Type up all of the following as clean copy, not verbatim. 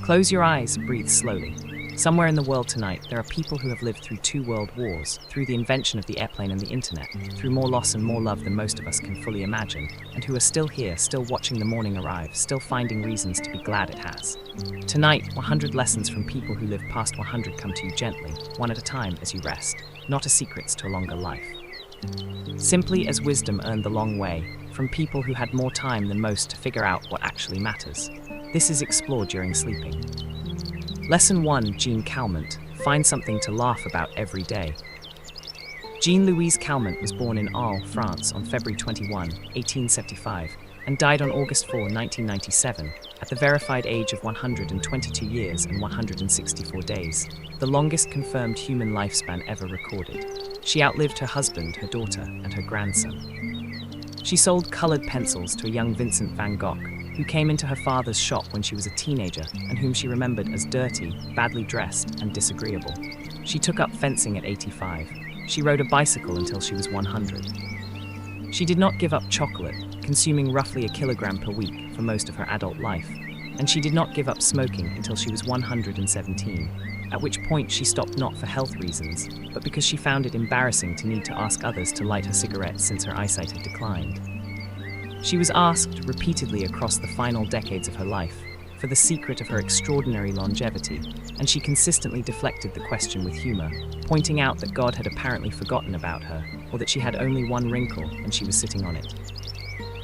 Close your eyes, breathe slowly. Somewhere in the world tonight, there are people who have lived through 2 world wars, through the invention of the airplane and the internet, through more loss and more love than most of us can fully imagine, and who are still here, still watching the morning arrive, still finding reasons to be glad it has. Tonight, 100 lessons from people who live past 100 come to you gently, one at a time as you rest, not as secrets to a longer life. Simply as wisdom earned the long way, from people who had more time than most to figure out what actually matters. This is explored during sleeping. Lesson 1, Jeanne Calment. Find something to laugh about every day. Jeanne-Louise Calment was born in Arles, France on February 21, 1875, and died on August 4, 1997, at the verified age of 122 years and 164 days, the longest confirmed human lifespan ever recorded. She outlived her husband, her daughter, and her grandson. She sold colored pencils to a young Vincent van Gogh, who came into her father's shop when she was a teenager and whom she remembered as dirty, badly dressed, and disagreeable. She took up fencing at 85. She rode a bicycle until she was 100. She did not give up chocolate, consuming roughly 1 kilogram per week for most of her adult life, and she did not give up smoking until she was 117, at which point she stopped not for health reasons, but because she found it embarrassing to need to ask others to light her cigarettes since her eyesight had declined. She was asked repeatedly across the final decades of her life for the secret of her extraordinary longevity, and she consistently deflected the question with humor, pointing out that God had apparently forgotten about her, or that she had only one wrinkle and she was sitting on it.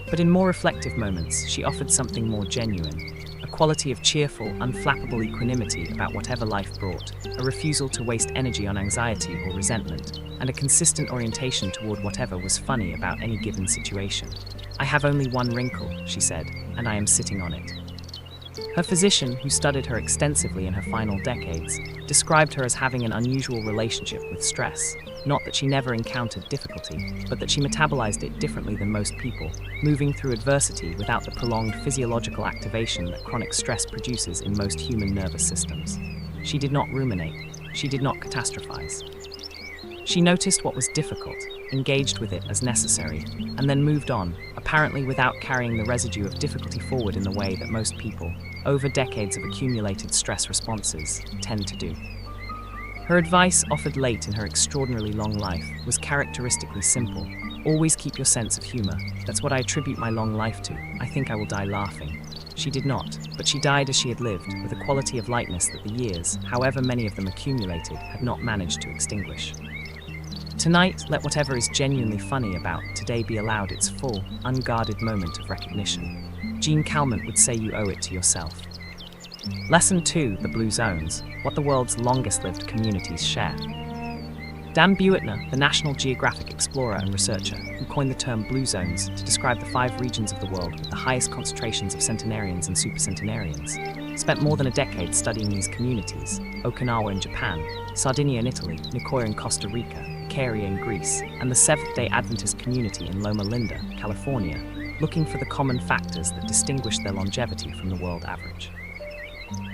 But in more reflective moments, she offered something more genuine, a quality of cheerful, unflappable equanimity about whatever life brought, a refusal to waste energy on anxiety or resentment, and a consistent orientation toward whatever was funny about any given situation. "I have only one wrinkle," she said, "and I am sitting on it." Her physician, who studied her extensively in her final decades, described her as having an unusual relationship with stress, not that she never encountered difficulty, but that she metabolized it differently than most people, moving through adversity without the prolonged physiological activation that chronic stress produces in most human nervous systems. She did not ruminate. She did not catastrophize. She noticed what was difficult, engaged with it as necessary, and then moved on, apparently without carrying the residue of difficulty forward in the way that most people, over decades of accumulated stress responses, tend to do. Her advice, offered late in her extraordinarily long life, was characteristically simple. Always keep your sense of humor. That's what I attribute my long life to. I think I will die laughing. She did not, but she died as she had lived, with a quality of lightness that the years, however many of them accumulated, had not managed to extinguish. Tonight, let whatever is genuinely funny about today be allowed its full, unguarded moment of recognition. Jeanne Calment would say you owe it to yourself. Lesson 2, the Blue Zones, what the world's longest-lived communities share. Dan Buettner, the National Geographic explorer and researcher, who coined the term Blue Zones to describe the 5 regions of the world with the highest concentrations of centenarians and supercentenarians, spent more than a decade studying these communities: Okinawa in Japan, Sardinia in Italy, Nicoya in Costa Rica, Caria in Greece, and the Seventh-day Adventist community in Loma Linda, California, looking for the common factors that distinguish their longevity from the world average.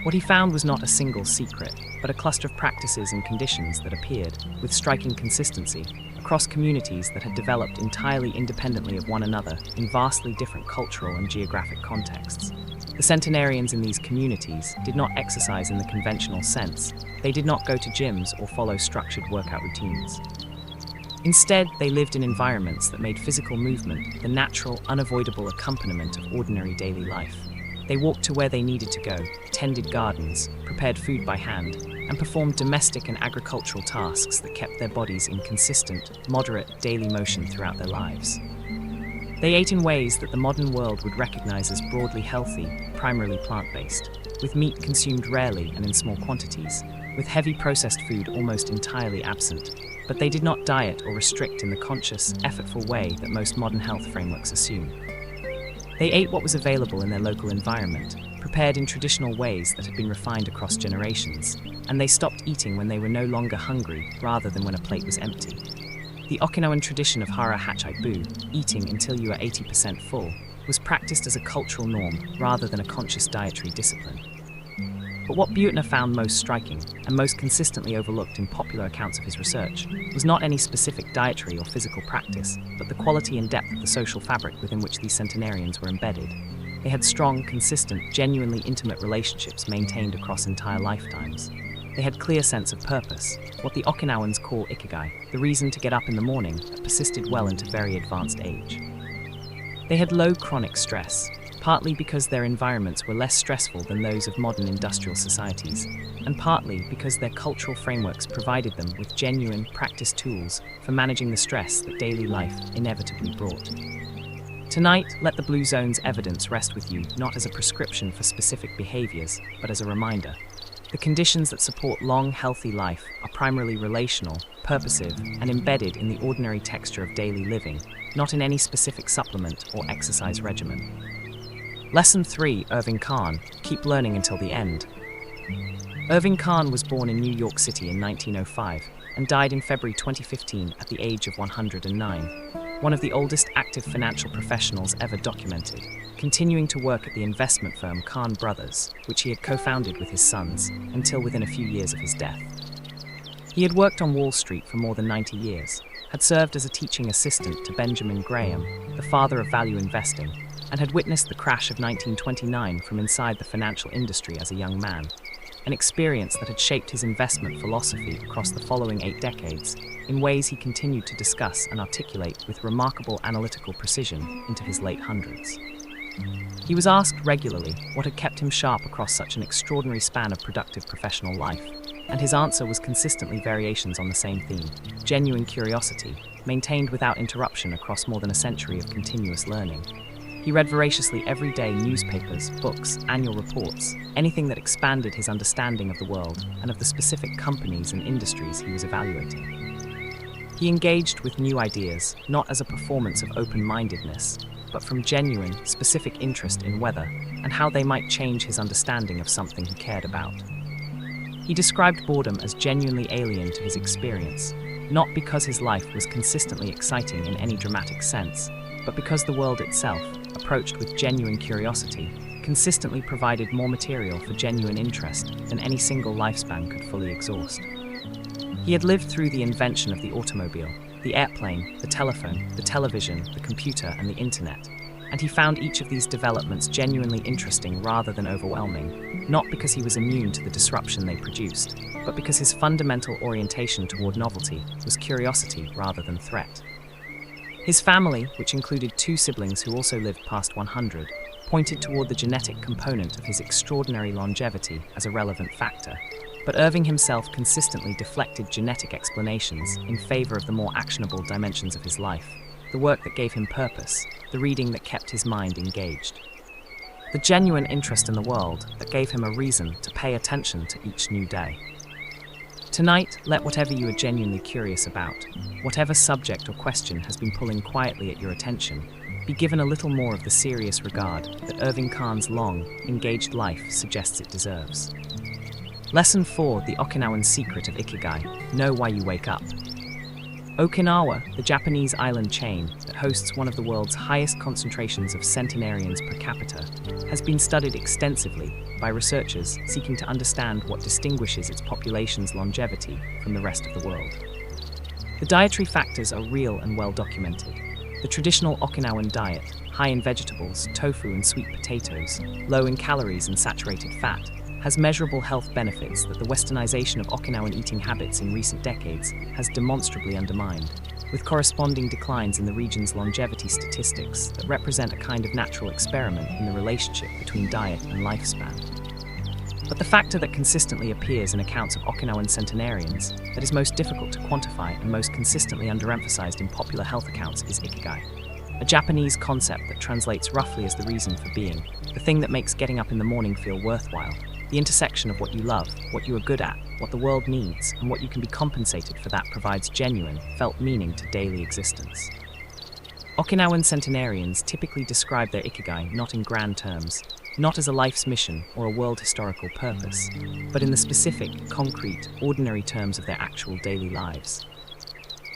What he found was not a single secret, but a cluster of practices and conditions that appeared, with striking consistency, across communities that had developed entirely independently of one another in vastly different cultural and geographic contexts. The centenarians in these communities did not exercise in the conventional sense. They did not go to gyms or follow structured workout routines. Instead, they lived in environments that made physical movement the natural, unavoidable accompaniment of ordinary daily life. They walked to where they needed to go, tended gardens, prepared food by hand, and performed domestic and agricultural tasks that kept their bodies in consistent, moderate, daily motion throughout their lives. They ate in ways that the modern world would recognize as broadly healthy, primarily plant-based, with meat consumed rarely and in small quantities, with heavy processed food almost entirely absent. But they did not diet or restrict in the conscious, effortful way that most modern health frameworks assume. They ate what was available in their local environment, prepared in traditional ways that had been refined across generations, and they stopped eating when they were no longer hungry rather than when a plate was empty. The Okinawan tradition of hara hachai bu, eating until you are 80% full, was practiced as a cultural norm rather than a conscious dietary discipline. But what Buettner found most striking, and most consistently overlooked in popular accounts of his research, was not any specific dietary or physical practice, but the quality and depth of the social fabric within which these centenarians were embedded. They had strong, consistent, genuinely intimate relationships maintained across entire lifetimes. They had clear sense of purpose, what the Okinawans call ikigai, the reason to get up in the morning that persisted well into very advanced age. They had low chronic stress, partly because their environments were less stressful than those of modern industrial societies, and partly because their cultural frameworks provided them with genuine, practiced tools for managing the stress that daily life inevitably brought. Tonight, let the Blue Zone's evidence rest with you not as a prescription for specific behaviors, but as a reminder. The conditions that support long, healthy life are primarily relational, purposive, and embedded in the ordinary texture of daily living, not in any specific supplement or exercise regimen. Lesson 3, Irving Kahn, keep learning until the end. Irving Kahn was born in New York City in 1905 and died in February 2015 at the age of 109. One of the oldest active financial professionals ever documented, continuing to work at the investment firm Kahn Brothers, which he had co-founded with his sons, until within a few years of his death. He had worked on Wall Street for more than 90 years, had served as a teaching assistant to Benjamin Graham, the father of value investing, and had witnessed the crash of 1929 from inside the financial industry as a young man, an experience that had shaped his investment philosophy across the following 8 decades, in ways he continued to discuss and articulate with remarkable analytical precision into his late hundreds. He was asked regularly what had kept him sharp across such an extraordinary span of productive professional life, and his answer was consistently variations on the same theme, genuine curiosity, maintained without interruption across more than a century of continuous learning. He read voraciously every day newspapers, books, annual reports, anything that expanded his understanding of the world and of the specific companies and industries he was evaluating. He engaged with new ideas, not as a performance of open-mindedness, but from genuine, specific interest in weather and how they might change his understanding of something he cared about. He described boredom as genuinely alien to his experience, not because his life was consistently exciting in any dramatic sense, but because the world itself, approached with genuine curiosity, consistently provided more material for genuine interest than any single lifespan could fully exhaust. He had lived through the invention of the automobile, the airplane, the telephone, the television, the computer, and the internet, and he found each of these developments genuinely interesting rather than overwhelming, not because he was immune to the disruption they produced, but because his fundamental orientation toward novelty was curiosity rather than threat. His family, which included 2 siblings who also lived past 100, pointed toward the genetic component of his extraordinary longevity as a relevant factor, but Irving himself consistently deflected genetic explanations in favor of the more actionable dimensions of his life, the work that gave him purpose, the reading that kept his mind engaged, the genuine interest in the world that gave him a reason to pay attention to each new day. Tonight, let whatever you are genuinely curious about, whatever subject or question has been pulling quietly at your attention, be given a little more of the serious regard that Irving Kahn's long, engaged life suggests it deserves. Lesson 4, the Okinawan secret of Ikigai, know why you wake up. Okinawa, the Japanese island chain that hosts one of the world's highest concentrations of centenarians per capita, has been studied extensively by researchers seeking to understand what distinguishes its population's longevity from the rest of the world. The dietary factors are real and well documented. The traditional Okinawan diet, high in vegetables, tofu and sweet potatoes, low in calories and saturated fat, has measurable health benefits that the westernization of Okinawan eating habits in recent decades has demonstrably undermined, with corresponding declines in the region's longevity statistics that represent a kind of natural experiment in the relationship between diet and lifespan. But the factor that consistently appears in accounts of Okinawan centenarians that is most difficult to quantify and most consistently underemphasized in popular health accounts is Ikigai, a Japanese concept that translates roughly as the reason for being, the thing that makes getting up in the morning feel worthwhile, the intersection of what you love, what you are good at, what the world needs, and what you can be compensated for that provides genuine, felt meaning to daily existence. Okinawan centenarians typically describe their Ikigai not in grand terms, not as a life's mission or a world historical purpose, but in the specific, concrete, ordinary terms of their actual daily lives.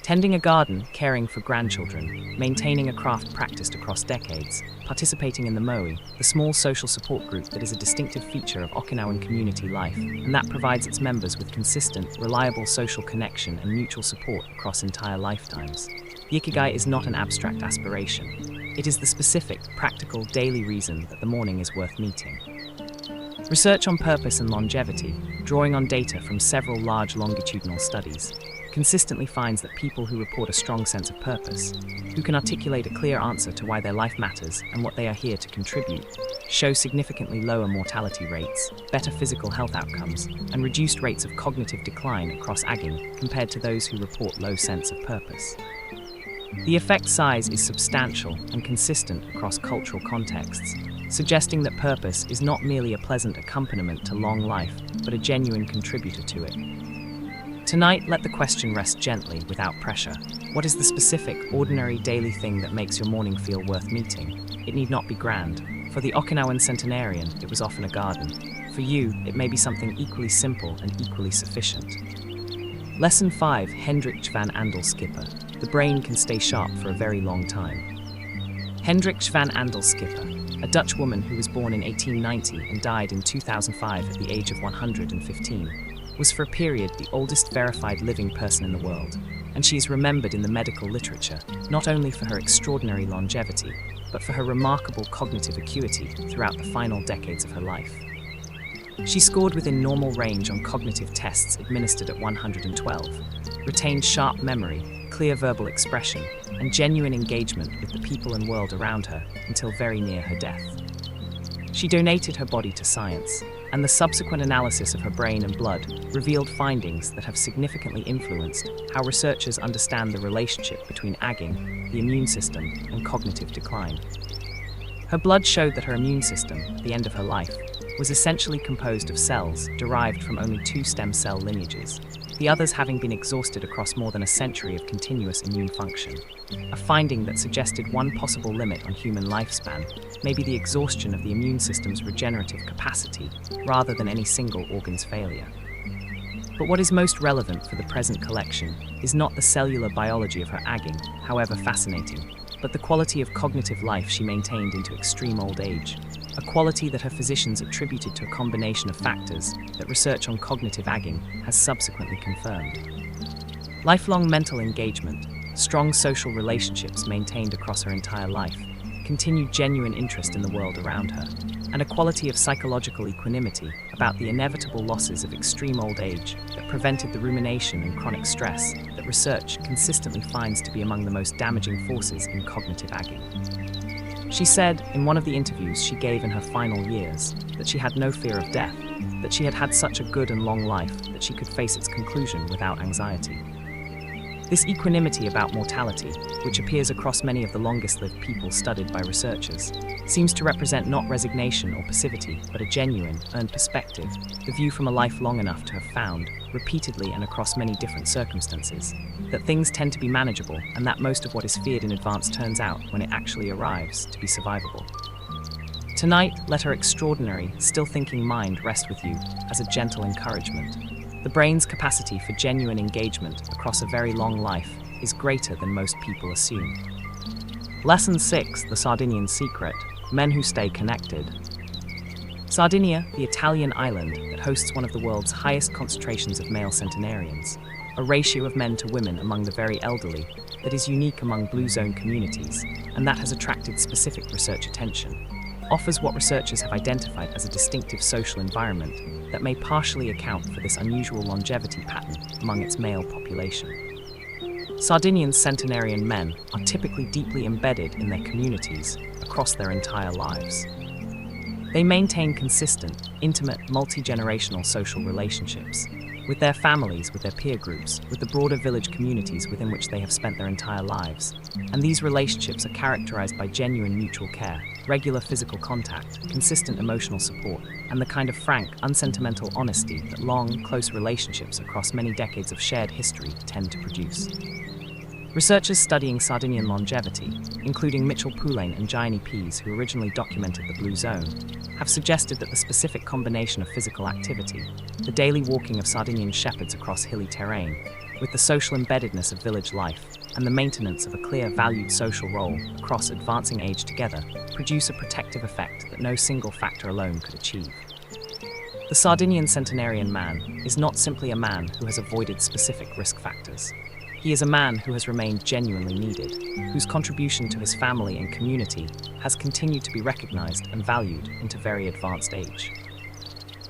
Tending a garden, caring for grandchildren, maintaining a craft practiced across decades, participating in the moe, the small social support group that is a distinctive feature of Okinawan community life, and that provides its members with consistent, reliable social connection and mutual support across entire lifetimes. The Ikigai is not an abstract aspiration. It is the specific, practical, daily reason that the morning is worth meeting. Research on purpose and longevity, drawing on data from several large longitudinal studies, consistently finds that people who report a strong sense of purpose, who can articulate a clear answer to why their life matters and what they are here to contribute, show significantly lower mortality rates, better physical health outcomes, and reduced rates of cognitive decline across aging compared to those who report low sense of purpose. The effect size is substantial and consistent across cultural contexts, suggesting that purpose is not merely a pleasant accompaniment to long life, but a genuine contributor to it. Tonight, let the question rest gently, without pressure. What is the specific, ordinary, daily thing that makes your morning feel worth meeting? It need not be grand. For the Okinawan centenarian, it was often a garden. For you, it may be something equally simple and equally sufficient. Lesson 5, Hendrik van Andel Schipper. The brain can stay sharp for a very long time. Hendrik van Andel Schipper, a Dutch woman who was born in 1890 and died in 2005 at the age of 115, was for a period the oldest verified living person in the world, and she is remembered in the medical literature not only for her extraordinary longevity, but for her remarkable cognitive acuity throughout the final decades of her life. She scored within normal range on cognitive tests administered at 112, retained sharp memory, clear verbal expression, and genuine engagement with the people and world around her until very near her death. She donated her body to science, and the subsequent analysis of her brain and blood revealed findings that have significantly influenced how researchers understand the relationship between aging, the immune system, and cognitive decline. Her blood showed that her immune system, at the end of her life, was essentially composed of cells derived from only 2 stem cell lineages, the others having been exhausted across more than a century of continuous immune function. A finding that suggested one possible limit on human lifespan may be the exhaustion of the immune system's regenerative capacity, rather than any single organ's failure. But what is most relevant for the present collection is not the cellular biology of her aging, however fascinating, but the quality of cognitive life she maintained into extreme old age, a quality that her physicians attributed to a combination of factors that research on cognitive aging has subsequently confirmed. Lifelong mental engagement, strong social relationships maintained across her entire life, continued genuine interest in the world around her, and a quality of psychological equanimity about the inevitable losses of extreme old age that prevented the rumination and chronic stress that research consistently finds to be among the most damaging forces in cognitive aging. She said, in one of the interviews she gave in her final years, that she had no fear of death, that she had had such a good and long life that she could face its conclusion without anxiety. This equanimity about mortality, which appears across many of the longest-lived people studied by researchers, seems to represent not resignation or passivity, but a genuine, earned perspective, the view from a life long enough to have found, repeatedly and across many different circumstances, that things tend to be manageable and that most of what is feared in advance turns out, when it actually arrives, to be survivable. Tonight, let her extraordinary, still-thinking mind rest with you as a gentle encouragement. The brain's capacity for genuine engagement across a very long life is greater than most people assume. Lesson 6, The Sardinian Secret, Men Who Stay Connected. Sardinia, the Italian island that hosts one of the world's highest concentrations of male centenarians, a ratio of men to women among the very elderly that is unique among Blue Zone communities and that has attracted specific research attention, offers what researchers have identified as a distinctive social environment that may partially account for this unusual longevity pattern among its male population. Sardinian centenarian men are typically deeply embedded in their communities across their entire lives. They maintain consistent, intimate, multi-generational social relationships with their families, with their peer groups, with the broader village communities within which they have spent their entire lives. And these relationships are characterized by genuine mutual care, regular physical contact, consistent emotional support, and the kind of frank, unsentimental honesty that long, close relationships across many decades of shared history tend to produce. Researchers studying Sardinian longevity, including Mitchell Poulain and Jeanne Pease, who originally documented the Blue Zone, have suggested that the specific combination of physical activity, the daily walking of Sardinian shepherds across hilly terrain, with the social embeddedness of village life, and the maintenance of a clear, valued social role across advancing age together, produce a protective effect that no single factor alone could achieve. The Sardinian centenarian man is not simply a man who has avoided specific risk factors. He is a man who has remained genuinely needed, whose contribution to his family and community has continued to be recognized and valued into very advanced age.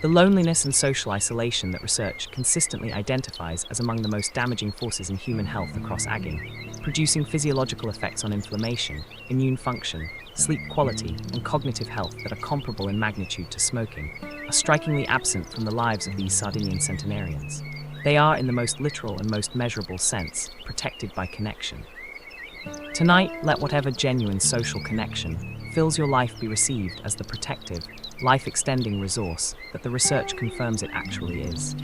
The loneliness and social isolation that research consistently identifies as among the most damaging forces in human health across aging, producing physiological effects on inflammation, immune function, sleep quality, and cognitive health that are comparable in magnitude to smoking, are strikingly absent from the lives of these Sardinian centenarians. They are, in the most literal and most measurable sense, protected by connection. Tonight, let whatever genuine social connection fills your life be received as the protective, life-extending resource that the research confirms it actually is.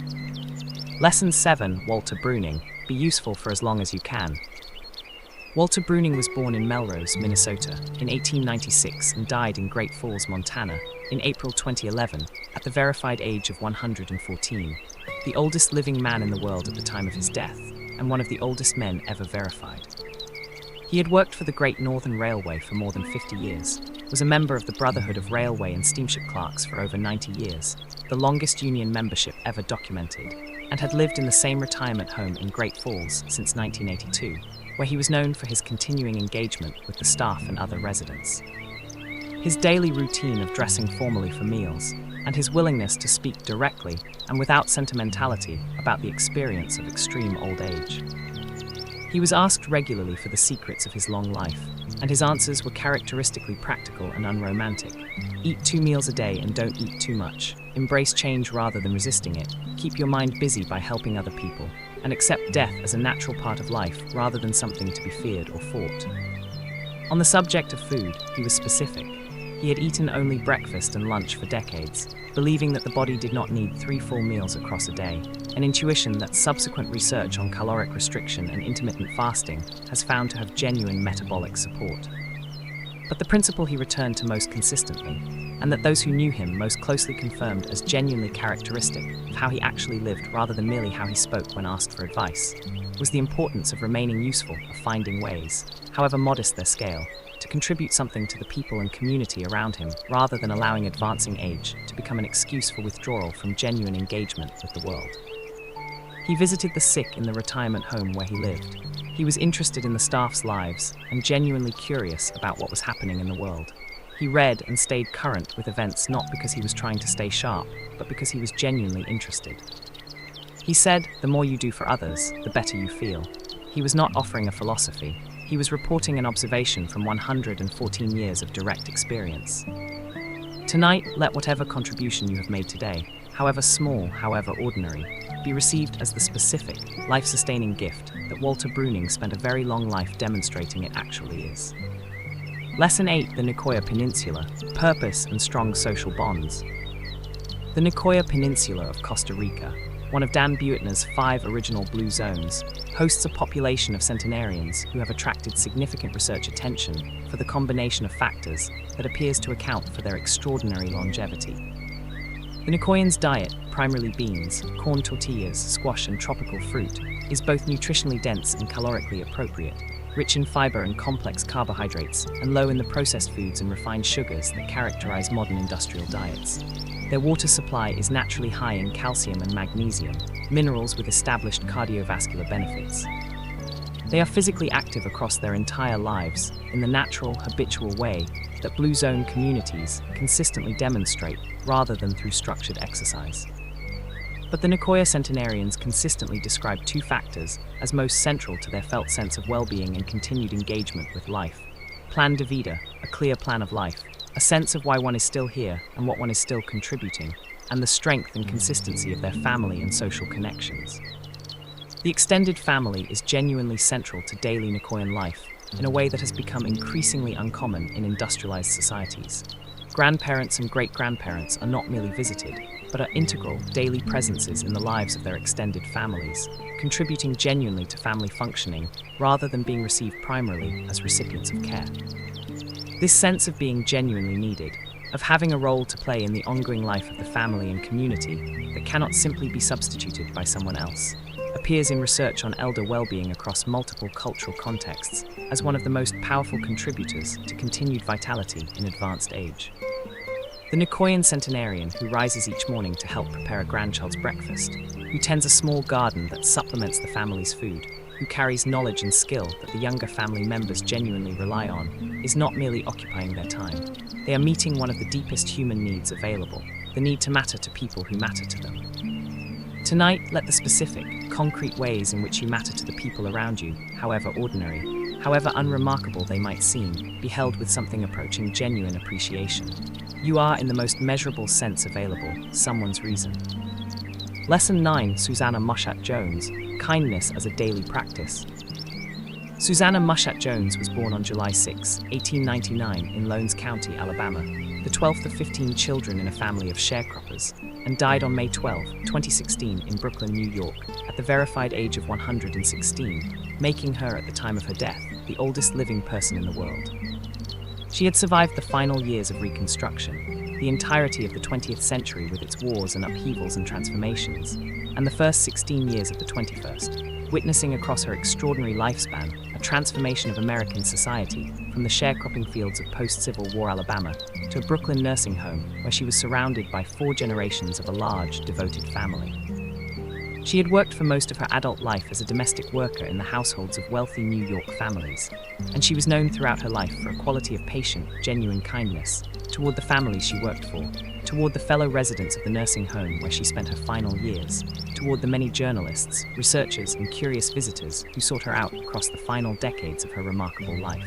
Lesson 7, Walter Bruning, be useful for as long as you can. Walter Bruning was born in Melrose, Minnesota, in 1896 and died in Great Falls, Montana, in April 2011, at the verified age of 114, the oldest living man in the world at the time of his death, and one of the oldest men ever verified. He had worked for the Great Northern Railway for more than 50 years, was a member of the Brotherhood of Railway and Steamship Clerks for over 90 years, the longest union membership ever documented, and had lived in the same retirement home in Great Falls since 1982, where he was known for his continuing engagement with the staff and other residents. His daily routine of dressing formally for meals, and his willingness to speak directly and without sentimentality about the experience of extreme old age. He was asked regularly for the secrets of his long life, and his answers were characteristically practical and unromantic. Eat 2 meals a day and don't eat too much. Embrace change rather than resisting it. Keep your mind busy by helping other people, and accept death as a natural part of life rather than something to be feared or fought. On the subject of food, he was specific. He had eaten only breakfast and lunch for decades, believing that the body did not need 3 full meals across a day, an intuition that subsequent research on caloric restriction and intermittent fasting has found to have genuine metabolic support. But the principle he returned to most consistently, and that those who knew him most closely confirmed as genuinely characteristic of how he actually lived rather than merely how he spoke when asked for advice, was the importance of remaining useful, of finding ways, however modest their scale, to contribute something to the people and community around him rather than allowing advancing age to become an excuse for withdrawal from genuine engagement with the world. He visited the sick in the retirement home where he lived. He was interested in the staff's lives and genuinely curious about what was happening in the world. He read and stayed current with events not because he was trying to stay sharp, but because he was genuinely interested. He said, "The more you do for others, the better you feel." He was not offering a philosophy. He was reporting an observation from 114 years of direct experience. Tonight, let whatever contribution you have made today, however small, however ordinary, be received as the specific, life-sustaining gift that Walter Bruning spent a very long life demonstrating it actually is. Lesson 8, the Nicoya Peninsula, Purpose and Strong Social Bonds. The Nicoya Peninsula of Costa Rica, one of Dan Buettner's 5 original blue zones, hosts a population of centenarians who have attracted significant research attention for the combination of factors that appears to account for their extraordinary longevity. The Nicoyans' diet, primarily beans, corn tortillas, squash and tropical fruit, is both nutritionally dense and calorically appropriate, rich in fiber and complex carbohydrates, and low in the processed foods and refined sugars that characterize modern industrial diets. Their water supply is naturally high in calcium and magnesium, minerals with established cardiovascular benefits. They are physically active across their entire lives in the natural, habitual way that Blue Zone communities consistently demonstrate rather than through structured exercise. But the Nicoya centenarians consistently describe 2 factors as most central to their felt sense of well-being and continued engagement with life. Plan de vida, a clear plan of life, a sense of why one is still here and what one is still contributing, and the strength and consistency of their family and social connections. The extended family is genuinely central to daily Nicoyan life in a way that has become increasingly uncommon in industrialized societies. Grandparents and great-grandparents are not merely visited, but are integral daily presences in the lives of their extended families, contributing genuinely to family functioning rather than being received primarily as recipients of care. This sense of being genuinely needed, of having a role to play in the ongoing life of the family and community that cannot simply be substituted by someone else, appears in research on elder well-being across multiple cultural contexts as one of the most powerful contributors to continued vitality in advanced age. The Nicoyan centenarian who rises each morning to help prepare a grandchild's breakfast, who tends a small garden that supplements the family's food, who carries knowledge and skill that the younger family members genuinely rely on, is not merely occupying their time. They are meeting one of the deepest human needs available, the need to matter to people who matter to them. Tonight, let the specific, concrete ways in which you matter to the people around you, however ordinary, however unremarkable they might seem, be held with something approaching genuine appreciation. You are, in the most measurable sense available, someone's reason. Lesson 9. Susannah Mushatt Jones. Kindness as a daily practice. Susannah Mushatt Jones was born on July 6, 1899 in Lowndes County, Alabama, the 12th of 15 children in a family of sharecroppers, and died on May 12, 2016 in Brooklyn, New York, at the verified age of 116, making her, at the time of her death, the oldest living person in the world. She had survived the final years of Reconstruction, the entirety of the 20th century with its wars and upheavals and transformations, and the first 16 years of the 21st, witnessing across her extraordinary lifespan a transformation of American society from the sharecropping fields of post-Civil War Alabama to a Brooklyn nursing home where she was surrounded by 4 generations of a large, devoted family. She had worked for most of her adult life as a domestic worker in the households of wealthy New York families, and she was known throughout her life for a quality of patient, genuine kindness toward the families she worked for, toward the fellow residents of the nursing home where she spent her final years, toward the many journalists, researchers, and curious visitors who sought her out across the final decades of her remarkable life.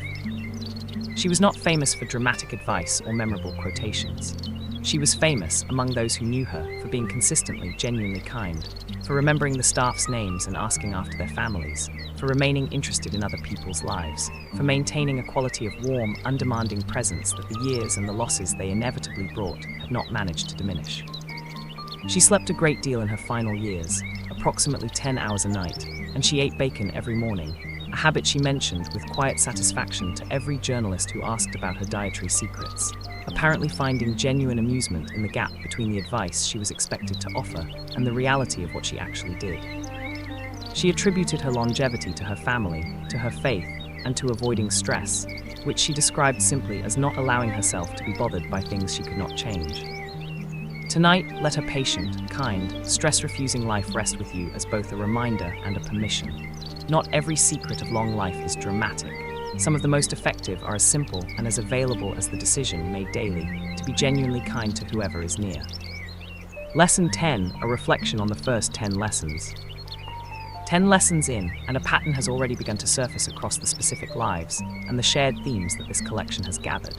She was not famous for dramatic advice or memorable quotations. She was famous, among those who knew her, for being consistently, genuinely kind, for remembering the staff's names and asking after their families, for remaining interested in other people's lives, for maintaining a quality of warm, undemanding presence that the years and the losses they inevitably brought had not managed to diminish. She slept a great deal in her final years, approximately 10 hours a night, and she ate bacon every morning, a habit she mentioned with quiet satisfaction to every journalist who asked about her dietary secrets, apparently finding genuine amusement in the gap between the advice she was expected to offer and the reality of what she actually did. She attributed her longevity to her family, to her faith, and to avoiding stress, which she described simply as not allowing herself to be bothered by things she could not change. Tonight, let her patient, kind, stress-refusing life rest with you as both a reminder and a permission. Not every secret of long life is dramatic. Some of the most effective are as simple and as available as the decision made daily to be genuinely kind to whoever is near. Lesson 10, a reflection on the first 10 lessons. 10 lessons in, and a pattern has already begun to surface across the specific lives and the shared themes that this collection has gathered.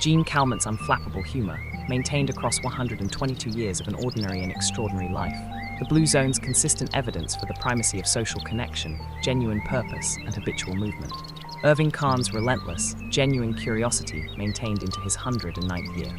Jeanne Calment's unflappable humor, maintained across 122 years of an ordinary and extraordinary life. The Blue Zone's consistent evidence for the primacy of social connection, genuine purpose, and habitual movement. Irving Kahn's relentless, genuine curiosity maintained into his 109th year.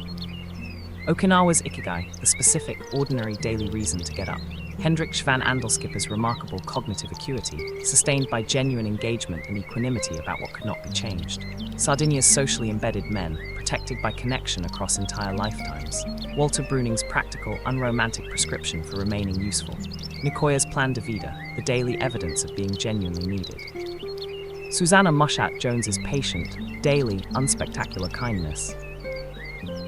Okinawa's Ikigai, the specific, ordinary daily reason to get up. Hendrik van Andelskipper's remarkable cognitive acuity, sustained by genuine engagement and equanimity about what could not be changed. Sardinia's socially embedded men, protected by connection across entire lifetimes. Walter Bruning's practical, unromantic prescription for remaining useful. Nicoya's plan de vida, the daily evidence of being genuinely needed. Susannah Mushatt Jones's patient, daily, unspectacular kindness.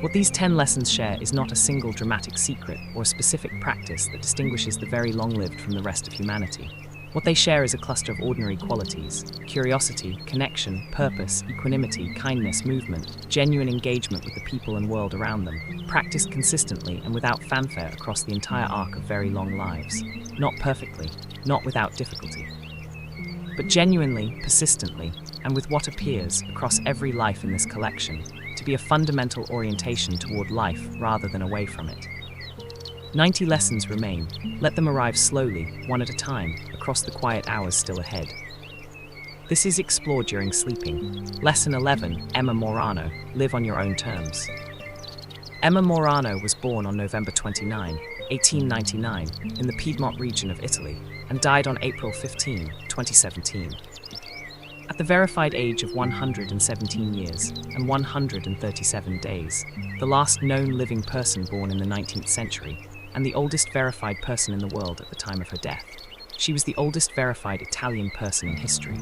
What these 10 lessons share is not a single dramatic secret or a specific practice that distinguishes the very long-lived from the rest of humanity. What they share is a cluster of ordinary qualities: curiosity, connection, purpose, equanimity, kindness, movement, genuine engagement with the people and world around them, practiced consistently and without fanfare across the entire arc of very long lives. Not perfectly, not without difficulty, but genuinely, persistently, and with what appears, across every life in this collection, to be a fundamental orientation toward life rather than away from it. 90 lessons remain. Let them arrive slowly, one at a time, across the quiet hours still ahead. This is explored during sleeping. Lesson 11, Emma Morano, live on your own terms. Emma Morano was born on November 29, 1899, in the Piedmont region of Italy, and died on April 15, 2017. At the verified age of 117 years and 137 days, the last known living person born in the 19th century, and the oldest verified person in the world at the time of her death. She was the oldest verified Italian person in history.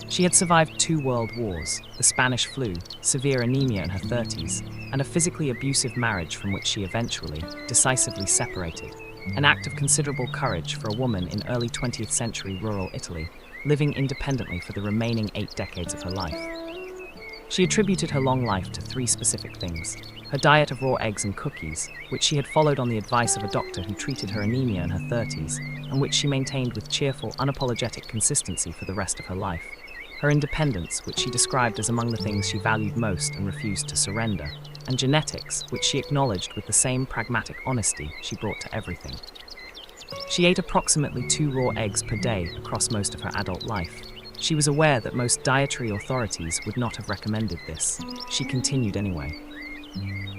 She had survived 2 world wars, the Spanish flu, severe anemia in her 30s, and a physically abusive marriage from which she eventually, decisively separated. An act of considerable courage for a woman in early 20th century rural Italy, living independently for the remaining 8 decades of her life. She attributed her long life to 3 specific things: her diet of raw eggs and cookies, which she had followed on the advice of a doctor who treated her anemia in her 30s, and which she maintained with cheerful, unapologetic consistency for the rest of her life; her independence, which she described as among the things she valued most and refused to surrender; and genetics, which she acknowledged with the same pragmatic honesty she brought to everything. She ate approximately 2 raw eggs per day across most of her adult life. She was aware that most dietary authorities would not have recommended this. She continued anyway.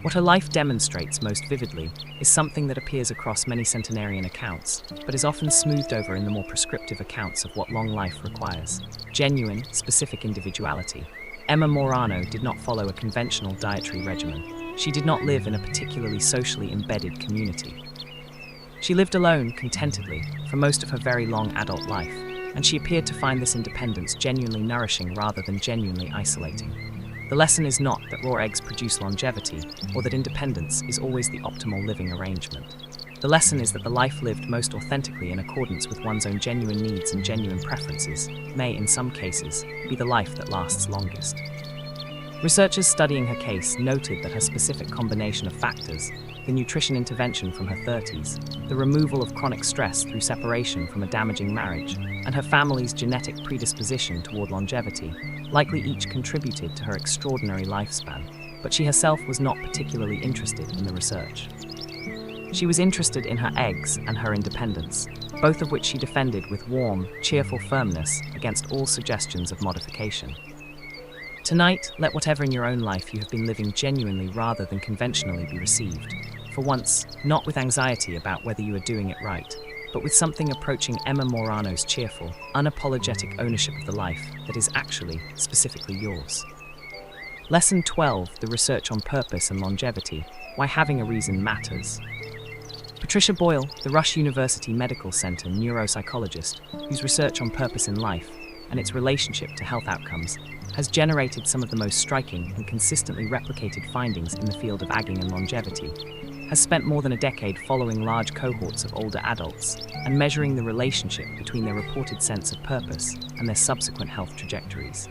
What her life demonstrates most vividly is something that appears across many centenarian accounts, but is often smoothed over in the more prescriptive accounts of what long life requires: genuine, specific individuality. Emma Morano did not follow a conventional dietary regimen. She did not live in a particularly socially embedded community. She lived alone, contentedly, for most of her very long adult life, and she appeared to find this independence genuinely nourishing rather than genuinely isolating. The lesson is not that raw eggs produce longevity, or that independence is always the optimal living arrangement. The lesson is that the life lived most authentically in accordance with one's own genuine needs and genuine preferences may, in some cases, be the life that lasts longest. Researchers studying her case noted that her specific combination of factors, the nutrition intervention from her 30s, the removal of chronic stress through separation from a damaging marriage, and her family's genetic predisposition toward longevity, likely each contributed to her extraordinary lifespan, but she herself was not particularly interested in the research. She was interested in her eggs and her independence, both of which she defended with warm, cheerful firmness against all suggestions of modification. Tonight, let whatever in your own life you have been living genuinely rather than conventionally be received. For once, not with anxiety about whether you are doing it right, but with something approaching Emma Morano's cheerful, unapologetic ownership of the life that is actually, specifically yours. Lesson 12, the research on purpose and longevity, why having a reason matters. Patricia Boyle, the Rush University Medical Center neuropsychologist, whose research on purpose in life and its relationship to health outcomes has generated some of the most striking and consistently replicated findings in the field of aging and longevity, has spent more than a decade following large cohorts of older adults and measuring the relationship between their reported sense of purpose and their subsequent health trajectories.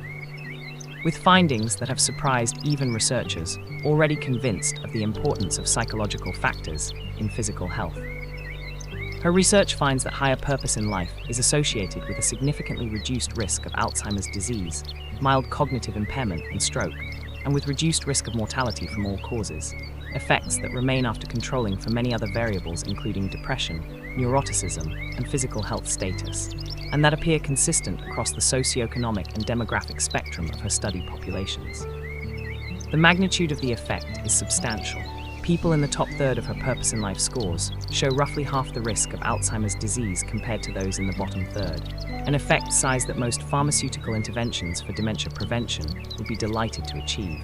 With findings that have surprised even researchers already convinced of the importance of psychological factors in physical health. Her research finds that higher purpose in life is associated with a significantly reduced risk of Alzheimer's disease, mild cognitive impairment and stroke, and with reduced risk of mortality from all causes, effects that remain after controlling for many other variables including depression, neuroticism, and physical health status, and that appear consistent across the socioeconomic and demographic spectrum of her studied populations. The magnitude of the effect is substantial. People in the top third of her purpose in life scores show roughly half the risk of Alzheimer's disease compared to those in the bottom third, an effect size that most pharmaceutical interventions for dementia prevention would be delighted to achieve.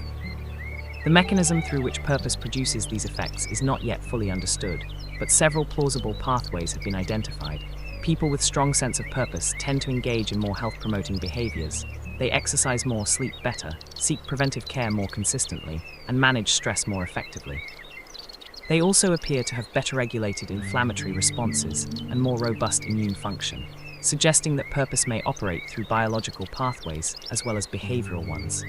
The mechanism through which purpose produces these effects is not yet fully understood, but several plausible pathways have been identified. People with strong sense of purpose tend to engage in more health-promoting behaviors. They exercise more, sleep better, seek preventive care more consistently, and manage stress more effectively. They also appear to have better regulated inflammatory responses and more robust immune function, suggesting that purpose may operate through biological pathways as well as behavioral ones.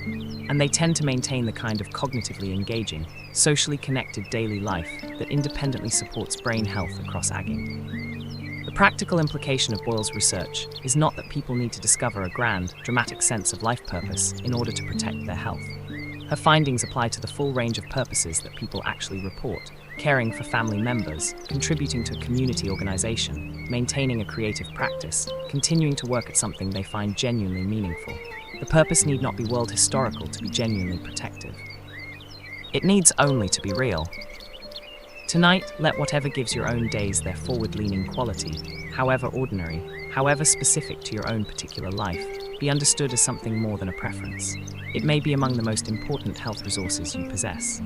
And they tend to maintain the kind of cognitively engaging, socially connected daily life that independently supports brain health across aging. The practical implication of Boyle's research is not that people need to discover a grand, dramatic sense of life purpose in order to protect their health. Her findings apply to the full range of purposes that people actually report: caring for family members, contributing to a community organization, maintaining a creative practice, continuing to work at something they find genuinely meaningful. The purpose need not be world historical to be genuinely protective. It needs only to be real. Tonight, let whatever gives your own days their forward-leaning quality, however ordinary, however specific to your own particular life, be understood as something more than a preference. It may be among the most important health resources you possess.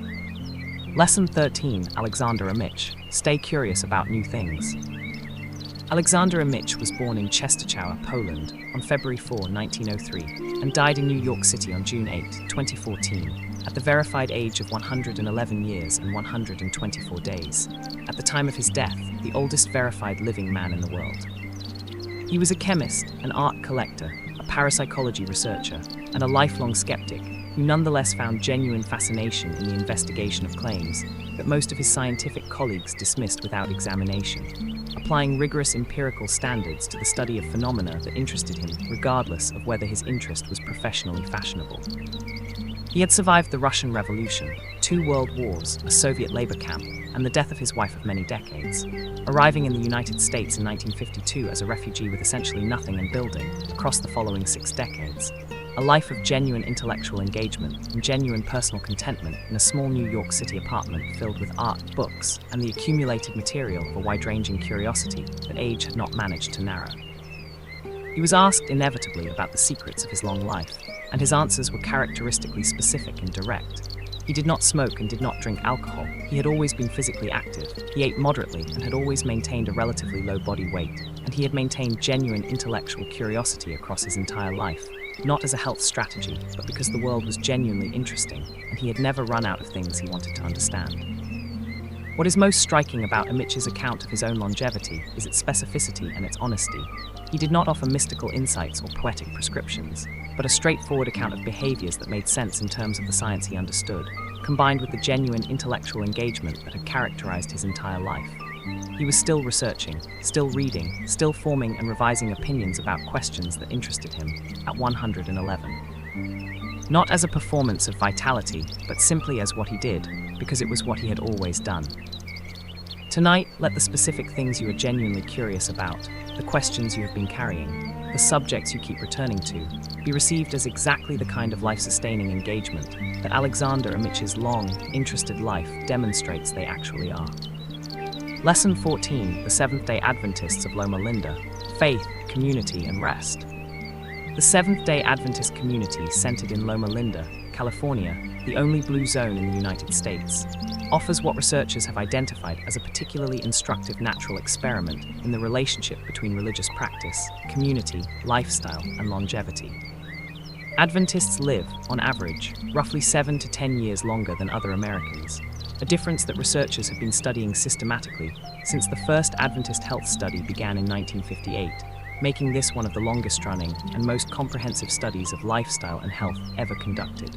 Lesson 13, Alexander Amich. Stay curious about new things. Alexander Amich was born in Czestochowa, Poland, on February 4, 1903, and died in New York City on June 8, 2014, at the verified age of 111 years and 124 days, at the time of his death, the oldest verified living man in the world. He was a chemist, an art collector, a parapsychology researcher, and a lifelong skeptic who nonetheless found genuine fascination in the investigation of claims that most of his scientific colleagues dismissed without examination, applying rigorous empirical standards to the study of phenomena that interested him, regardless of whether his interest was professionally fashionable. He had survived the Russian Revolution, 2 world wars, a Soviet labor camp, and the death of his wife of many decades, arriving in the United States in 1952 as a refugee with essentially nothing and building, across the following 6 decades, a life of genuine intellectual engagement and genuine personal contentment in a small New York City apartment filled with art, books, and the accumulated material of a wide-ranging curiosity that age had not managed to narrow. He was asked inevitably about the secrets of his long life, and his answers were characteristically specific and direct. He did not smoke and did not drink alcohol. He had always been physically active. He ate moderately and had always maintained a relatively low body weight. And he had maintained genuine intellectual curiosity across his entire life, not as a health strategy, but because the world was genuinely interesting, and he had never run out of things he wanted to understand. What is most striking about Amich's account of his own longevity is its specificity and its honesty. He did not offer mystical insights or poetic prescriptions, but a straightforward account of behaviors that made sense in terms of the science he understood, combined with the genuine intellectual engagement that had characterized his entire life. He was still researching, still reading, still forming and revising opinions about questions that interested him at 111. Not as a performance of vitality, but simply as what he did, because it was what he had always done. Tonight, let the specific things you are genuinely curious about, the questions you have been carrying, the subjects you keep returning to, be received as exactly the kind of life-sustaining engagement that Alexander Amich's long, interested life demonstrates they actually are. Lesson 14, the Seventh-day Adventists of Loma Linda, Faith, Community, and Rest. The Seventh-day Adventist community centered in Loma Linda, California, the only blue zone in the United States, offers what researchers have identified as a particularly instructive natural experiment in the relationship between religious practice, community, lifestyle, and longevity. Adventists live, on average, roughly 7 to 10 years longer than other Americans, a difference that researchers have been studying systematically since the first Adventist health study began in 1958, making this one of the longest-running and most comprehensive studies of lifestyle and health ever conducted.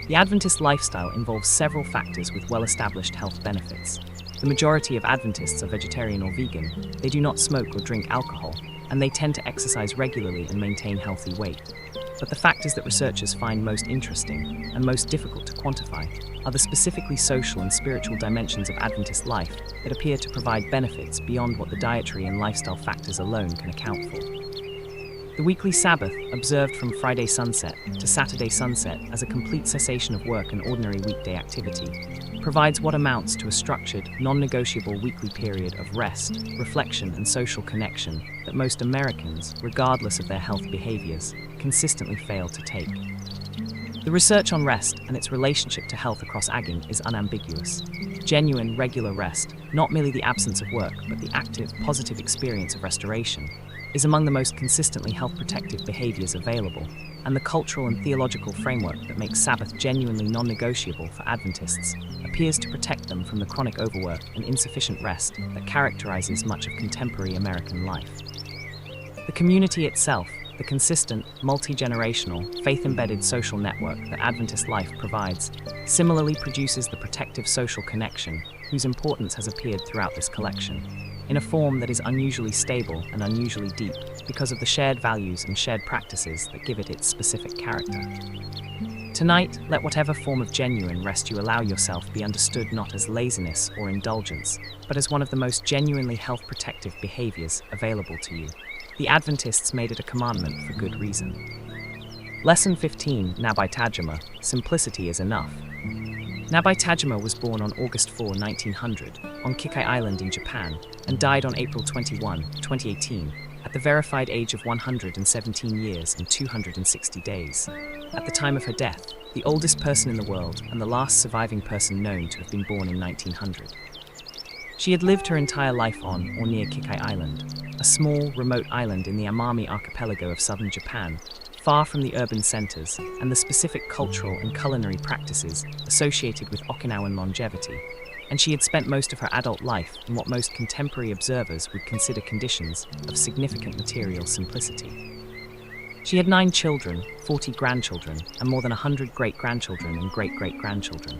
The Adventist lifestyle involves several factors with well-established health benefits. The majority of Adventists are vegetarian or vegan, they do not smoke or drink alcohol, and they tend to exercise regularly and maintain healthy weight. But the factors that researchers find most interesting and most difficult to quantify are the specifically social and spiritual dimensions of Adventist life that appear to provide benefits beyond what the dietary and lifestyle factors alone can account for. The weekly Sabbath, observed from Friday sunset to Saturday sunset as a complete cessation of work and ordinary weekday activity, provides what amounts to a structured, non-negotiable weekly period of rest, reflection, and social connection that most Americans, regardless of their health behaviors, consistently fail to take. The research on rest and its relationship to health across aging is unambiguous. Genuine, regular rest, not merely the absence of work, but the active, positive experience of restoration, is among the most consistently health-protective behaviors available, and the cultural and theological framework that makes Sabbath genuinely non-negotiable for Adventists appears to protect them from the chronic overwork and insufficient rest that characterizes much of contemporary American life. The community itself, the consistent, multi-generational, faith-embedded social network that Adventist life provides, similarly produces the protective social connection whose importance has appeared throughout this collection, in a form that is unusually stable and unusually deep because of the shared values and shared practices that give it its specific character. Tonight, let whatever form of genuine rest you allow yourself be understood not as laziness or indulgence, but as one of the most genuinely health-protective behaviors available to you. The Adventists made it a commandment for good reason. Lesson 15, Nabai Tajima, Simplicity is Enough. Nabai Tajima was born on August 4, 1900, on Kikai Island in Japan, and died on April 21, 2018, at the verified age of 117 years and 260 days. At the time of her death, the oldest person in the world and the last surviving person known to have been born in 1900. She had lived her entire life on or near Kikai Island, a small, remote island in the Amami archipelago of southern Japan, far from the urban centers and the specific cultural and culinary practices associated with Okinawan longevity. and she had spent most of her adult life in what most contemporary observers would consider conditions of significant material simplicity. She had 9 children, 40 grandchildren, and more than 100 great-grandchildren and great-great-grandchildren.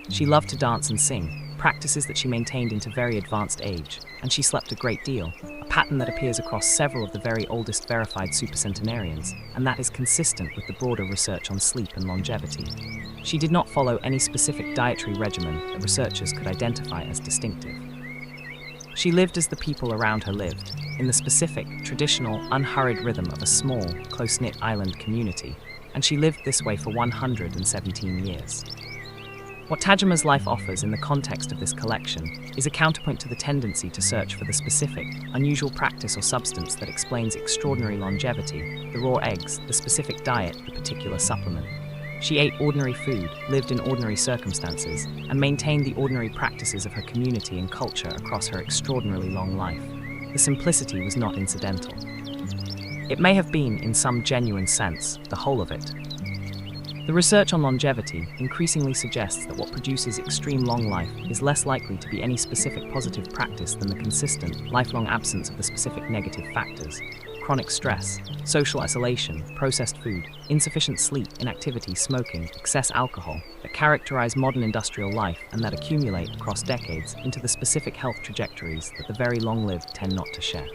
She loved to dance and sing, practices that she maintained into very advanced age, and she slept a great deal, a pattern that appears across several of the very oldest verified supercentenarians, and that is consistent with the broader research on sleep and longevity. She did not follow any specific dietary regimen that researchers could identify as distinctive. She lived as the people around her lived, in the specific, traditional, unhurried rhythm of a small, close-knit island community, and she lived this way for 117 years. What Tajima's life offers in the context of this collection is a counterpoint to the tendency to search for the specific, unusual practice or substance that explains extraordinary longevity, the raw eggs, the specific diet, the particular supplement. She ate ordinary food, lived in ordinary circumstances, and maintained the ordinary practices of her community and culture across her extraordinarily long life. The simplicity was not incidental. It may have been, in some genuine sense, the whole of it. The research on longevity increasingly suggests that what produces extreme long life is less likely to be any specific positive practice than the consistent, lifelong absence of the specific negative factors: chronic stress, social isolation, processed food, insufficient sleep, inactivity, smoking, excess alcohol, that characterize modern industrial life and that accumulate across decades into the specific health trajectories that the very long-lived tend not to share.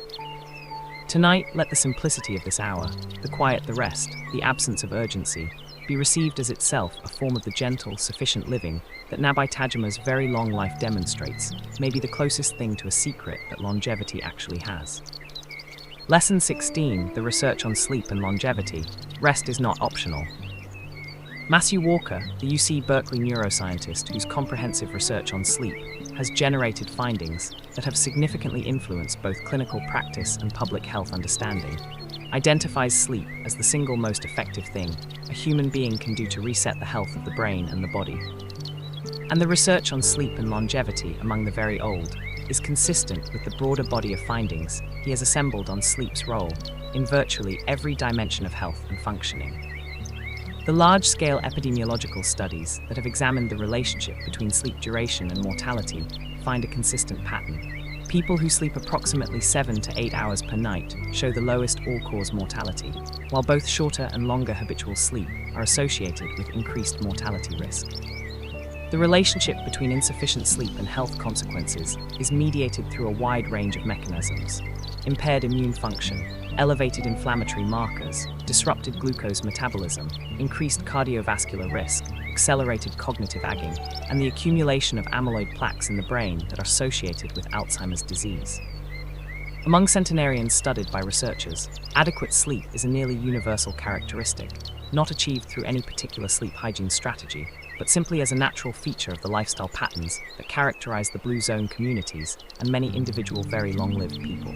Tonight, let the simplicity of this hour, the quiet, the rest, the absence of urgency, be received as itself a form of the gentle, sufficient living that Nabai Tajima's very long life demonstrates may be the closest thing to a secret that longevity actually has. Lesson 16, the research on sleep and longevity. Rest is not optional. Matthew Walker, the UC Berkeley neuroscientist whose comprehensive research on sleep has generated findings that have significantly influenced both clinical practice and public health understanding, identifies sleep as the single most effective thing a human being can do to reset the health of the brain and the body. And the research on sleep and longevity among the very old is consistent with the broader body of findings he has assembled on sleep's role in virtually every dimension of health and functioning. The large-scale epidemiological studies that have examined the relationship between sleep duration and mortality find a consistent pattern. People who sleep approximately 7 to 8 hours per night show the lowest all-cause mortality, while both shorter and longer habitual sleep are associated with increased mortality risk. The relationship between insufficient sleep and health consequences is mediated through a wide range of mechanisms: impaired immune function, elevated inflammatory markers, disrupted glucose metabolism, increased cardiovascular risk, accelerated cognitive aging, and the accumulation of amyloid plaques in the brain that are associated with Alzheimer's disease. Among centenarians studied by researchers, adequate sleep is a nearly universal characteristic, not achieved through any particular sleep hygiene strategy, but simply as a natural feature of the lifestyle patterns that characterize the Blue Zone communities and many individual very long-lived people.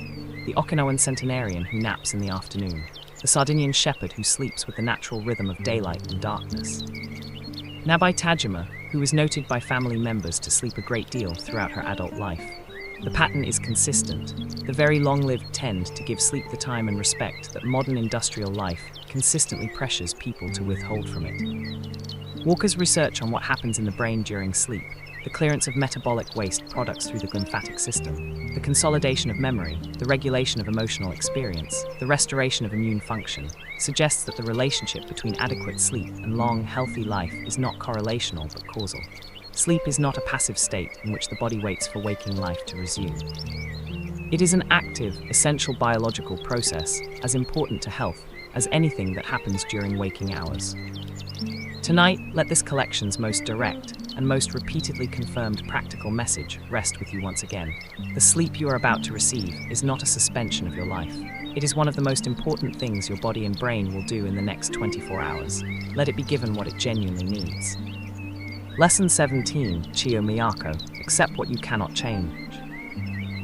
The Okinawan centenarian who naps in the afternoon, the Sardinian shepherd who sleeps with the natural rhythm of daylight and darkness. Nabai Tajima, who is noted by family members to sleep a great deal throughout her adult life. The pattern is consistent. The very long-lived tend to give sleep the time and respect that modern industrial life consistently pressures people to withhold from it. Walker's research on what happens in the brain during sleep, the clearance of metabolic waste products through the lymphatic system, the consolidation of memory, the regulation of emotional experience, the restoration of immune function, suggests that the relationship between adequate sleep and long, healthy life is not correlational but causal. Sleep is not a passive state in which the body waits for waking life to resume. It is an active, essential biological process, as important to health as anything that happens during waking hours. Tonight, let this collection's most direct and most repeatedly confirmed practical message rest with you once again. The sleep you are about to receive is not a suspension of your life. It is one of the most important things your body and brain will do in the next 24 hours. Let it be given what it genuinely needs. Lesson 17, Chiyo Miyako, accept what you cannot change.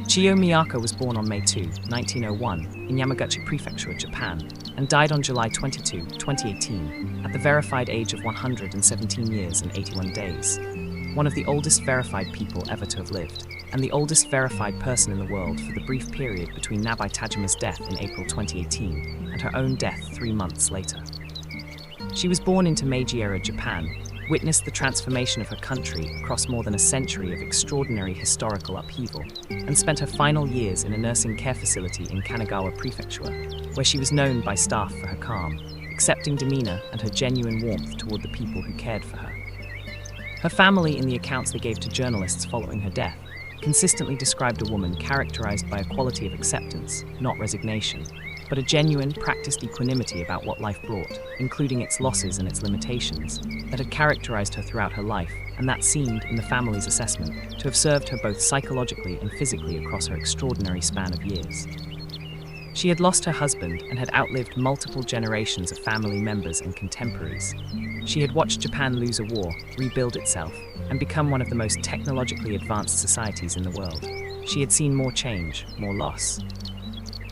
Chiyo Miyako was born on May 2, 1901, in Yamaguchi Prefecture, Japan, and died on July 22, 2018, at the verified age of 117 years and 81 days. One of the oldest verified people ever to have lived, and the oldest verified person in the world for the brief period between Nabai Tajima's death in April 2018 and her own death 3 months later. She was born into Meiji-era Japan, witnessed the transformation of her country across more than a century of extraordinary historical upheaval, and spent her final years in a nursing care facility in Kanagawa Prefecture, where she was known by staff for her calm, accepting demeanor and her genuine warmth toward the people who cared for her. Her family, in the accounts they gave to journalists following her death, consistently described a woman characterized by a quality of acceptance, not resignation, but a genuine, practiced equanimity about what life brought, including its losses and its limitations, that had characterized her throughout her life, and that seemed, in the family's assessment, to have served her both psychologically and physically across her extraordinary span of years. She had lost her husband and had outlived multiple generations of family members and contemporaries. She had watched Japan lose a war, rebuild itself, and become one of the most technologically advanced societies in the world. She had seen more change, more loss,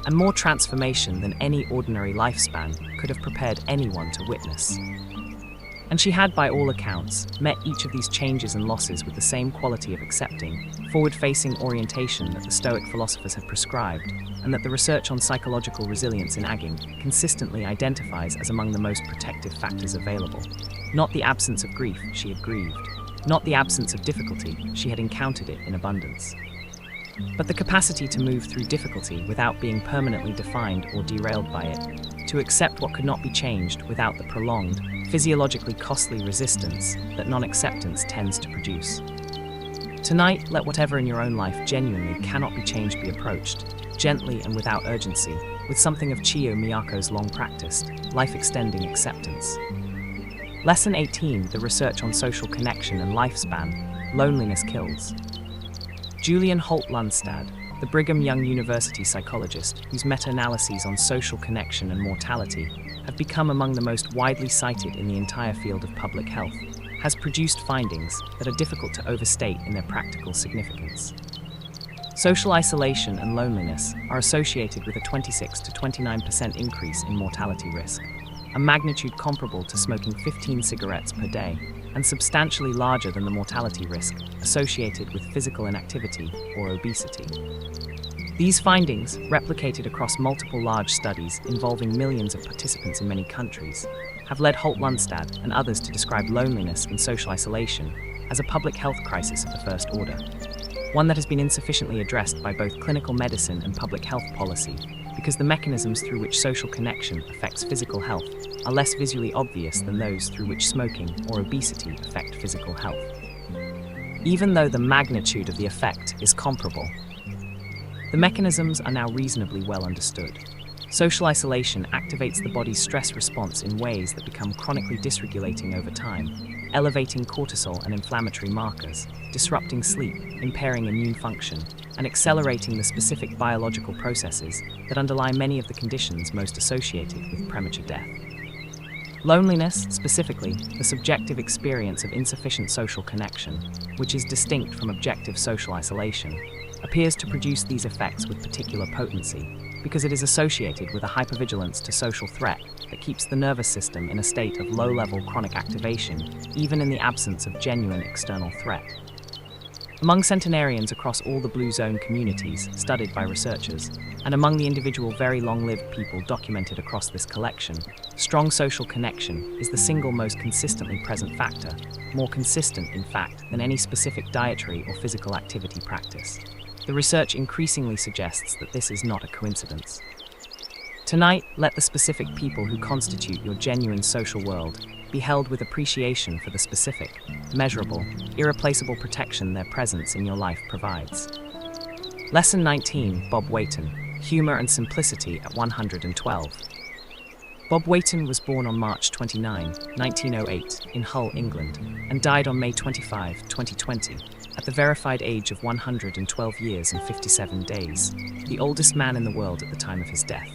and more transformation than any ordinary lifespan could have prepared anyone to witness. And she had, by all accounts, met each of these changes and losses with the same quality of accepting, forward-facing orientation that the Stoic philosophers had prescribed, and that the research on psychological resilience in aging consistently identifies as among the most protective factors available. Not the absence of grief, she had grieved. Not the absence of difficulty, she had encountered it in abundance. But the capacity to move through difficulty without being permanently defined or derailed by it, to accept what could not be changed without the prolonged, physiologically costly resistance that non-acceptance tends to produce. Tonight, let whatever in your own life genuinely cannot be changed be approached, gently and without urgency, with something of Chiyo Miyako's long-practiced, life-extending acceptance. Lesson 18, the research on social connection and lifespan, loneliness kills. Julian Holt Lundstad, the Brigham Young University psychologist whose meta-analyses on social connection and mortality have become among the most widely cited in the entire field of public health, has produced findings that are difficult to overstate in their practical significance. Social isolation and loneliness are associated with a 26 to 29% increase in mortality risk, a magnitude comparable to smoking 15 cigarettes per day, and substantially larger than the mortality risk associated with physical inactivity or obesity. These findings, replicated across multiple large studies involving millions of participants in many countries, have led Holt Lundstad and others to describe loneliness and social isolation as a public health crisis of the first order, one that has been insufficiently addressed by both clinical medicine and public health policy, because the mechanisms through which social connection affects physical health are less visually obvious than those through which smoking or obesity affect physical health. Even though the magnitude of the effect is comparable, the mechanisms are now reasonably well understood. Social isolation activates the body's stress response in ways that become chronically dysregulating over time, elevating cortisol and inflammatory markers, disrupting sleep, impairing immune function, and accelerating the specific biological processes that underlie many of the conditions most associated with premature death. Loneliness, specifically, the subjective experience of insufficient social connection, which is distinct from objective social isolation, appears to produce these effects with particular potency, because it is associated with a hypervigilance to social threat that keeps the nervous system in a state of low-level chronic activation, even in the absence of genuine external threat. Among centenarians across all the Blue Zone communities studied by researchers, and among the individual very long-lived people documented across this collection, strong social connection is the single most consistently present factor, more consistent, in fact, than any specific dietary or physical activity practice. The research increasingly suggests that this is not a coincidence. Tonight, let the specific people who constitute your genuine social world be held with appreciation for the specific, measurable, irreplaceable protection their presence in your life provides. Lesson 19, Bob Wayton, Humor and Simplicity at 112. Bob Wayton was born on March 29, 1908, in Hull, England, and died on May 25, 2020, at the verified age of 112 years and 57 days, the oldest man in the world at the time of his death.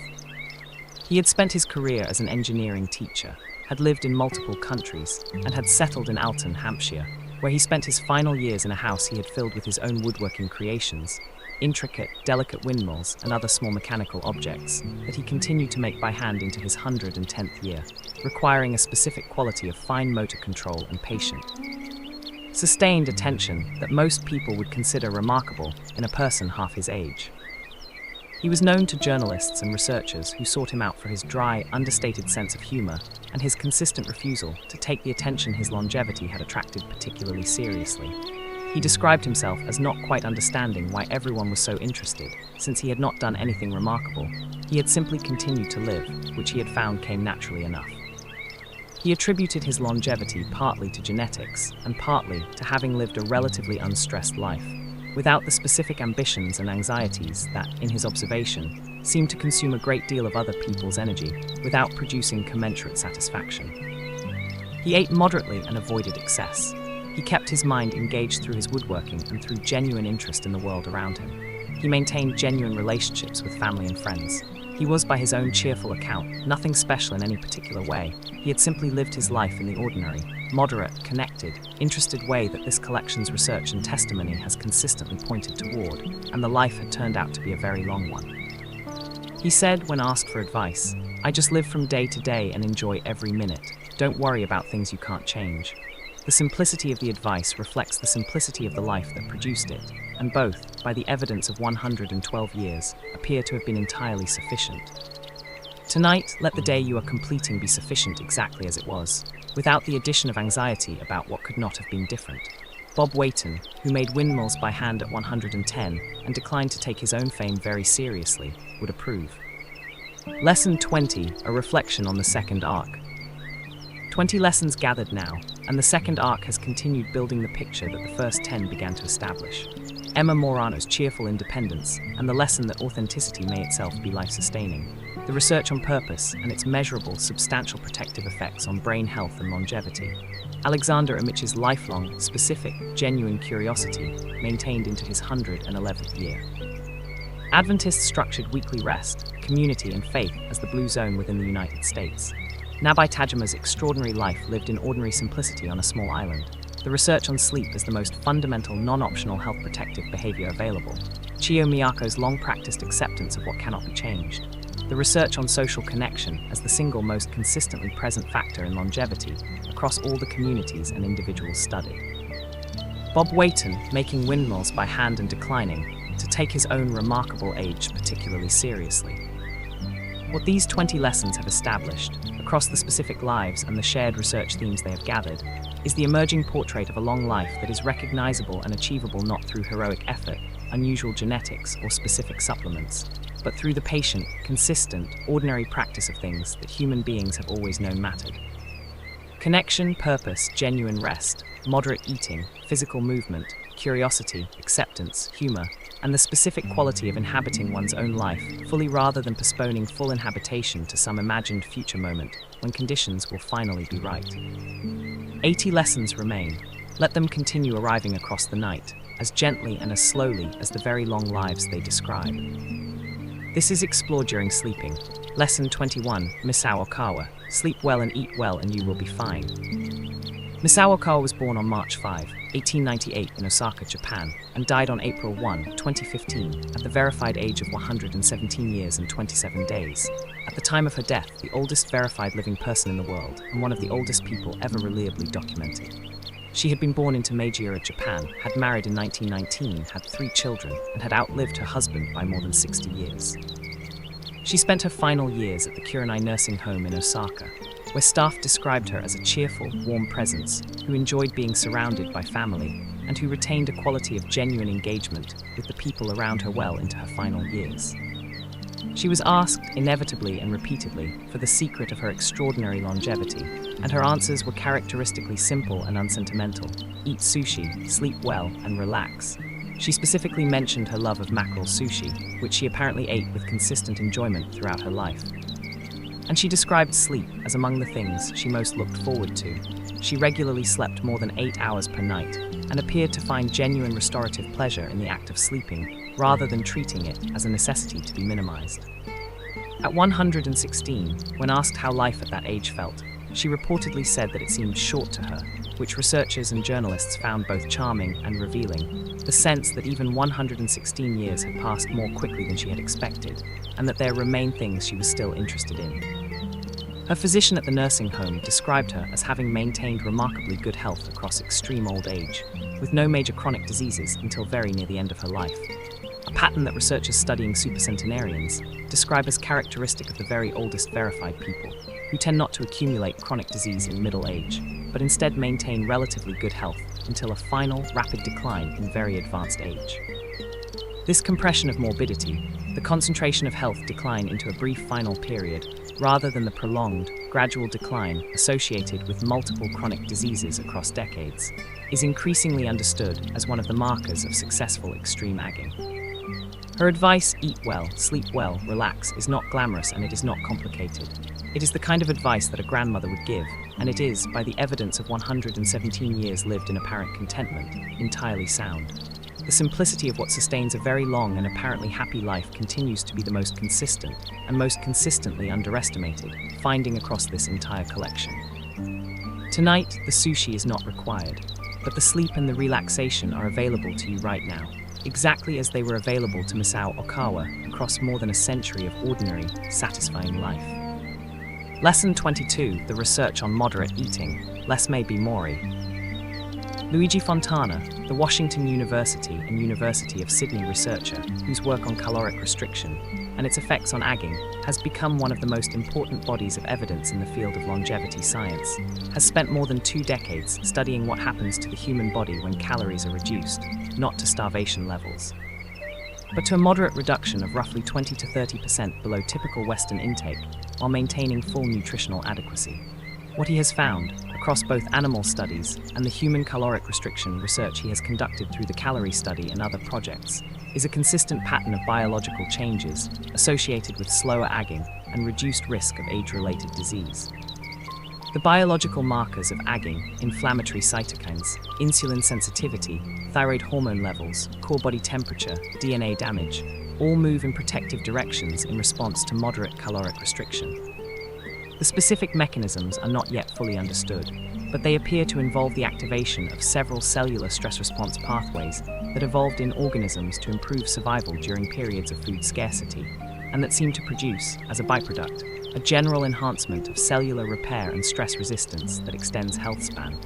He had spent his career as an engineering teacher, had lived in multiple countries, and had settled in Alton, Hampshire, where he spent his final years in a house he had filled with his own woodworking creations, intricate, delicate windmills and other small mechanical objects that he continued to make by hand into his 110th year, requiring a specific quality of fine motor control and patient, sustained attention that most people would consider remarkable in a person half his age. He was known to journalists and researchers who sought him out for his dry, understated sense of humor and his consistent refusal to take the attention his longevity had attracted particularly seriously. He described himself as not quite understanding why everyone was so interested, since he had not done anything remarkable. He had simply continued to live, which he had found came naturally enough. He attributed his longevity partly to genetics and partly to having lived a relatively unstressed life, without the specific ambitions and anxieties that, in his observation, seemed to consume a great deal of other people's energy without producing commensurate satisfaction. He ate moderately and avoided excess. He kept his mind engaged through his woodworking and through genuine interest in the world around him. He maintained genuine relationships with family and friends. He was, by his own cheerful account, nothing special in any particular way. He had simply lived his life in the ordinary, moderate, connected, interested way that this collection's research and testimony has consistently pointed toward, and the life had turned out to be a very long one. He said, when asked for advice, "I just live from day to day and enjoy every minute. Don't worry about things you can't change." The simplicity of the advice reflects the simplicity of the life that produced it, and both, by the evidence of 112 years, appear to have been entirely sufficient. Tonight, let the day you are completing be sufficient exactly as it was, without the addition of anxiety about what could not have been different. Bob Wayton, who made windmills by hand at 110 and declined to take his own fame very seriously, would approve. Lesson 20, a reflection on the second arc. 20 lessons gathered now, and the second arc has continued building the picture that the first 10 began to establish. Emma Morano's cheerful independence, and the lesson that authenticity may itself be life-sustaining. The research on purpose and its measurable, substantial protective effects on brain health and longevity. Alexander Amich's lifelong, specific, genuine curiosity, maintained into his 111th year. Adventists structured weekly rest, community and faith as the blue zone within the United States. Nabai Tajima's extraordinary life lived in ordinary simplicity on a small island. The research on sleep as the most fundamental, non-optional health protective behavior available. Chio Miyako's long-practiced acceptance of what cannot be changed. The research on social connection as the single most consistently present factor in longevity across all the communities and individuals studied. Bob Wayton, making windmills by hand and declining, to take his own remarkable age particularly seriously. What these 20 lessons have established, across the specific lives and the shared research themes they have gathered, is the emerging portrait of a long life that is recognizable and achievable not through heroic effort, unusual genetics, or specific supplements, but through the patient, consistent, ordinary practice of things that human beings have always known mattered. Connection, purpose, genuine rest, moderate eating, physical movement, curiosity, acceptance, humor, and the specific quality of inhabiting one's own life fully rather than postponing full inhabitation to some imagined future moment when conditions will finally be right. 80 lessons remain. Let them continue arriving across the night, as gently and as slowly as the very long lives they describe. This is explored during sleeping. Lesson 21, Misao Okawa. Sleep well and eat well and you will be fine. Misao Okawa was born on March 5, 1898 in Osaka, Japan, and died on April 1, 2015, at the verified age of 117 years and 27 days. At the time of her death, the oldest verified living person in the world, and one of the oldest people ever reliably documented. She had been born into Meiji-era, Japan, had married in 1919, had 3 children, and had outlived her husband by more than 60 years. She spent her final years at the Kurenai nursing home in Osaka, where staff described her as a cheerful, warm presence who enjoyed being surrounded by family and who retained a quality of genuine engagement with the people around her well into her final years. She was asked, inevitably and repeatedly, for the secret of her extraordinary longevity, and her answers were characteristically simple and unsentimental: eat sushi, sleep well, and relax. She specifically mentioned her love of mackerel sushi, which she apparently ate with consistent enjoyment throughout her life. And she described sleep as among the things she most looked forward to. She regularly slept more than 8 hours per night, and appeared to find genuine restorative pleasure in the act of sleeping, rather than treating it as a necessity to be minimized. At 116, when asked how life at that age felt, she reportedly said that it seemed short to her, which researchers and journalists found both charming and revealing. The sense that even 116 years had passed more quickly than she had expected, and that there remained things she was still interested in. Her physician at the nursing home described her as having maintained remarkably good health across extreme old age, with no major chronic diseases until very near the end of her life. pattern that researchers studying supercentenarians describe as characteristic of the very oldest verified people, who tend not to accumulate chronic disease in middle age, but instead maintain relatively good health until a final, rapid decline in very advanced age. This compression of morbidity, the concentration of health decline into a brief final period, rather than the prolonged, gradual decline associated with multiple chronic diseases across decades, is increasingly understood as one of the markers of successful extreme aging. Her advice, eat well, sleep well, relax, is not glamorous and it is not complicated. It is the kind of advice that a grandmother would give, and it is, by the evidence of 117 years lived in apparent contentment, entirely sound. The simplicity of what sustains a very long and apparently happy life continues to be the most consistent and most consistently underestimated finding across this entire collection. Tonight, the sushi is not required, but the sleep and the relaxation are available to you right now, exactly as they were available to Misao Okawa across more than a century of ordinary, satisfying life. Lesson 22, the research on moderate eating, less may be more. Luigi Fontana, the Washington University and University of Sydney researcher whose work on caloric restriction and its effects on aging has become one of the most important bodies of evidence in the field of longevity science, has spent more than 2 decades studying what happens to the human body when calories are reduced, not to starvation levels, but to a moderate reduction of roughly 20 to 30% below typical Western intake while maintaining full nutritional adequacy. What he has found, across both animal studies and the human caloric restriction research he has conducted through the calorie study and other projects, is a consistent pattern of biological changes associated with slower aging and reduced risk of age-related disease. The biological markers of aging, inflammatory cytokines, insulin sensitivity, thyroid hormone levels, core body temperature, DNA damage, all move in protective directions in response to moderate caloric restriction. The specific mechanisms are not yet fully understood, but they appear to involve the activation of several cellular stress response pathways that evolved in organisms to improve survival during periods of food scarcity, and that seem to produce, as a byproduct, a general enhancement of cellular repair and stress resistance that extends health span.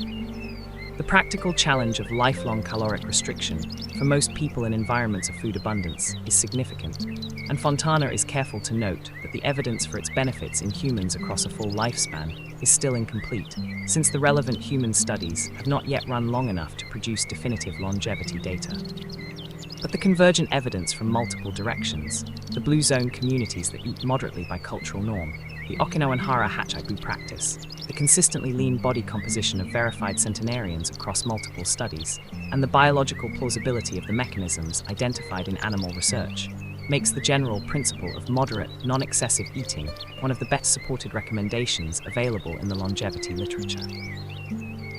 The practical challenge of lifelong caloric restriction for most people in environments of food abundance is significant, and Fontana is careful to note that the evidence for its benefits in humans across a full lifespan is still incomplete, since the relevant human studies have not yet run long enough to produce definitive longevity data. But the convergent evidence from multiple directions, the blue zone communities that eat moderately by cultural norm, the Okinawan Hara Hachibu practice, the consistently lean body composition of verified centenarians across multiple studies, and the biological plausibility of the mechanisms identified in animal research, makes the general principle of moderate, non-excessive eating one of the best supported recommendations available in the longevity literature.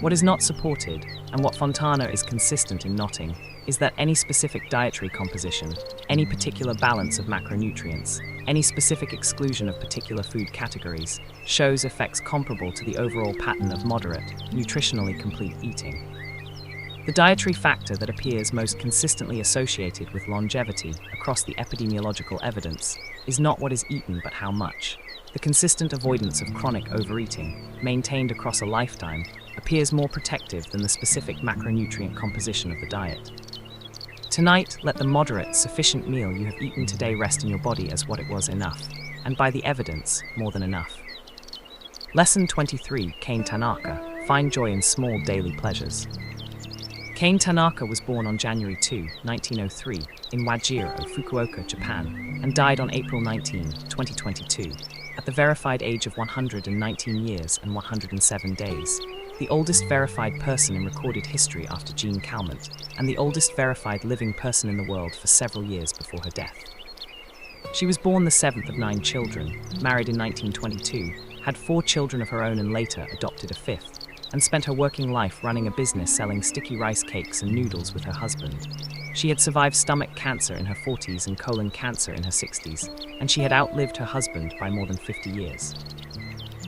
What is not supported, and what Fontana is consistent in noting, is that any specific dietary composition, any particular balance of macronutrients, any specific exclusion of particular food categories, shows effects comparable to the overall pattern of moderate, nutritionally complete eating. The dietary factor that appears most consistently associated with longevity across the epidemiological evidence is not what is eaten but how much. The consistent avoidance of chronic overeating, maintained across a lifetime, appears more protective than the specific macronutrient composition of the diet. Tonight, let the moderate, sufficient meal you have eaten today rest in your body as what it was enough, and by the evidence, more than enough. Lesson 23, Kane Tanaka, find joy in small daily pleasures. Kane Tanaka was born on January 2, 1903, in Wajiro, Fukuoka, Japan, and died on April 19, 2022, at the verified age of 119 years and 107 days, the oldest verified person in recorded history after Jeanne Calment, and the oldest verified living person in the world for several years before her death. She was born the 7th of 9 children, married in 1922, had 4 children of her own and later adopted a 5th, and spent her working life running a business selling sticky rice cakes and noodles with her husband. She had survived stomach cancer in her 40s and colon cancer in her 60s, and she had outlived her husband by more than 50 years.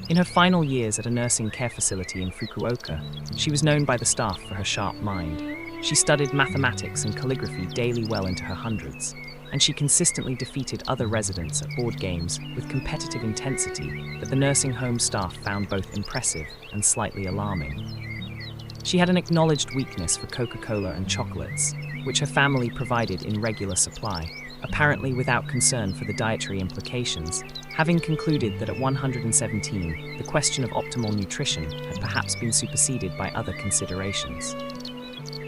In her final years at a nursing care facility in Fukuoka, she was known by the staff for her sharp mind. She studied mathematics and calligraphy daily well into her hundreds, and she consistently defeated other residents at board games with competitive intensity that the nursing home staff found both impressive and slightly alarming. She had an acknowledged weakness for Coca-Cola and chocolates, which her family provided in regular supply, apparently without concern for the dietary implications, having concluded that at 117, the question of optimal nutrition had perhaps been superseded by other considerations.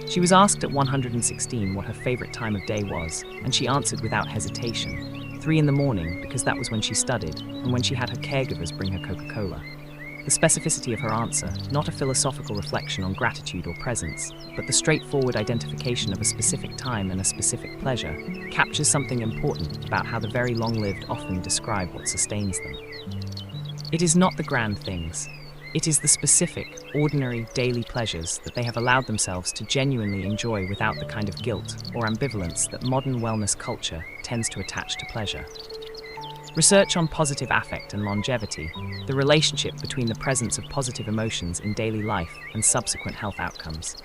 She was asked at 116 what her favorite time of day was, and she answered without hesitation, 3 in the morning, because that was when she studied, and when she had her caregivers bring her Coca-Cola. The specificity of her answer, not a philosophical reflection on gratitude or presence, but the straightforward identification of a specific time and a specific pleasure, captures something important about how the very long-lived often describe what sustains them. It is not the grand things. It is the specific, ordinary, daily pleasures that they have allowed themselves to genuinely enjoy without the kind of guilt or ambivalence that modern wellness culture tends to attach to pleasure. Research on positive affect and longevity, the relationship between the presence of positive emotions in daily life and subsequent health outcomes,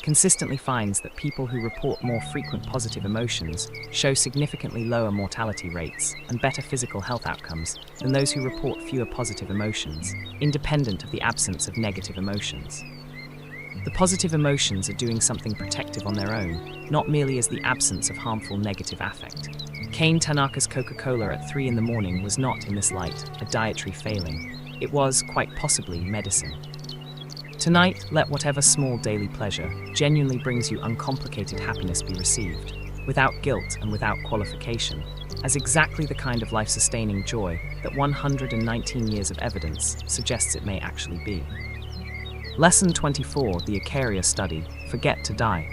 consistently finds that people who report more frequent positive emotions show significantly lower mortality rates and better physical health outcomes than those who report fewer positive emotions, independent of the absence of negative emotions. The positive emotions are doing something protective on their own, not merely as the absence of harmful negative affect. Kane Tanaka's Coca-Cola at 3 in the morning was not, in this light, a dietary failing. It was, quite possibly, medicine. Tonight, let whatever small daily pleasure genuinely brings you uncomplicated happiness be received, without guilt and without qualification, as exactly the kind of life-sustaining joy that 119 years of evidence suggests it may actually be. Lesson 24, the Icaria study, Forget to Die.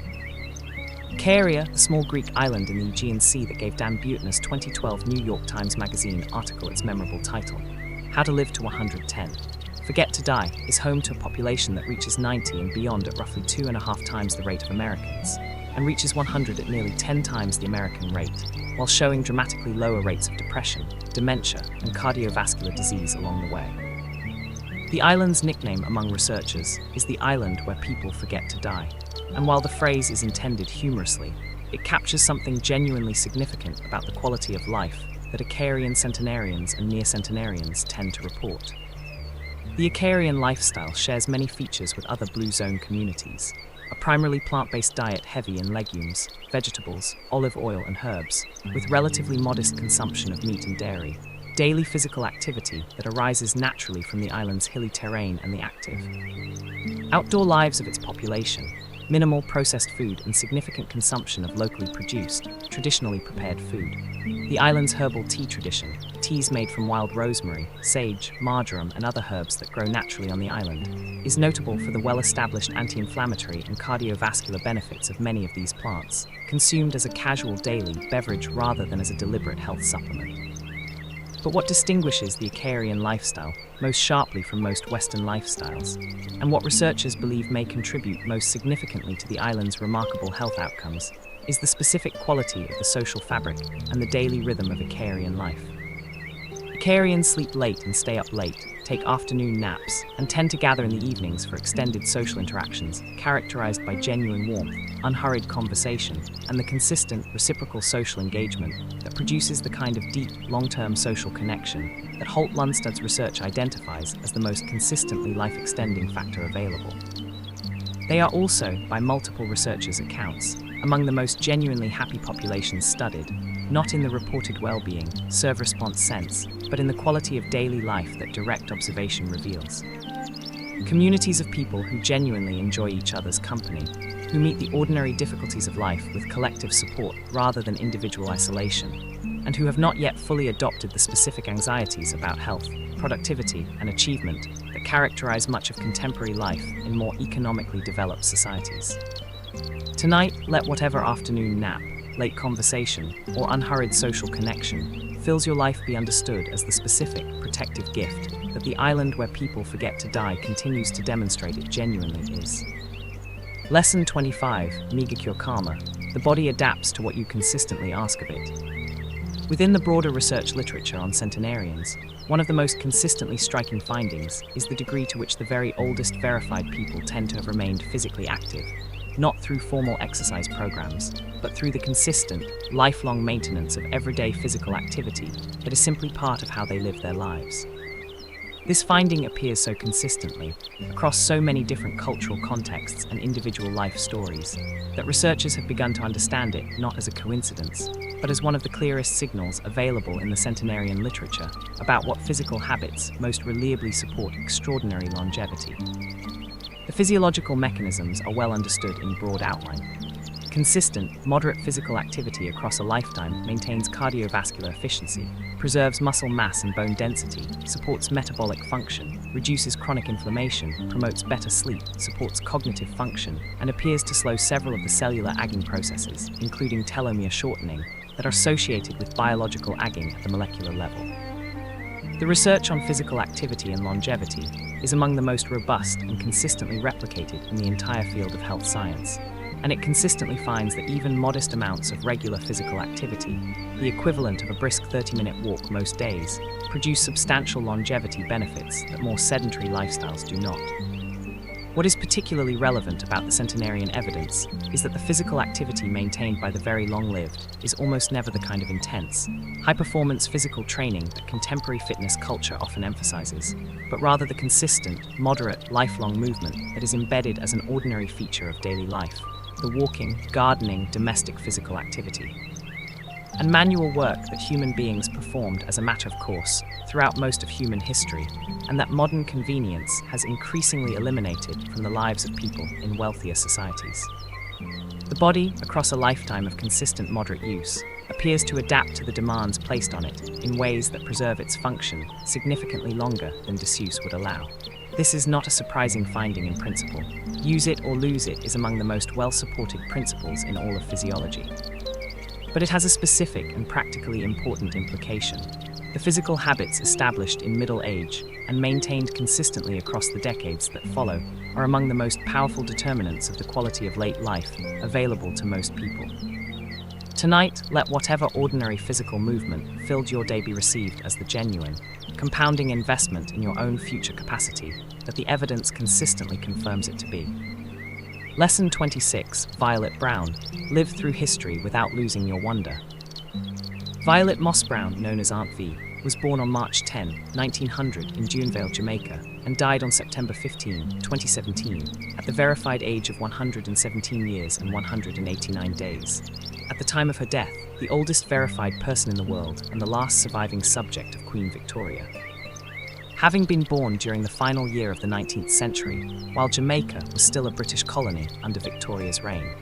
Icaria, the small Greek island in the Aegean Sea that gave Dan Buettner's 2012 New York Times Magazine article its memorable title, How to Live to 110. Forget to Die is home to a population that reaches 90 and beyond at roughly 2.5 times the rate of Americans, and reaches 100 at nearly 10 times the American rate, while showing dramatically lower rates of depression, dementia, and cardiovascular disease along the way. The island's nickname among researchers is the island where people forget to die. And while the phrase is intended humorously, it captures something genuinely significant about the quality of life that Icarian centenarians and near-centenarians tend to report. The Icarian lifestyle shares many features with other Blue Zone communities, a primarily plant-based diet heavy in legumes, vegetables, olive oil and herbs, with relatively modest consumption of meat and dairy, daily physical activity that arises naturally from the island's hilly terrain and the active. Outdoor lives of its population, minimal processed food and significant consumption of locally produced, traditionally prepared food. The island's herbal tea tradition, teas made from wild rosemary, sage, marjoram and other herbs that grow naturally on the island, is notable for the well-established anti-inflammatory and cardiovascular benefits of many of these plants, consumed as a casual daily beverage rather than as a deliberate health supplement. But what distinguishes the Icarian lifestyle most sharply from most Western lifestyles, and what researchers believe may contribute most significantly to the island's remarkable health outcomes, is the specific quality of the social fabric and the daily rhythm of Icarian life. Icarians sleep late and stay up late, take afternoon naps, and tend to gather in the evenings for extended social interactions characterized by genuine warmth, unhurried conversation, and the consistent, reciprocal social engagement that produces the kind of deep, long-term social connection that Holt Lundsted's research identifies as the most consistently life-extending factor available. They are also, by multiple researchers' accounts, among the most genuinely happy populations studied, not in the reported well-being, serve-response sense, but in the quality of daily life that direct observation reveals. Communities of people who genuinely enjoy each other's company, who meet the ordinary difficulties of life with collective support rather than individual isolation, and who have not yet fully adopted the specific anxieties about health, productivity, and achievement that characterize much of contemporary life in more economically developed societies. Tonight, let whatever afternoon nap, late conversation, or unhurried social connection fills your life be understood as the specific, protective gift that the island where people forget to die continues to demonstrate it genuinely is. Lesson 25, Jeanne Calment, the body adapts to what you consistently ask of it. Within the broader research literature on centenarians, one of the most consistently striking findings is the degree to which the very oldest verified people tend to have remained physically active, not through formal exercise programs, but through the consistent, lifelong maintenance of everyday physical activity that is simply part of how they live their lives. This finding appears so consistently, across so many different cultural contexts and individual life stories, that researchers have begun to understand it not as a coincidence, but as one of the clearest signals available in the centenarian literature about what physical habits most reliably support extraordinary longevity. The physiological mechanisms are well understood in broad outline. Consistent, moderate physical activity across a lifetime maintains cardiovascular efficiency, preserves muscle mass and bone density, supports metabolic function, reduces chronic inflammation, promotes better sleep, supports cognitive function, and appears to slow several of the cellular aging processes, including telomere shortening, that are associated with biological aging at the molecular level. The research on physical activity and longevity is among the most robust and consistently replicated in the entire field of health science, and it consistently finds that even modest amounts of regular physical activity, the equivalent of a brisk 30-minute walk most days, produce substantial longevity benefits that more sedentary lifestyles do not. What is particularly relevant about the centenarian evidence is that the physical activity maintained by the very long-lived is almost never the kind of intense, high-performance physical training that contemporary fitness culture often emphasizes, but rather the consistent, moderate, lifelong movement that is embedded as an ordinary feature of daily life, the walking, gardening, domestic physical activity, and manual work that human beings performed as a matter of course throughout most of human history, and that modern convenience has increasingly eliminated from the lives of people in wealthier societies. The body, across a lifetime of consistent moderate use, appears to adapt to the demands placed on it in ways that preserve its function significantly longer than disuse would allow. This is not a surprising finding in principle. Use it or lose it is among the most well-supported principles in all of physiology. But it has a specific and practically important implication. The physical habits established in middle age and maintained consistently across the decades that follow are among the most powerful determinants of the quality of late life available to most people. Tonight, let whatever ordinary physical movement filled your day be received as the genuine, compounding investment in your own future capacity that the evidence consistently confirms it to be. Lesson 26, Violet Brown, live through history without losing your wonder. Violet Moss Brown, known as Aunt V, was born on March 10, 1900 in Junevale, Jamaica, and died on September 15, 2017, at the verified age of 117 years and 189 days. At the time of her death, the oldest verified person in the world and the last surviving subject of Queen Victoria. Having been born during the final year of the 19th century, while Jamaica was still a British colony under Victoria's reign.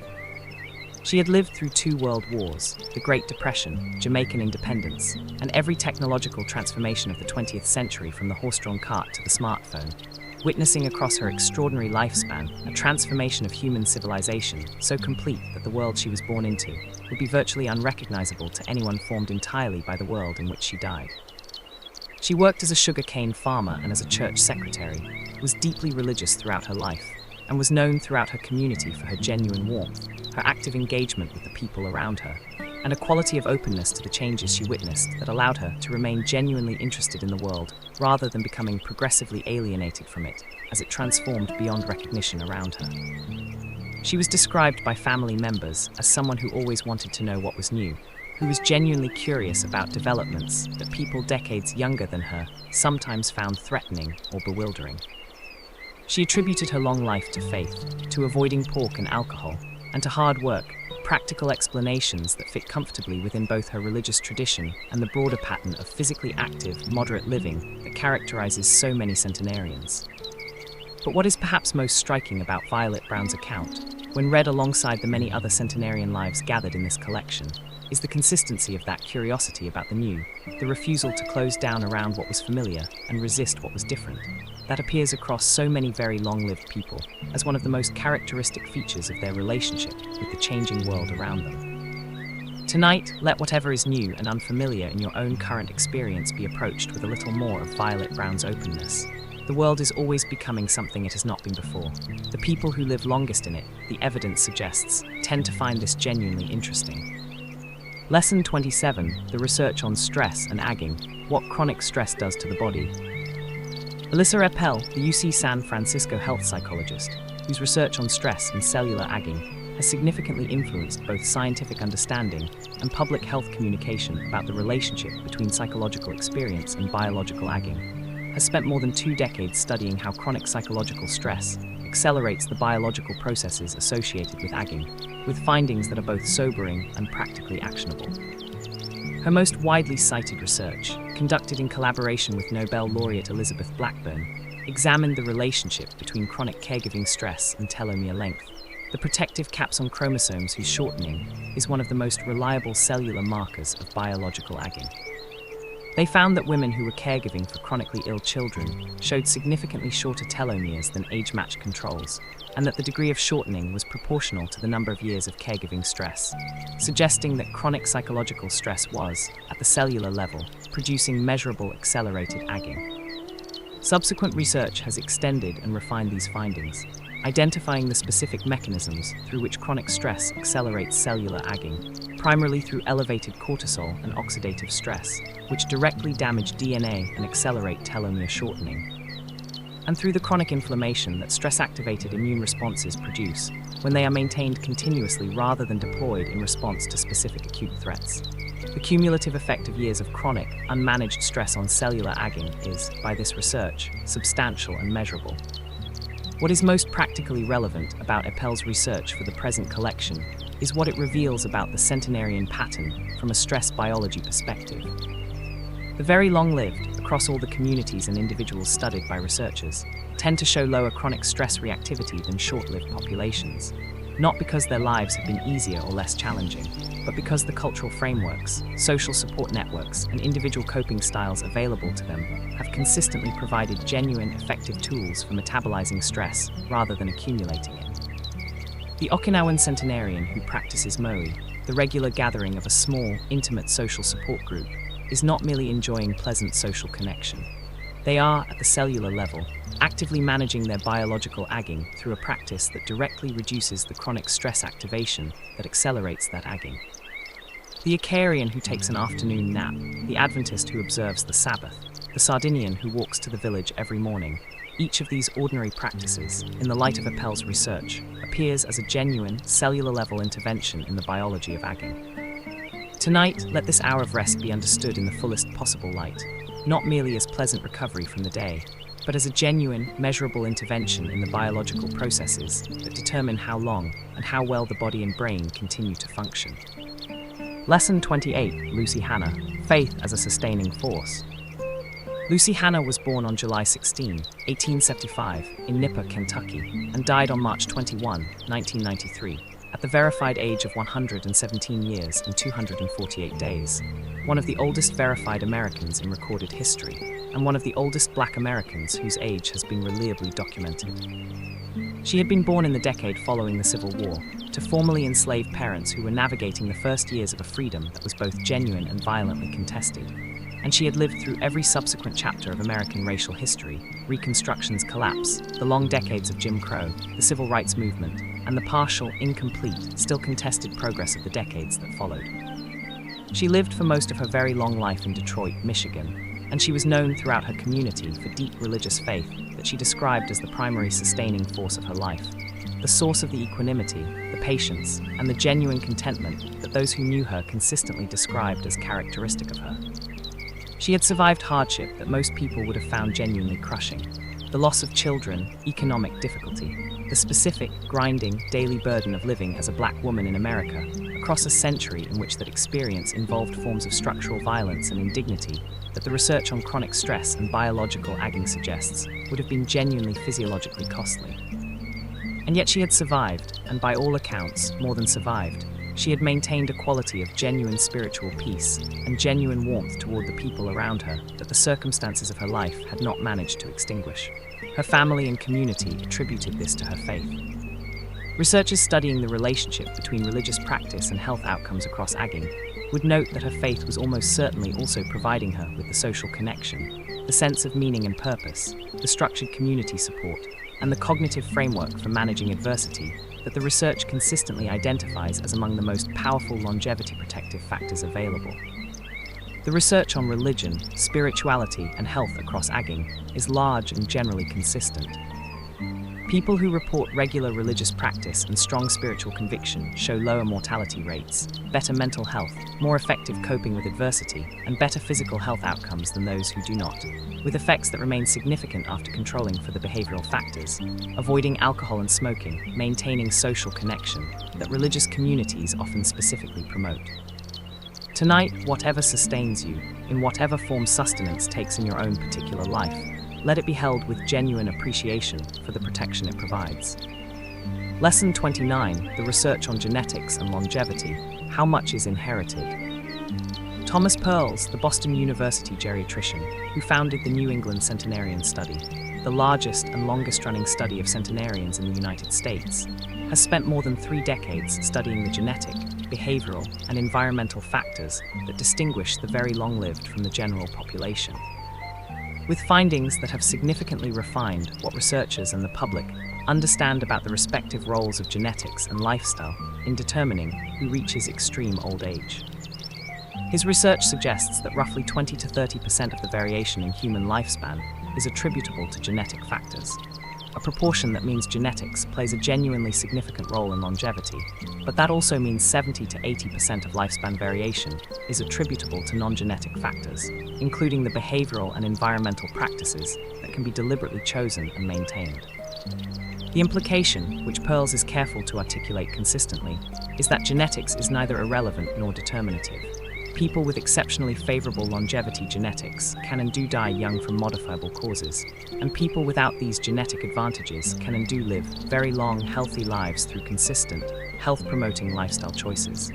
She had lived through 2 world wars, the Great Depression, Jamaican independence, and every technological transformation of the 20th century from the horse-drawn cart to the smartphone, witnessing across her extraordinary lifespan a transformation of human civilization so complete that the world she was born into would be virtually unrecognizable to anyone formed entirely by the world in which she died. She worked as a sugarcane farmer and as a church secretary, was deeply religious throughout her life, and was known throughout her community for her genuine warmth, her active engagement with the people around her, and a quality of openness to the changes she witnessed that allowed her to remain genuinely interested in the world rather than becoming progressively alienated from it as it transformed beyond recognition around her. She was described by family members as someone who always wanted to know what was new, who was genuinely curious about developments that people decades younger than her sometimes found threatening or bewildering. She attributed her long life to faith, to avoiding pork and alcohol, and to hard work, practical explanations that fit comfortably within both her religious tradition and the broader pattern of physically active, moderate living that characterizes so many centenarians. But what is perhaps most striking about Violet Brown's account, when read alongside the many other centenarian lives gathered in this collection, is the consistency of that curiosity about the new, the refusal to close down around what was familiar and resist what was different, that appears across so many very long-lived people as one of the most characteristic features of their relationship with the changing world around them. Tonight, let whatever is new and unfamiliar in your own current experience be approached with a little more of Violet Brown's openness. The world is always becoming something it has not been before. The people who live longest in it, the evidence suggests, tend to find this genuinely interesting. Lesson 27, the research on stress and aging, what chronic stress does to the body. Alyssa Appel, the UC San Francisco health psychologist, whose research on stress and cellular aging has significantly influenced both scientific understanding and public health communication about the relationship between psychological experience and biological aging, has spent more than 2 decades studying how chronic psychological stress accelerates the biological processes associated with agging, with findings that are both sobering and practically actionable. Her most widely cited research, conducted in collaboration with Nobel laureate Elizabeth Blackburn, examined the relationship between chronic caregiving stress and telomere length, the protective caps on chromosomes whose shortening is one of the most reliable cellular markers of biological agging. They found that women who were caregiving for chronically ill children showed significantly shorter telomeres than age-matched controls, and that the degree of shortening was proportional to the number of years of caregiving stress, suggesting that chronic psychological stress was, at the cellular level, producing measurable accelerated agging. Subsequent research has extended and refined these findings, identifying the specific mechanisms through which chronic stress accelerates cellular agging, primarily through elevated cortisol and oxidative stress, which directly damage DNA and accelerate telomere shortening, and through the chronic inflammation that stress-activated immune responses produce when they are maintained continuously rather than deployed in response to specific acute threats. The cumulative effect of years of chronic, unmanaged stress on cellular agging is, by this research, substantial and measurable. What is most practically relevant about Appel's research for the present collection is what it reveals about the centenarian pattern from a stress biology perspective. The very long-lived, across all the communities and individuals studied by researchers, tend to show lower chronic stress reactivity than short-lived populations, not because their lives have been easier or less challenging, but because the cultural frameworks, social support networks, and individual coping styles available to them have consistently provided genuine, effective tools for metabolizing stress rather than accumulating it. The Okinawan centenarian who practices moe, the regular gathering of a small, intimate social support group, is not merely enjoying pleasant social connection. They are, at the cellular level, actively managing their biological agging through a practice that directly reduces the chronic stress activation that accelerates that agging. The Icarian who takes an afternoon nap, the Adventist who observes the Sabbath, the Sardinian who walks to the village every morning, each of these ordinary practices, in the light of Appel's research, appears as a genuine, cellular-level intervention in the biology of agging. Tonight, let this hour of rest be understood in the fullest possible light, not merely as pleasant recovery from the day, but as a genuine, measurable intervention in the biological processes that determine how long and how well the body and brain continue to function. Lesson 28, Lucy Hannah, Faith as a Sustaining Force. Lucy Hannah was born on July 16, 1875, in Nipper, Kentucky, and died on March 21, 1993, at the verified age of 117 years and 248 days, one of the oldest verified Americans in recorded history, and one of the oldest Black Americans whose age has been reliably documented. She had been born in the decade following the Civil War, to formerly enslaved parents who were navigating the first years of a freedom that was both genuine and violently contested, and she had lived through every subsequent chapter of American racial history, Reconstruction's collapse, the long decades of Jim Crow, the Civil Rights Movement, and the partial, incomplete, still contested progress of the decades that followed. She lived for most of her very long life in Detroit, Michigan, and she was known throughout her community for deep religious faith that she described as the primary sustaining force of her life, the source of the equanimity, the patience, and the genuine contentment that those who knew her consistently described as characteristic of her. She had survived hardship that most people would have found genuinely crushing: the loss of children, economic difficulty, the specific, grinding, daily burden of living as a Black woman in America, across a century in which that experience involved forms of structural violence and indignity that the research on chronic stress and biological agging suggests would have been genuinely physiologically costly. And yet she had survived, and by all accounts, more than survived. She had maintained a quality of genuine spiritual peace and genuine warmth toward the people around her that the circumstances of her life had not managed to extinguish. Her family and community attributed this to her faith. Researchers studying the relationship between religious practice and health outcomes across agging would note that her faith was almost certainly also providing her with the social connection, the sense of meaning and purpose, the structured community support, and the cognitive framework for managing adversity that the research consistently identifies as among the most powerful longevity protective factors available. The research on religion, spirituality, and health across agging is large and generally consistent. People who report regular religious practice and strong spiritual conviction show lower mortality rates, better mental health, more effective coping with adversity, and better physical health outcomes than those who do not, with effects that remain significant after controlling for the behavioral factors, avoiding alcohol and smoking, maintaining social connection, that religious communities often specifically promote. Tonight, whatever sustains you, in whatever form sustenance takes in your own particular life, let it be held with genuine appreciation for the protection it provides. Lesson 29, the research on genetics and longevity, how much is inherited? Thomas Perls, the Boston University geriatrician, who founded the New England Centenarian Study, the largest and longest-running study of centenarians in the United States, has spent more than 3 decades studying the genetic, behavioral, and environmental factors that distinguish the very long-lived from the general population. With findings that have significantly refined what researchers and the public understand about the respective roles of genetics and lifestyle in determining who reaches extreme old age. His research suggests that roughly 20 to 30% of the variation in human lifespan is attributable to genetic factors, a proportion that means genetics plays a genuinely significant role in longevity, but that also means 70 to 80% of lifespan variation is attributable to non-genetic factors, including the behavioral and environmental practices that can be deliberately chosen and maintained. The implication, which Perls is careful to articulate consistently, is that genetics is neither irrelevant nor determinative. People with exceptionally favorable longevity genetics can and do die young from modifiable causes, and people without these genetic advantages can and do live very long, healthy lives through consistent, health-promoting lifestyle choices.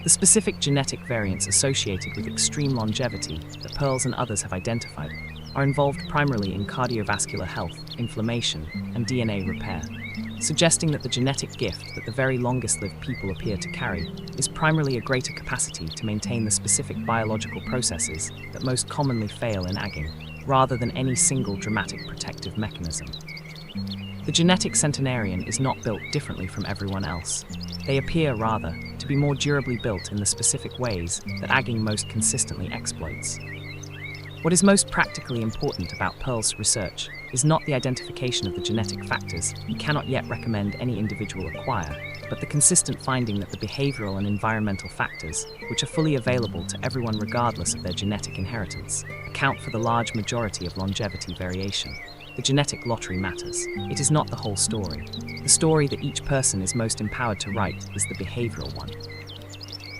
The specific genetic variants associated with extreme longevity that Perls and others have identified are involved primarily in cardiovascular health, inflammation, and DNA repair, suggesting that the genetic gift that the very longest-lived people appear to carry is primarily a greater capacity to maintain the specific biological processes that most commonly fail in aging, rather than any single dramatic protective mechanism. The genetic centenarian is not built differently from everyone else. They appear, rather, to be more durably built in the specific ways that aging most consistently exploits. What is most practically important about Perls' research is not the identification of the genetic factors he cannot yet recommend any individual acquire, but the consistent finding that the behavioral and environmental factors, which are fully available to everyone regardless of their genetic inheritance, account for the large majority of longevity variation. The genetic lottery matters. It is not the whole story. The story that each person is most empowered to write is the behavioral one.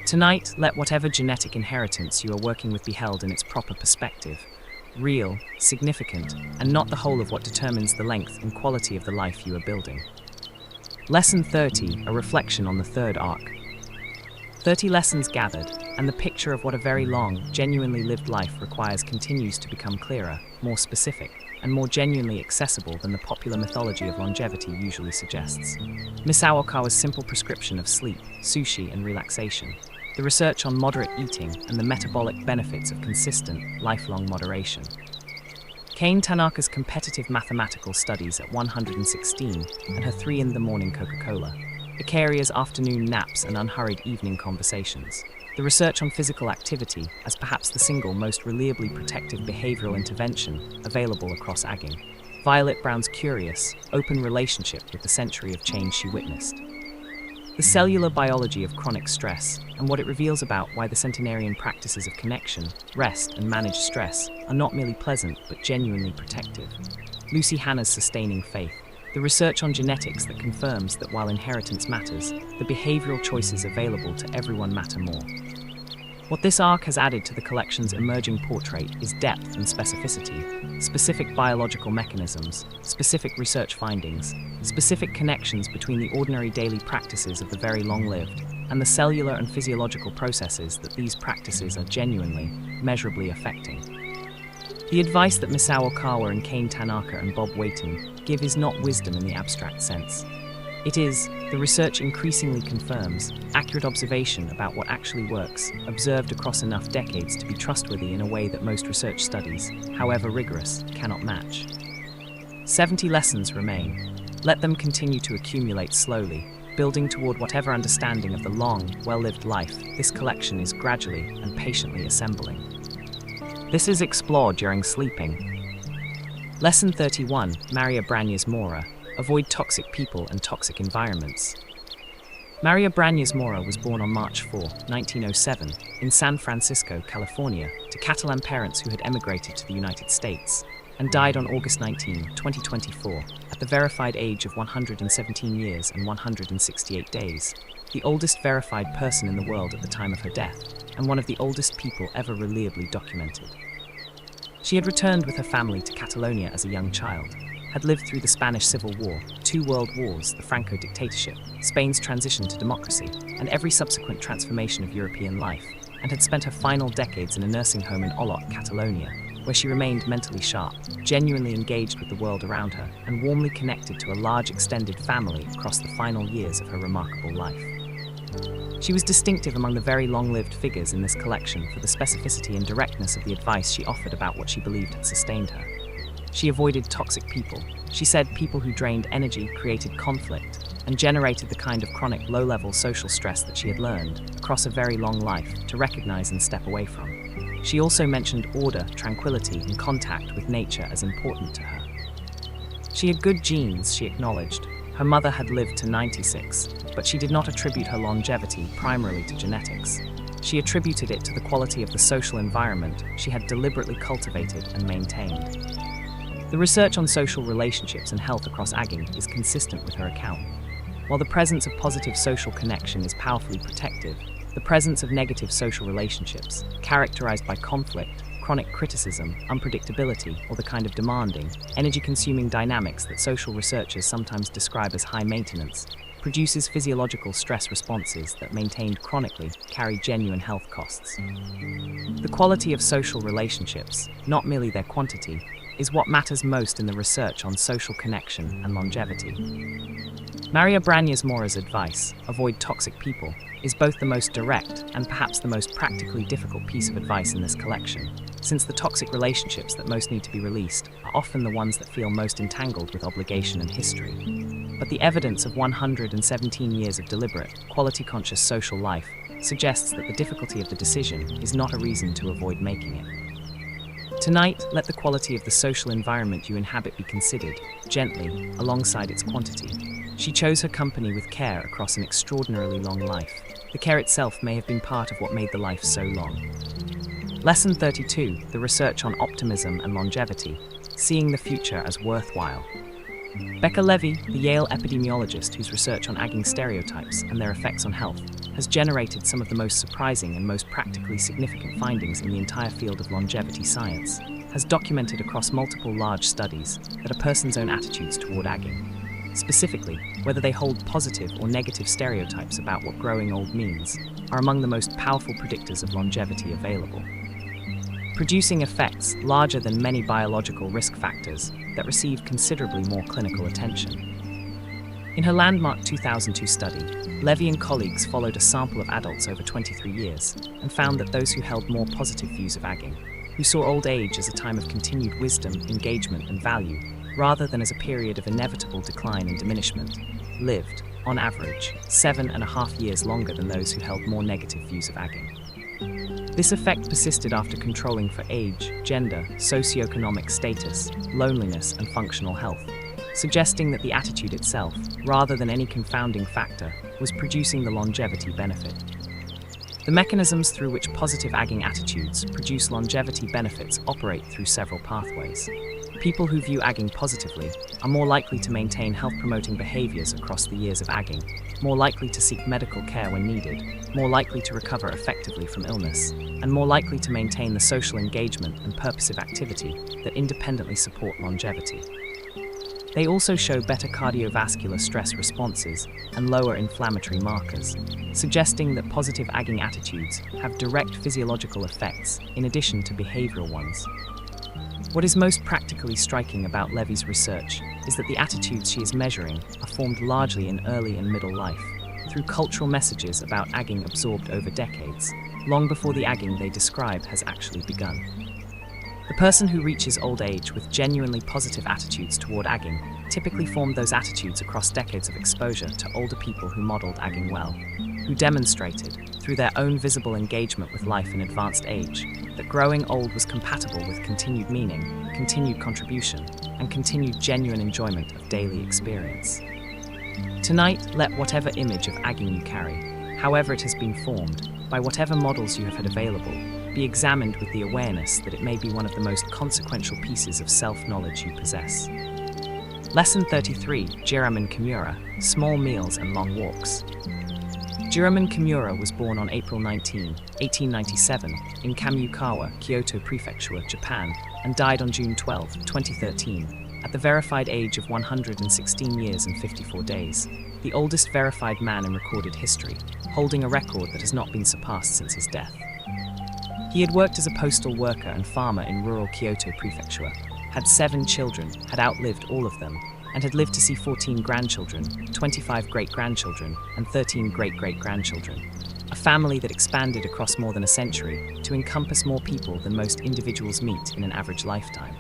Tonight, let whatever genetic inheritance you are working with be held in its proper perspective, real, significant, and not the whole of what determines the length and quality of the life you are building. Lesson 30, a reflection on the third arc. 30 lessons gathered, and the picture of what a very long, genuinely lived life requires continues to become clearer, more specific, and more genuinely accessible than the popular mythology of longevity usually suggests. Misao Okawa's simple prescription of sleep, sushi, and relaxation, the research on moderate eating, and the metabolic benefits of consistent, lifelong moderation. Kane Tanaka's competitive mathematical studies at 116 and her 3 in the morning Coca-Cola, Ikaria's afternoon naps and unhurried evening conversations, the research on physical activity as perhaps the single most reliably protective behavioral intervention available across aging, Violet Brown's curious, open relationship with the century of change she witnessed, the cellular biology of chronic stress, and what it reveals about why the centenarian practices of connection, rest, and managed stress are not merely pleasant but genuinely protective. Lucy Hanna's sustaining faith, the research on genetics that confirms that while inheritance matters, the behavioral choices available to everyone matter more. What this arc has added to the collection's emerging portrait is depth and specificity, specific biological mechanisms, specific research findings, specific connections between the ordinary daily practices of the very long-lived and the cellular and physiological processes that these practices are genuinely, measurably affecting. The advice that Misao Okawa and Kane Tanaka and Bob Waiton give is not wisdom in the abstract sense. It is, the research increasingly confirms, accurate observation about what actually works, observed across enough decades to be trustworthy in a way that most research studies, however rigorous, cannot match. 70 lessons remain. Let them continue to accumulate slowly, building toward whatever understanding of the long, well-lived life this collection is gradually and patiently assembling. This is explored during sleeping. Lesson 31, Maria Branya's Mora, avoid toxic people and toxic environments. Maria Brañas Mora was born on March 4, 1907, in San Francisco, California, to Catalan parents who had emigrated to the United States, and died on August 19, 2024, at the verified age of 117 years and 168 days, the oldest verified person in the world at the time of her death, and one of the oldest people ever reliably documented. She had returned with her family to Catalonia as a young child, had lived through the Spanish Civil War, 2 world wars, the Franco dictatorship, Spain's transition to democracy, and every subsequent transformation of European life, and had spent her final decades in a nursing home in Olot, Catalonia, where she remained mentally sharp, genuinely engaged with the world around her, and warmly connected to a large extended family across the final years of her remarkable life. She was distinctive among the very long-lived figures in this collection for the specificity and directness of the advice she offered about what she believed had sustained her. She avoided toxic people. She said people who drained energy, created conflict, and generated the kind of chronic low-level social stress that she had learned, across a very long life, to recognize and step away from. She also mentioned order, tranquility, and contact with nature as important to her. She had good genes, she acknowledged. Her mother had lived to 96, but she did not attribute her longevity primarily to genetics. She attributed it to the quality of the social environment she had deliberately cultivated and maintained. The research on social relationships and health across aging is consistent with her account. While the presence of positive social connection is powerfully protective, the presence of negative social relationships, characterized by conflict, chronic criticism, unpredictability, or the kind of demanding, energy-consuming dynamics that social researchers sometimes describe as high maintenance, produces physiological stress responses that, maintained chronically, carry genuine health costs. The quality of social relationships, not merely their quantity, is what matters most in the research on social connection and longevity. Maria Brañas Mora's advice, avoid toxic people, is both the most direct and perhaps the most practically difficult piece of advice in this collection, since the toxic relationships that most need to be released are often the ones that feel most entangled with obligation and history. But the evidence of 117 years of deliberate, quality-conscious social life suggests that the difficulty of the decision is not a reason to avoid making it. Tonight, let the quality of the social environment you inhabit be considered, gently, alongside its quantity. She chose her company with care across an extraordinarily long life. The care itself may have been part of what made the life so long. Lesson 32, the research on optimism and longevity, seeing the future as worthwhile. Becca Levy, the Yale epidemiologist whose research on aging stereotypes and their effects on health has generated some of the most surprising and most practically significant findings in the entire field of longevity science, has documented across multiple large studies that a person's own attitudes toward aging, specifically whether they hold positive or negative stereotypes about what growing old means, are among the most powerful predictors of longevity available, producing effects larger than many biological risk factors that receive considerably more clinical attention. In her landmark 2002 study, Levy and colleagues followed a sample of adults over 23 years and found that those who held more positive views of aging, who saw old age as a time of continued wisdom, engagement, and value, rather than as a period of inevitable decline and diminishment, lived, on average, 7.5 years longer than those who held more negative views of aging. This effect persisted after controlling for age, gender, socioeconomic status, loneliness, and functional health, suggesting that the attitude itself, rather than any confounding factor, was producing the longevity benefit. The mechanisms through which positive aging attitudes produce longevity benefits operate through several pathways. People who view aging positively are more likely to maintain health-promoting behaviors across the years of aging, more likely to seek medical care when needed, more likely to recover effectively from illness, and more likely to maintain the social engagement and purposive activity that independently support longevity. They also show better cardiovascular stress responses and lower inflammatory markers, suggesting that positive aging attitudes have direct physiological effects in addition to behavioral ones. What is most practically striking about Levy's research is that the attitudes she is measuring are formed largely in early and middle life, through cultural messages about aging absorbed over decades, long before the aging they describe has actually begun. The person who reaches old age with genuinely positive attitudes toward aging typically formed those attitudes across decades of exposure to older people who modeled aging well, who demonstrated, through their own visible engagement with life in advanced age, that growing old was compatible with continued meaning, continued contribution, and continued genuine enjoyment of daily experience. Tonight, let whatever image of aging you carry, however it has been formed, by whatever models you have had available, be examined with the awareness that it may be one of the most consequential pieces of self-knowledge you possess. Lesson 33, Jiroemon Kimura, Small Meals and Long Walks. Jiroemon Kimura was born on April 19, 1897, in Kamiyukawa, Kyoto Prefecture, Japan, and died on June 12, 2013, at the verified age of 116 years and 54 days, the oldest verified man in recorded history, holding a record that has not been surpassed since his death. He had worked as a postal worker and farmer in rural Kyoto Prefecture, had 7 children, had outlived all of them, and had lived to see 14 grandchildren, 25 great-grandchildren, and 13 great-great-grandchildren. A family that expanded across more than a century to encompass more people than most individuals meet in an average lifetime.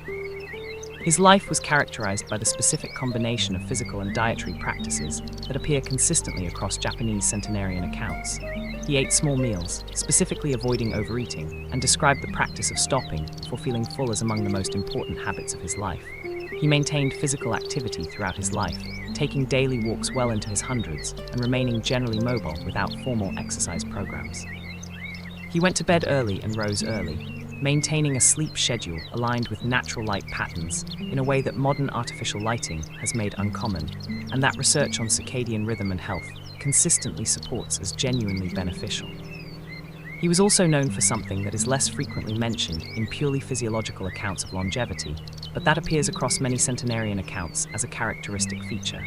His life was characterized by the specific combination of physical and dietary practices that appear consistently across Japanese centenarian accounts. He ate small meals, specifically avoiding overeating, and described the practice of stopping before feeling full as among the most important habits of his life. He maintained physical activity throughout his life, taking daily walks well into his hundreds and remaining generally mobile without formal exercise programs. He went to bed early and rose early, maintaining a sleep schedule aligned with natural light patterns in a way that modern artificial lighting has made uncommon, and that research on circadian rhythm and health consistently supports as genuinely beneficial. He was also known for something that is less frequently mentioned in purely physiological accounts of longevity, but that appears across many centenarian accounts as a characteristic feature: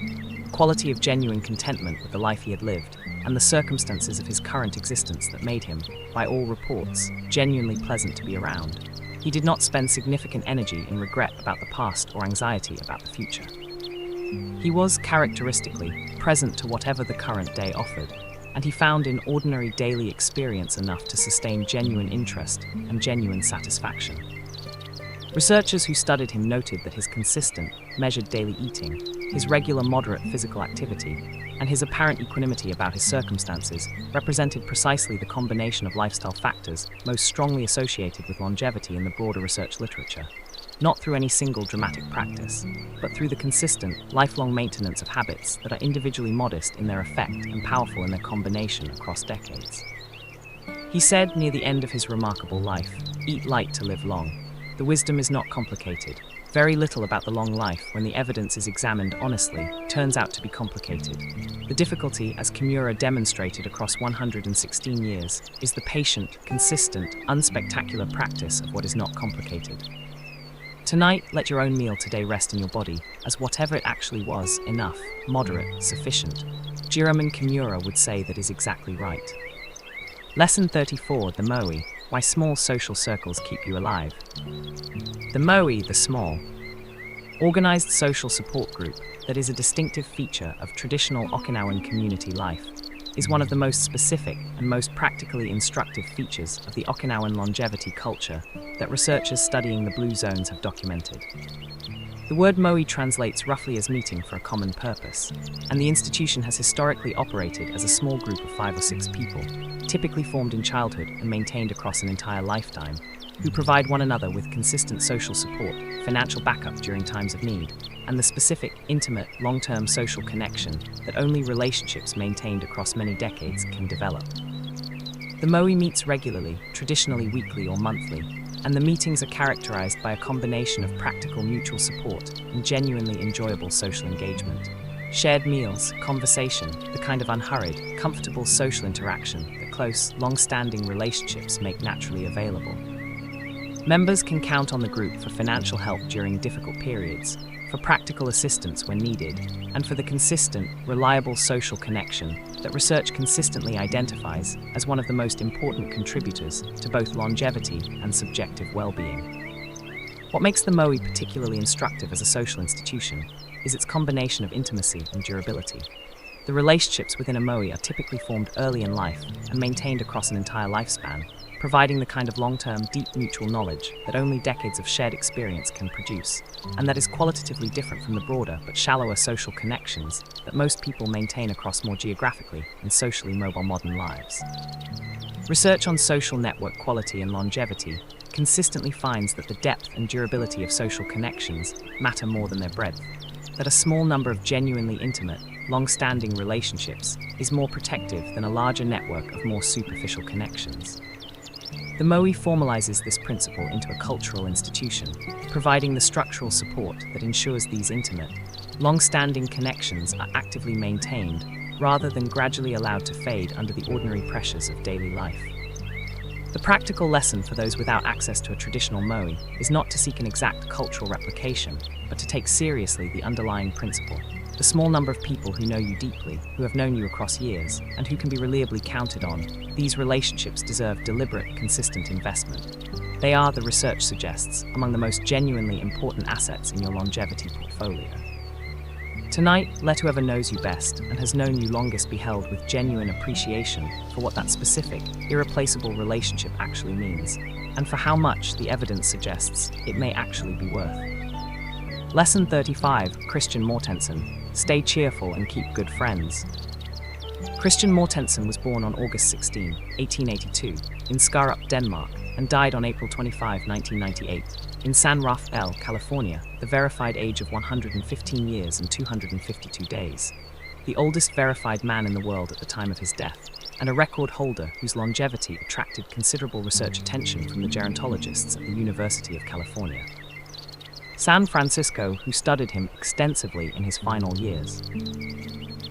quality of genuine contentment with the life he had lived, and the circumstances of his current existence that made him, by all reports, genuinely pleasant to be around. He did not spend significant energy in regret about the past or anxiety about the future. He was, characteristically, present to whatever the current day offered, and he found in ordinary daily experience enough to sustain genuine interest and genuine satisfaction. Researchers who studied him noted that his consistent, measured daily eating, his regular moderate physical activity, and his apparent equanimity about his circumstances represented precisely the combination of lifestyle factors most strongly associated with longevity in the broader research literature, not through any single dramatic practice, but through the consistent, lifelong maintenance of habits that are individually modest in their effect and powerful in their combination across decades. He said near the end of his remarkable life, "Eat light to live long. The wisdom is not complicated. Very little about the long life, when the evidence is examined honestly, turns out to be complicated. The difficulty, as Kimura demonstrated across 116 years, is the patient, consistent, unspectacular practice of what is not complicated." Tonight, let your own meal today rest in your body, as whatever it actually was, enough, moderate, sufficient. Jiroemon Kimura would say that is exactly right. Lesson 34, the Moe, Why Small Social Circles Keep You Alive. The Moe, the small, organized social support group that is a distinctive feature of traditional Okinawan community life, is one of the most specific and most practically instructive features of the Okinawan longevity culture that researchers studying the blue zones have documented. The word moe translates roughly as meeting for a common purpose, and the institution has historically operated as a small group of 5 or 6 people, typically formed in childhood and maintained across an entire lifetime, who provide one another with consistent social support, financial backup during times of need, and the specific, intimate, long-term social connection that only relationships maintained across many decades can develop. The moe meets regularly, traditionally weekly or monthly, and the meetings are characterized by a combination of practical mutual support and genuinely enjoyable social engagement. Shared meals, conversation, the kind of unhurried, comfortable social interaction that close, long-standing relationships make naturally available. Members can count on the group for financial help during difficult periods, for practical assistance when needed, and for the consistent, reliable social connection that research consistently identifies as one of the most important contributors to both longevity and subjective well-being. What makes the moe particularly instructive as a social institution is its combination of intimacy and durability. The relationships within a moe are typically formed early in life and maintained across an entire lifespan, providing the kind of long-term, deep mutual knowledge that only decades of shared experience can produce, and that is qualitatively different from the broader but shallower social connections that most people maintain across more geographically and socially mobile modern lives. Research on social network quality and longevity consistently finds that the depth and durability of social connections matter more than their breadth, that a small number of genuinely intimate, long-standing relationships is more protective than a larger network of more superficial connections. The MOE formalizes this principle into a cultural institution, providing the structural support that ensures these intimate, long-standing connections are actively maintained rather than gradually allowed to fade under the ordinary pressures of daily life. The practical lesson for those without access to a traditional MOE is not to seek an exact cultural replication, but to take seriously the underlying principle. The small number of people who know you deeply, who have known you across years, and who can be reliably counted on, these relationships deserve deliberate, consistent investment. They are, the research suggests, among the most genuinely important assets in your longevity portfolio. Tonight, let whoever knows you best and has known you longest be held with genuine appreciation for what that specific, irreplaceable relationship actually means, and for how much the evidence suggests it may actually be worth. Lesson 35, Christian Mortensen, Stay cheerful and keep good friends. Christian Mortensen was born on August 16, 1882, in Skarup, Denmark, and died on April 25, 1998, in San Rafael, California, the verified age of 115 years and 252 days. The oldest verified man in the world at the time of his death, and a record holder whose longevity attracted considerable research attention from the gerontologists at the University of California, San Francisco, who studied him extensively in his final years.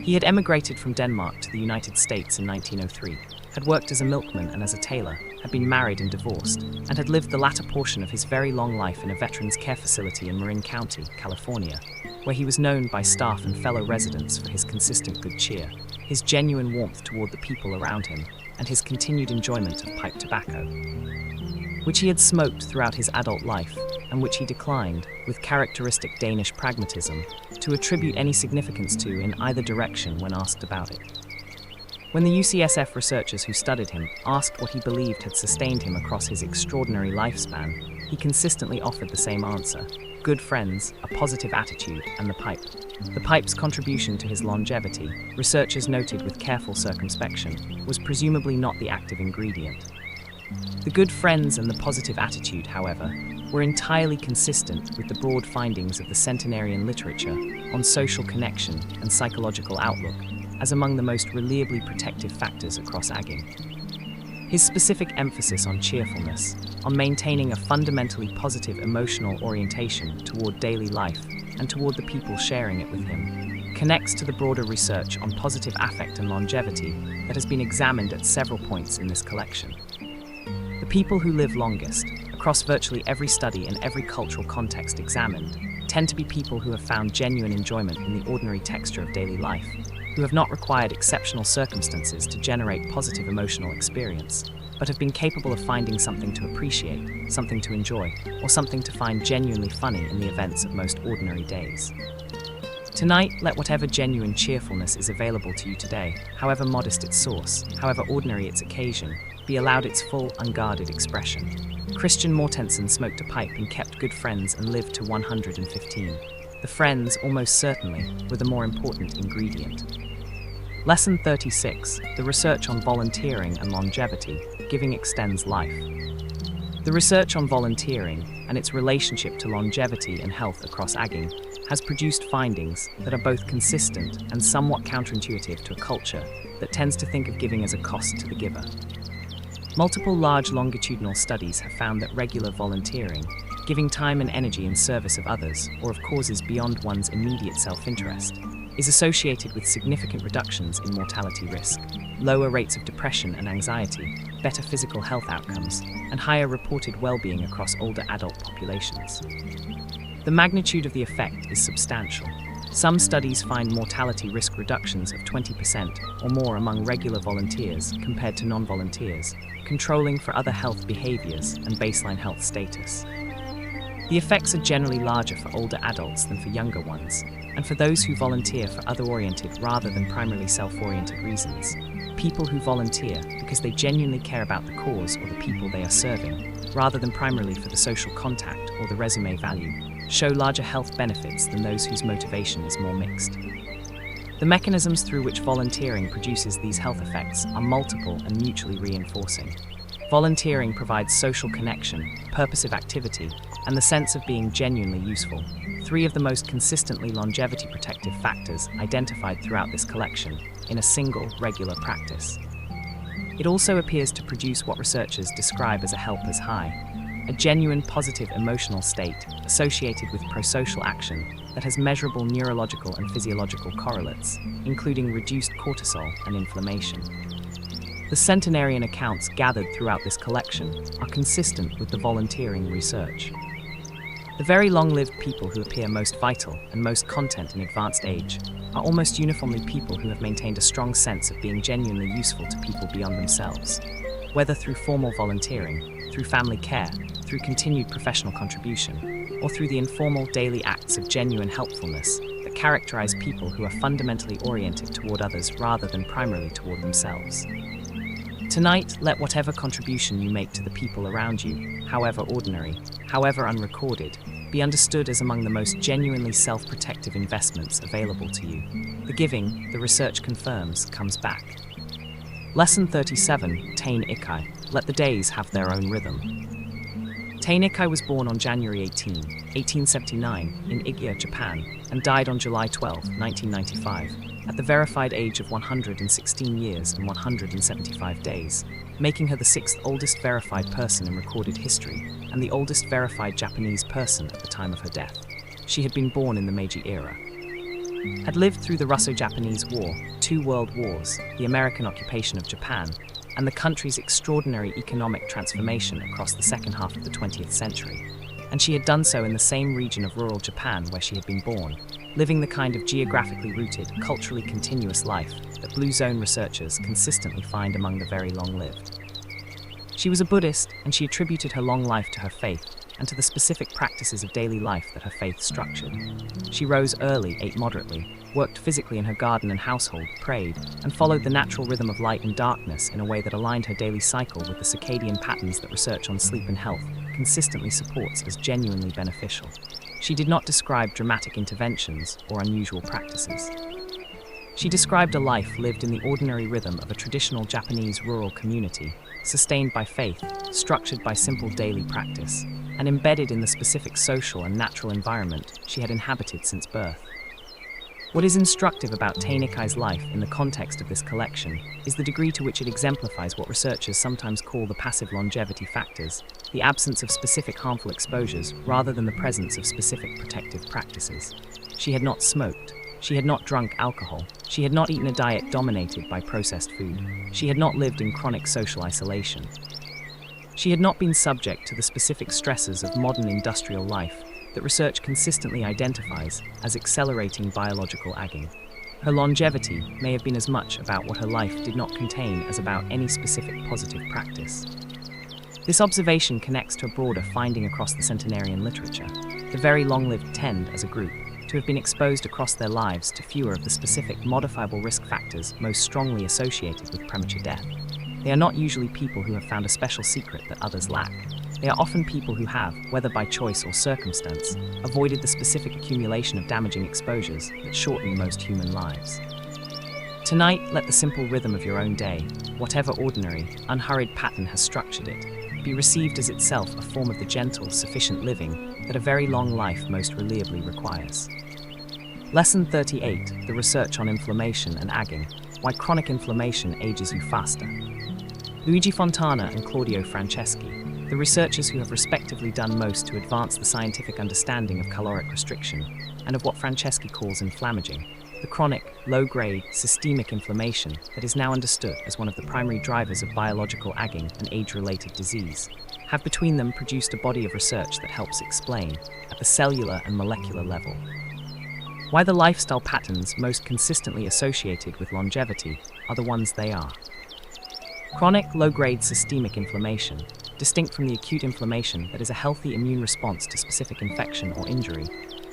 He had emigrated from Denmark to the United States in 1903, had worked as a milkman and as a tailor, had been married and divorced, and had lived the latter portion of his very long life in a veterans care facility in Marin County, California, where he was known by staff and fellow residents for his consistent good cheer, his genuine warmth toward the people around him, and his continued enjoyment of pipe tobacco, which he had smoked throughout his adult life, and which he declined, with characteristic Danish pragmatism, to attribute any significance to in either direction when asked about it. When the UCSF researchers who studied him asked what he believed had sustained him across his extraordinary lifespan, he consistently offered the same answer: good friends, a positive attitude, and the pipe. The pipe's contribution to his longevity, researchers noted with careful circumspection, was presumably not the active ingredient. The good friends and the positive attitude, however, were entirely consistent with the broad findings of the centenarian literature on social connection and psychological outlook as among the most reliably protective factors across aging. His specific emphasis on cheerfulness, on maintaining a fundamentally positive emotional orientation toward daily life and toward the people sharing it with him, connects to the broader research on positive affect and longevity that has been examined at several points in this collection. The people who live longest, across virtually every study and every cultural context examined, tend to be people who have found genuine enjoyment in the ordinary texture of daily life, who have not required exceptional circumstances to generate positive emotional experience, but have been capable of finding something to appreciate, something to enjoy, or something to find genuinely funny in the events of most ordinary days. Tonight, let whatever genuine cheerfulness is available to you today, however modest its source, however ordinary its occasion, be allowed its full, unguarded expression. Christian Mortensen smoked a pipe and kept good friends and lived to 115. The friends, almost certainly, were the more important ingredient. Lesson 36, the research on volunteering and longevity, giving extends life. The research on volunteering and its relationship to longevity and health across aging has produced findings that are both consistent and somewhat counterintuitive to a culture that tends to think of giving as a cost to the giver. Multiple large longitudinal studies have found that regular volunteering, giving time and energy in service of others or of causes beyond one's immediate self-interest, is associated with significant reductions in mortality risk, lower rates of depression and anxiety, better physical health outcomes, and higher reported well-being across older adult populations. The magnitude of the effect is substantial. Some studies find mortality risk reductions of 20% or more among regular volunteers compared to non-volunteers, controlling for other health behaviors and baseline health status. The effects are generally larger for older adults than for younger ones, and for those who volunteer for other-oriented rather than primarily self-oriented reasons. People who volunteer because they genuinely care about the cause or the people they are serving, rather than primarily for the social contact or the resume value, show larger health benefits than those whose motivation is more mixed. The mechanisms through which volunteering produces these health effects are multiple and mutually reinforcing. Volunteering provides social connection, purposive activity, and the sense of being genuinely useful, three of the most consistently longevity protective factors identified throughout this collection in a single, regular practice. It also appears to produce what researchers describe as a helper's high, a genuine positive emotional state associated with prosocial action that has measurable neurological and physiological correlates, including reduced cortisol and inflammation. The centenarian accounts gathered throughout this collection are consistent with the volunteering research. The very long-lived people who appear most vital and most content in advanced age are almost uniformly people who have maintained a strong sense of being genuinely useful to people beyond themselves, whether through formal volunteering, through family care, through continued professional contribution, or through the informal daily acts of genuine helpfulness that characterize people who are fundamentally oriented toward others rather than primarily toward themselves. Tonight, let whatever contribution you make to the people around you, however ordinary, however unrecorded, be understood as among the most genuinely self-protective investments available to you. The giving, the research confirms, comes back. Lesson 37, Tain Ikai, let the days have their own rhythm. Tain Ikai was born on January 18, 1879, in Igya, Japan, and died on July 12, 1995, at the verified age of 116 years and 175 days, making her the sixth oldest verified person in recorded history and the oldest verified Japanese person at the time of her death. She had been born in the Meiji era, had lived through the Russo-Japanese War, 2 world wars, the American occupation of Japan, and the country's extraordinary economic transformation across the second half of the 20th century. And she had done so in the same region of rural Japan where she had been born, living the kind of geographically rooted, culturally continuous life that Blue Zone researchers consistently find among the very long-lived. She was a Buddhist, and she attributed her long life to her faith and to the specific practices of daily life that her faith structured. She rose early, ate moderately, worked physically in her garden and household, prayed, and followed the natural rhythm of light and darkness in a way that aligned her daily cycle with the circadian patterns that research on sleep and health consistently supports as genuinely beneficial. She did not describe dramatic interventions or unusual practices. She described a life lived in the ordinary rhythm of a traditional Japanese rural community, sustained by faith, structured by simple daily practice, and embedded in the specific social and natural environment she had inhabited since birth. What is instructive about Tain Ikai's life in the context of this collection is the degree to which it exemplifies what researchers sometimes call the passive longevity factors, the absence of specific harmful exposures rather than the presence of specific protective practices. She had not smoked. She had not drunk alcohol. She had not eaten a diet dominated by processed food. She had not lived in chronic social isolation. She had not been subject to the specific stresses of modern industrial life that research consistently identifies as accelerating biological aging. Her longevity may have been as much about what her life did not contain as about any specific positive practice. This observation connects to a broader finding across the centenarian literature. The very long-lived tend, as a group, to have been exposed across their lives to fewer of the specific modifiable risk factors most strongly associated with premature death. They are not usually people who have found a special secret that others lack. They are often people who have, whether by choice or circumstance, avoided the specific accumulation of damaging exposures that shorten most human lives. Tonight, let the simple rhythm of your own day, whatever ordinary, unhurried pattern has structured it, be received as itself a form of the gentle, sufficient living that a very long life most reliably requires. Lesson 38, the research on inflammation and aging, why chronic inflammation ages you faster. Luigi Fontana and Claudio Franceschi, the researchers who have respectively done most to advance the scientific understanding of caloric restriction and of what Franceschi calls inflammaging, the chronic, low-grade, systemic inflammation that is now understood as one of the primary drivers of biological aging and age-related disease, have between them produced a body of research that helps explain, at the cellular and molecular level, why the lifestyle patterns most consistently associated with longevity are the ones they are. Chronic, low-grade systemic inflammation, distinct from the acute inflammation that is a healthy immune response to specific infection or injury,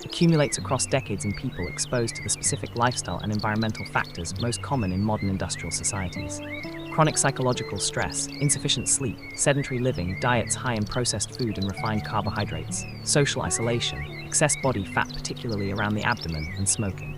accumulates across decades in people exposed to the specific lifestyle and environmental factors most common in modern industrial societies. Chronic psychological stress, insufficient sleep, sedentary living, diets high in processed food and refined carbohydrates, social isolation, excess body fat particularly around the abdomen, and smoking.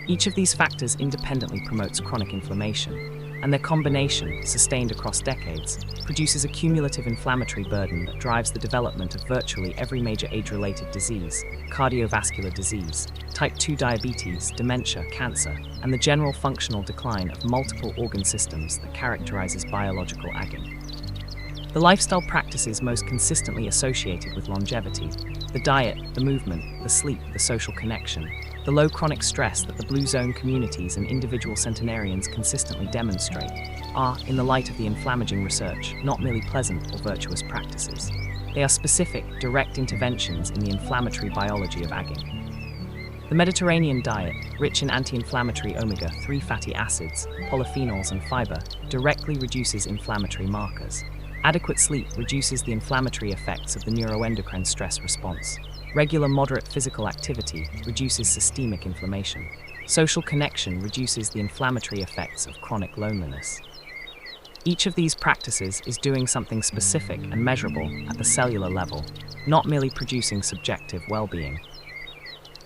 Each of these factors independently promotes chronic inflammation, and their combination, sustained across decades, produces a cumulative inflammatory burden that drives the development of virtually every major age-related disease, cardiovascular disease, type 2 diabetes, dementia, cancer, and the general functional decline of multiple organ systems that characterizes biological aging. The lifestyle practices most consistently associated with longevity, the diet, the movement, the sleep, the social connection, the low chronic stress that the Blue Zone communities and individual centenarians consistently demonstrate, are, in the light of the inflammaging research, not merely pleasant or virtuous practices. They are specific, direct interventions in the inflammatory biology of aging. The Mediterranean diet, rich in anti-inflammatory omega-3 fatty acids, polyphenols, and fiber, directly reduces inflammatory markers. Adequate sleep reduces the inflammatory effects of the neuroendocrine stress response. Regular moderate physical activity reduces systemic inflammation. Social connection reduces the inflammatory effects of chronic loneliness. Each of these practices is doing something specific and measurable at the cellular level, not merely producing subjective well-being.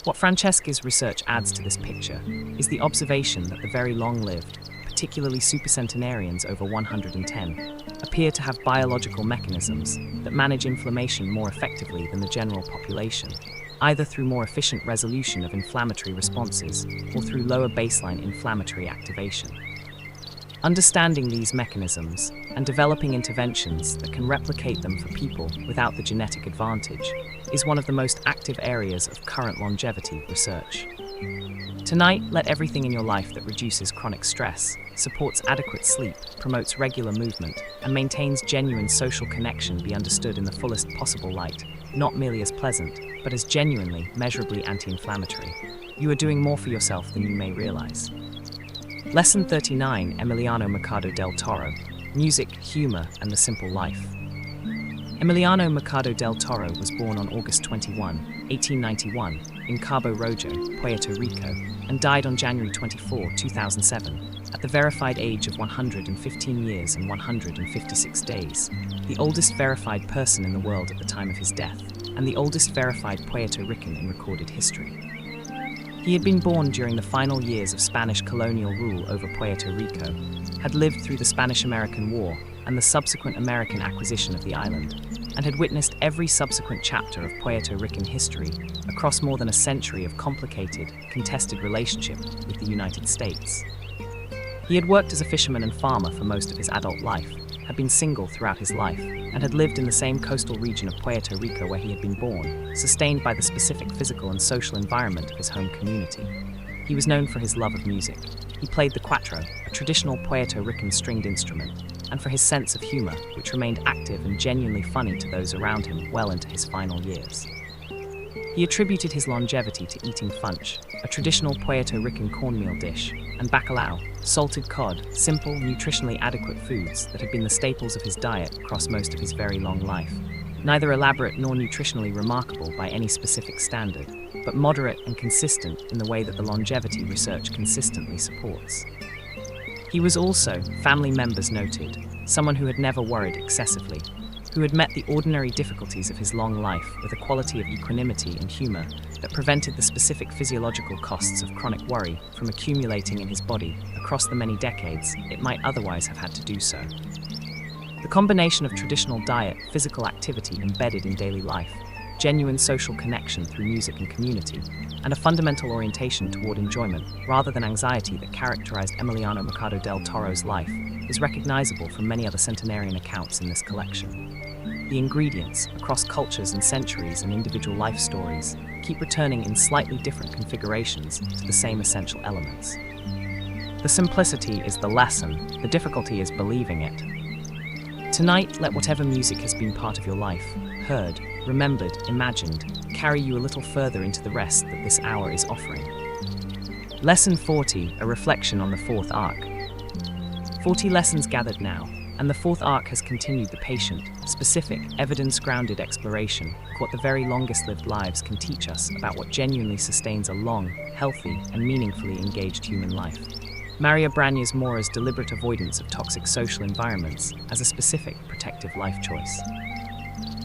What Francesca's research adds to this picture is the observation that the very long-lived, particularly supercentenarians over 110, appear to have biological mechanisms that manage inflammation more effectively than the general population, either through more efficient resolution of inflammatory responses or through lower baseline inflammatory activation. Understanding these mechanisms and developing interventions that can replicate them for people without the genetic advantage is one of the most active areas of current longevity research. Tonight, let everything in your life that reduces chronic stress, supports adequate sleep, promotes regular movement, and maintains genuine social connection be understood in the fullest possible light, not merely as pleasant, but as genuinely, measurably anti-inflammatory. You are doing more for yourself than you may realize. Lesson 39, Emiliano Mercado del Toro, Music, Humor, and the Simple Life. Emiliano Mercado del Toro was born on August 21, 1891, in Cabo Rojo, Puerto Rico, and died on January 24, 2007, at the verified age of 115 years and 156 days, the oldest verified person in the world at the time of his death, and the oldest verified Puerto Rican in recorded history. He had been born during the final years of Spanish colonial rule over Puerto Rico, had lived through the Spanish-American War and the subsequent American acquisition of the island, and had witnessed every subsequent chapter of Puerto Rican history across more than a century of complicated, contested relationship with the United States. He had worked as a fisherman and farmer for most of his adult life, had been single throughout his life, and had lived in the same coastal region of Puerto Rico where he had been born, sustained by the specific physical and social environment of his home community. He was known for his love of music. He played the cuatro, a traditional Puerto Rican stringed instrument, and for his sense of humor, which remained active and genuinely funny to those around him well into his final years. He attributed his longevity to eating funch, a traditional Puerto Rican cornmeal dish, and bacalao, salted cod, simple, nutritionally adequate foods that had been the staples of his diet across most of his very long life. Neither elaborate nor nutritionally remarkable by any specific standard, but moderate and consistent in the way that the longevity research consistently supports. He was also, family members noted, someone who had never worried excessively, who had met the ordinary difficulties of his long life with a quality of equanimity and humor that prevented the specific physiological costs of chronic worry from accumulating in his body across the many decades it might otherwise have had to do so. The combination of traditional diet, physical activity embedded in daily life, genuine social connection through music and community, and a fundamental orientation toward enjoyment rather than anxiety that characterized Emiliano Mercado del Toro's life is recognizable from many other centenarian accounts in this collection. The ingredients, across cultures and centuries and individual life stories, keep returning in slightly different configurations to the same essential elements. The simplicity is the lesson, the difficulty is believing it. Tonight, let whatever music has been part of your life, heard, remembered, imagined, carry you a little further into the rest that this hour is offering. Lesson 40, a reflection on the fourth arc. 40 lessons gathered now, and the fourth arc has continued the patient, specific, evidence-grounded exploration of what the very longest-lived lives can teach us about what genuinely sustains a long, healthy, and meaningfully engaged human life. Maria Branhas Mora's deliberate avoidance of toxic social environments as a specific, protective life choice.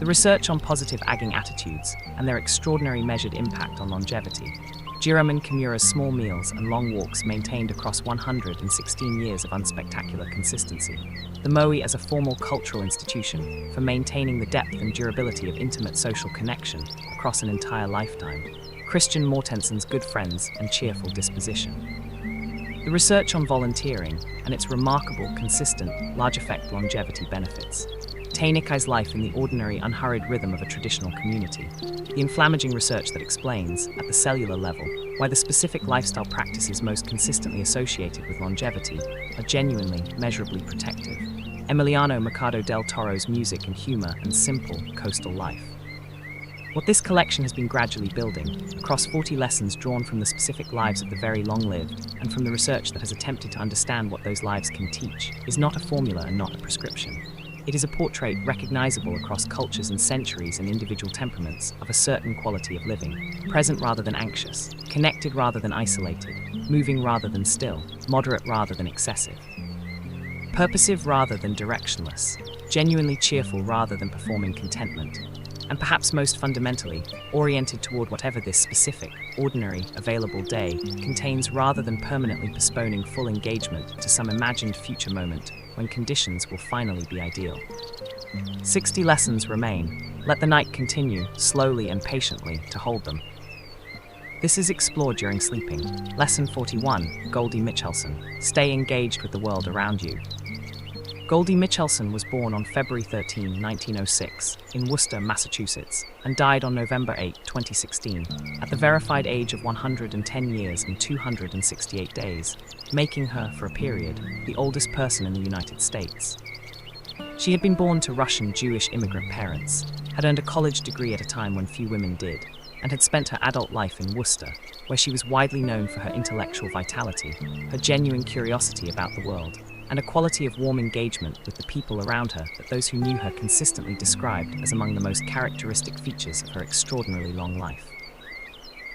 The research on positive aging attitudes and their extraordinary measured impact on longevity. Jiroemon Kimura's small meals and long walks maintained across 116 years of unspectacular consistency. The moe as a formal cultural institution for maintaining the depth and durability of intimate social connection across an entire lifetime. Christian Mortensen's good friends and cheerful disposition. The research on volunteering and its remarkable, consistent, large-effect longevity benefits. Tanaka's life in the ordinary, unhurried rhythm of a traditional community. The inflammaging research that explains, at the cellular level, why the specific lifestyle practices most consistently associated with longevity are genuinely, measurably protective. Emiliano Mercado del Toro's music and humor and simple, coastal life. What this collection has been gradually building, across 40 lessons drawn from the specific lives of the very long-lived, and from the research that has attempted to understand what those lives can teach, is not a formula and not a prescription. It is a portrait recognizable across cultures and centuries and individual temperaments of a certain quality of living, present rather than anxious, connected rather than isolated, moving rather than still, moderate rather than excessive, purposive rather than directionless, genuinely cheerful rather than performing contentment, and perhaps most fundamentally, oriented toward whatever this specific, ordinary, available day contains rather than permanently postponing full engagement to some imagined future moment when conditions will finally be ideal. 60 lessons remain. Let the night continue, slowly and patiently, to hold them. This is explored during sleeping. Lesson 41, Goldie Michelson. Stay engaged with the world around you. Goldie Michelson was born on February 13, 1906, in Worcester, Massachusetts, and died on November 8, 2016, at the verified age of 110 years and 268 days, making her, for a period, the oldest person in the United States. She had been born to Russian Jewish immigrant parents, had earned a college degree at a time when few women did, and had spent her adult life in Worcester, where she was widely known for her intellectual vitality, her genuine curiosity about the world, and a quality of warm engagement with the people around her that those who knew her consistently described as among the most characteristic features of her extraordinarily long life.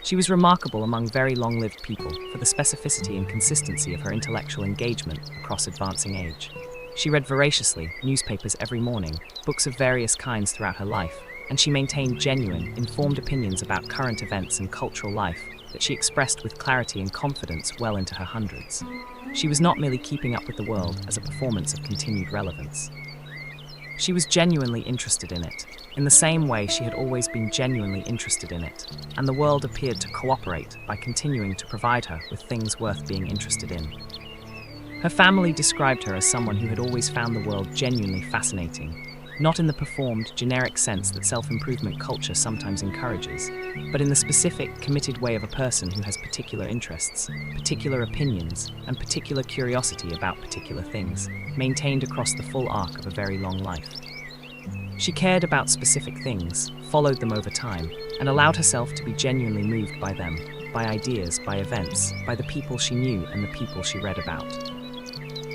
She was remarkable among very long-lived people for the specificity and consistency of her intellectual engagement across advancing age. She read voraciously, newspapers every morning, books of various kinds throughout her life, and she maintained genuine, informed opinions about current events and cultural life that she expressed with clarity and confidence well into her hundreds. She was not merely keeping up with the world as a performance of continued relevance. She was genuinely interested in it, in the same way she had always been genuinely interested in it, and the world appeared to cooperate by continuing to provide her with things worth being interested in. Her family described her as someone who had always found the world genuinely fascinating, not in the performed, generic sense that self-improvement culture sometimes encourages, but in the specific, committed way of a person who has particular interests, particular opinions, and particular curiosity about particular things, maintained across the full arc of a very long life. She cared about specific things, followed them over time, and allowed herself to be genuinely moved by them, by ideas, by events, by the people she knew and the people she read about.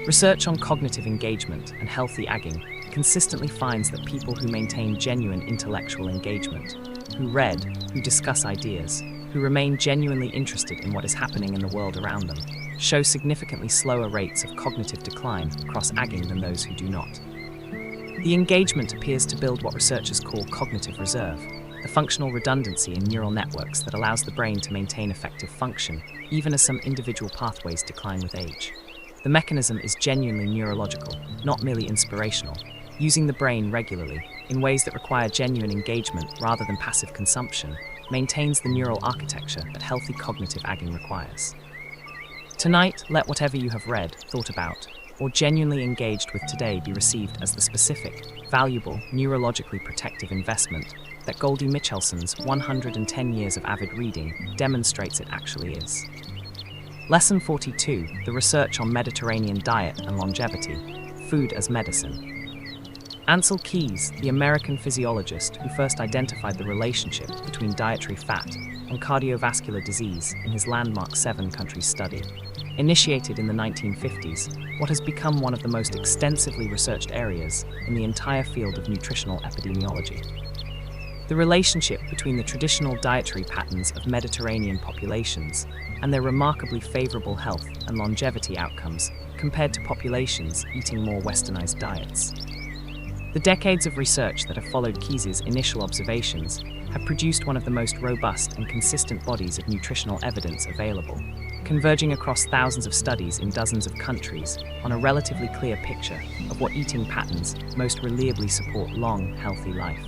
Research on cognitive engagement and healthy agging consistently finds that people who maintain genuine intellectual engagement, who read, who discuss ideas, who remain genuinely interested in what is happening in the world around them, show significantly slower rates of cognitive decline across agging than those who do not. The engagement appears to build what researchers call cognitive reserve, the functional redundancy in neural networks that allows the brain to maintain effective function, even as some individual pathways decline with age. The mechanism is genuinely neurological, not merely inspirational. Using the brain regularly, in ways that require genuine engagement rather than passive consumption, maintains the neural architecture that healthy cognitive agging requires. Tonight, let whatever you have read, thought about, or genuinely engaged with today be received as the specific, valuable, neurologically protective investment that Goldie Michelson's 110 years of avid reading demonstrates it actually is. Lesson 42, the research on Mediterranean diet and longevity, food as medicine. Ansel Keys, the American physiologist who first identified the relationship between dietary fat and cardiovascular disease in his landmark 7-country study, initiated in the 1950s what has become one of the most extensively researched areas in the entire field of nutritional epidemiology. The relationship between the traditional dietary patterns of Mediterranean populations and their remarkably favorable health and longevity outcomes compared to populations eating more westernized diets. The decades of research that have followed Keyes's initial observations have produced one of the most robust and consistent bodies of nutritional evidence available, converging across thousands of studies in dozens of countries on a relatively clear picture of what eating patterns most reliably support long, healthy life.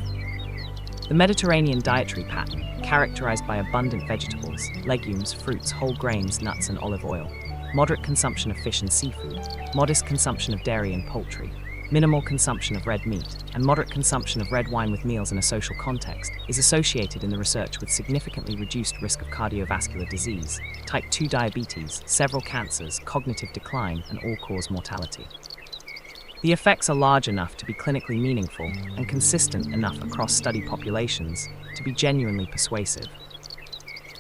The Mediterranean dietary pattern, characterized by abundant vegetables, legumes, fruits, whole grains, nuts, and olive oil, moderate consumption of fish and seafood, modest consumption of dairy and poultry, minimal consumption of red meat, and moderate consumption of red wine with meals in a social context, is associated in the research with significantly reduced risk of cardiovascular disease, type 2 diabetes, several cancers, cognitive decline, and all-cause mortality. The effects are large enough to be clinically meaningful and consistent enough across study populations to be genuinely persuasive.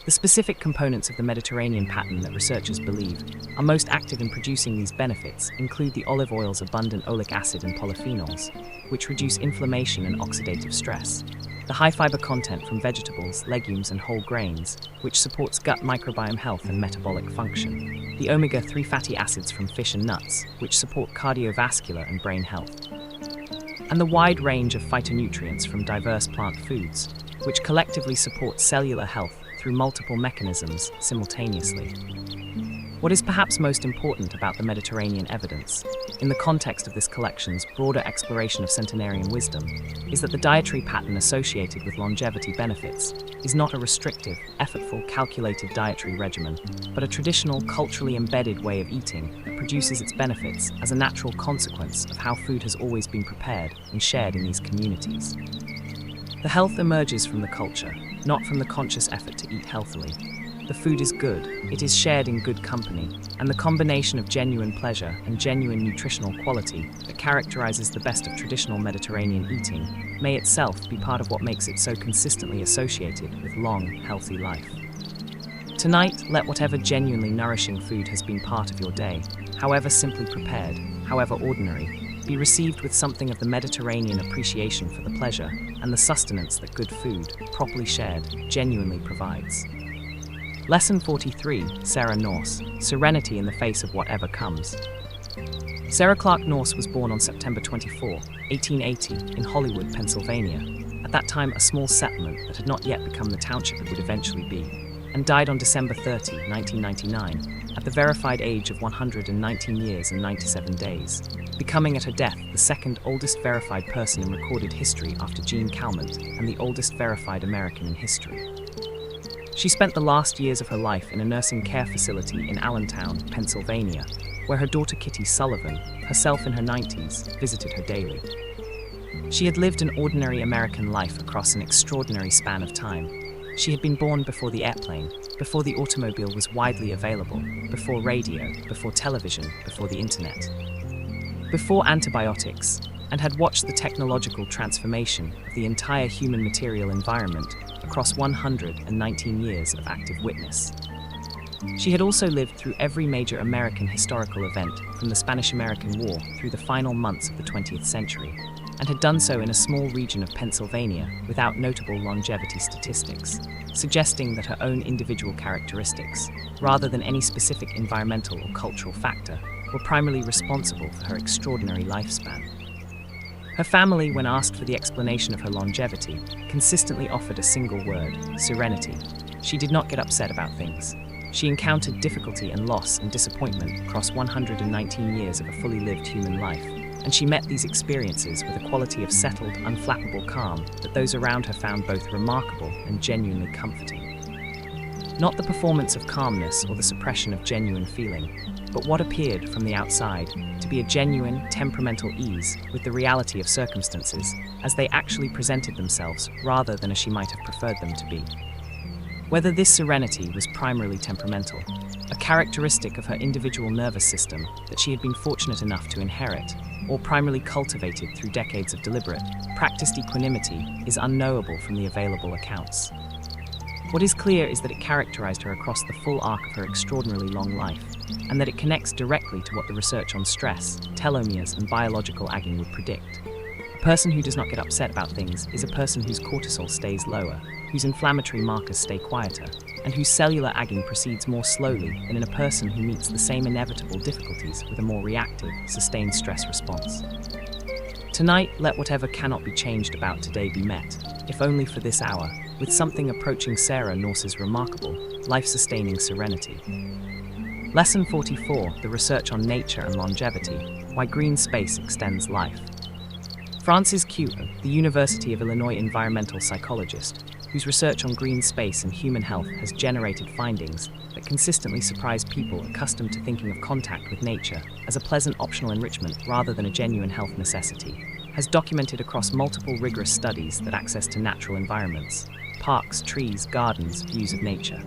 The specific components of the Mediterranean pattern that researchers believe are most active in producing these benefits include the olive oil's abundant oleic acid and polyphenols, which reduce inflammation and oxidative stress, the high fiber content from vegetables, legumes, and whole grains, which supports gut microbiome health and metabolic function, the omega-3 fatty acids from fish and nuts, which support cardiovascular and brain health, and the wide range of phytonutrients from diverse plant foods, which collectively support cellular health through multiple mechanisms simultaneously. What is perhaps most important about the Mediterranean evidence, in the context of this collection's broader exploration of centenarian wisdom, is that the dietary pattern associated with longevity benefits is not a restrictive, effortful, calculated dietary regimen, but a traditional, culturally embedded way of eating that produces its benefits as a natural consequence of how food has always been prepared and shared in these communities. The health emerges from the culture, not from the conscious effort to eat healthily. The food is good, it is shared in good company, and the combination of genuine pleasure and genuine nutritional quality that characterizes the best of traditional Mediterranean eating may itself be part of what makes it so consistently associated with long, healthy life. Tonight, let whatever genuinely nourishing food has been part of your day, however simply prepared, however ordinary, be received with something of the Mediterranean appreciation for the pleasure and the sustenance that good food, properly shared, genuinely provides. Lesson 43, Sarah Norse, Serenity in the Face of Whatever Comes. Sarah Clark Norse was born on September 24, 1880, in Hollywood, Pennsylvania, at that time a small settlement that had not yet become the township it would eventually be, and died on December 30, 1999, at the verified age of 119 years and 97 days, becoming at her death the second oldest verified person in recorded history after Jeanne Calment and the oldest verified American in history. She spent the last years of her life in a nursing care facility in Allentown, Pennsylvania, where her daughter Kitty Sullivan, herself in her 90s, visited her daily. She had lived an ordinary American life across an extraordinary span of time. She had been born before the airplane, before the automobile was widely available, before radio, before television, before the internet, before antibiotics, and had watched the technological transformation of the entire human material environment across 119 years of active witness. She had also lived through every major American historical event from the Spanish-American War through the final months of the 20th century, and had done so in a small region of Pennsylvania without notable longevity statistics, suggesting that her own individual characteristics, rather than any specific environmental or cultural factor, were primarily responsible for her extraordinary lifespan. Her family, when asked for the explanation of her longevity, consistently offered a single word: serenity. She did not get upset about things. She encountered difficulty and loss and disappointment across 119 years of a fully lived human life, and she met these experiences with a quality of settled, unflappable calm that those around her found both remarkable and genuinely comforting. Not the performance of calmness or the suppression of genuine feeling, but what appeared from the outside to be a genuine, temperamental ease with the reality of circumstances as they actually presented themselves rather than as she might have preferred them to be. Whether this serenity was primarily temperamental, a characteristic of her individual nervous system that she had been fortunate enough to inherit, or primarily cultivated through decades of deliberate, practiced equanimity, is unknowable from the available accounts. What is clear is that it characterized her across the full arc of her extraordinarily long life, and that it connects directly to what the research on stress, telomeres, and biological aging would predict. A person who does not get upset about things is a person whose cortisol stays lower, whose inflammatory markers stay quieter, and whose cellular aging proceeds more slowly than in a person who meets the same inevitable difficulties with a more reactive, sustained stress response. Tonight, let whatever cannot be changed about today be met, if only for this hour, with something approaching Sarah Norse's remarkable, life-sustaining serenity. Lesson 44, the research on nature and longevity, why green space extends life. Francis Q, the University of Illinois environmental psychologist, whose research on green space and human health has generated findings that consistently surprise people accustomed to thinking of contact with nature as a pleasant optional enrichment rather than a genuine health necessity, has documented across multiple rigorous studies that access to natural environments, parks, trees, gardens, views of nature,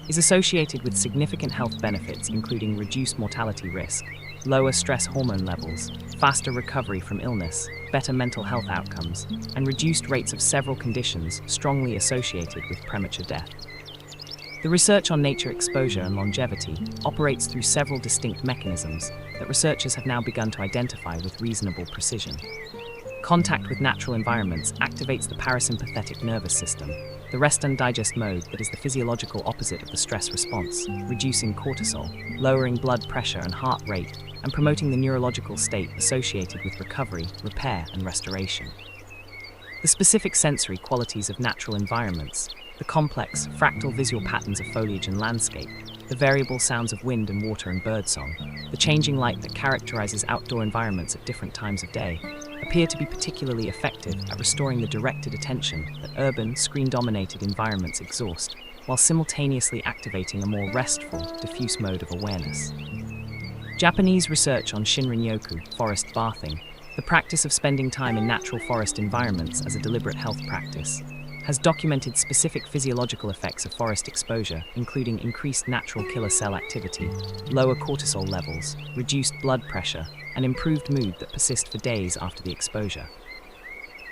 is associated with significant health benefits including reduced mortality risk, lower stress hormone levels, faster recovery from illness, better mental health outcomes, and reduced rates of several conditions strongly associated with premature death. The research on nature exposure and longevity operates through several distinct mechanisms that researchers have now begun to identify with reasonable precision. Contact with natural environments activates the parasympathetic nervous system, the rest and digest mode that is the physiological opposite of the stress response, reducing cortisol, lowering blood pressure and heart rate, and promoting the neurological state associated with recovery, repair, and restoration. The specific sensory qualities of natural environments, the complex, fractal visual patterns of foliage and landscape, the variable sounds of wind and water and birdsong, the changing light that characterizes outdoor environments at different times of day, appear to be particularly effective at restoring the directed attention that urban, screen-dominated environments exhaust, while simultaneously activating a more restful, diffuse mode of awareness. Japanese research on Shinrin-yoku, forest bathing, the practice of spending time in natural forest environments as a deliberate health practice, has documented specific physiological effects of forest exposure, including increased natural killer cell activity, lower cortisol levels, reduced blood pressure, and improved mood that persist for days after the exposure.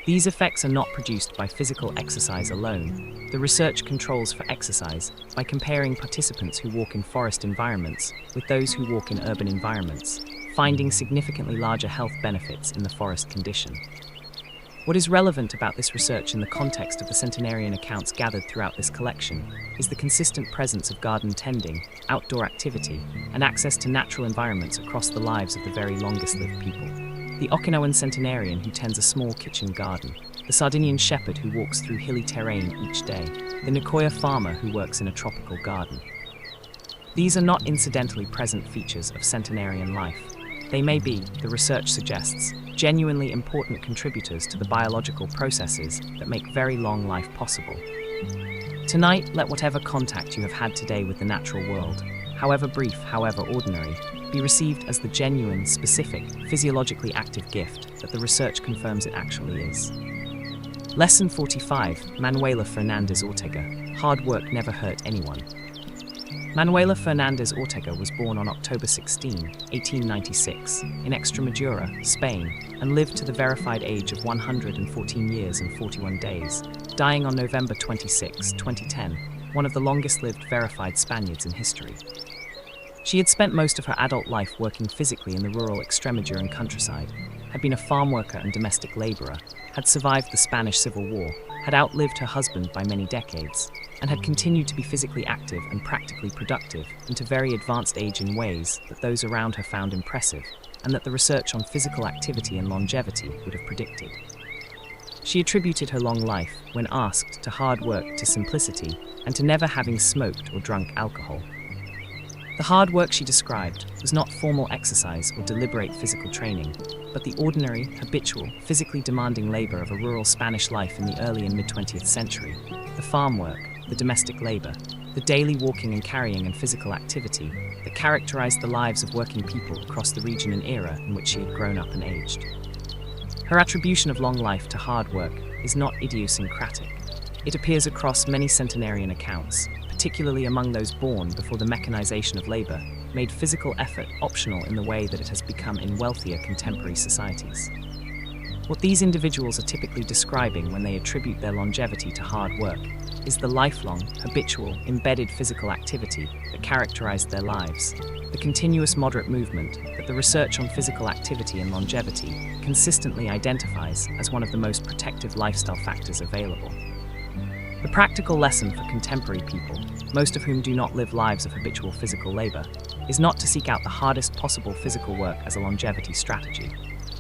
These effects are not produced by physical exercise alone. The research controls for exercise by comparing participants who walk in forest environments with those who walk in urban environments, finding significantly larger health benefits in the forest condition. What is relevant about this research in the context of the centenarian accounts gathered throughout this collection is the consistent presence of garden tending, outdoor activity, and access to natural environments across the lives of the very longest-lived people. The Okinawan centenarian who tends a small kitchen garden, the Sardinian shepherd who walks through hilly terrain each day, the Nicoya farmer who works in a tropical garden. These are not incidentally present features of centenarian life. They may be, the research suggests, genuinely important contributors to the biological processes that make very long life possible. Tonight, let whatever contact you have had today with the natural world, however brief, however ordinary, be received as the genuine, specific, physiologically active gift that the research confirms it actually is. Lesson 45, Manuela Fernandez Ortega, hard work never hurt anyone. Manuela Fernandez Ortega was born on October 16, 1896, in Extremadura, Spain, and lived to the verified age of 114 years and 41 days, dying on November 26, 2010, one of the longest-lived verified Spaniards in history. She had spent most of her adult life working physically in the rural Extremaduran countryside, had been a farm worker and domestic laborer, had survived the Spanish Civil War, had outlived her husband by many decades, and had continued to be physically active and practically productive into very advanced age in ways that those around her found impressive, and that the research on physical activity and longevity would have predicted. She attributed her long life, when asked, to hard work, to simplicity, and to never having smoked or drunk alcohol. The hard work she described was not formal exercise or deliberate physical training, but the ordinary, habitual, physically demanding labor of a rural Spanish life in the early and mid-20th century, the farm work, the domestic labor, the daily walking and carrying and physical activity that characterized the lives of working people across the region and era in which she had grown up and aged. Her attribution of long life to hard work is not idiosyncratic. It appears across many centenarian accounts, particularly among those born before the mechanization of labor made physical effort optional in the way that it has become in wealthier contemporary societies. What these individuals are typically describing when they attribute their longevity to hard work is the lifelong, habitual, embedded physical activity that characterized their lives, the continuous moderate movement that the research on physical activity and longevity consistently identifies as one of the most protective lifestyle factors available. The practical lesson for contemporary people, most of whom do not live lives of habitual physical labor, is not to seek out the hardest possible physical work as a longevity strategy.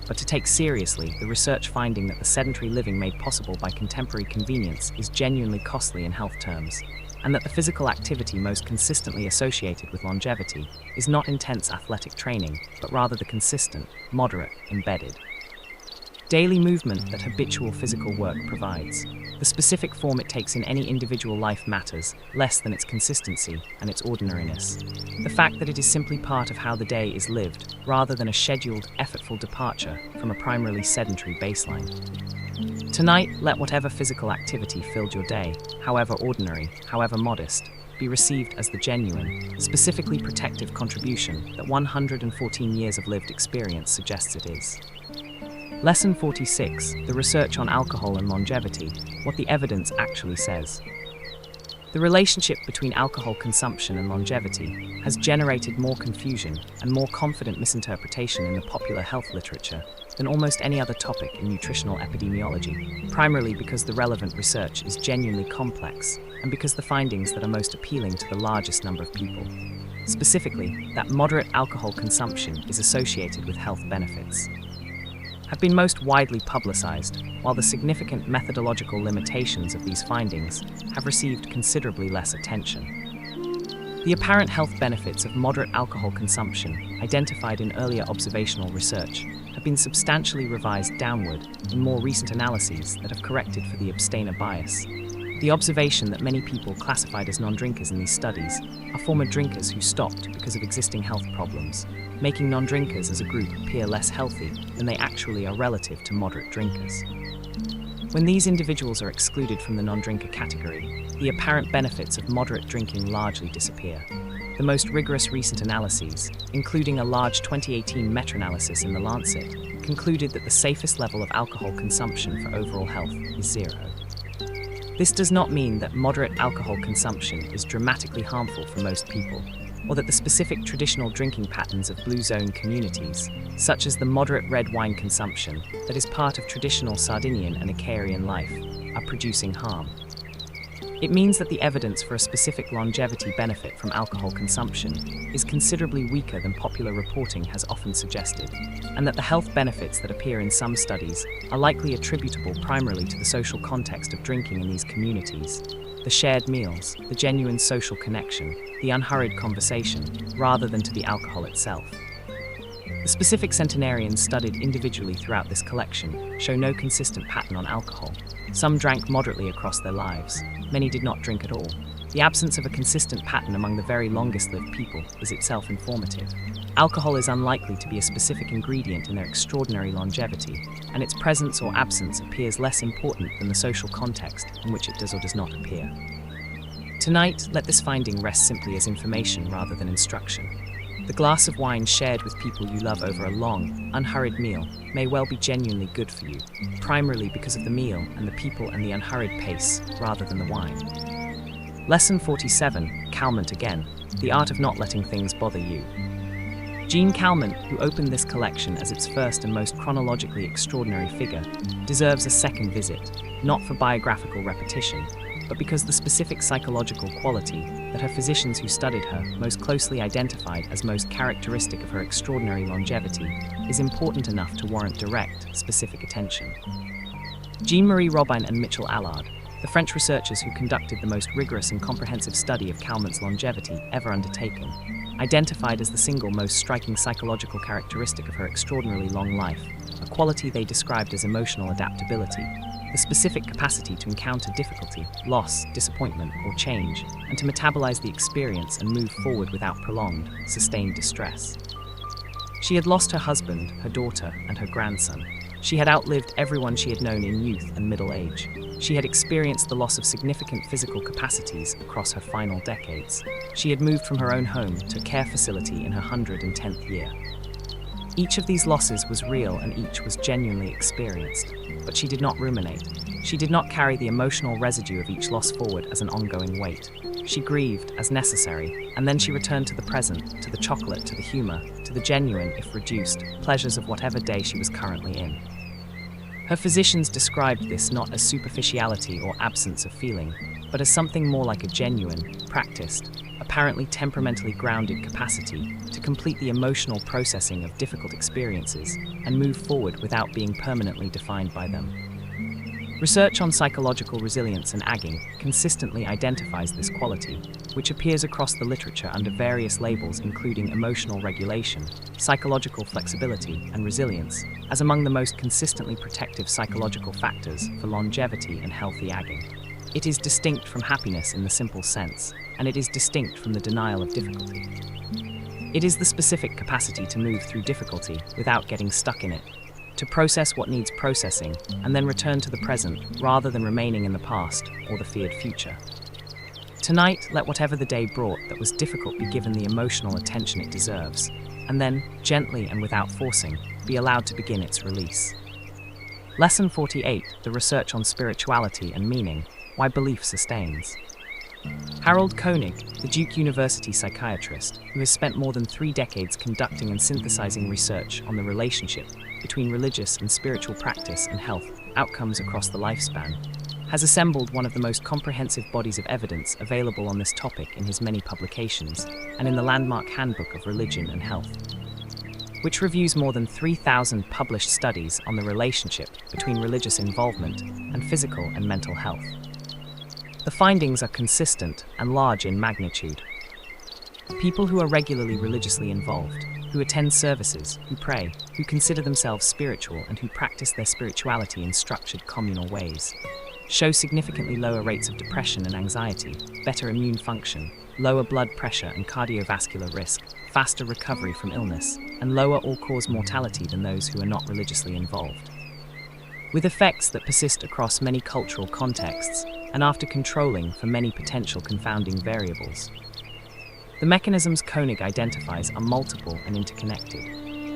but to take seriously the research finding that the sedentary living made possible by contemporary convenience is genuinely costly in health terms, and that the physical activity most consistently associated with longevity is not intense athletic training, but rather the consistent, moderate, embedded daily movement that habitual physical work provides. The specific form it takes in any individual life matters less than its consistency and its ordinariness. The fact that it is simply part of how the day is lived, rather than a scheduled, effortful departure from a primarily sedentary baseline. Tonight, let whatever physical activity filled your day, however ordinary, however modest, be received as the genuine, specifically protective contribution that 114 years of lived experience suggests it is. Lesson 46, the research on alcohol and longevity, what the evidence actually says. The relationship between alcohol consumption and longevity has generated more confusion and more confident misinterpretation in the popular health literature than almost any other topic in nutritional epidemiology, primarily because the relevant research is genuinely complex and because the findings that are most appealing to the largest number of people, specifically that moderate alcohol consumption is associated with health benefits, have been most widely publicized, while the significant methodological limitations of these findings have received considerably less attention. The apparent health benefits of moderate alcohol consumption, identified in earlier observational research, have been substantially revised downward in more recent analyses that have corrected for the abstainer bias. The observation that many people classified as non-drinkers in these studies are former drinkers who stopped because of existing health problems, making non-drinkers as a group appear less healthy than they actually are relative to moderate drinkers. When these individuals are excluded from the non-drinker category, the apparent benefits of moderate drinking largely disappear. The most rigorous recent analyses, including a large 2018 meta-analysis in The Lancet, concluded that the safest level of alcohol consumption for overall health is 0. This does not mean that moderate alcohol consumption is dramatically harmful for most people, or that the specific traditional drinking patterns of blue zone communities, such as the moderate red wine consumption that is part of traditional Sardinian and Icarian life, are producing harm. It means that the evidence for a specific longevity benefit from alcohol consumption is considerably weaker than popular reporting has often suggested, and that the health benefits that appear in some studies are likely attributable primarily to the social context of drinking in these communities, the shared meals, the genuine social connection, the unhurried conversation, rather than to the alcohol itself. The specific centenarians studied individually throughout this collection show no consistent pattern on alcohol. Some drank moderately across their lives. Many did not drink at all. The absence of a consistent pattern among the very longest-lived people is itself informative. Alcohol is unlikely to be a specific ingredient in their extraordinary longevity, and its presence or absence appears less important than the social context in which it does or does not appear. Tonight, let this finding rest simply as information rather than instruction. The glass of wine shared with people you love over a long, unhurried meal may well be genuinely good for you, primarily because of the meal and the people and the unhurried pace, rather than the wine. Lesson 47, Calment again, the art of not letting things bother you. Jeanne Calment, who opened this collection as its first and most chronologically extraordinary figure, deserves a second visit, not for biographical repetition, but because the specific psychological quality that her physicians who studied her most closely identified as most characteristic of her extraordinary longevity is important enough to warrant direct, specific attention. Jean-Marie Robin and Mitchell Allard, the French researchers who conducted the most rigorous and comprehensive study of Calment's longevity ever undertaken, identified as the single most striking psychological characteristic of her extraordinarily long life, a quality they described as emotional adaptability, the specific capacity to encounter difficulty, loss, disappointment, or change, and to metabolize the experience and move forward without prolonged, sustained distress. She had lost her husband, her daughter, and her grandson. She had outlived everyone she had known in youth and middle age. She had experienced the loss of significant physical capacities across her final decades. She had moved from her own home to a care facility in her 110th year. Each of these losses was real and each was genuinely experienced, but she did not ruminate. She did not carry the emotional residue of each loss forward as an ongoing weight. She grieved as necessary, and then she returned to the present, to the chocolate, to the humor, to the genuine, if reduced, pleasures of whatever day she was currently in. Her physicians described this not as superficiality or absence of feeling, but as something more like a genuine, practiced, a apparently temperamentally grounded capacity to complete the emotional processing of difficult experiences and move forward without being permanently defined by them. Research on psychological resilience and agging consistently identifies this quality, which appears across the literature under various labels including emotional regulation, psychological flexibility, and resilience, as among the most consistently protective psychological factors for longevity and healthy agging. It is distinct from happiness in the simple sense, and it is distinct from the denial of difficulty. It is the specific capacity to move through difficulty without getting stuck in it, to process what needs processing, and then return to the present rather than remaining in the past or the feared future. Tonight, let whatever the day brought that was difficult be given the emotional attention it deserves, and then, gently and without forcing, be allowed to begin its release. Lesson 48, the research on spirituality and meaning, why belief sustains. Harold Koenig, the Duke University psychiatrist, who has spent more than 3 decades conducting and synthesizing research on the relationship between religious and spiritual practice and health outcomes across the lifespan, has assembled one of the most comprehensive bodies of evidence available on this topic in his many publications and in the landmark Handbook of Religion and Health, which reviews more than 3,000 published studies on the relationship between religious involvement and physical and mental health. The findings are consistent and large in magnitude. People who are regularly religiously involved, who attend services, who pray, who consider themselves spiritual and who practice their spirituality in structured communal ways, show significantly lower rates of depression and anxiety, better immune function, lower blood pressure and cardiovascular risk, faster recovery from illness, and lower all-cause mortality than those who are not religiously involved. With effects that persist across many cultural contexts and after controlling for many potential confounding variables. The mechanisms Koenig identifies are multiple and interconnected.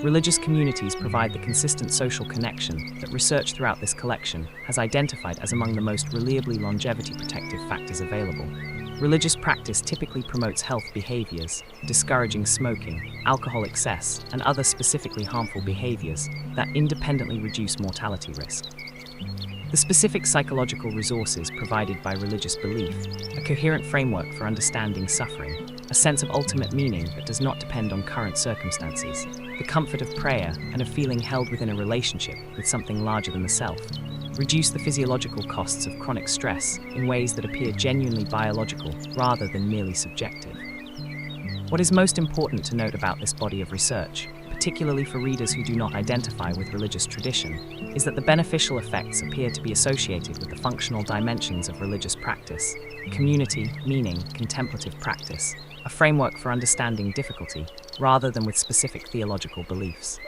Religious communities provide the consistent social connection that research throughout this collection has identified as among the most reliably longevity protective factors available. Religious practice typically promotes health behaviors, discouraging smoking, alcohol excess, and other specifically harmful behaviors that independently reduce mortality risk. The specific psychological resources provided by religious belief, a coherent framework for understanding suffering, a sense of ultimate meaning that does not depend on current circumstances, the comfort of prayer and of feeling held within a relationship with something larger than the self, reduce the physiological costs of chronic stress in ways that appear genuinely biological rather than merely subjective. What is most important to note about this body of research, particularly for readers who do not identify with religious tradition, is that the beneficial effects appear to be associated with the functional dimensions of religious practice: community, meaning, contemplative practice, a framework for understanding difficulty, rather than with specific theological beliefs.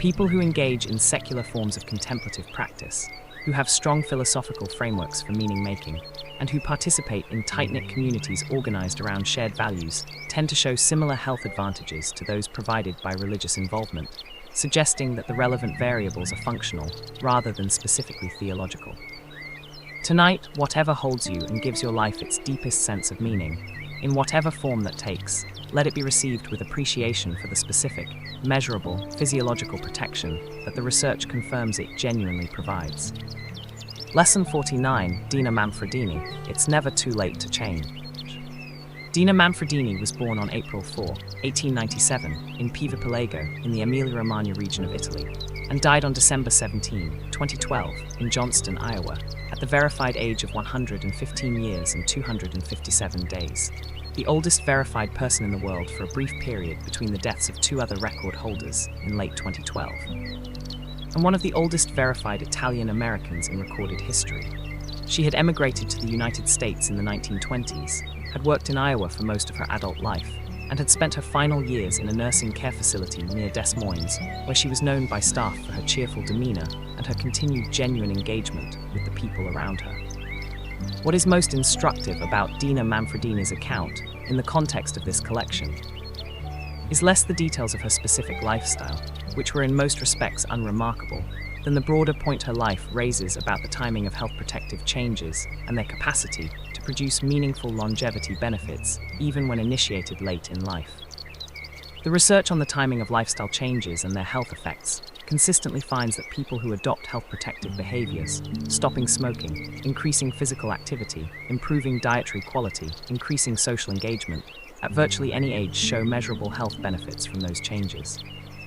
People who engage in secular forms of contemplative practice, who have strong philosophical frameworks for meaning-making, and who participate in tight-knit communities organized around shared values, tend to show similar health advantages to those provided by religious involvement, suggesting that the relevant variables are functional rather than specifically theological. Tonight, whatever holds you and gives your life its deepest sense of meaning, in whatever form that takes, let it be received with appreciation for the specific, measurable, physiological protection that the research confirms it genuinely provides. Lesson 49, Dina Manfredini, It's Never Too Late to Change. Dina Manfredini was born on April 4, 1897, in Pieve Pelego, in the Emilia-Romagna region of Italy, and died on December 17, 2012, in Johnston, Iowa, at the verified age of 115 years and 257 days. The oldest verified person in the world for a brief period between the deaths of 2 other record holders in late 2012. And one of the oldest verified Italian Americans in recorded history. She had emigrated to the United States in the 1920s, had worked in Iowa for most of her adult life, and had spent her final years in a nursing care facility near Des Moines, where she was known by staff for her cheerful demeanor and her continued genuine engagement with the people around her. What is most instructive about Dina Manfredini's account, in the context of this collection, is less the details of her specific lifestyle, which were in most respects unremarkable, than the broader point her life raises about the timing of health protective changes and their capacity to produce meaningful longevity benefits, even when initiated late in life. The research on the timing of lifestyle changes and their health effects consistently finds that people who adopt health protective behaviors, stopping smoking, increasing physical activity, improving dietary quality, increasing social engagement, at virtually any age show measurable health benefits from those changes.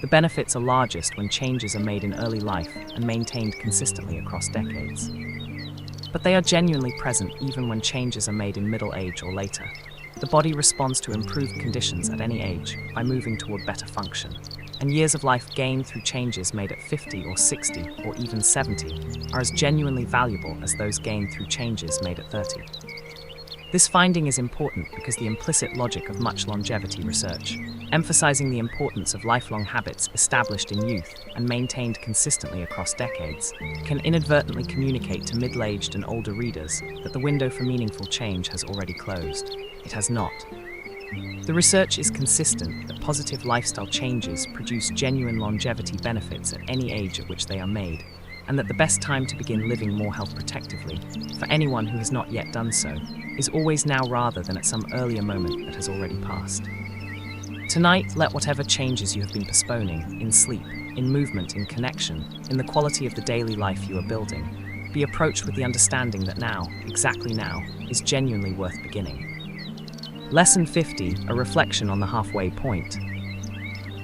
The benefits are largest when changes are made in early life and maintained consistently across decades. But they are genuinely present even when changes are made in middle age or later. The body responds to improved conditions at any age by moving toward better function, and years of life gained through changes made at 50 or 60 or even 70 are as genuinely valuable as those gained through changes made at 30. This finding is important because the implicit logic of much longevity research, emphasizing the importance of lifelong habits established in youth and maintained consistently across decades, can inadvertently communicate to middle-aged and older readers that the window for meaningful change has already closed. It has not. The research is consistent that positive lifestyle changes produce genuine longevity benefits at any age at which they are made, and that the best time to begin living more health protectively, for anyone who has not yet done so, is always now rather than at some earlier moment that has already passed. Tonight, let whatever changes you have been postponing, in sleep, in movement, in connection, in the quality of the daily life you are building, be approached with the understanding that now, exactly now, is genuinely worth beginning. Lesson 50, a reflection on the halfway point.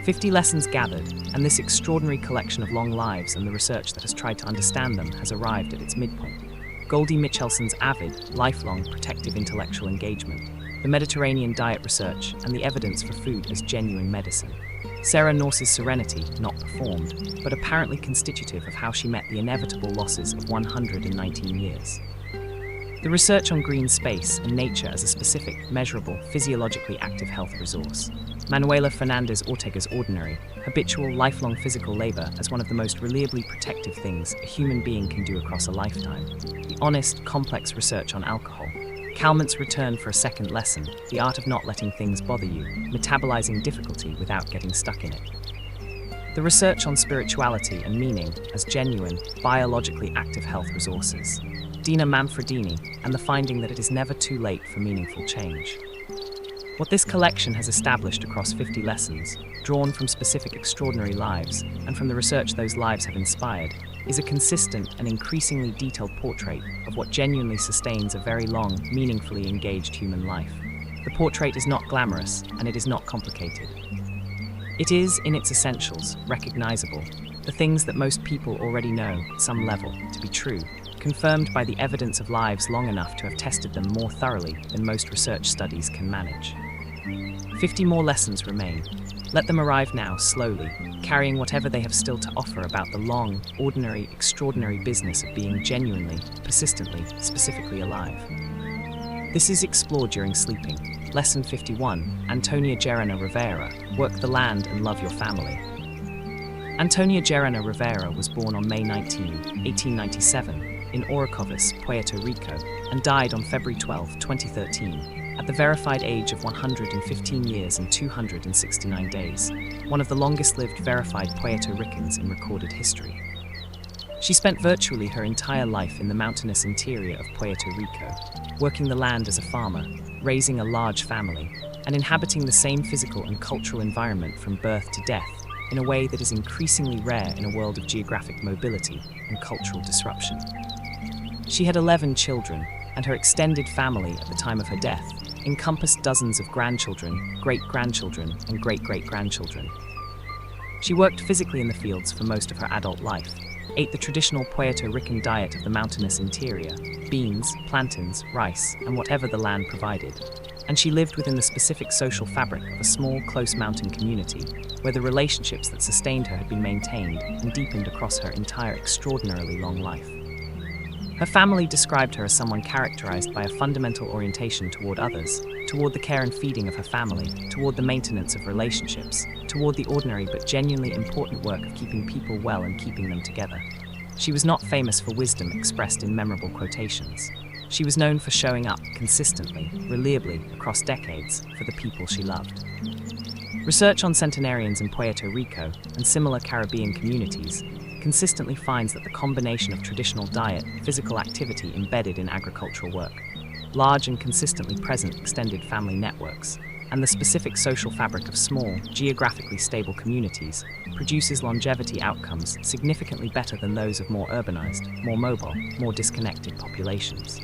50 lessons gathered, and this extraordinary collection of long lives and the research that has tried to understand them has arrived at its midpoint. Goldie Mitchelson's avid, lifelong, protective intellectual engagement, the Mediterranean diet research, and the evidence for food as genuine medicine. Sarah Norse's serenity, not performed, but apparently constitutive of how she met the inevitable losses of 119 years. The research on green space and nature as a specific, measurable, physiologically active health resource. Manuela Fernandez Ortega's ordinary, habitual, lifelong physical labor as one of the most reliably protective things a human being can do across a lifetime. The honest, complex research on alcohol. Calment's return for a second lesson, the art of not letting things bother you, metabolizing difficulty without getting stuck in it. The research on spirituality and meaning as genuine, biologically active health resources. Dina Manfredini, and the finding that it is never too late for meaningful change. What this collection has established across 50 lessons, drawn from specific extraordinary lives, and from the research those lives have inspired, is a consistent and increasingly detailed portrait of what genuinely sustains a very long, meaningfully engaged human life. The portrait is not glamorous, and it is not complicated. It is, in its essentials, recognizable, the things that most people already know, at some level, to be true, confirmed by the evidence of lives long enough to have tested them more thoroughly than most research studies can manage. 50 more lessons remain. Let them arrive now, slowly, carrying whatever they have still to offer about the long, ordinary, extraordinary business of being genuinely, persistently, specifically alive. This is explored during sleeping. Lesson 51, Antonia Gerena Rivera, Work the Land and Love Your Family. Antonia Gerena Rivera was born on May 19, 1897, in Orocovis, Puerto Rico, and died on February 12, 2013, at the verified age of 115 years and 269 days, one of the longest-lived verified Puerto Ricans in recorded history. She spent virtually her entire life in the mountainous interior of Puerto Rico, working the land as a farmer, raising a large family, and inhabiting the same physical and cultural environment from birth to death in a way that is increasingly rare in a world of geographic mobility and cultural disruption. She had 11 children, and her extended family at the time of her death encompassed dozens of grandchildren, great-grandchildren, and great-great-grandchildren. She worked physically in the fields for most of her adult life, ate the traditional Puerto Rican diet of the mountainous interior, beans, plantains, rice, and whatever the land provided, and she lived within the specific social fabric of a small, close mountain community, where the relationships that sustained her had been maintained and deepened across her entire extraordinarily long life. Her family described her as someone characterized by a fundamental orientation toward others, toward the care and feeding of her family, toward the maintenance of relationships, toward the ordinary but genuinely important work of keeping people well and keeping them together. She was not famous for wisdom expressed in memorable quotations. She was known for showing up consistently, reliably, across decades, for the people she loved. Research on centenarians in Puerto Rico and similar Caribbean communities consistently finds that the combination of traditional diet, physical activity embedded in agricultural work, large and consistently present extended family networks, and the specific social fabric of small, geographically stable communities produces longevity outcomes significantly better than those of more urbanized, more mobile, more disconnected populations.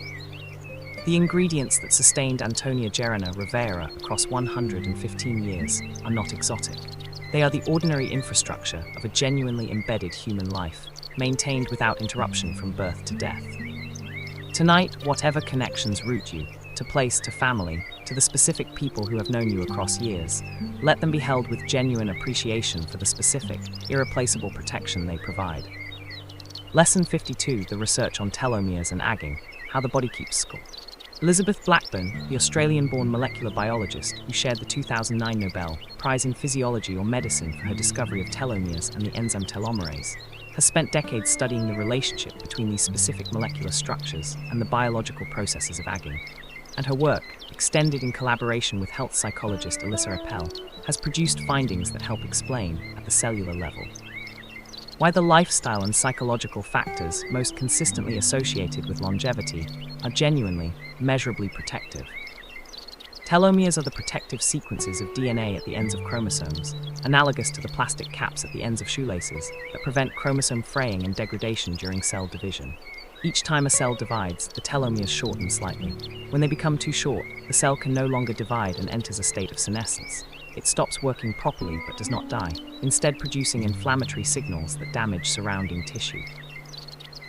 The ingredients that sustained Antonia Gerena Rivera across 115 years are not exotic. They are the ordinary infrastructure of a genuinely embedded human life, maintained without interruption from birth to death. Tonight, whatever connections root you, to place, to family, to the specific people who have known you across years, let them be held with genuine appreciation for the specific, irreplaceable protection they provide. Lesson 52, the research on telomeres and aging, how the body keeps score. Elizabeth Blackburn, the Australian-born molecular biologist who shared the 2009 Nobel Prize in Physiology or Medicine for her discovery of telomeres and the enzyme telomerase, has spent decades studying the relationship between these specific molecular structures and the biological processes of aging. And her work, extended in collaboration with health psychologist Alyssa Appel, has produced findings that help explain, at the cellular level, why the lifestyle and psychological factors most consistently associated with longevity are genuinely, measurably protective. Telomeres are the protective sequences of DNA at the ends of chromosomes, analogous to the plastic caps at the ends of shoelaces, that prevent chromosome fraying and degradation during cell division. Each time a cell divides, the telomeres shorten slightly. When they become too short, the cell can no longer divide and enters a state of senescence. It stops working properly but does not die, instead producing inflammatory signals that damage surrounding tissue.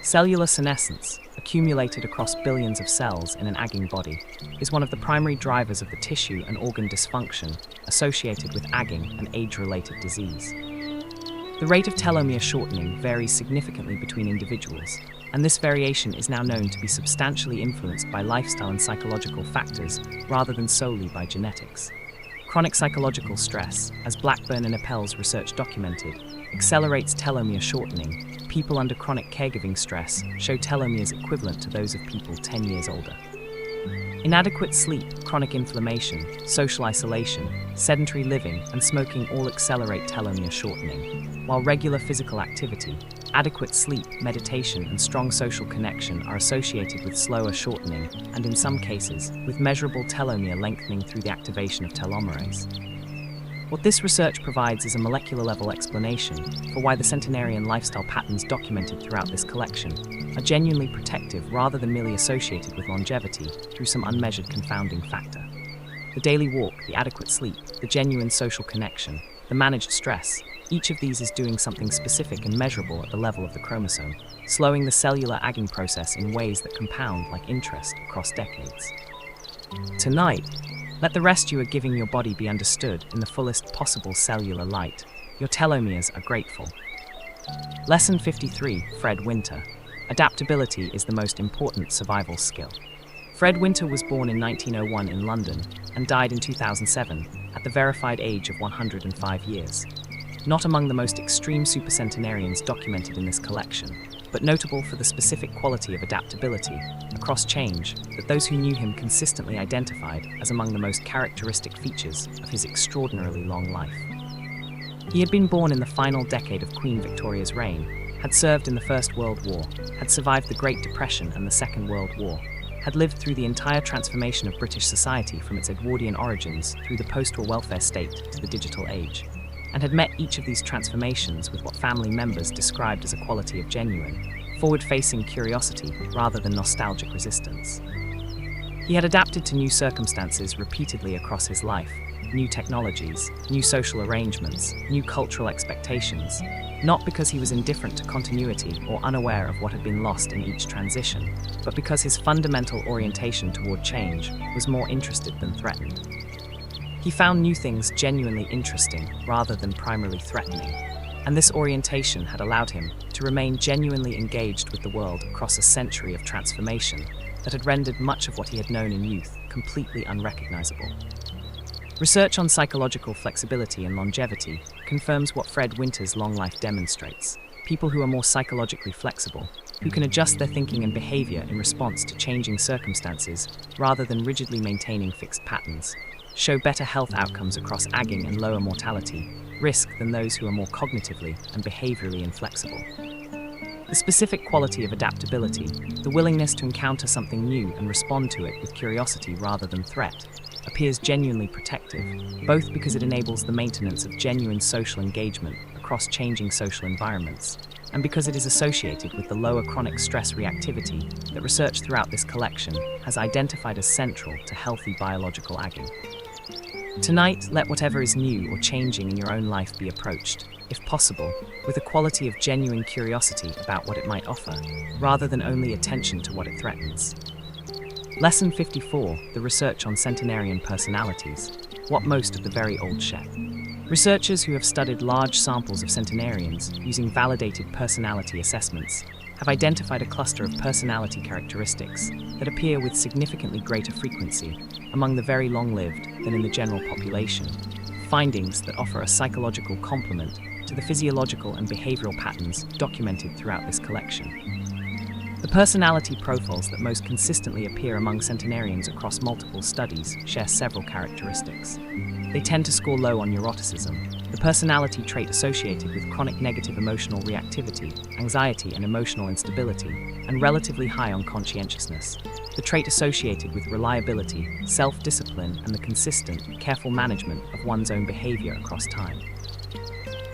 Cellular senescence, accumulated across billions of cells in an aging body, is one of the primary drivers of the tissue and organ dysfunction associated with aging and age-related disease. The rate of telomere shortening varies significantly between individuals, and this variation is now known to be substantially influenced by lifestyle and psychological factors rather than solely by genetics. Chronic psychological stress, as Blackburn and Appel's research documented, accelerates telomere shortening. People under chronic caregiving stress show telomeres equivalent to those of people 10 years older. Inadequate sleep, chronic inflammation, social isolation, sedentary living, and smoking all accelerate telomere shortening, while regular physical activity, adequate sleep, meditation, and strong social connection are associated with slower shortening and, in some cases, with measurable telomere lengthening through the activation of telomerase. What this research provides is a molecular-level explanation for why the centenarian lifestyle patterns documented throughout this collection are genuinely protective rather than merely associated with longevity through some unmeasured confounding factor. The daily walk, the adequate sleep, the genuine social connection, the managed stress, each of these is doing something specific and measurable at the level of the chromosome, slowing the cellular aging process in ways that compound like interest across decades. Tonight, let the rest you are giving your body be understood in the fullest possible cellular light. Your telomeres are grateful. Lesson 53, Fred Winter. Adaptability is the most important survival skill. Fred Winter was born in 1901 in London and died in 2007 at the verified age of 105 years. Not among the most extreme supercentenarians documented in this collection, but notable for the specific quality of adaptability across change that those who knew him consistently identified as among the most characteristic features of his extraordinarily long life. He had been born in the final decade of Queen Victoria's reign, had served in the First World War, had survived the Great Depression and the Second World War, had lived through the entire transformation of British society from its Edwardian origins through the post-war welfare state to the digital age, and had met each of these transformations with what family members described as a quality of genuine, forward-facing curiosity rather than nostalgic resistance. He had adapted to new circumstances repeatedly across his life, new technologies, new social arrangements, new cultural expectations, not because he was indifferent to continuity or unaware of what had been lost in each transition, but because his fundamental orientation toward change was more interested than threatened. He found new things genuinely interesting rather than primarily threatening, and this orientation had allowed him to remain genuinely engaged with the world across a century of transformation that had rendered much of what he had known in youth completely unrecognizable. Research on psychological flexibility and longevity confirms what Fred Winter's long life demonstrates. People who are more psychologically flexible, who can adjust their thinking and behavior in response to changing circumstances rather than rigidly maintaining fixed patterns, show better health outcomes across aging and lower mortality risk than those who are more cognitively and behaviorally inflexible. The specific quality of adaptability, the willingness to encounter something new and respond to it with curiosity rather than threat, appears genuinely protective, both because it enables the maintenance of genuine social engagement across changing social environments, and because it is associated with the lower chronic stress reactivity that research throughout this collection has identified as central to healthy biological aging. Tonight, let whatever is new or changing in your own life be approached, if possible, with a quality of genuine curiosity about what it might offer, rather than only attention to what it threatens. Lesson 54, the research on centenarian personalities. What most of the very old share. Researchers who have studied large samples of centenarians using validated personality assessments have identified a cluster of personality characteristics that appear with significantly greater frequency among the very long-lived than in the general population, findings that offer a psychological complement to the physiological and behavioral patterns documented throughout this collection. The personality profiles that most consistently appear among centenarians across multiple studies share several characteristics. They tend to score low on neuroticism, the personality trait associated with chronic negative emotional reactivity, anxiety and emotional instability, and relatively high on conscientiousness, the trait associated with reliability, self-discipline, and the consistent, careful management of one's own behavior across time.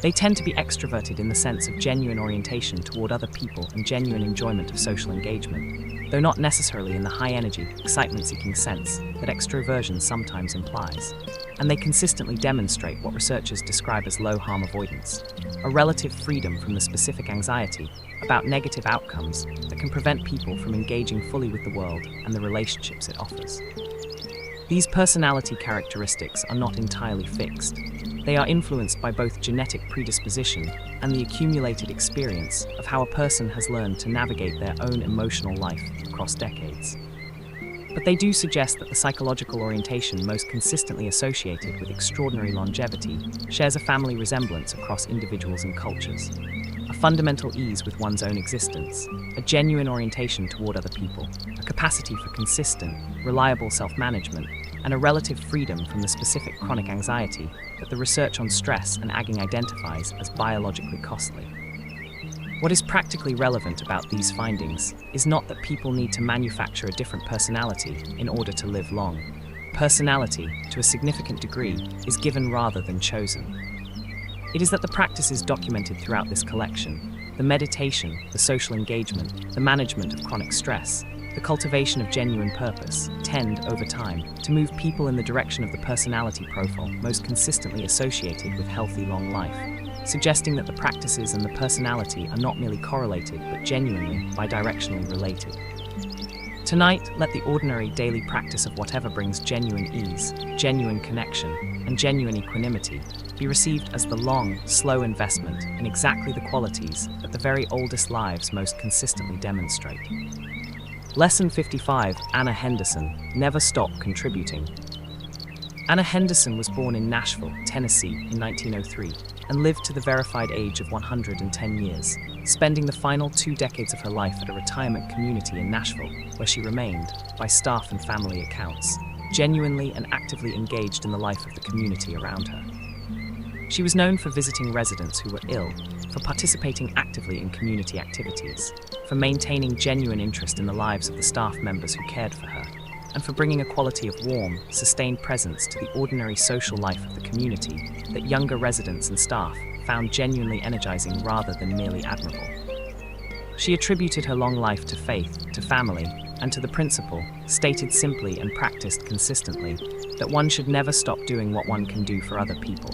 They tend to be extroverted in the sense of genuine orientation toward other people and genuine enjoyment of social engagement, though not necessarily in the high-energy, excitement-seeking sense that extroversion sometimes implies. And they consistently demonstrate what researchers describe as low-harm avoidance, a relative freedom from the specific anxiety about negative outcomes that can prevent people from engaging fully with the world and the relationships it offers. These personality characteristics are not entirely fixed. They are influenced by both genetic predisposition and the accumulated experience of how a person has learned to navigate their own emotional life across decades. But they do suggest that the psychological orientation most consistently associated with extraordinary longevity shares a family resemblance across individuals and cultures. A fundamental ease with one's own existence, a genuine orientation toward other people, a capacity for consistent, reliable self-management, and a relative freedom from the specific chronic anxiety that the research on stress and aging identifies as biologically costly. What is practically relevant about these findings is not that people need to manufacture a different personality in order to live long. Personality, to a significant degree, is given rather than chosen. It is that the practices documented throughout this collection, the meditation, the social engagement, the management of chronic stress, the cultivation of genuine purpose, tend, over time, to move people in the direction of the personality profile most consistently associated with healthy long life, suggesting that the practices and the personality are not merely correlated but genuinely bidirectionally related. Tonight, let the ordinary daily practice of whatever brings genuine ease, genuine connection, and genuine equanimity be received as the long, slow investment in exactly the qualities that the very oldest lives most consistently demonstrate. Lesson 55, Anna Henderson, Never Stop Contributing. Anna Henderson was born in Nashville, Tennessee in 1903 and lived to the verified age of 110 years, spending the final 2 decades of her life at a retirement community in Nashville, where she remained, by staff and family accounts, genuinely and actively engaged in the life of the community around her. She was known for visiting residents who were ill, for participating actively in community activities, for maintaining genuine interest in the lives of the staff members who cared for her, and for bringing a quality of warm, sustained presence to the ordinary social life of the community that younger residents and staff found genuinely energizing rather than merely admirable. She attributed her long life to faith, to family, and to the principle, stated simply and practiced consistently, that one should never stop doing what one can do for other people.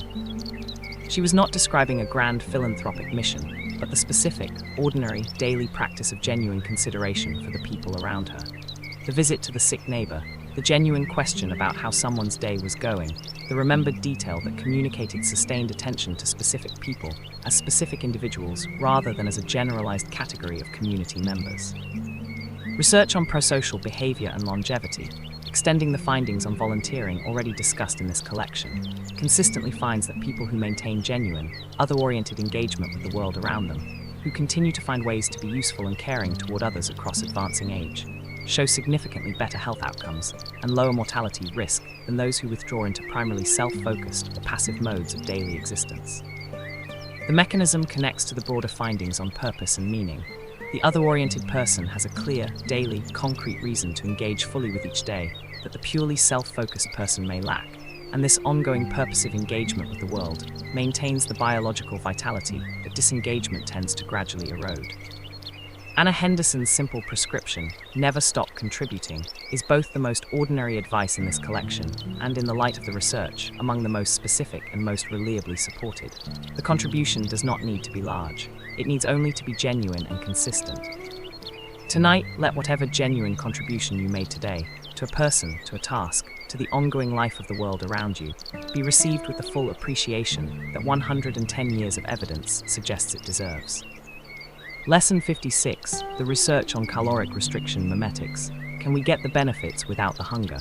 She was not describing a grand philanthropic mission, but the specific, ordinary, daily practice of genuine consideration for the people around her. The visit to the sick neighbor, the genuine question about how someone's day was going, the remembered detail that communicated sustained attention to specific people as specific individuals rather than as a generalized category of community members. Research on prosocial behavior and longevity, extending the findings on volunteering already discussed in this collection, consistently finds that people who maintain genuine, other-oriented engagement with the world around them, who continue to find ways to be useful and caring toward others across advancing age, show significantly better health outcomes and lower mortality risk than those who withdraw into primarily self-focused or passive modes of daily existence. The mechanism connects to the broader findings on purpose and meaning. The other-oriented person has a clear, daily, concrete reason to engage fully with each day that the purely self-focused person may lack, and this ongoing purposive engagement with the world maintains the biological vitality that disengagement tends to gradually erode. Anna Henderson's simple prescription, "Never stop contributing," is both the most ordinary advice in this collection and, in the light of the research, among the most specific and most reliably supported. The contribution does not need to be large. It needs only to be genuine and consistent. Tonight, let whatever genuine contribution you made today, to a person, to a task, to the ongoing life of the world around you, be received with the full appreciation that 110 years of evidence suggests it deserves. Lesson 56, the research on caloric restriction mimetics. Can we get the benefits without the hunger?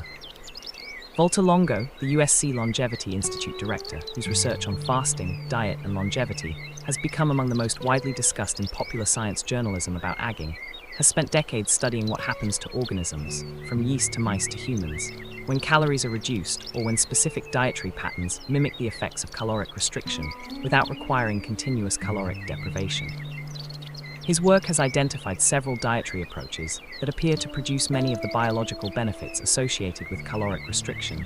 Walter Longo, the USC Longevity Institute director, whose research on fasting, diet, and longevity has become among the most widely discussed in popular science journalism about aging, has spent decades studying what happens to organisms, from yeast to mice to humans, when calories are reduced or when specific dietary patterns mimic the effects of caloric restriction without requiring continuous caloric deprivation. His work has identified several dietary approaches that appear to produce many of the biological benefits associated with caloric restriction,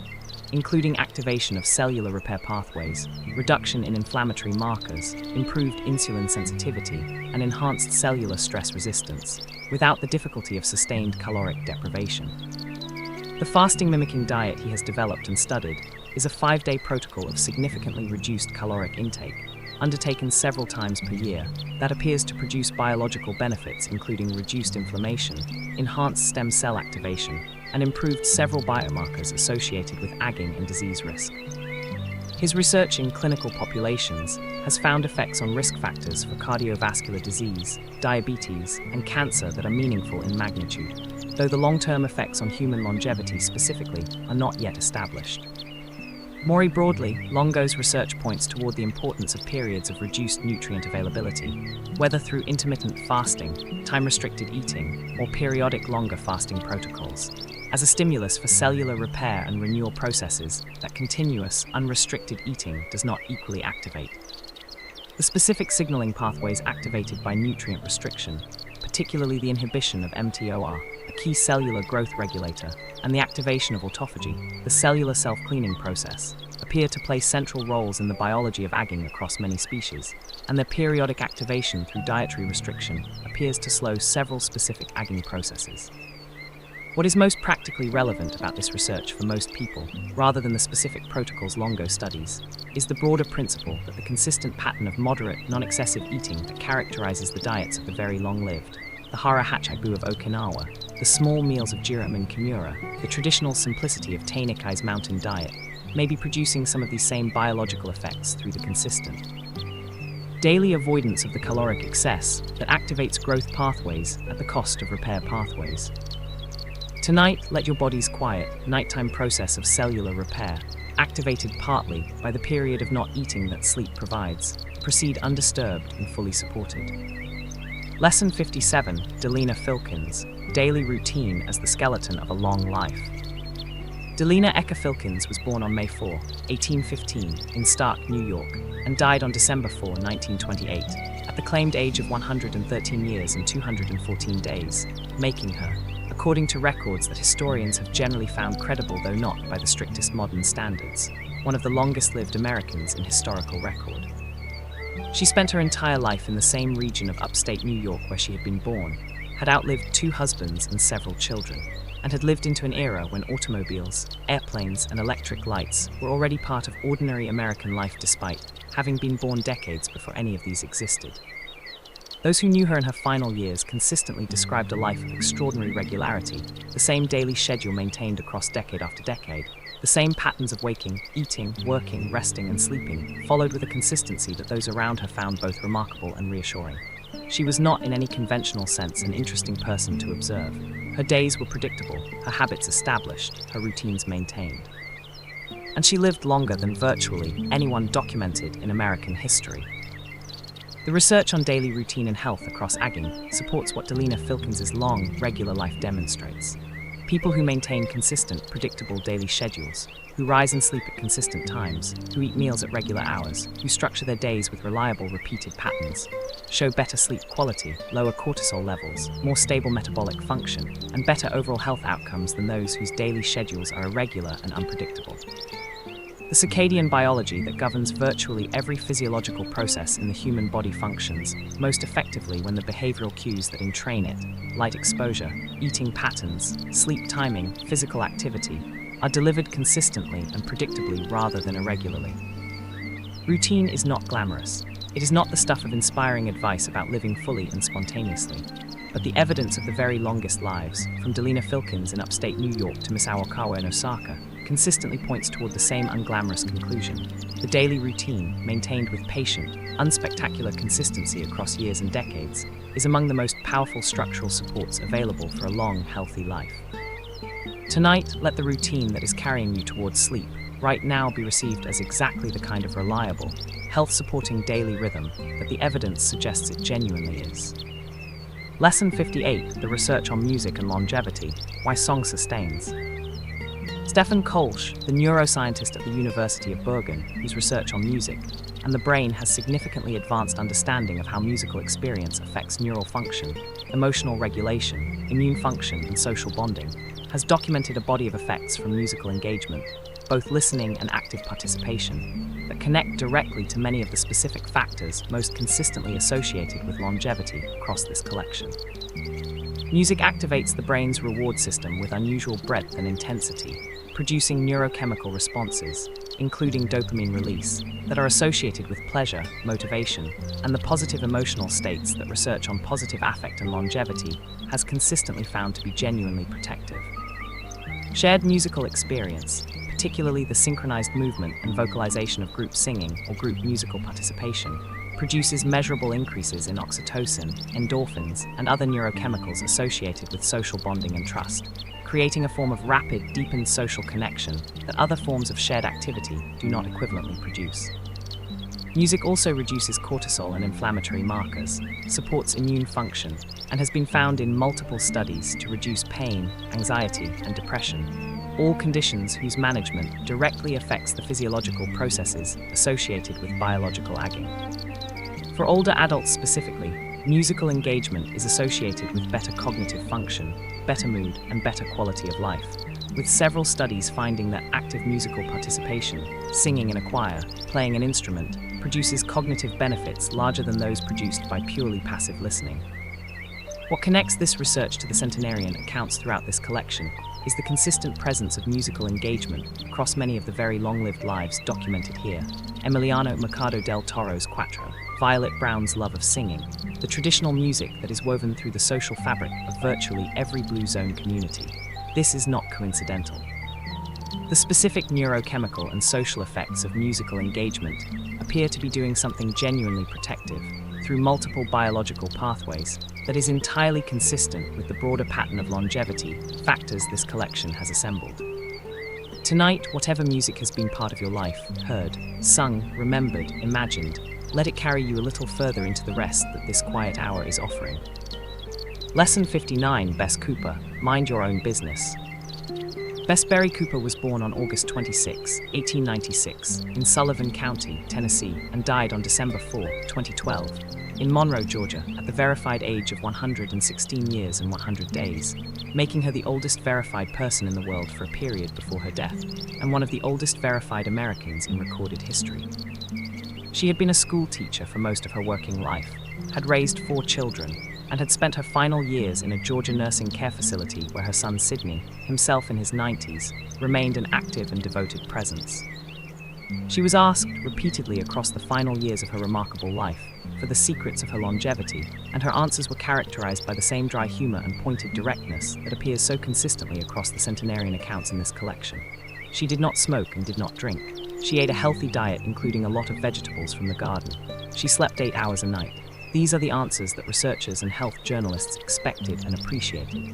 including activation of cellular repair pathways, reduction in inflammatory markers, improved insulin sensitivity, and enhanced cellular stress resistance, without the difficulty of sustained caloric deprivation. The fasting-mimicking diet he has developed and studied is a 5-day protocol of significantly reduced caloric intake, undertaken several times per year, that appears to produce biological benefits including reduced inflammation, enhanced stem cell activation, and improved several biomarkers associated with aging and disease risk. His research in clinical populations has found effects on risk factors for cardiovascular disease, diabetes, and cancer that are meaningful in magnitude, though the long-term effects on human longevity specifically are not yet established. More broadly, Longo's research points toward the importance of periods of reduced nutrient availability, whether through intermittent fasting, time-restricted eating, or periodic longer fasting protocols, as a stimulus for cellular repair and renewal processes that continuous, unrestricted eating does not equally activate. The specific signaling pathways activated by nutrient restriction, particularly the inhibition of mTOR, a key cellular growth regulator, and the activation of autophagy, the cellular self-cleaning process, appear to play central roles in the biology of aging across many species, and their periodic activation through dietary restriction appears to slow several specific aging processes. What is most practically relevant about this research for most people, rather than the specific protocols Longo studies, is the broader principle that the consistent pattern of moderate, non-excessive eating that characterizes the diets of the very long-lived, the hara hachibu of Okinawa, the small meals of Jiroemon Kimura, the traditional simplicity of Tainakai's mountain diet, may be producing some of these same biological effects through the consistent daily avoidance of the caloric excess that activates growth pathways at the cost of repair pathways. Tonight, let your body's quiet, nighttime process of cellular repair, activated partly by the period of not eating that sleep provides, proceed undisturbed and fully supported. Lesson 57, Delina Filkins, Daily Routine as the Skeleton of a Long Life. Delina Eka Filkins was born on May 4, 1815, in Stark, New York, and died on December 4, 1928, at the claimed age of 113 years and 214 days, making her, according to records that historians have generally found credible though not by the strictest modern standards, one of the longest-lived Americans in historical record. She spent her entire life in the same region of upstate New York where she had been born, had outlived 2 husbands and several children, and had lived into an era when automobiles, airplanes, and electric lights were already part of ordinary American life despite having been born decades before any of these existed. Those who knew her in her final years consistently described a life of extraordinary regularity, the same daily schedule maintained across decade after decade, the same patterns of waking, eating, working, resting, and sleeping, followed with a consistency that those around her found both remarkable and reassuring. She was not in any conventional sense an interesting person to observe. Her days were predictable, her habits established, her routines maintained. And she lived longer than virtually anyone documented in American history. The research on daily routine and health across aging supports what Delina Filkins' long, regular life demonstrates. People who maintain consistent, predictable daily schedules, who rise and sleep at consistent times, who eat meals at regular hours, who structure their days with reliable, repeated patterns, show better sleep quality, lower cortisol levels, more stable metabolic function, and better overall health outcomes than those whose daily schedules are irregular and unpredictable. The circadian biology that governs virtually every physiological process in the human body functions most effectively when the behavioral cues that entrain it, light exposure, eating patterns, sleep timing, physical activity, are delivered consistently and predictably rather than irregularly. Routine is not glamorous. It is not the stuff of inspiring advice about living fully and spontaneously, but the evidence of the very longest lives, from Delina Filkins in upstate New York to Misao Okawa in Osaka, consistently points toward the same unglamorous conclusion. The daily routine, maintained with patient, unspectacular consistency across years and decades, is among the most powerful structural supports available for a long, healthy life. Tonight, let the routine that is carrying you towards sleep right now be received as exactly the kind of reliable, health-supporting daily rhythm that the evidence suggests it genuinely is. Lesson 58, the research on music and longevity, why song sustains. Stefan Kolsch, the neuroscientist at the University of Bergen, whose research on music and the brain has significantly advanced understanding of how musical experience affects neural function, emotional regulation, immune function, and social bonding, has documented a body of effects from musical engagement, both listening and active participation, that connect directly to many of the specific factors most consistently associated with longevity across this collection. Music activates the brain's reward system with unusual breadth and intensity, producing neurochemical responses, including dopamine release, that are associated with pleasure, motivation, and the positive emotional states that research on positive affect and longevity has consistently found to be genuinely protective. Shared musical experience, particularly the synchronized movement and vocalization of group singing or group musical participation, produces measurable increases in oxytocin, endorphins, and other neurochemicals associated with social bonding and trust, creating a form of rapid, deepened social connection that other forms of shared activity do not equivalently produce. Music also reduces cortisol and inflammatory markers, supports immune function, and has been found in multiple studies to reduce pain, anxiety, and depression, all conditions whose management directly affects the physiological processes associated with biological aging. For older adults specifically, musical engagement is associated with better cognitive function, better mood, and better quality of life, with several studies finding that active musical participation, singing in a choir, playing an instrument, produces cognitive benefits larger than those produced by purely passive listening. What connects this research to the centenarian accounts throughout this collection is the consistent presence of musical engagement across many of the very long-lived lives documented here. Emiliano Mercado del Toro's Quattro, Violet Brown's love of singing, the traditional music that is woven through the social fabric of virtually every Blue Zone community. This is not coincidental. The specific neurochemical and social effects of musical engagement appear to be doing something genuinely protective through multiple biological pathways that is entirely consistent with the broader pattern of longevity factors this collection has assembled. Tonight, whatever music has been part of your life, heard, sung, remembered, imagined, let it carry you a little further into the rest that this quiet hour is offering. Lesson 59, Bess Cooper, Mind Your Own Business. Bess Berry Cooper was born on August 26, 1896, in Sullivan County, Tennessee, and died on December 4, 2012, in Monroe, Georgia, at the verified age of 116 years and 100 days, making her the oldest verified person in the world for a period before her death, and one of the oldest verified Americans in recorded history. She had been a school teacher for most of her working life, had raised 4 children, and had spent her final years in a Georgia nursing care facility where her son Sidney, himself in his 90s, remained an active and devoted presence. She was asked repeatedly across the final years of her remarkable life for the secrets of her longevity, and her answers were characterized by the same dry humor and pointed directness that appears so consistently across the centenarian accounts in this collection. She did not smoke and did not drink. She ate a healthy diet, including a lot of vegetables from the garden. She slept 8 hours a night. These are the answers that researchers and health journalists expected and appreciated,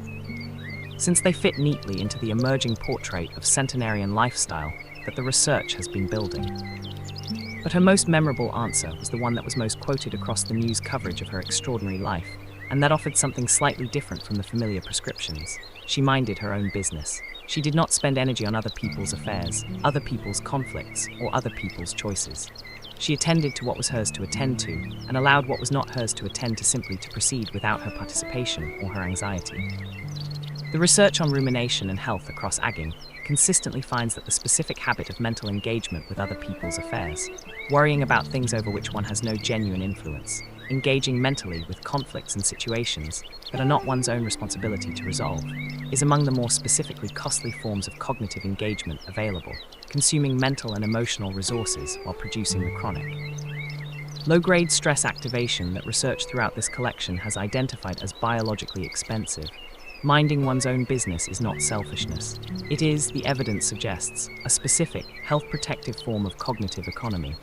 since they fit neatly into the emerging portrait of centenarian lifestyle that the research has been building. But her most memorable answer was the one that was most quoted across the news coverage of her extraordinary life, and that offered something slightly different from the familiar prescriptions. She minded her own business. She did not spend energy on other people's affairs, other people's conflicts, or other people's choices. She attended to what was hers to attend to, and allowed what was not hers to attend to simply to proceed without her participation or her anxiety. The research on rumination and health across aging consistently finds that the specific habit of mental engagement with other people's affairs, worrying about things over which one has no genuine influence, engaging mentally with conflicts and situations that are not one's own responsibility to resolve, is among the more specifically costly forms of cognitive engagement available, consuming mental and emotional resources while producing the chronic. Low-grade stress activation that research throughout this collection has identified as biologically expensive. Minding one's own business is not selfishness. It is, the evidence suggests, a specific, health-protective form of cognitive economy.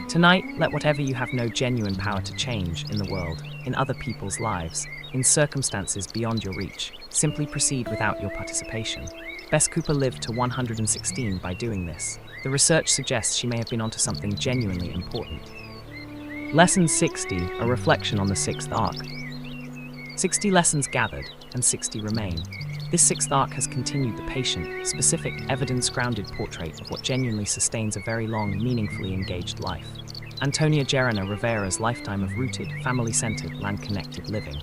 Tonight, let whatever you have no genuine power to change in the world, in other people's lives, in circumstances beyond your reach, simply proceed without your participation. Bess Cooper lived to 116 by doing this. The research suggests she may have been onto something genuinely important. Lesson 60, a reflection on the sixth arc. 60 lessons gathered, and 60 remain. This sixth arc has continued the patient, specific, evidence-grounded portrait of what genuinely sustains a very long, meaningfully engaged life. Antonia Gerena Rivera's lifetime of rooted, family-centered, land-connected living.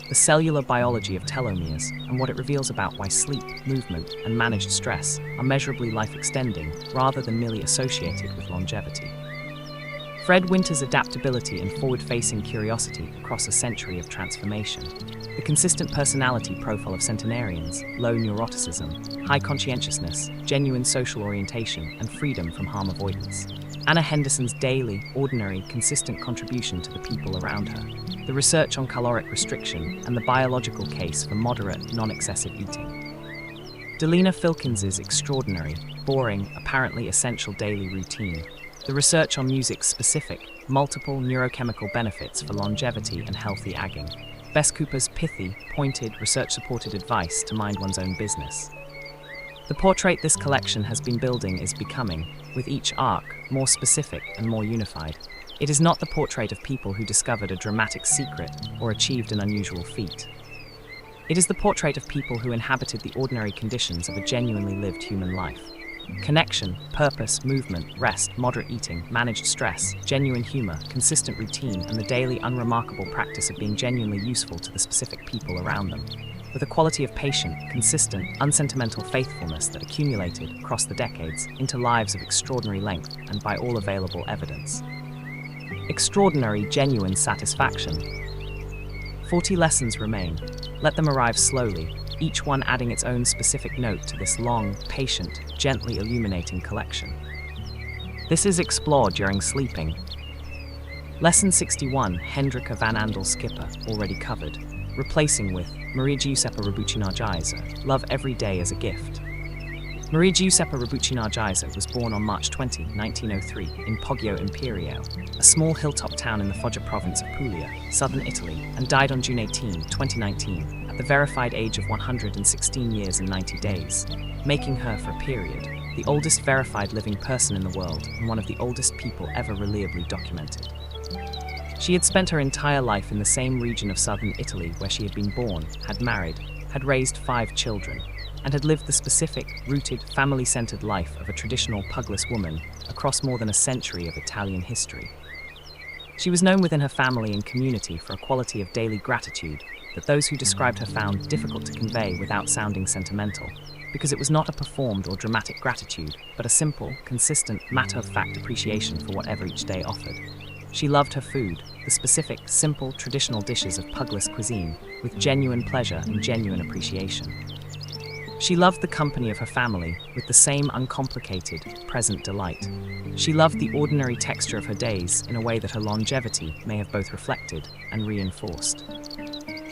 The cellular biology of telomeres, and what it reveals about why sleep, movement, and managed stress are measurably life-extending, rather than merely associated with longevity. Fred Winter's adaptability and forward-facing curiosity across a century of transformation. The consistent personality profile of centenarians, low neuroticism, high conscientiousness, genuine social orientation, and freedom from harm avoidance. Anna Henderson's daily, ordinary, consistent contribution to the people around her. The research on caloric restriction and the biological case for moderate, non-excessive eating. Delina Filkins's extraordinary, boring, apparently essential daily routine. The research on music's specific, multiple neurochemical benefits for longevity and healthy aging. Bess Cooper's pithy, pointed, research-supported advice to mind one's own business. The portrait this collection has been building is becoming, with each arc, more specific and more unified. It is not the portrait of people who discovered a dramatic secret or achieved an unusual feat. It is the portrait of people who inhabited the ordinary conditions of a genuinely lived human life. Connection, purpose, movement, rest, moderate eating, managed stress, genuine humor, consistent routine, and the daily unremarkable practice of being genuinely useful to the specific people around them. With a quality of patient, consistent, unsentimental faithfulness that accumulated, across the decades, into lives of extraordinary length and by all available evidence. Extraordinary, genuine satisfaction. 40 lessons remain. Let them arrive slowly, each one adding its own specific note to this long, patient, gently illuminating collection. This is explored during sleeping. Lesson 61, Hendrika van Andel Skipper, already covered, replacing with Maria Giuseppa Rabucina Giza, Love Every Day as a Gift. Maria Giuseppa Rabucina Giza was born on March 20, 1903, in Poggio Imperio, a small hilltop town in the Foggia province of Puglia, southern Italy, and died on June 18, 2019, at the verified age of 116 years and 90 days, making her, for a period, the oldest verified living person in the world and one of the oldest people ever reliably documented. She had spent her entire life in the same region of southern Italy where she had been born, had married, had raised 5 children, and had lived the specific, rooted, family-centered life of a traditional pugless woman across more than a century of Italian history. She was known within her family and community for a quality of daily gratitude that those who described her found difficult to convey without sounding sentimental, because it was not a performed or dramatic gratitude, but a simple, consistent, matter-of-fact appreciation for whatever each day offered. She loved her food, the specific, simple, traditional dishes of pugless cuisine, with genuine pleasure and genuine appreciation. She loved the company of her family with the same uncomplicated, present delight. She loved the ordinary texture of her days in a way that her longevity may have both reflected and reinforced.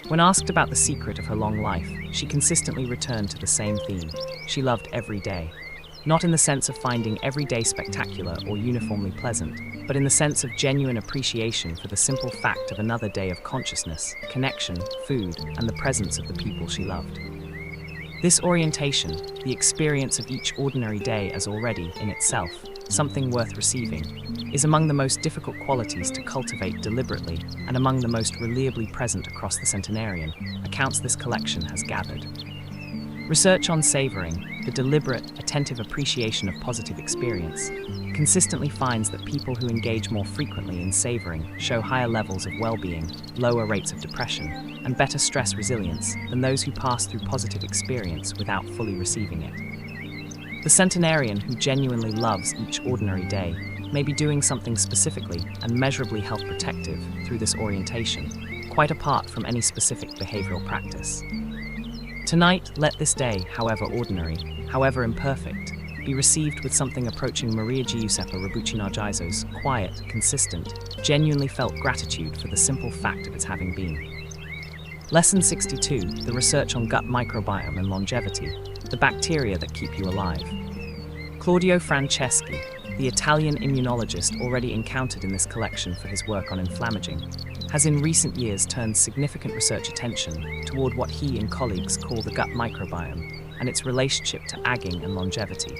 When asked about the secret of her long life, she consistently returned to the same theme. She loved every day. Not in the sense of finding every day spectacular or uniformly pleasant, but in the sense of genuine appreciation for the simple fact of another day of consciousness, connection, food, and the presence of the people she loved. This orientation, the experience of each ordinary day as already, in itself, something worth receiving, is among the most difficult qualities to cultivate deliberately and among the most reliably present across the centenarian accounts this collection has gathered. Research on savoring, the deliberate, attentive appreciation of positive experience, consistently finds that people who engage more frequently in savoring show higher levels of well-being, lower rates of depression, and better stress resilience than those who pass through positive experience without fully receiving it. The centenarian who genuinely loves each ordinary day may be doing something specifically and measurably health protective through this orientation, quite apart from any specific behavioral practice. Tonight, let this day, however ordinary, however imperfect, be received with something approaching Maria Giuseppa Rabucci-Narciso's quiet, consistent, genuinely felt gratitude for the simple fact of its having been. Lesson 62, the research on gut microbiome and longevity, the bacteria that keep you alive. Claudio Franceschi, the Italian immunologist already encountered in this collection for his work on inflammaging, has in recent years turned significant research attention toward what he and colleagues call the gut microbiome and its relationship to aging and longevity.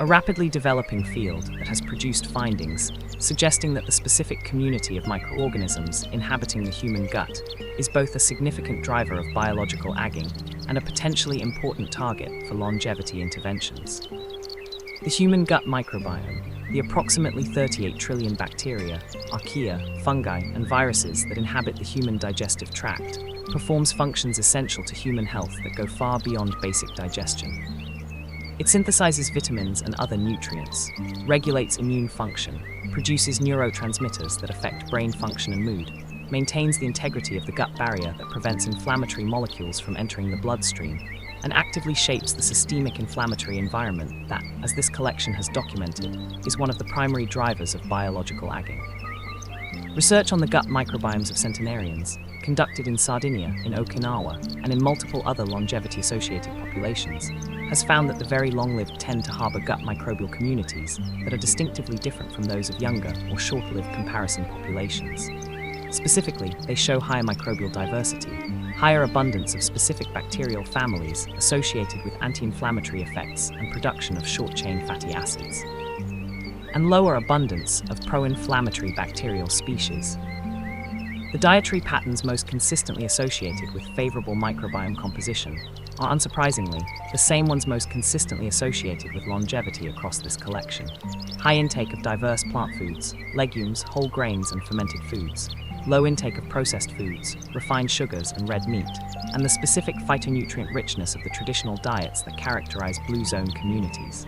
A rapidly developing field that has produced findings suggesting that the specific community of microorganisms inhabiting the human gut is both a significant driver of biological aging and a potentially important target for longevity interventions. The human gut microbiome, the approximately 38 trillion bacteria, archaea, fungi, and viruses that inhabit the human digestive tract, performs functions essential to human health that go far beyond basic digestion. It synthesizes vitamins and other nutrients, regulates immune function, produces neurotransmitters that affect brain function and mood, maintains the integrity of the gut barrier that prevents inflammatory molecules from entering the bloodstream, and actively shapes the systemic inflammatory environment that, as this collection has documented, is one of the primary drivers of biological aging. Research on the gut microbiomes of centenarians, conducted in Sardinia, in Okinawa, and in multiple other longevity-associated populations, has found that the very long-lived tend to harbor gut microbial communities that are distinctively different from those of younger or shorter-lived comparison populations. Specifically, they show higher microbial diversity, higher abundance of specific bacterial families associated with anti-inflammatory effects and production of short-chain fatty acids, and lower abundance of pro-inflammatory bacterial species. The dietary patterns most consistently associated with favorable microbiome composition are, unsurprisingly, the same ones most consistently associated with longevity across this collection. High intake of diverse plant foods, legumes, whole grains, and fermented foods, low intake of processed foods, refined sugars, and red meat, and the specific phytonutrient richness of the traditional diets that characterize blue zone communities.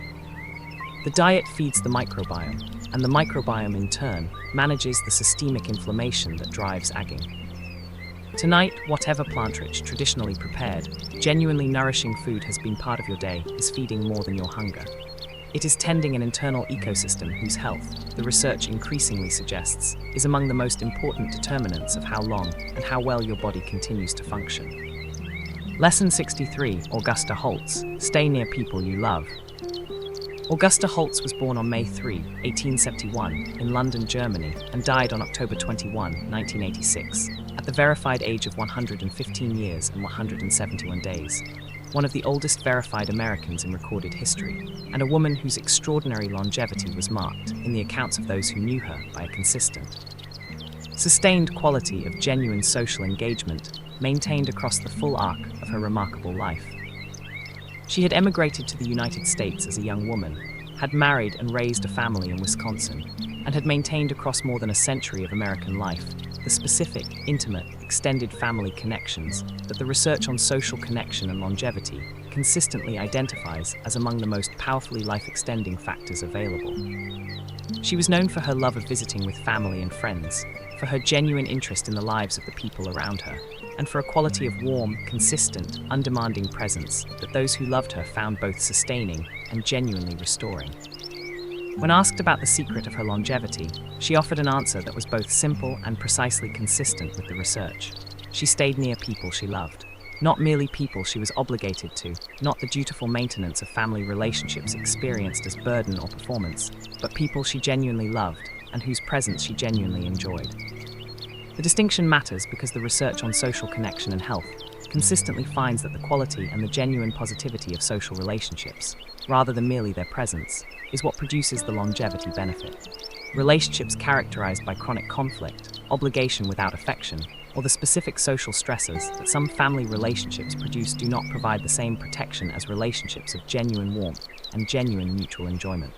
The diet feeds the microbiome, and the microbiome in turn manages the systemic inflammation that drives aging. Tonight, whatever plant-rich, traditionally prepared, genuinely nourishing food has been part of your day is feeding more than your hunger. It is tending an internal ecosystem whose health, the research increasingly suggests, is among the most important determinants of how long and how well your body continues to function. Lesson 63, Augusta Holtz, stay near people you love. Augusta Holtz was born on May 3, 1871, in London, Germany, and died on October 21, 1986, at the verified age of 115 years and 171 days, one of the oldest verified Americans in recorded history, and a woman whose extraordinary longevity was marked, in the accounts of those who knew her, by a consistent, sustained quality of genuine social engagement maintained across the full arc of her remarkable life. She had emigrated to the United States as a young woman, had married and raised a family in Wisconsin, and had maintained across more than a century of American life the specific, intimate, extended family connections that the research on social connection and longevity consistently identifies as among the most powerfully life-extending factors available. She was known for her love of visiting with family and friends, for her genuine interest in the lives of the people around her, and for a quality of warm, consistent, undemanding presence that those who loved her found both sustaining and genuinely restoring. When asked about the secret of her longevity, she offered an answer that was both simple and precisely consistent with the research. She stayed near people she loved. Not merely people she was obligated to, not the dutiful maintenance of family relationships experienced as burden or performance, but people she genuinely loved and whose presence she genuinely enjoyed. The distinction matters because the research on social connection and health consistently finds that the quality and the genuine positivity of social relationships, rather than merely their presence, is what produces the longevity benefit. relationships characterized by chronic conflict, obligation without affection, or the specific social stresses that some family relationships produce do not provide the same protection as relationships of genuine warmth and genuine mutual enjoyment.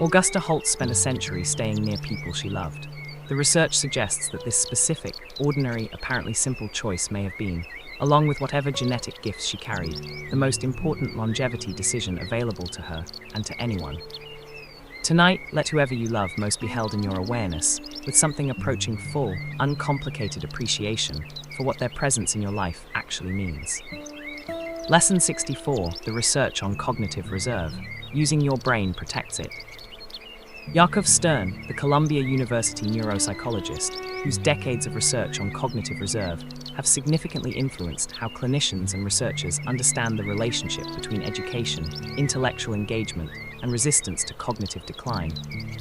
Augusta Holtz spent a century staying near people she loved. The research suggests that this specific, ordinary, apparently simple choice may have been, along with whatever genetic gifts she carried, the most important longevity decision available to her and to anyone. Tonight, let whoever you love most be held in your awareness, with something approaching full, uncomplicated appreciation for what their presence in your life actually means. Lesson 64, the research on cognitive reserve. Using your brain protects it. Yaakov Stern, the Columbia University neuropsychologist, whose decades of research on cognitive reserve have significantly influenced how clinicians and researchers understand the relationship between education, intellectual engagement, and resistance to cognitive decline,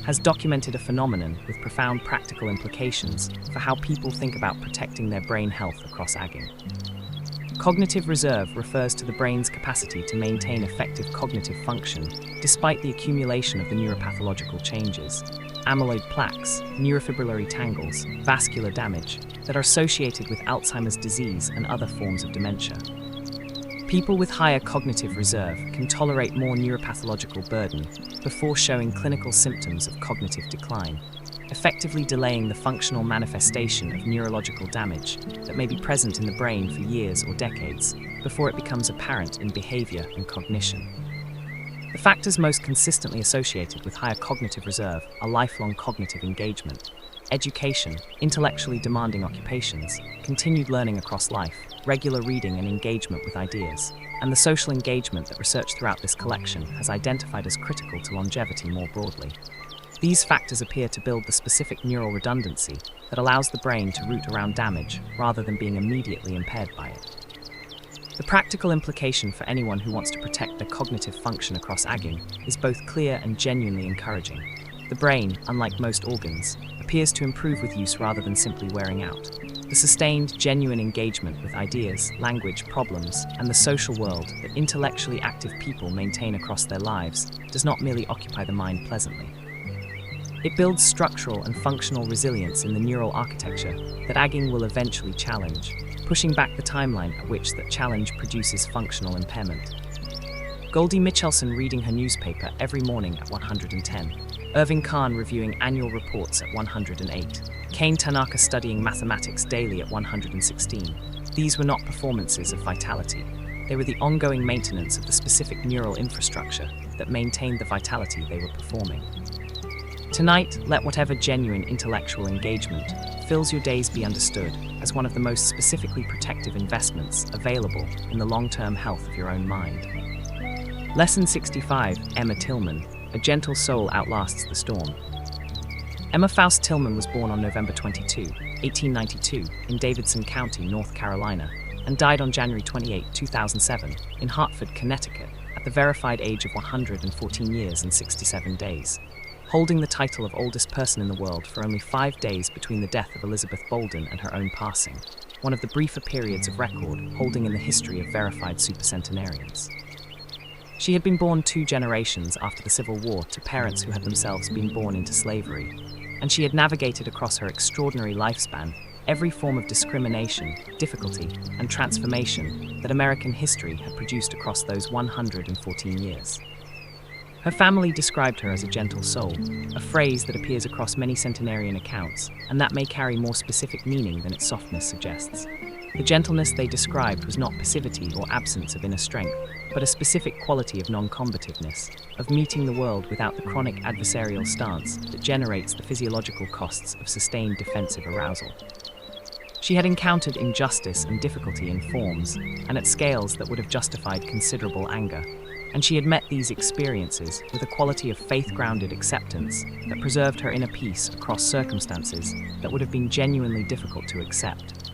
has documented a phenomenon with profound practical implications for how people think about protecting their brain health across aging. Cognitive reserve refers to the brain's capacity to maintain effective cognitive function despite the accumulation of the neuropathological changes, amyloid plaques, neurofibrillary tangles, vascular damage that are associated with Alzheimer's disease and other forms of dementia. People with higher cognitive reserve can tolerate more neuropathological burden before showing clinical symptoms of cognitive decline, effectively delaying the functional manifestation of neurological damage that may be present in the brain for years or decades before it becomes apparent in behavior and cognition. The factors most consistently associated with higher cognitive reserve are lifelong cognitive engagement, education, intellectually demanding occupations, continued learning across life, regular reading and engagement with ideas, and the social engagement that research throughout this collection has identified as critical to longevity more broadly. These factors appear to build the specific neural redundancy that allows the brain to root around damage rather than being immediately impaired by it. The practical implication for anyone who wants to protect their cognitive function across aging is both clear and genuinely encouraging. The brain, unlike most organs, appears to improve with use rather than simply wearing out. The sustained, genuine engagement with ideas, language, problems, and the social world that intellectually active people maintain across their lives does not merely occupy the mind pleasantly. It builds structural and functional resilience in the neural architecture that aging will eventually challenge, pushing back the timeline at which that challenge produces functional impairment. Goldie Michelson reading her newspaper every morning at 110. Irving Kahn reviewing annual reports at 108. Kane Tanaka studying mathematics daily at 116. These were not performances of vitality. They were the ongoing maintenance of the specific neural infrastructure that maintained the vitality they were performing. Tonight, let whatever genuine intellectual engagement fills your days be understood as one of the most specifically protective investments available in the long-term health of your own mind. Lesson 65, Emma Tillman, A Gentle Soul Outlasts the Storm. Emma Faust Tillman was born on November 22, 1892, in Davidson County, North Carolina, and died on January 28, 2007, in Hartford, Connecticut, at the verified age of 114 years and 67 days. Holding the title of oldest person in the world for only 5 days between the death of Elizabeth Bolden and her own passing, one of the briefer periods of record holding in the history of verified supercentenarians. She had been born 2 generations after the Civil War to parents who had themselves been born into slavery, and she had navigated across her extraordinary lifespan every form of discrimination, difficulty, and transformation that American history had produced across those 114 years. Her family described her as a gentle soul, a phrase that appears across many centenarian accounts, and that may carry more specific meaning than its softness suggests. The gentleness they described was not passivity or absence of inner strength, but a specific quality of non-combativeness, of meeting the world without the chronic adversarial stance that generates the physiological costs of sustained defensive arousal. She had encountered injustice and difficulty in forms and at scales that would have justified considerable anger, and she had met these experiences with a quality of faith-grounded acceptance that preserved her inner peace across circumstances that would have been genuinely difficult to accept.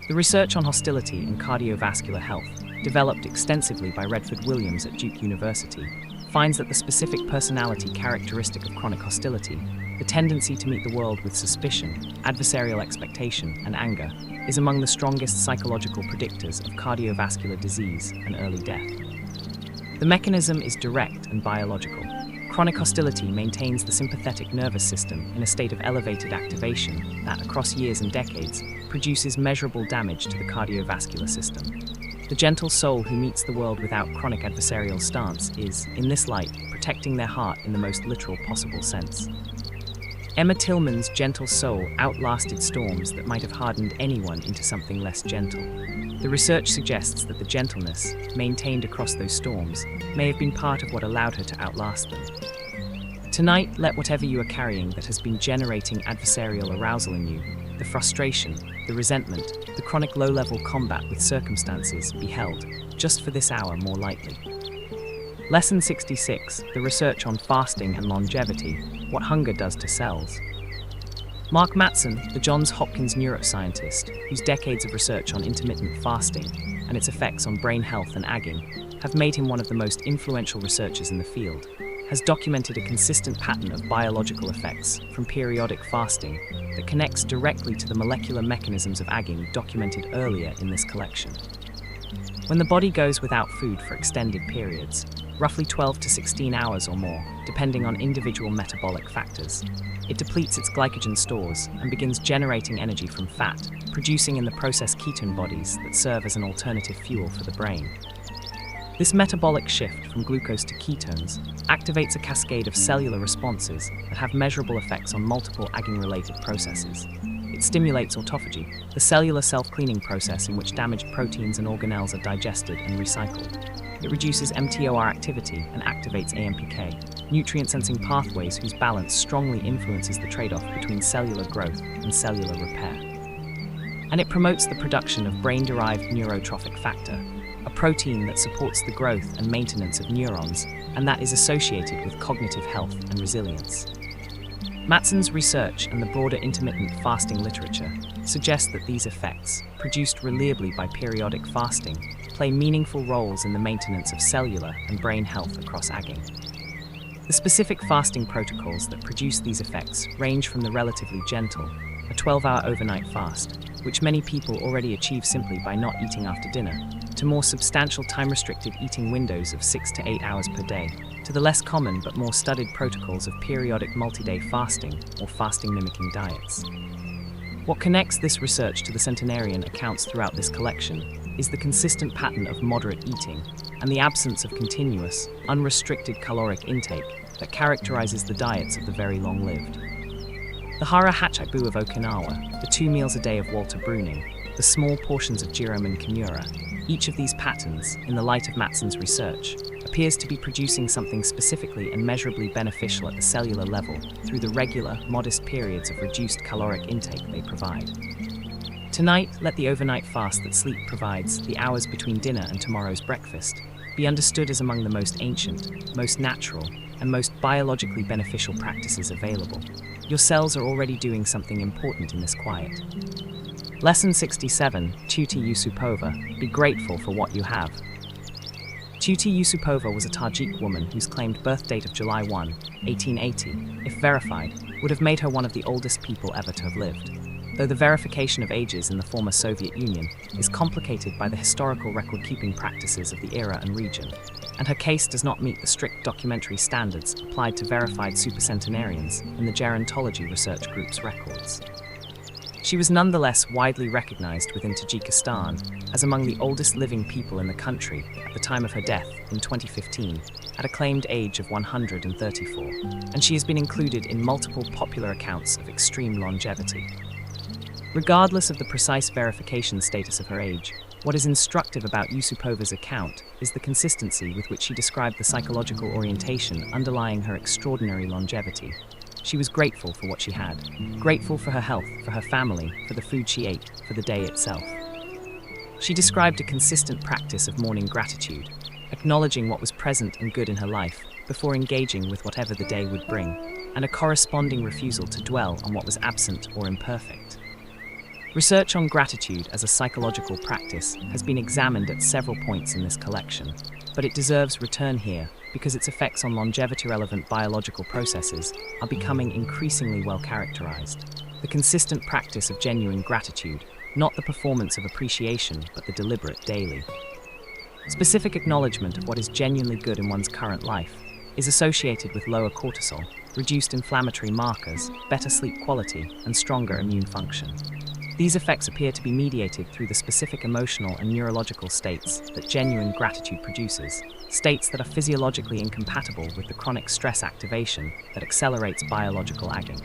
The research on hostility and cardiovascular health, developed extensively by Redford Williams at Duke University, finds that the specific personality characteristic of chronic hostility, the tendency to meet the world with suspicion, adversarial expectation, and anger, is among the strongest psychological predictors of cardiovascular disease and early death. The mechanism is direct and biological. Chronic hostility maintains the sympathetic nervous system in a state of elevated activation that, across years and decades, produces measurable damage to the cardiovascular system. The gentle soul who meets the world without chronic adversarial stance is, in this light, protecting their heart in the most literal possible sense. Emma Tillman's gentle soul outlasted storms that might have hardened anyone into something less gentle. The research suggests that the gentleness, maintained across those storms, may have been part of what allowed her to outlast them. Tonight, let whatever you are carrying that has been generating adversarial arousal in you, the frustration, the resentment, the chronic low-level combat with circumstances, be held, just for this hour, more lightly. Lesson 66, the research on fasting and longevity, what hunger does to cells. Mark Mattson, the Johns Hopkins neuroscientist, whose decades of research on intermittent fasting and its effects on brain health and aging have made him one of the most influential researchers in the field, has documented a consistent pattern of biological effects from periodic fasting that connects directly to the molecular mechanisms of aging documented earlier in this collection. When the body goes without food for extended periods, roughly 12 to 16 hours or more, depending on individual metabolic factors, it depletes its glycogen stores and begins generating energy from fat, producing in the process ketone bodies that serve as an alternative fuel for the brain. This metabolic shift from glucose to ketones activates a cascade of cellular responses that have measurable effects on multiple aging-related processes. It stimulates autophagy, the cellular self-cleaning process in which damaged proteins and organelles are digested and recycled. It reduces mTOR activity and activates AMPK, nutrient-sensing pathways whose balance strongly influences the trade-off between cellular growth and cellular repair. And it promotes the production of brain-derived neurotrophic factor, a protein that supports the growth and maintenance of neurons and that is associated with cognitive health and resilience. Mattson's research and the broader intermittent fasting literature suggest that these effects, produced reliably by periodic fasting, play meaningful roles in the maintenance of cellular and brain health across aging. The specific fasting protocols that produce these effects range from the relatively gentle, a 12-hour overnight fast, which many people already achieve simply by not eating after dinner, to more substantial time-restricted eating windows of 6 to 8 hours per day, to the less common but more studied protocols of periodic multi-day fasting or fasting-mimicking diets. What connects this research to the centenarian accounts throughout this collection is the consistent pattern of moderate eating and the absence of continuous, unrestricted caloric intake that characterizes the diets of the very long-lived. The Hara Hachabu of Okinawa, the 2 meals a day of Walter Bruning, the small portions of Jiroemon Kimura, each of these patterns, in the light of Mattson's research, appears to be producing something specifically and measurably beneficial at the cellular level through the regular, modest periods of reduced caloric intake they provide. Tonight, let the overnight fast that sleep provides, the hours between dinner and tomorrow's breakfast, be understood as among the most ancient, most natural, and most biologically beneficial practices available. Your cells are already doing something important in this quiet. Lesson 67, Tuti Yusupova, be grateful for what you have. Tuti Yusupova was a Tajik woman whose claimed birth date of July 1, 1880, if verified, would have made her one of the oldest people ever to have lived. Though the verification of ages in the former Soviet Union is complicated by the historical record-keeping practices of the era and region, and her case does not meet the strict documentary standards applied to verified supercentenarians in the gerontology research group's records. She was nonetheless widely recognized within Tajikistan as among the oldest living people in the country at the time of her death in 2015, at a claimed age of 134, and she has been included in multiple popular accounts of extreme longevity. Regardless of the precise verification status of her age, what is instructive about Yusupova's account is the consistency with which she described the psychological orientation underlying her extraordinary longevity. She was grateful for what she had, grateful for her health, for her family, for the food she ate, for the day itself. She described a consistent practice of morning gratitude, acknowledging what was present and good in her life before engaging with whatever the day would bring, and a corresponding refusal to dwell on what was absent or imperfect. Research on gratitude as a psychological practice has been examined at several points in this collection, but it deserves return here because its effects on longevity-relevant biological processes are becoming increasingly well characterized. The consistent practice of genuine gratitude, not the performance of appreciation, but the deliberate daily. Specific acknowledgement of what is genuinely good in one's current life is associated with lower cortisol, reduced inflammatory markers, better sleep quality, and stronger immune function. These effects appear to be mediated through the specific emotional and neurological states that genuine gratitude produces, states that are physiologically incompatible with the chronic stress activation that accelerates biological aging.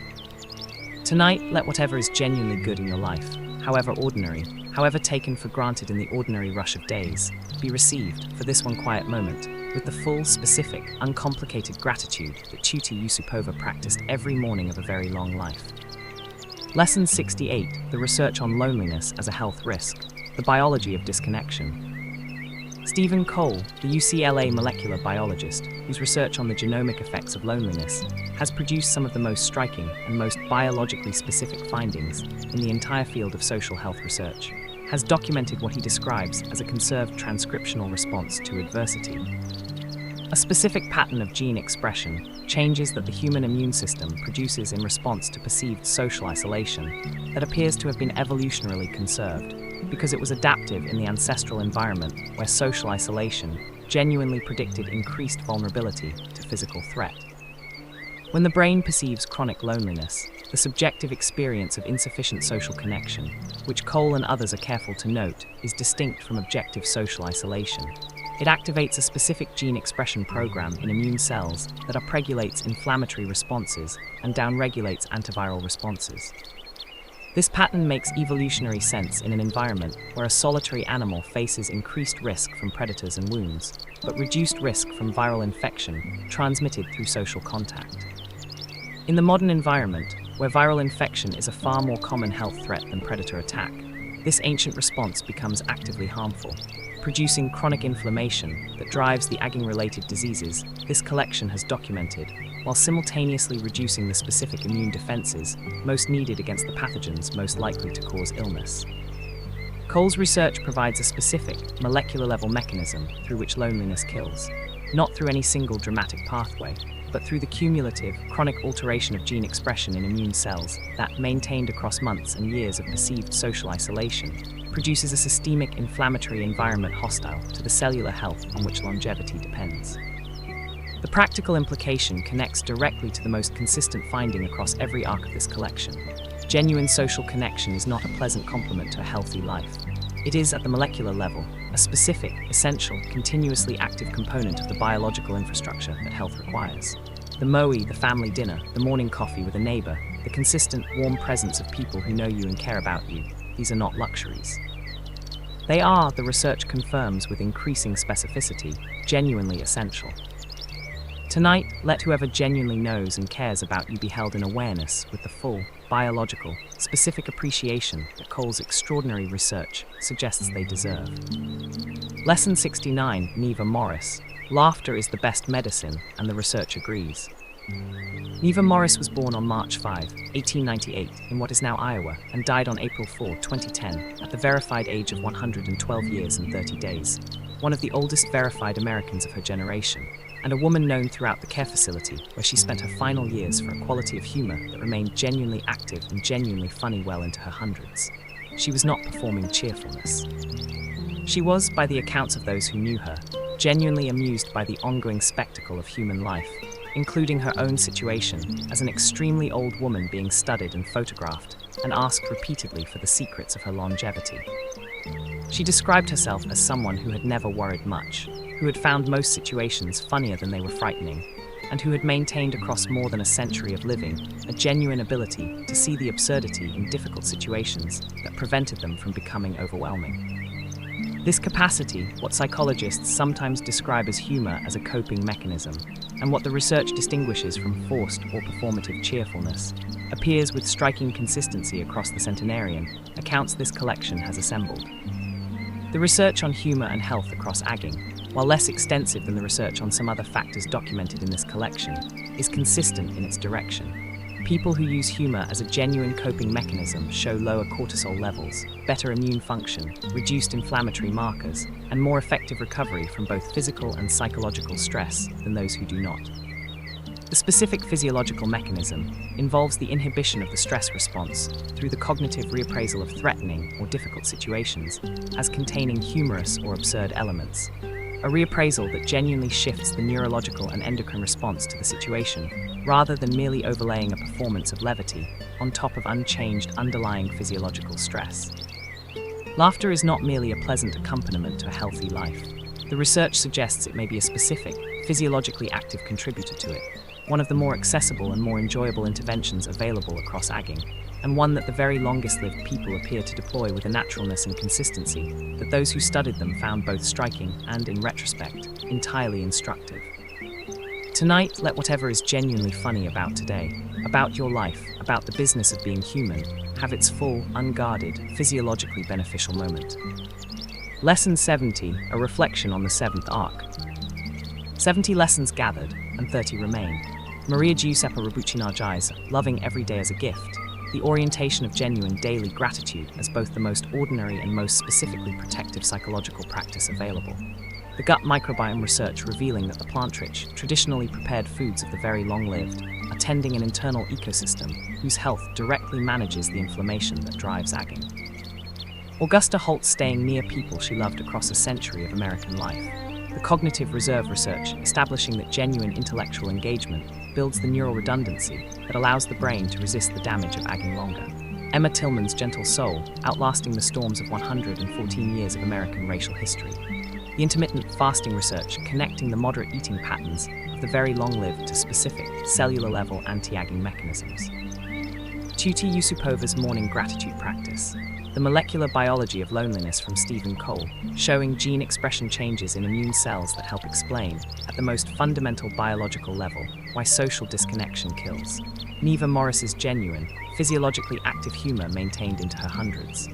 Tonight, let whatever is genuinely good in your life, however ordinary, however taken for granted in the ordinary rush of days, be received, for this one quiet moment, with the full, specific, uncomplicated gratitude that Tuti Yusupova practiced every morning of a very long life. Lesson 68, the research on loneliness as a health risk, the biology of disconnection. Stephen Cole, the UCLA molecular biologist, whose research on the genomic effects of loneliness has produced some of the most striking and most biologically specific findings in the entire field of social health research, has documented what he describes as a conserved transcriptional response to adversity. A specific pattern of gene expression, changes that the human immune system produces in response to perceived social isolation, that appears to have been evolutionarily conserved, because it was adaptive in the ancestral environment where social isolation genuinely predicted increased vulnerability to physical threat. When the brain perceives chronic loneliness, the subjective experience of insufficient social connection, which Cole and others are careful to note, is distinct from objective social isolation. It activates a specific gene expression program in immune cells that upregulates inflammatory responses and downregulates antiviral responses. This pattern makes evolutionary sense in an environment where a solitary animal faces increased risk from predators and wounds, but reduced risk from viral infection transmitted through social contact. In the modern environment, where viral infection is a far more common health threat than predator attack, this ancient response becomes actively harmful, producing chronic inflammation that drives the aging-related diseases this collection has documented, while simultaneously reducing the specific immune defenses most needed against the pathogens most likely to cause illness. Cole's research provides a specific, molecular-level mechanism through which loneliness kills, not through any single dramatic pathway, but through the cumulative, chronic alteration of gene expression in immune cells that, maintained across months and years of perceived social isolation, produces a systemic inflammatory environment hostile to the cellular health on which longevity depends. The practical implication connects directly to the most consistent finding across every arc of this collection. Genuine social connection is not a pleasant complement to a healthy life. It is, at the molecular level, a specific, essential, continuously active component of the biological infrastructure that health requires. The moe, the family dinner, the morning coffee with a neighbor, the consistent, warm presence of people who know you and care about you, these are not luxuries. They are, the research confirms with increasing specificity, genuinely essential. Tonight, let whoever genuinely knows and cares about you be held in awareness with the full, biological, specific appreciation that Cole's extraordinary research suggests they deserve. Lesson 69, Neva Morris. Laughter is the best medicine, and the research agrees. Neva Morris was born on March 5, 1898, in what is now Iowa, and died on April 4, 2010, at the verified age of 112 years and 30 days, one of the oldest verified Americans of her generation, and a woman known throughout the care facility where she spent her final years for a quality of humor that remained genuinely active and genuinely funny well into her hundreds. She was not performing cheerfulness. She was, by the accounts of those who knew her, genuinely amused by the ongoing spectacle of human life, including her own situation as an extremely old woman being studied and photographed and asked repeatedly for the secrets of her longevity. She described herself as someone who had never worried much, who had found most situations funnier than they were frightening, and who had maintained across more than a century of living a genuine ability to see the absurdity in difficult situations that prevented them from becoming overwhelming. This capacity, what psychologists sometimes describe as humor as a coping mechanism, and what the research distinguishes from forced or performative cheerfulness, appears with striking consistency across the centenarian accounts this collection has assembled. The research on humor and health across aging, while less extensive than the research on some other factors documented in this collection, is consistent in its direction. People who use humor as a genuine coping mechanism show lower cortisol levels, better immune function, reduced inflammatory markers, and more effective recovery from both physical and psychological stress than those who do not. The specific physiological mechanism involves the inhibition of the stress response through the cognitive reappraisal of threatening or difficult situations as containing humorous or absurd elements. a reappraisal that genuinely shifts the neurological and endocrine response to the situation, rather than merely overlaying a performance of levity on top of unchanged underlying physiological stress. Laughter is not merely a pleasant accompaniment to a healthy life. The research suggests it may be a specific, physiologically active contributor to it, one of the more accessible and more enjoyable interventions available across agging, and one that the very longest-lived people appear to deploy with a naturalness and consistency that those who studied them found both striking and, in retrospect, entirely instructive. Tonight, let whatever is genuinely funny about today, about your life, about the business of being human, have its full, unguarded, physiologically beneficial moment. Lesson 70, a reflection on the 7th arc. 70 lessons gathered, and 30 remain. Maria Giuseppa Rabucci-Nargis, loving every day as a gift, the orientation of genuine daily gratitude as both the most ordinary and most specifically protective psychological practice available. The gut microbiome research revealing that the plant-rich, traditionally prepared foods of the very long-lived are tending an internal ecosystem whose health directly manages the inflammation that drives agging. Augusta Holt staying near people she loved across a century of American life. The cognitive reserve research establishing that genuine intellectual engagement builds the neural redundancy that allows the brain to resist the damage of agging longer. Emma Tillman's gentle soul, outlasting the storms of 114 years of American racial history. The intermittent fasting research connecting the moderate eating patterns of the very long-lived to specific, cellular-level anti-agging mechanisms. Tuti Yusupova's morning gratitude practice. The molecular biology of loneliness from Stephen Cole, showing gene expression changes in immune cells that help explain, at the most fundamental biological level, why social disconnection kills. Neva Morris's genuine, physiologically active humor maintained into her hundreds.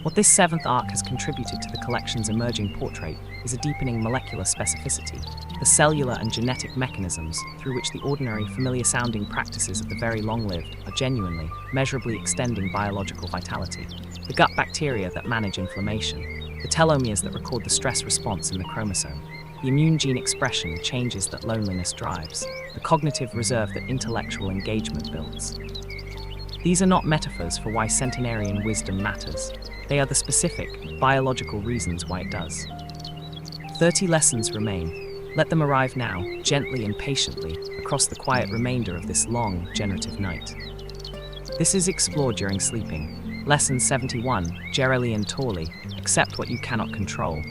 What this 7th arc has contributed to the collection's emerging portrait is a deepening molecular specificity, the cellular and genetic mechanisms through which the ordinary, familiar-sounding practices of the very long-lived are genuinely, measurably extending biological vitality. The gut bacteria that manage inflammation, the telomeres that record the stress response in the chromosome, the immune gene expression changes that loneliness drives, the cognitive reserve that intellectual engagement builds. These are not metaphors for why centenarian wisdom matters. They are the specific, biological reasons why it does. 30 lessons remain. Let them arrive now, gently and patiently, across the quiet remainder of this long, generative night. This is explored during sleeping. Lesson 71, Jeroemon Torley, accept what you cannot control.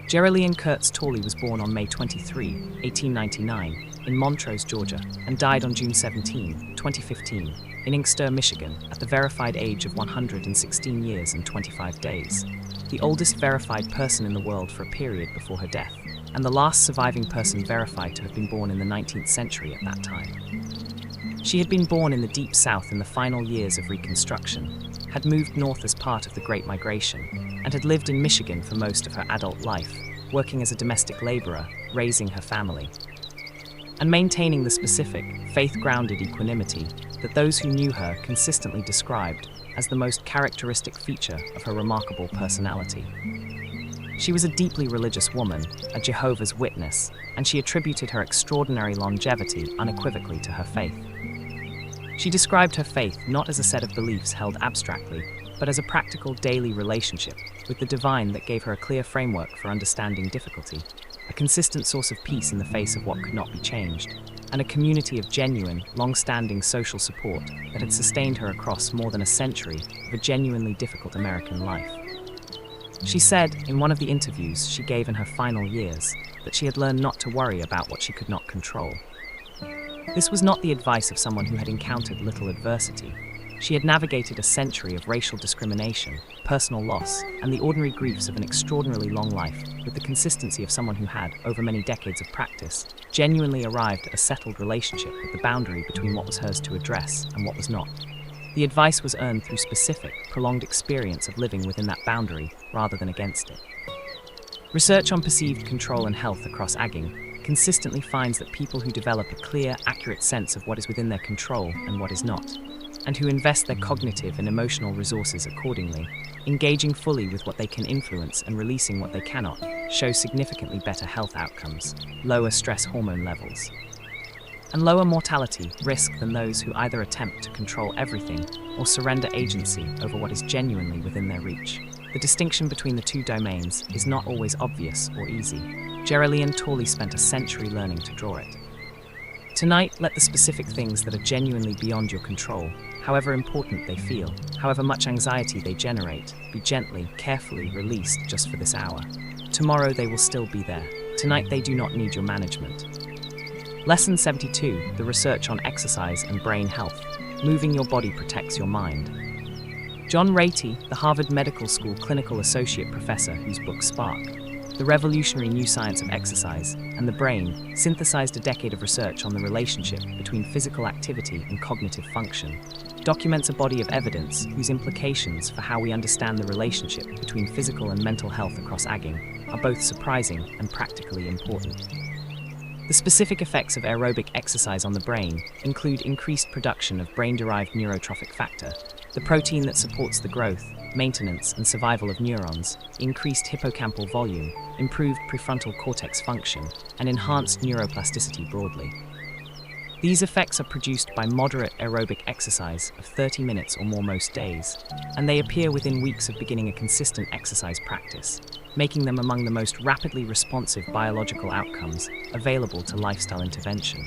Jeroemon Kurtz Torley was born on May 23, 1899, in Montrose, Georgia, and died on June 17, 2015, in Inkster, Michigan, at the verified age of 116 years and 25 days, the oldest verified person in the world for a period before her death, and the last surviving person verified to have been born in the 19th century at that time. She had been born in the Deep South in the final years of Reconstruction, had moved north as part of the Great Migration, and had lived in Michigan for most of her adult life, working as a domestic laborer, raising her family, and maintaining the specific, faith-grounded equanimity that those who knew her consistently described as the most characteristic feature of her remarkable personality. She was a deeply religious woman, a Jehovah's Witness, and she attributed her extraordinary longevity unequivocally to her faith. She described her faith not as a set of beliefs held abstractly, but as a practical daily relationship with the divine that gave her a clear framework for understanding difficulty, a consistent source of peace in the face of what could not be changed, and a community of genuine, long-standing social support that had sustained her across more than a century of a genuinely difficult American life. She said, in one of the interviews she gave in her final years, that she had learned not to worry about what she could not control. This was not the advice of someone who had encountered little adversity. She had navigated a century of racial discrimination, personal loss, and the ordinary griefs of an extraordinarily long life with the consistency of someone who had, over many decades of practice, genuinely arrived at a settled relationship with the boundary between what was hers to address and what was not. The advice was earned through specific, prolonged experience of living within that boundary rather than against it. Research on perceived control and health across agging consistently finds that people who develop a clear, accurate sense of what is within their control and what is not, and who invest their cognitive and emotional resources accordingly, engaging fully with what they can influence and releasing what they cannot, show significantly better health outcomes, lower stress hormone levels, and lower mortality risk than those who either attempt to control everything or surrender agency over what is genuinely within their reach. the distinction between the two domains is not always obvious or easy. Jeanne Calment spent a century learning to draw it. Tonight, let the specific things that are genuinely beyond your control, however important they feel, however much anxiety they generate, be gently, carefully released just for this hour. Tomorrow they will still be there. Tonight they do not need your management. Lesson 72, the research on exercise and brain health. Moving your body protects your mind. John Ratey, the Harvard Medical School clinical associate professor whose book Spark, The Revolutionary New Science of Exercise and the Brain, synthesized a decade of research on the relationship between physical activity and cognitive function, documents a body of evidence whose implications for how we understand the relationship between physical and mental health across aging are both surprising and practically important. The specific effects of aerobic exercise on the brain include increased production of brain-derived neurotrophic factor, the protein that supports the growth, maintenance, and survival of neurons, increased hippocampal volume, improved prefrontal cortex function, and enhanced neuroplasticity broadly. These effects are produced by moderate aerobic exercise of 30 minutes or more most days, and they appear within weeks of beginning a consistent exercise practice, making them among the most rapidly responsive biological outcomes available to lifestyle intervention.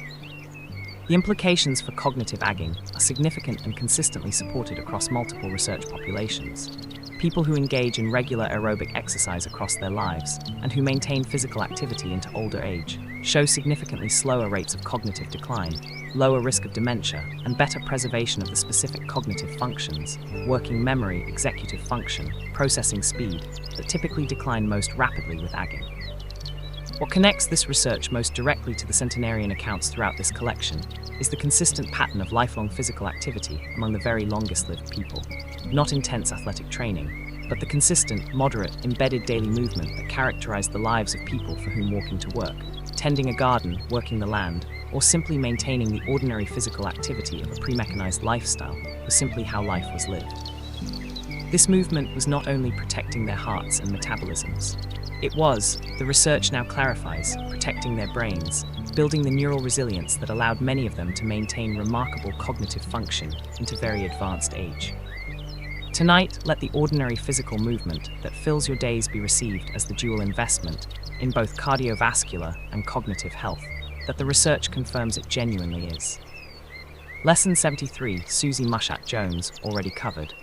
The implications for cognitive aging are significant and consistently supported across multiple research populations. People who engage in regular aerobic exercise across their lives and who maintain physical activity into older age show significantly slower rates of cognitive decline, lower risk of dementia, and better preservation of the specific cognitive functions, working memory, executive function, processing speed, that typically decline most rapidly with aging. What connects this research most directly to the centenarian accounts throughout this collection is the consistent pattern of lifelong physical activity among the very longest-lived people. Not intense athletic training, but the consistent, moderate, embedded daily movement that characterized the lives of people for whom walking to work, tending a garden, working the land, or simply maintaining the ordinary physical activity of a pre-mechanized lifestyle was simply how life was lived. This movement was not only protecting their hearts and metabolisms, it was, the research now clarifies, protecting their brains, building the neural resilience that allowed many of them to maintain remarkable cognitive function into very advanced age. Tonight, let the ordinary physical movement that fills your days be received as the dual investment in both cardiovascular and cognitive health that the research confirms it genuinely is. Lesson 73, Susannah Mushatt Jones, already covered.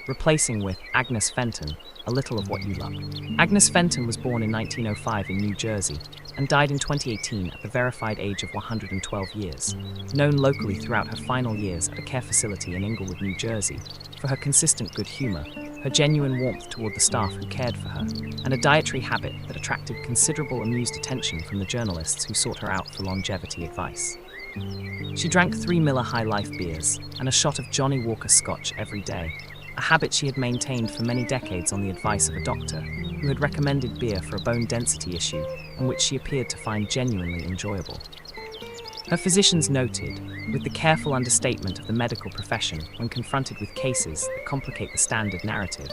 Replacing with Agnes Fenton, a little of what you love. Agnes Fenton was born in 1905 in New Jersey and died in 2018 at the verified age of 112 years. Known locally throughout her final years at a care facility in Englewood, New Jersey, for her consistent good humor, her genuine warmth toward the staff who cared for her, and a dietary habit that attracted considerable amused attention from the journalists who sought her out for longevity advice. She drank 3 Miller High Life beers and a shot of Johnny Walker Scotch every day, a habit she had maintained for many decades on the advice of a doctor who had recommended beer for a bone density issue and which she appeared to find genuinely enjoyable. Her physicians noted, with the careful understatement of the medical profession when confronted with cases that complicate the standard narrative,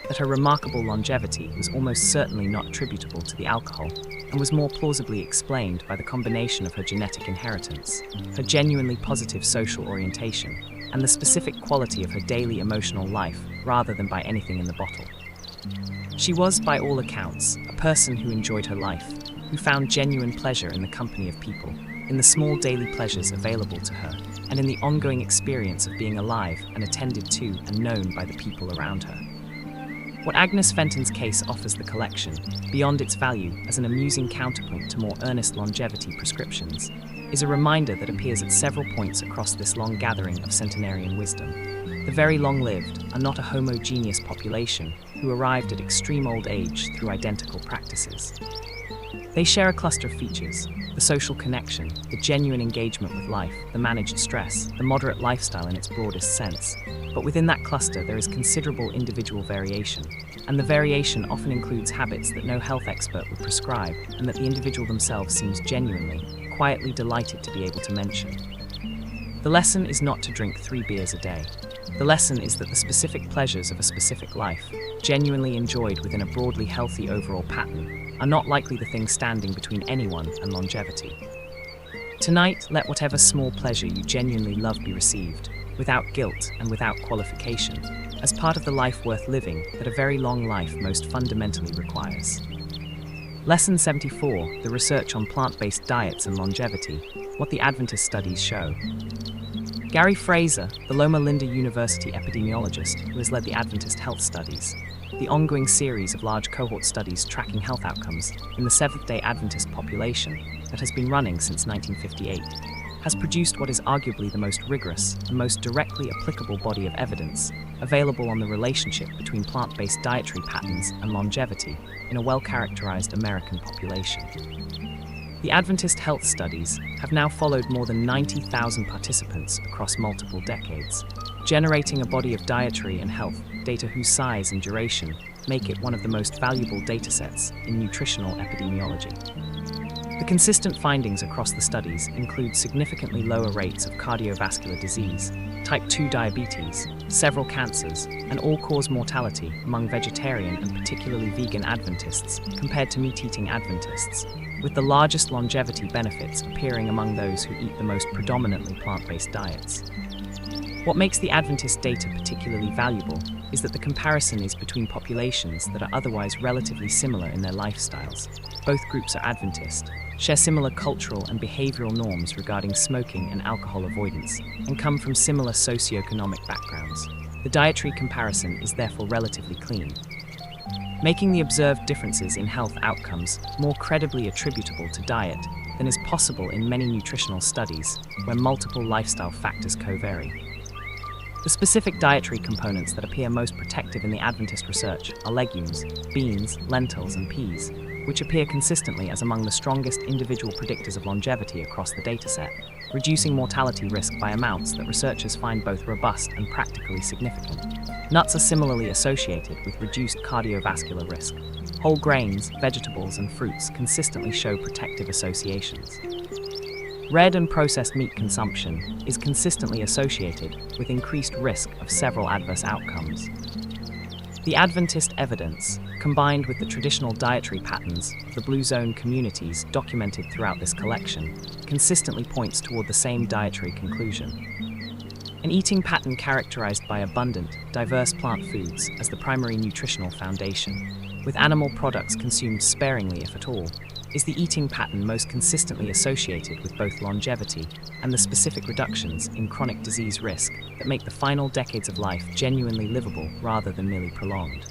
that her remarkable longevity was almost certainly not attributable to the alcohol and was more plausibly explained by the combination of her genetic inheritance, her genuinely positive social orientation, and the specific quality of her daily emotional life rather than by anything in the bottle. She was, by all accounts, a person who enjoyed her life, who found genuine pleasure in the company of people, in the small daily pleasures available to her, and in the ongoing experience of being alive and attended to and known by the people around her. What Agnes Fenton's case offers the collection, beyond its value as an amusing counterpoint to more earnest longevity prescriptions, is a reminder that appears at several points across this long gathering of centenarian wisdom. The very long-lived are not a homogeneous population who arrived at extreme old age through identical practices. They share a cluster of features: the social connection, the genuine engagement with life, the managed stress, the moderate lifestyle in its broadest sense. But within that cluster there is considerable individual variation, and the variation often includes habits that no health expert would prescribe and that the individual themselves seems genuinely, quietly delighted to be able to mention. The lesson is not to drink 3 beers a day. The lesson is that the specific pleasures of a specific life, genuinely enjoyed within a broadly healthy overall pattern, are not likely the thing standing between anyone and longevity. Tonight, let whatever small pleasure you genuinely love be received, without guilt and without qualification, as part of the life worth living that a very long life most fundamentally requires. Lesson 74, the research on plant-based diets and longevity, what the Adventist studies show. Gary Fraser, the Loma Linda University epidemiologist who has led the Adventist health studies, the ongoing series of large cohort studies tracking health outcomes in the Seventh-day Adventist population that has been running since 1958, has produced what is arguably the most rigorous and most directly applicable body of evidence available on the relationship between plant-based dietary patterns and longevity in a well-characterized American population. The Adventist health studies have now followed more than 90,000 participants across multiple decades, generating a body of dietary and health data whose size and duration make it one of the most valuable datasets in nutritional epidemiology. The consistent findings across the studies include significantly lower rates of cardiovascular disease, type 2 diabetes, several cancers, and all-cause mortality among vegetarian and particularly vegan Adventists compared to meat-eating Adventists, with the largest longevity benefits appearing among those who eat the most predominantly plant-based diets. What makes the Adventist data particularly valuable is that the comparison is between populations that are otherwise relatively similar in their lifestyles. Both groups are Adventist, share similar cultural and behavioral norms regarding smoking and alcohol avoidance, and come from similar socioeconomic backgrounds. The dietary comparison is therefore relatively clean, making the observed differences in health outcomes more credibly attributable to diet than is possible in many nutritional studies where multiple lifestyle factors co-vary. The specific dietary components that appear most protective in the Adventist research are legumes, beans, lentils, and peas, which appear consistently as among the strongest individual predictors of longevity across the dataset, reducing mortality risk by amounts that researchers find both robust and practically significant. Nuts are similarly associated with reduced cardiovascular risk. Whole grains, vegetables, and fruits consistently show protective associations. Red and processed meat consumption is consistently associated with increased risk of several adverse outcomes. The Adventist evidence, combined with the traditional dietary patterns of the Blue Zone communities documented throughout this collection, consistently points toward the same dietary conclusion. An eating pattern characterized by abundant, diverse plant foods as the primary nutritional foundation, with animal products consumed sparingly if at all, is the eating pattern most consistently associated with both longevity and the specific reductions in chronic disease risk that make the final decades of life genuinely livable rather than merely prolonged.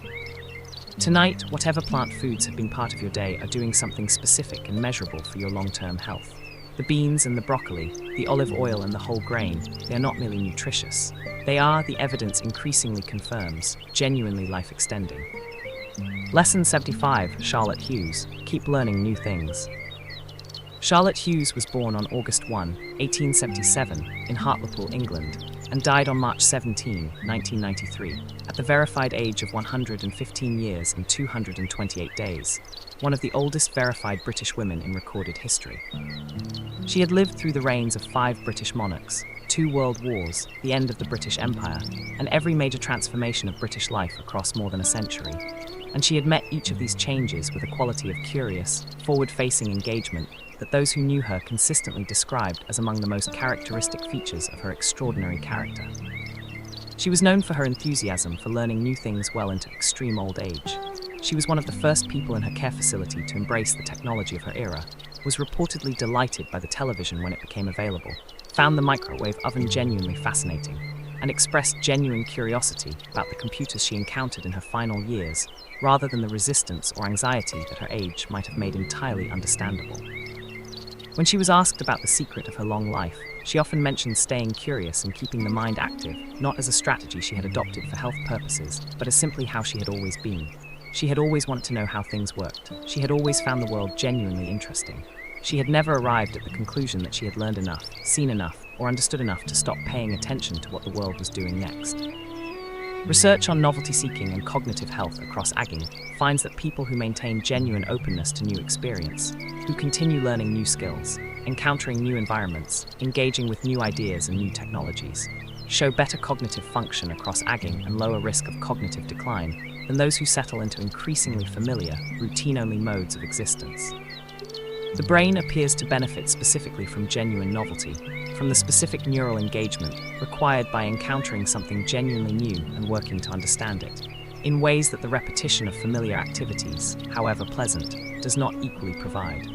Tonight, whatever plant foods have been part of your day are doing something specific and measurable for your long-term health. The beans and the broccoli, the olive oil and the whole grain, they are not merely nutritious. They are, the evidence increasingly confirms, genuinely life-extending. Lesson 75, Charlotte Hughes, keep learning new things. Charlotte Hughes was born on August 1, 1877, in Hartlepool, England, and died on March 17, 1993, at the verified age of 115 years and 228 days, one of the oldest verified British women in recorded history. She had lived through the reigns of 5 British monarchs, 2 world wars, the end of the British Empire, and every major transformation of British life across more than a century. And she had met each of these changes with a quality of curious, forward-facing engagement that those who knew her consistently described as among the most characteristic features of her extraordinary character. She was known for her enthusiasm for learning new things well into extreme old age. She was one of the first people in her care facility to embrace the technology of her era, was reportedly delighted by the television when it became available, found the microwave oven genuinely fascinating, and expressed genuine curiosity about the computers she encountered in her final years, rather than the resistance or anxiety that her age might have made entirely understandable. When she was asked about the secret of her long life, she often mentioned staying curious and keeping the mind active, not as a strategy she had adopted for health purposes, but as simply how she had always been. She had always wanted to know how things worked. She had always found the world genuinely interesting. She had never arrived at the conclusion that she had learned enough, seen enough, or understood enough to stop paying attention to what the world was doing next. Research on novelty-seeking and cognitive health across aging finds that people who maintain genuine openness to new experience, who continue learning new skills, encountering new environments, engaging with new ideas and new technologies, show better cognitive function across aging and lower risk of cognitive decline than those who settle into increasingly familiar, routine-only modes of existence. The brain appears to benefit specifically from genuine novelty, from the specific neural engagement required by encountering something genuinely new and working to understand it, in ways that the repetition of familiar activities, however pleasant, does not equally provide.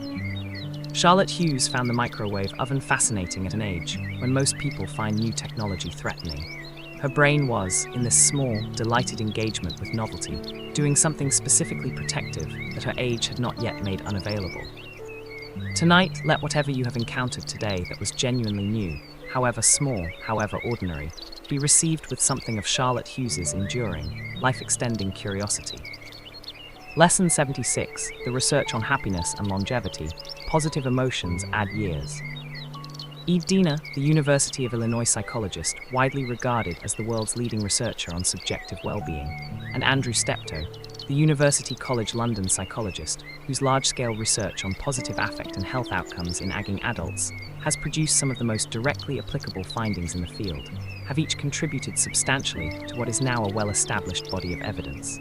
Charlotte Hughes found the microwave oven fascinating at an age when most people find new technology threatening. Her brain was, in this small, delighted engagement with novelty, doing something specifically protective that her age had not yet made unavailable. Tonight, let whatever you have encountered today that was genuinely new, however small, however ordinary, be received with something of Charlotte Hughes's enduring, life-extending curiosity. Lesson 76, the research on happiness and longevity, positive emotions add years. Eve Diener, the University of Illinois psychologist, widely regarded as the world's leading researcher on subjective well-being, and Andrew Steptoe, the University College London psychologist, whose large-scale research on positive affect and health outcomes in aging adults has produced some of the most directly applicable findings in the field, have each contributed substantially to what is now a well-established body of evidence.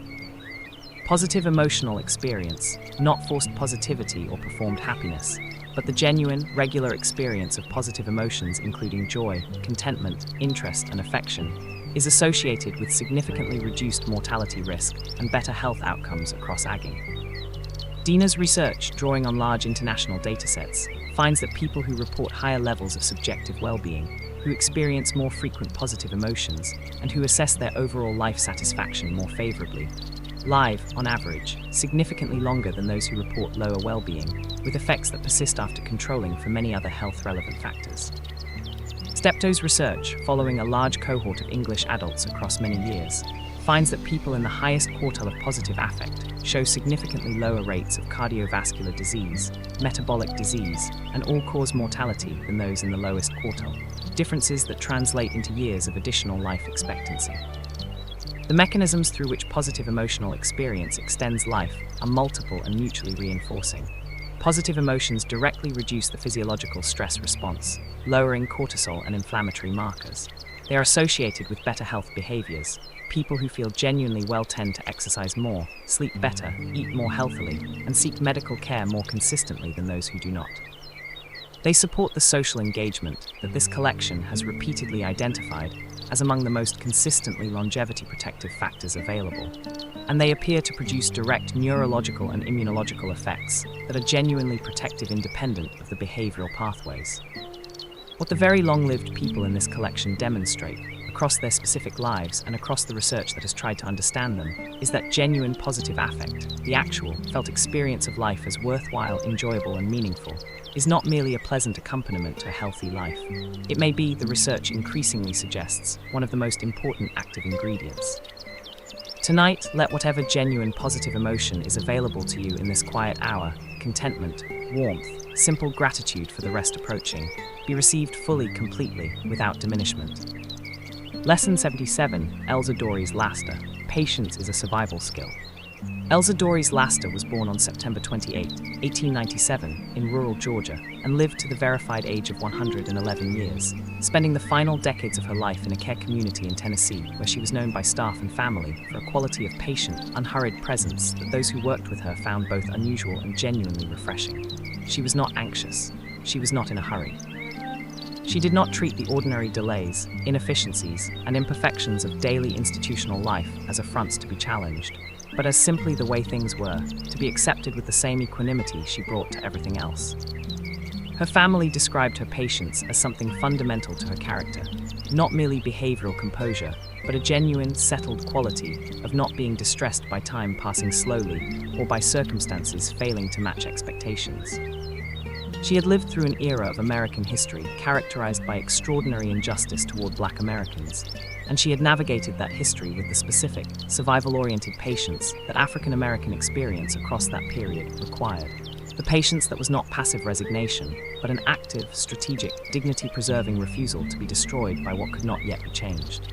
Positive emotional experience, not forced positivity or performed happiness, but the genuine, regular experience of positive emotions including joy, contentment, interest, and affection, is associated with significantly reduced mortality risk and better health outcomes across aging. Diener's research, drawing on large international datasets, finds that people who report higher levels of subjective well-being, who experience more frequent positive emotions, and who assess their overall life satisfaction more favorably, live, on average, significantly longer than those who report lower well-being, with effects that persist after controlling for many other health-relevant factors. Steptoe's research, following a large cohort of English adults across many years, finds that people in the highest quartile of positive affect show significantly lower rates of cardiovascular disease, metabolic disease, and all-cause mortality than those in the lowest quartile, differences that translate into years of additional life expectancy. The mechanisms through which positive emotional experience extends life are multiple and mutually reinforcing. Positive emotions directly reduce the physiological stress response, lowering cortisol and inflammatory markers. They are associated with better health behaviors. People who feel genuinely well tend to exercise more, sleep better, eat more healthily, and seek medical care more consistently than those who do not. They support the social engagement that this collection has repeatedly identified as among the most consistently longevity protective factors available, and they appear to produce direct neurological and immunological effects that are genuinely protective independent of the behavioral pathways. What the very long-lived people in this collection demonstrate, across their specific lives and across the research that has tried to understand them, is that genuine positive affect, the actual, felt experience of life as worthwhile, enjoyable, and meaningful, is not merely a pleasant accompaniment to a healthy life. It may be, the research increasingly suggests, one of the most important active ingredients. Tonight, let whatever genuine positive emotion is available to you in this quiet hour, contentment, warmth, simple gratitude for the rest approaching, be received fully, completely, without diminishment. Lesson 77, Elsa Doris Laster. Patience is a survival skill. Elsa Doris Laster was born on September 28, 1897, in rural Georgia, and lived to the verified age of 111 years, spending the final decades of her life in a care community in Tennessee, where she was known by staff and family for a quality of patient, unhurried presence that those who worked with her found both unusual and genuinely refreshing. She was not anxious. She was not in a hurry. She did not treat the ordinary delays, inefficiencies, and imperfections of daily institutional life as affronts to be challenged, but as simply the way things were, to be accepted with the same equanimity she brought to everything else. Her family described her patience as something fundamental to her character, not merely behavioral composure, but a genuine, settled quality of not being distressed by time passing slowly or by circumstances failing to match expectations. She had lived through an era of American history characterized by extraordinary injustice toward Black Americans, and she had navigated that history with the specific, survival-oriented patience that African American experience across that period required. The patience that was not passive resignation, but an active, strategic, dignity-preserving refusal to be destroyed by what could not yet be changed.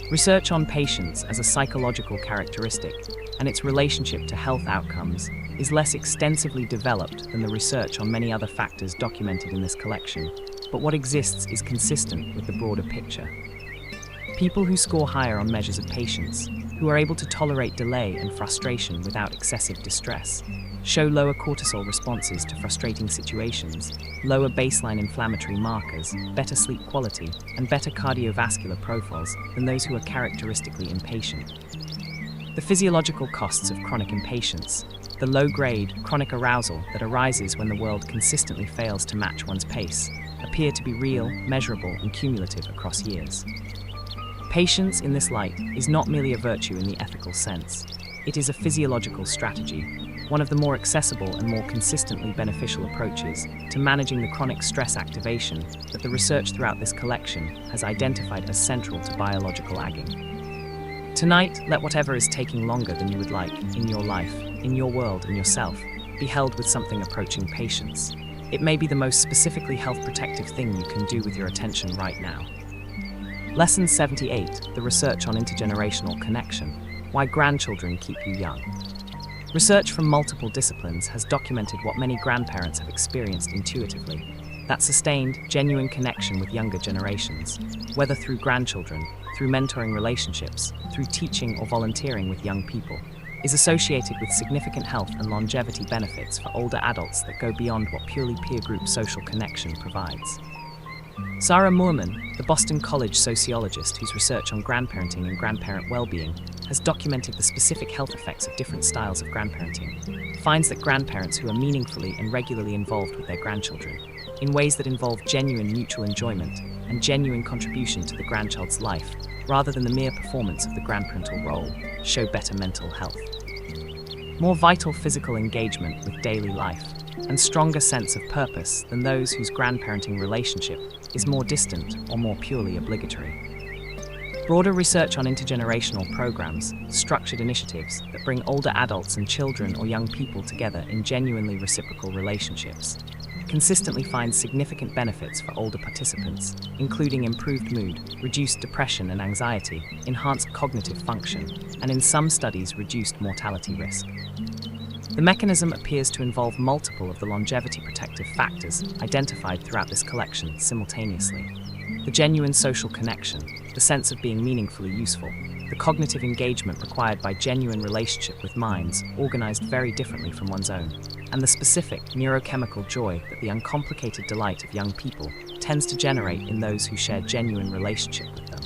Research on patience as a psychological characteristic and its relationship to health outcomes is less extensively developed than the research on many other factors documented in this collection, but what exists is consistent with the broader picture. People who score higher on measures of patience, who are able to tolerate delay and frustration without excessive distress, show lower cortisol responses to frustrating situations, lower baseline inflammatory markers, better sleep quality, and better cardiovascular profiles than those who are characteristically impatient. The physiological costs of chronic impatience, the low-grade, chronic arousal that arises when the world consistently fails to match one's pace, appear to be real, measurable, and cumulative across years. Patience, in this light, is not merely a virtue in the ethical sense. It is a physiological strategy, one of the more accessible and more consistently beneficial approaches to managing the chronic stress activation that the research throughout this collection has identified as central to biological aging. Tonight, let whatever is taking longer than you would like in your life, in your world and yourself, be held with something approaching patience. It may be the most specifically health-protective thing you can do with your attention right now. Lesson 78, the research on intergenerational connection, why grandchildren keep you young. Research from multiple disciplines has documented what many grandparents have experienced intuitively, that sustained, genuine connection with younger generations, whether through grandchildren, through mentoring relationships, through teaching or volunteering with young people, is associated with significant health and longevity benefits for older adults that go beyond what purely peer group social connection provides. Sarah Moorman, the Boston College sociologist whose research on grandparenting and grandparent well-being has documented the specific health effects of different styles of grandparenting, finds that grandparents who are meaningfully and regularly involved with their grandchildren, in ways that involve genuine mutual enjoyment and genuine contribution to the grandchild's life, rather than the mere performance of the grandparental role, show better mental health, more vital physical engagement with daily life, and stronger sense of purpose than those whose grandparenting relationship is more distant or more purely obligatory. Broader research on intergenerational programs, structured initiatives that bring older adults and children or young people together in genuinely reciprocal relationships, consistently finds significant benefits for older participants, including improved mood, reduced depression and anxiety, enhanced cognitive function, and in some studies reduced mortality risk. The mechanism appears to involve multiple of the longevity protective factors identified throughout this collection simultaneously. The genuine social connection, the sense of being meaningfully useful, the cognitive engagement required by genuine relationship with minds organized very differently from one's own, and the specific neurochemical joy that the uncomplicated delight of young people tends to generate in those who share genuine relationship with them.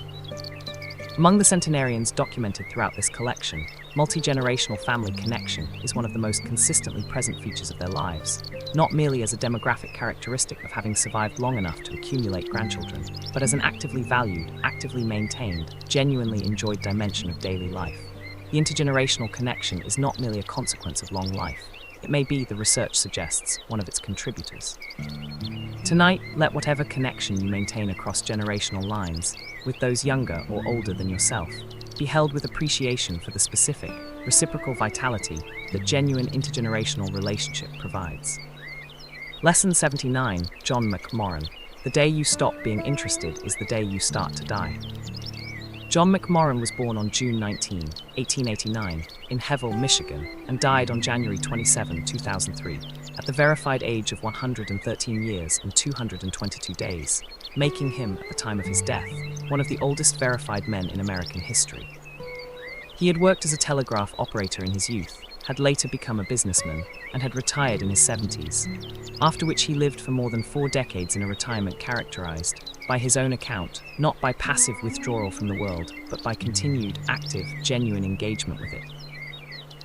Among the centenarians documented throughout this collection, multi-generational family connection is one of the most consistently present features of their lives, not merely as a demographic characteristic of having survived long enough to accumulate grandchildren, but as an actively valued, actively maintained, genuinely enjoyed dimension of daily life. The intergenerational connection is not merely a consequence of long life. It may be, the research suggests, one of its contributors. Tonight, let whatever connection you maintain across generational lines, with those younger or older than yourself, be held with appreciation for the specific, reciprocal vitality that genuine intergenerational relationship provides. Lesson 79, John McMorran. The day you stop being interested is the day you start to die. John McMorran was born on June 19, 1889, in Hevel, Michigan, and died on January 27, 2003, at the verified age of 113 years and 222 days, making him, at the time of his death, one of the oldest verified men in American history. He had worked as a telegraph operator in his youth, had later become a businessman, and had retired in his 70s, after which he lived for more than 4 decades in a retirement characterized, by his own account, not by passive withdrawal from the world, but by continued, active, genuine engagement with it.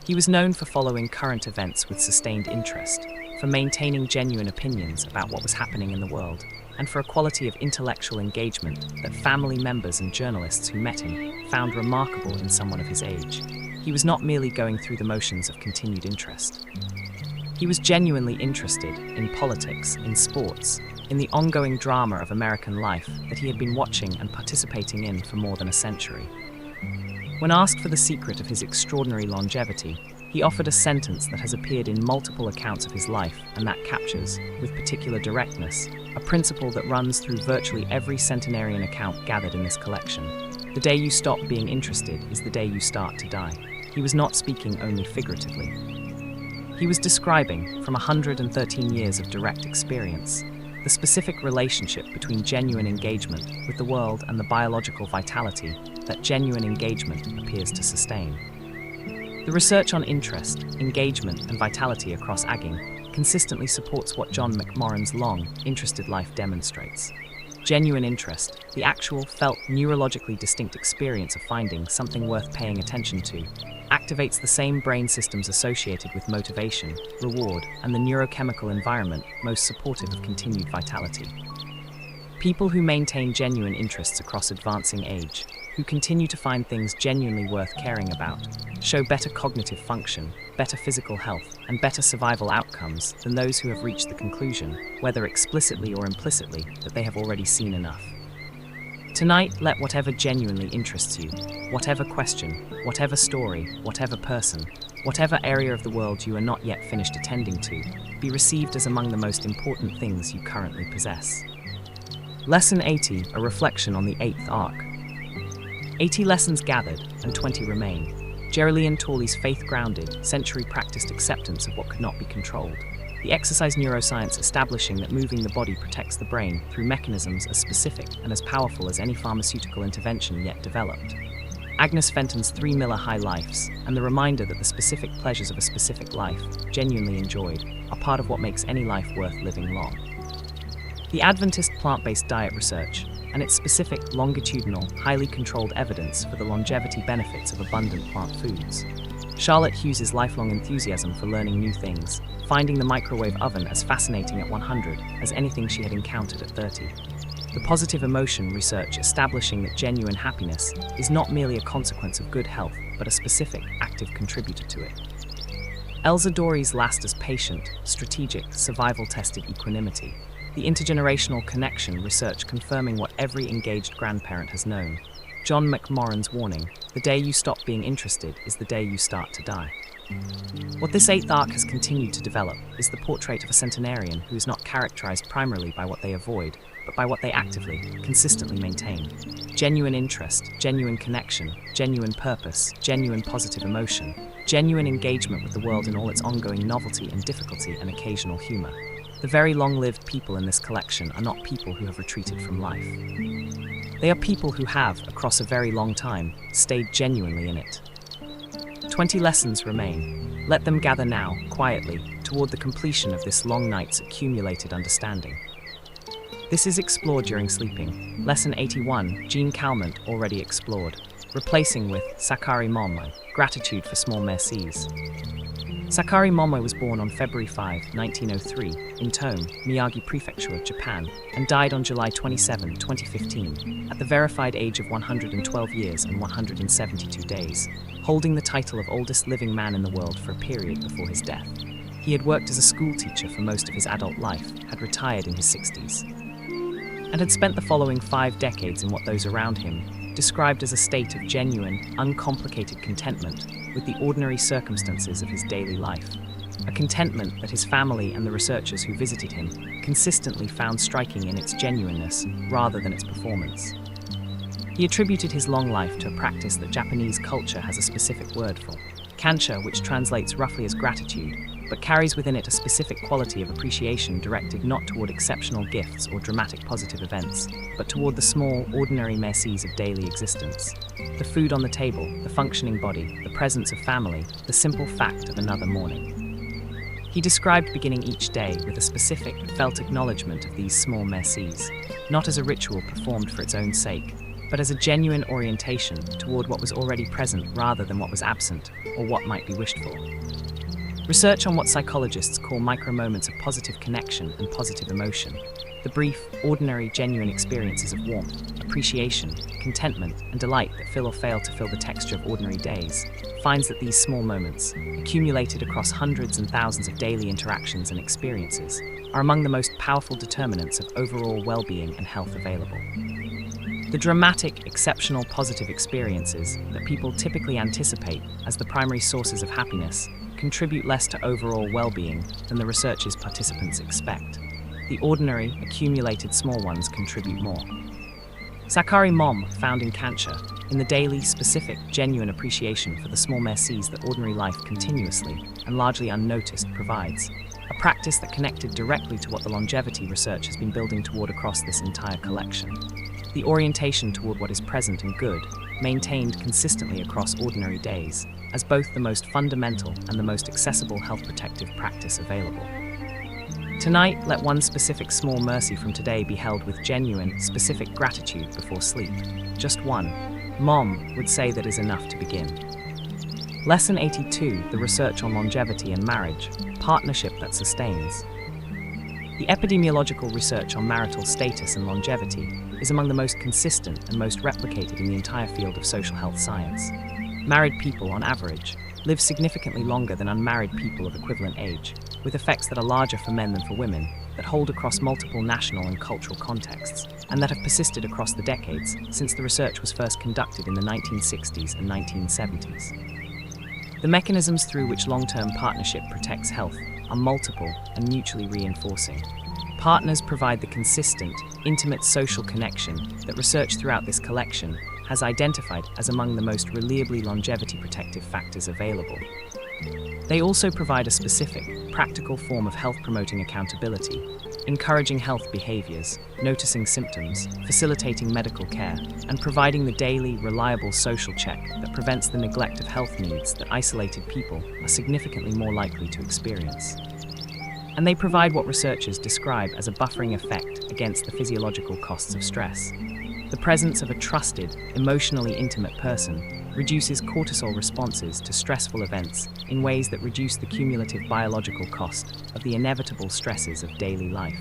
He was known for following current events with sustained interest, for maintaining genuine opinions about what was happening in the world, and for a quality of intellectual engagement that family members and journalists who met him found remarkable in someone of his age. He was not merely going through the motions of continued interest. He was genuinely interested in politics, in sports, in the ongoing drama of American life that he had been watching and participating in for more than a century. When asked for the secret of his extraordinary longevity, he offered a sentence that has appeared in multiple accounts of his life and that captures, with particular directness, a principle that runs through virtually every centenarian account gathered in this collection. The day you stop being interested is the day you start to die. He was not speaking only figuratively. He was describing, from 113 years of direct experience, the specific relationship between genuine engagement with the world and the biological vitality that genuine engagement appears to sustain. The research on interest, engagement, and vitality across agging consistently supports what John McMorran's long, interested life demonstrates. Genuine interest, the actual, felt, neurologically distinct experience of finding something worth paying attention to, activates the same brain systems associated with motivation, reward, and the neurochemical environment most supportive of continued vitality. People who maintain genuine interests across advancing age, who continue to find things genuinely worth caring about, show better cognitive function, better physical health, and better survival outcomes than those who have reached the conclusion, whether explicitly or implicitly, that they have already seen enough. Tonight, let whatever genuinely interests you, whatever question, whatever story, whatever person, whatever area of the world you are not yet finished attending to, be received as among the most important things you currently possess. Lesson 80, a reflection on the 8th arc. 80 lessons gathered, and 20 remain. Jeroemon Kimura's faith-grounded, century-practiced acceptance of what could not be controlled. The exercise neuroscience establishing that moving the body protects the brain through mechanisms as specific and as powerful as any pharmaceutical intervention yet developed. Agnes Fenton's 3 Miller High Lifes, and the reminder that the specific pleasures of a specific life, genuinely enjoyed, are part of what makes any life worth living long. The Adventist plant-based diet research, and its specific, longitudinal, highly controlled evidence for the longevity benefits of abundant plant foods. Charlotte Hughes's lifelong enthusiasm for learning new things, finding the microwave oven as fascinating at 100 as anything she had encountered at 30. The positive emotion research establishing that genuine happiness is not merely a consequence of good health, but a specific, active contributor to it. Elza Dory's last as patient, strategic, survival-tested equanimity. The intergenerational connection research confirming what every engaged grandparent has known. John McMorran's warning, the day you stop being interested is the day you start to die. What this 8th arc has continued to develop is the portrait of a centenarian who is not characterized primarily by what they avoid, but by what they actively, consistently maintain. Genuine interest, genuine connection, genuine purpose, genuine positive emotion, genuine engagement with the world in all its ongoing novelty and difficulty and occasional humor. The very long-lived people in this collection are not people who have retreated from life. They are people who have, across a very long time, stayed genuinely in it. 20 lessons remain. Let them gather now, quietly, toward the completion of this long night's accumulated understanding. This is explored during sleeping. Lesson 81, Jeanne Calment, already explored, replacing with Sakari Momo, gratitude for small mercies. Sakari Momo was born on February 5, 1903, in Tome, Miyagi Prefecture, Japan, and died on July 27, 2015, at the verified age of 112 years and 172 days, holding the title of oldest living man in the world for a period before his death. He had worked as a school teacher for most of his adult life, had retired in his 60s, and had spent the following 5 decades in what those around him described as a state of genuine, uncomplicated contentment with the ordinary circumstances of his daily life. A contentment that his family and the researchers who visited him consistently found striking in its genuineness rather than its performance. He attributed his long life to a practice that Japanese culture has a specific word for, kancha, which translates roughly as gratitude, but carries within it a specific quality of appreciation directed not toward exceptional gifts or dramatic positive events, but toward the small, ordinary mercies of daily existence. The food on the table, the functioning body, the presence of family, the simple fact of another morning. He described beginning each day with a specific, felt acknowledgement of these small mercies, not as a ritual performed for its own sake, but as a genuine orientation toward what was already present rather than what was absent or what might be wished for. Research on what psychologists call micro-moments of positive connection and positive emotion, the brief, ordinary, genuine experiences of warmth, appreciation, contentment, and delight that fill or fail to fill the texture of ordinary days, finds that these small moments, accumulated across hundreds and thousands of daily interactions and experiences, are among the most powerful determinants of overall well-being and health available. The dramatic, exceptional positive experiences that people typically anticipate as the primary sources of happiness contribute less to overall well-being than the research's participants expect. The ordinary, accumulated small ones contribute more. Sakari Mom found in kancha, in the daily, specific, genuine appreciation for the small mercies that ordinary life continuously, and largely unnoticed, provides, a practice that connected directly to what the longevity research has been building toward across this entire collection. The orientation toward what is present and good, maintained consistently across ordinary days, as both the most fundamental and the most accessible health protective practice available. Tonight, let one specific small mercy from today be held with genuine, specific gratitude before sleep. Just one. Mom would say that is enough to begin. Lesson 82, the research on longevity and marriage, partnership that sustains. The epidemiological research on marital status and longevity is among the most consistent and most replicated in the entire field of social health science. Married people, on average, live significantly longer than unmarried people of equivalent age, with effects that are larger for men than for women, that hold across multiple national and cultural contexts, and that have persisted across the decades since the research was first conducted in the 1960s and 1970s. The mechanisms through which long-term partnership protects health are multiple and mutually reinforcing. Partners provide the consistent, intimate social connection that research throughout this collection has identified as among the most reliably longevity protective factors available. They also provide a specific, practical form of health-promoting accountability, encouraging health behaviors, noticing symptoms, facilitating medical care, and providing the daily, reliable social check that prevents the neglect of health needs that isolated people are significantly more likely to experience. And they provide what researchers describe as a buffering effect against the physiological costs of stress. The presence of a trusted, emotionally intimate person reduces cortisol responses to stressful events in ways that reduce the cumulative biological cost of the inevitable stresses of daily life.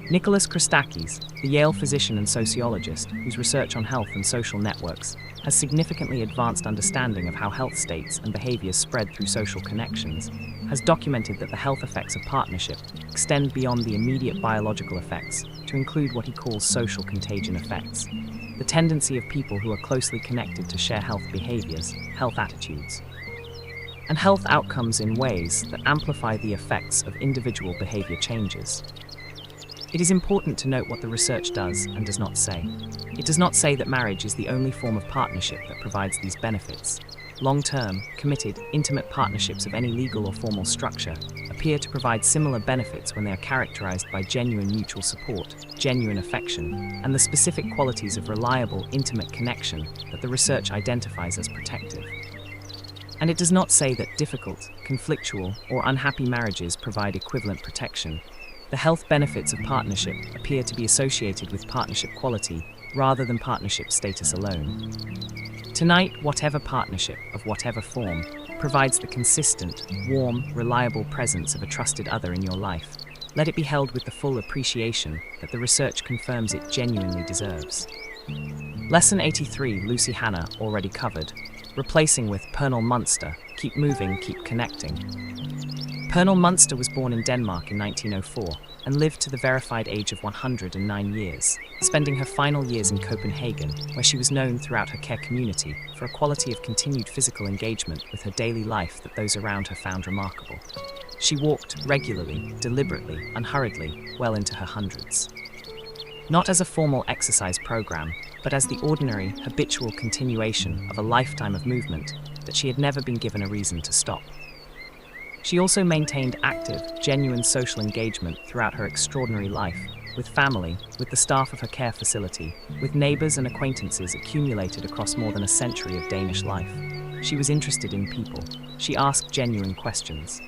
Nicholas Christakis, the Yale physician and sociologist whose research on health and social networks has significantly advanced understanding of how health states and behaviors spread through social connections, has documented that the health effects of partnership extend beyond the immediate biological effects to include what he calls social contagion effects, the tendency of people who are closely connected to share health behaviors, health attitudes, and health outcomes in ways that amplify the effects of individual behavior changes. It is important to note what the research does and does not say. It does not say that marriage is the only form of partnership that provides these benefits. Long-term, committed, intimate partnerships of any legal or formal structure appear to provide similar benefits when they are characterized by genuine mutual support, genuine affection, and the specific qualities of reliable, intimate connection that the research identifies as protective. And it does not say that difficult, conflictual, or unhappy marriages provide equivalent protection. The health benefits of partnership appear to be associated with partnership quality rather than partnership status alone. Tonight, whatever partnership, of whatever form, provides the consistent, warm, reliable presence of a trusted other in your life, let it be held with the full appreciation that the research confirms it genuinely deserves. Lesson 83, Lucy Hannah, already covered. Replacing with Pernille Munster, keep moving, keep connecting. Pernille Munster was born in Denmark in 1904 and lived to the verified age of 109 years, spending her final years in Copenhagen, where she was known throughout her care community for a quality of continued physical engagement with her daily life that those around her found remarkable. She walked regularly, deliberately, unhurriedly, well into her hundreds. Not as a formal exercise program, but as the ordinary, habitual continuation of a lifetime of movement that she had never been given a reason to stop. She also maintained active, genuine social engagement throughout her extraordinary life, with family, with the staff of her care facility, with neighbors and acquaintances accumulated across more than a century of Danish life. She was interested in people. She asked genuine questions.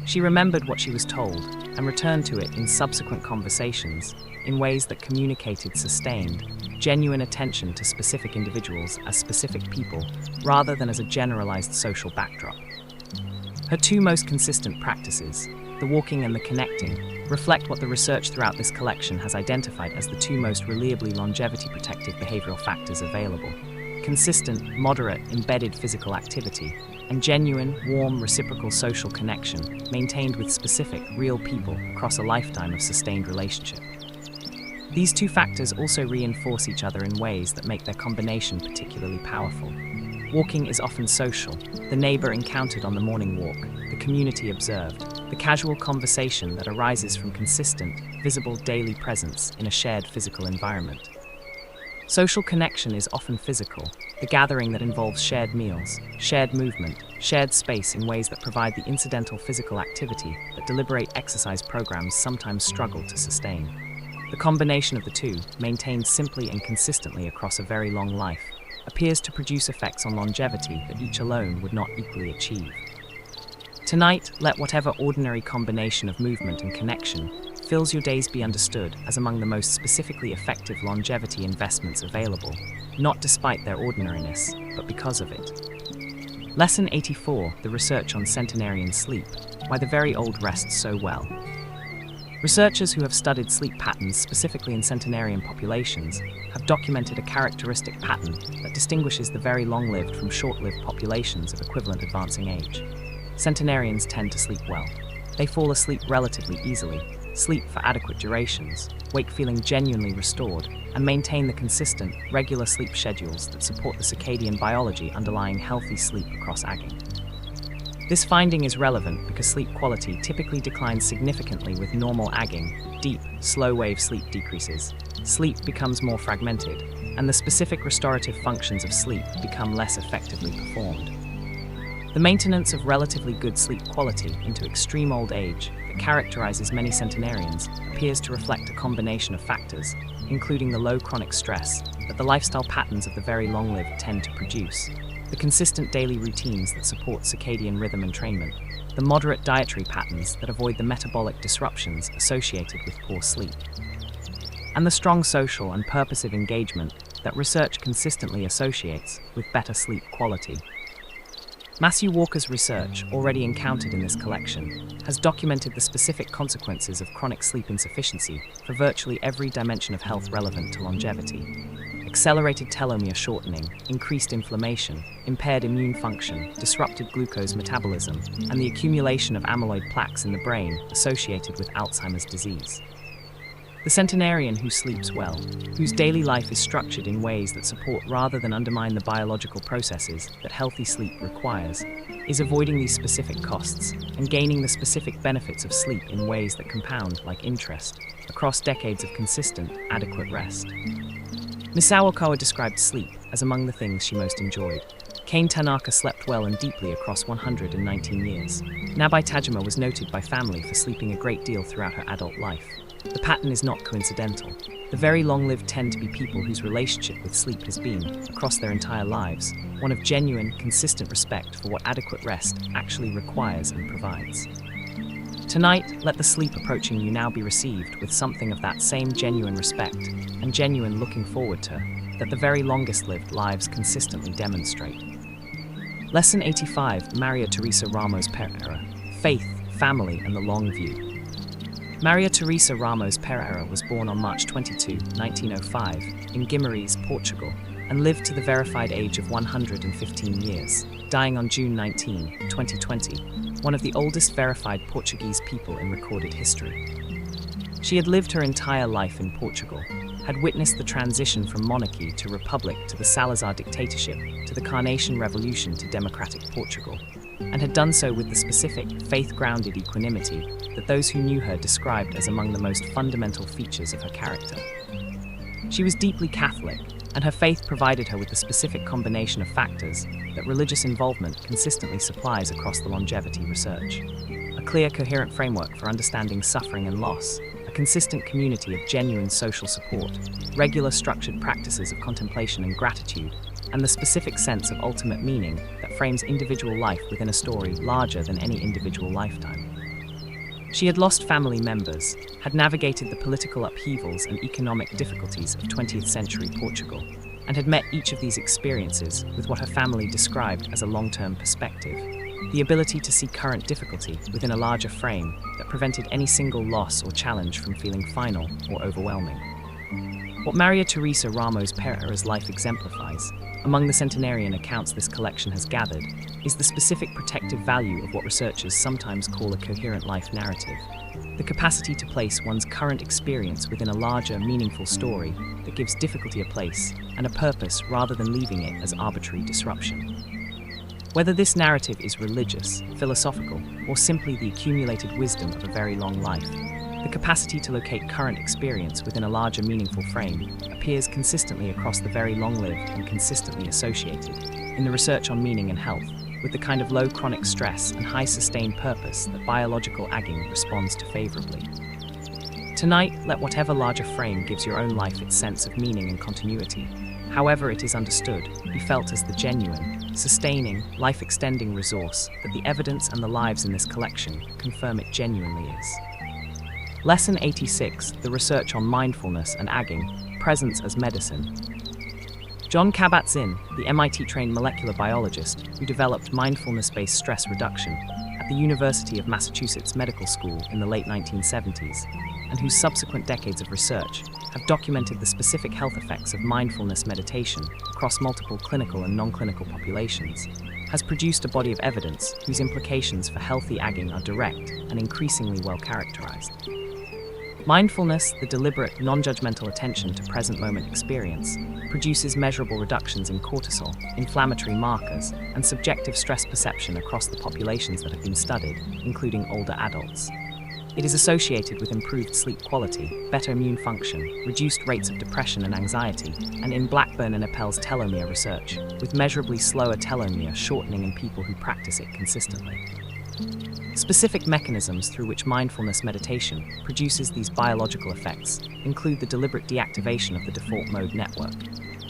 She remembered what she was told and returned to it in subsequent conversations in ways that communicated sustained, genuine attention to specific individuals as specific people, rather than as a generalized social backdrop. Her two most consistent practices, the walking and the connecting, reflect what the research throughout this collection has identified as the two most reliably longevity-protective behavioral factors available: consistent, moderate, embedded physical activity, and genuine, warm, reciprocal social connection maintained with specific, real people across a lifetime of sustained relationship. These two factors also reinforce each other in ways that make their combination particularly powerful. Walking is often social, the neighbor encountered on the morning walk, the community observed, the casual conversation that arises from consistent, visible daily presence in a shared physical environment. Social connection is often physical, the gathering that involves shared meals, shared movement, shared space in ways that provide the incidental physical activity that deliberate exercise programs sometimes struggle to sustain. The combination of the two, maintained simply and consistently across a very long life, appears to produce effects on longevity that each alone would not equally achieve. Tonight, let whatever ordinary combination of movement and connection fills your days be understood as among the most specifically effective longevity investments available, not despite their ordinariness, but because of it. Lesson 84, the research on centenarian sleep, why the very old rest so well. Researchers who have studied sleep patterns specifically in centenarian populations have documented a characteristic pattern that distinguishes the very long-lived from short-lived populations of equivalent advancing age. Centenarians tend to sleep well. They fall asleep relatively easily, sleep for adequate durations, wake feeling genuinely restored, and maintain the consistent, regular sleep schedules that support the circadian biology underlying healthy sleep across aging. This finding is relevant because sleep quality typically declines significantly with normal aging, deep, slow-wave sleep decreases, sleep becomes more fragmented, and the specific restorative functions of sleep become less effectively performed. The maintenance of relatively good sleep quality into extreme old age that characterizes many centenarians appears to reflect a combination of factors, including the low chronic stress that the lifestyle patterns of the very long-lived tend to produce, the consistent daily routines that support circadian rhythm entrainment, the moderate dietary patterns that avoid the metabolic disruptions associated with poor sleep, and the strong social and purposive engagement that research consistently associates with better sleep quality. Matthew Walker's research, already encountered in this collection, has documented the specific consequences of chronic sleep insufficiency for virtually every dimension of health relevant to longevity. Accelerated telomere shortening, increased inflammation, impaired immune function, disrupted glucose metabolism, and the accumulation of amyloid plaques in the brain associated with Alzheimer's disease. The centenarian who sleeps well, whose daily life is structured in ways that support rather than undermine the biological processes that healthy sleep requires, is avoiding these specific costs and gaining the specific benefits of sleep in ways that compound like interest across decades of consistent, adequate rest. Misao Okawa described sleep as among the things she most enjoyed. Kane Tanaka slept well and deeply across 119 years. Nabai Tajima was noted by family for sleeping a great deal throughout her adult life. The pattern is not coincidental. The very long-lived tend to be people whose relationship with sleep has been, across their entire lives, one of genuine, consistent respect for what adequate rest actually requires and provides. Tonight, let the sleep approaching you now be received with something of that same genuine respect and genuine looking forward to that the very longest-lived lives consistently demonstrate. Lesson 85, Maria Teresa Ramos Pereira, Faith, Family, and the Long View. Maria Teresa Ramos Pereira was born on March 22, 1905, in Guimarães, Portugal, and lived to the verified age of 115 years, dying on June 19, 2020, one of the oldest verified Portuguese people in recorded history. She had lived her entire life in Portugal, had witnessed the transition from monarchy to republic to the Salazar dictatorship to the Carnation Revolution to democratic Portugal, and had done so with the specific, faith-grounded equanimity that those who knew her described as among the most fundamental features of her character. She was deeply Catholic, and her faith provided her with the specific combination of factors that religious involvement consistently supplies across the longevity research. A clear, coherent framework for understanding suffering and loss, a consistent community of genuine social support, regular structured practices of contemplation and gratitude, and the specific sense of ultimate meaning that frames individual life within a story larger than any individual lifetime. She had lost family members, had navigated the political upheavals and economic difficulties of 20th century Portugal, and had met each of these experiences with what her family described as a long-term perspective, the ability to see current difficulty within a larger frame that prevented any single loss or challenge from feeling final or overwhelming. What Maria Teresa Ramos Pereira's life exemplifies, among the centenarian accounts this collection has gathered, is the specific protective value of what researchers sometimes call a coherent life narrative, the capacity to place one's current experience within a larger, meaningful story that gives difficulty a place and a purpose rather than leaving it as arbitrary disruption. Whether this narrative is religious, philosophical, or simply the accumulated wisdom of a very long life, the capacity to locate current experience within a larger meaningful frame appears consistently across the very long-lived and consistently associated, in the research on meaning and health, with the kind of low chronic stress and high sustained purpose that biological aging responds to favorably. Tonight, let whatever larger frame gives your own life its sense of meaning and continuity, however it is understood, be felt as the genuine, sustaining, life-extending resource that the evidence and the lives in this collection confirm it genuinely is. Lesson 86, the research on mindfulness and agging, presence as medicine. Jeanne Calment, the MIT-trained molecular biologist who developed mindfulness-based stress reduction at the University of Massachusetts Medical School in the late 1970s, and whose subsequent decades of research have documented the specific health effects of mindfulness meditation across multiple clinical and non-clinical populations, has produced a body of evidence whose implications for healthy agging are direct and increasingly well characterized. Mindfulness, the deliberate, non-judgmental attention to present moment experience, produces measurable reductions in cortisol, inflammatory markers, and subjective stress perception across the populations that have been studied, including older adults. It is associated with improved sleep quality, better immune function, reduced rates of depression and anxiety, and in Blackburn and Appel's telomere research, with measurably slower telomere shortening in people who practice it consistently. Specific mechanisms through which mindfulness meditation produces these biological effects include the deliberate deactivation of the default mode network,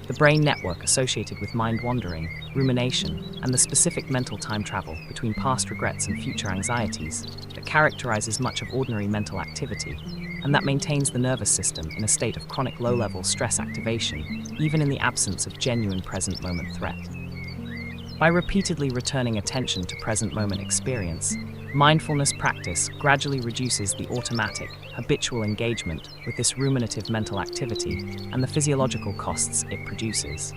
the brain network associated with mind wandering, rumination, and the specific mental time travel between past regrets and future anxieties that characterizes much of ordinary mental activity, and that maintains the nervous system in a state of chronic low-level stress activation, even in the absence of genuine present moment threat. By repeatedly returning attention to present moment experience, mindfulness practice gradually reduces the automatic, habitual engagement with this ruminative mental activity and the physiological costs it produces.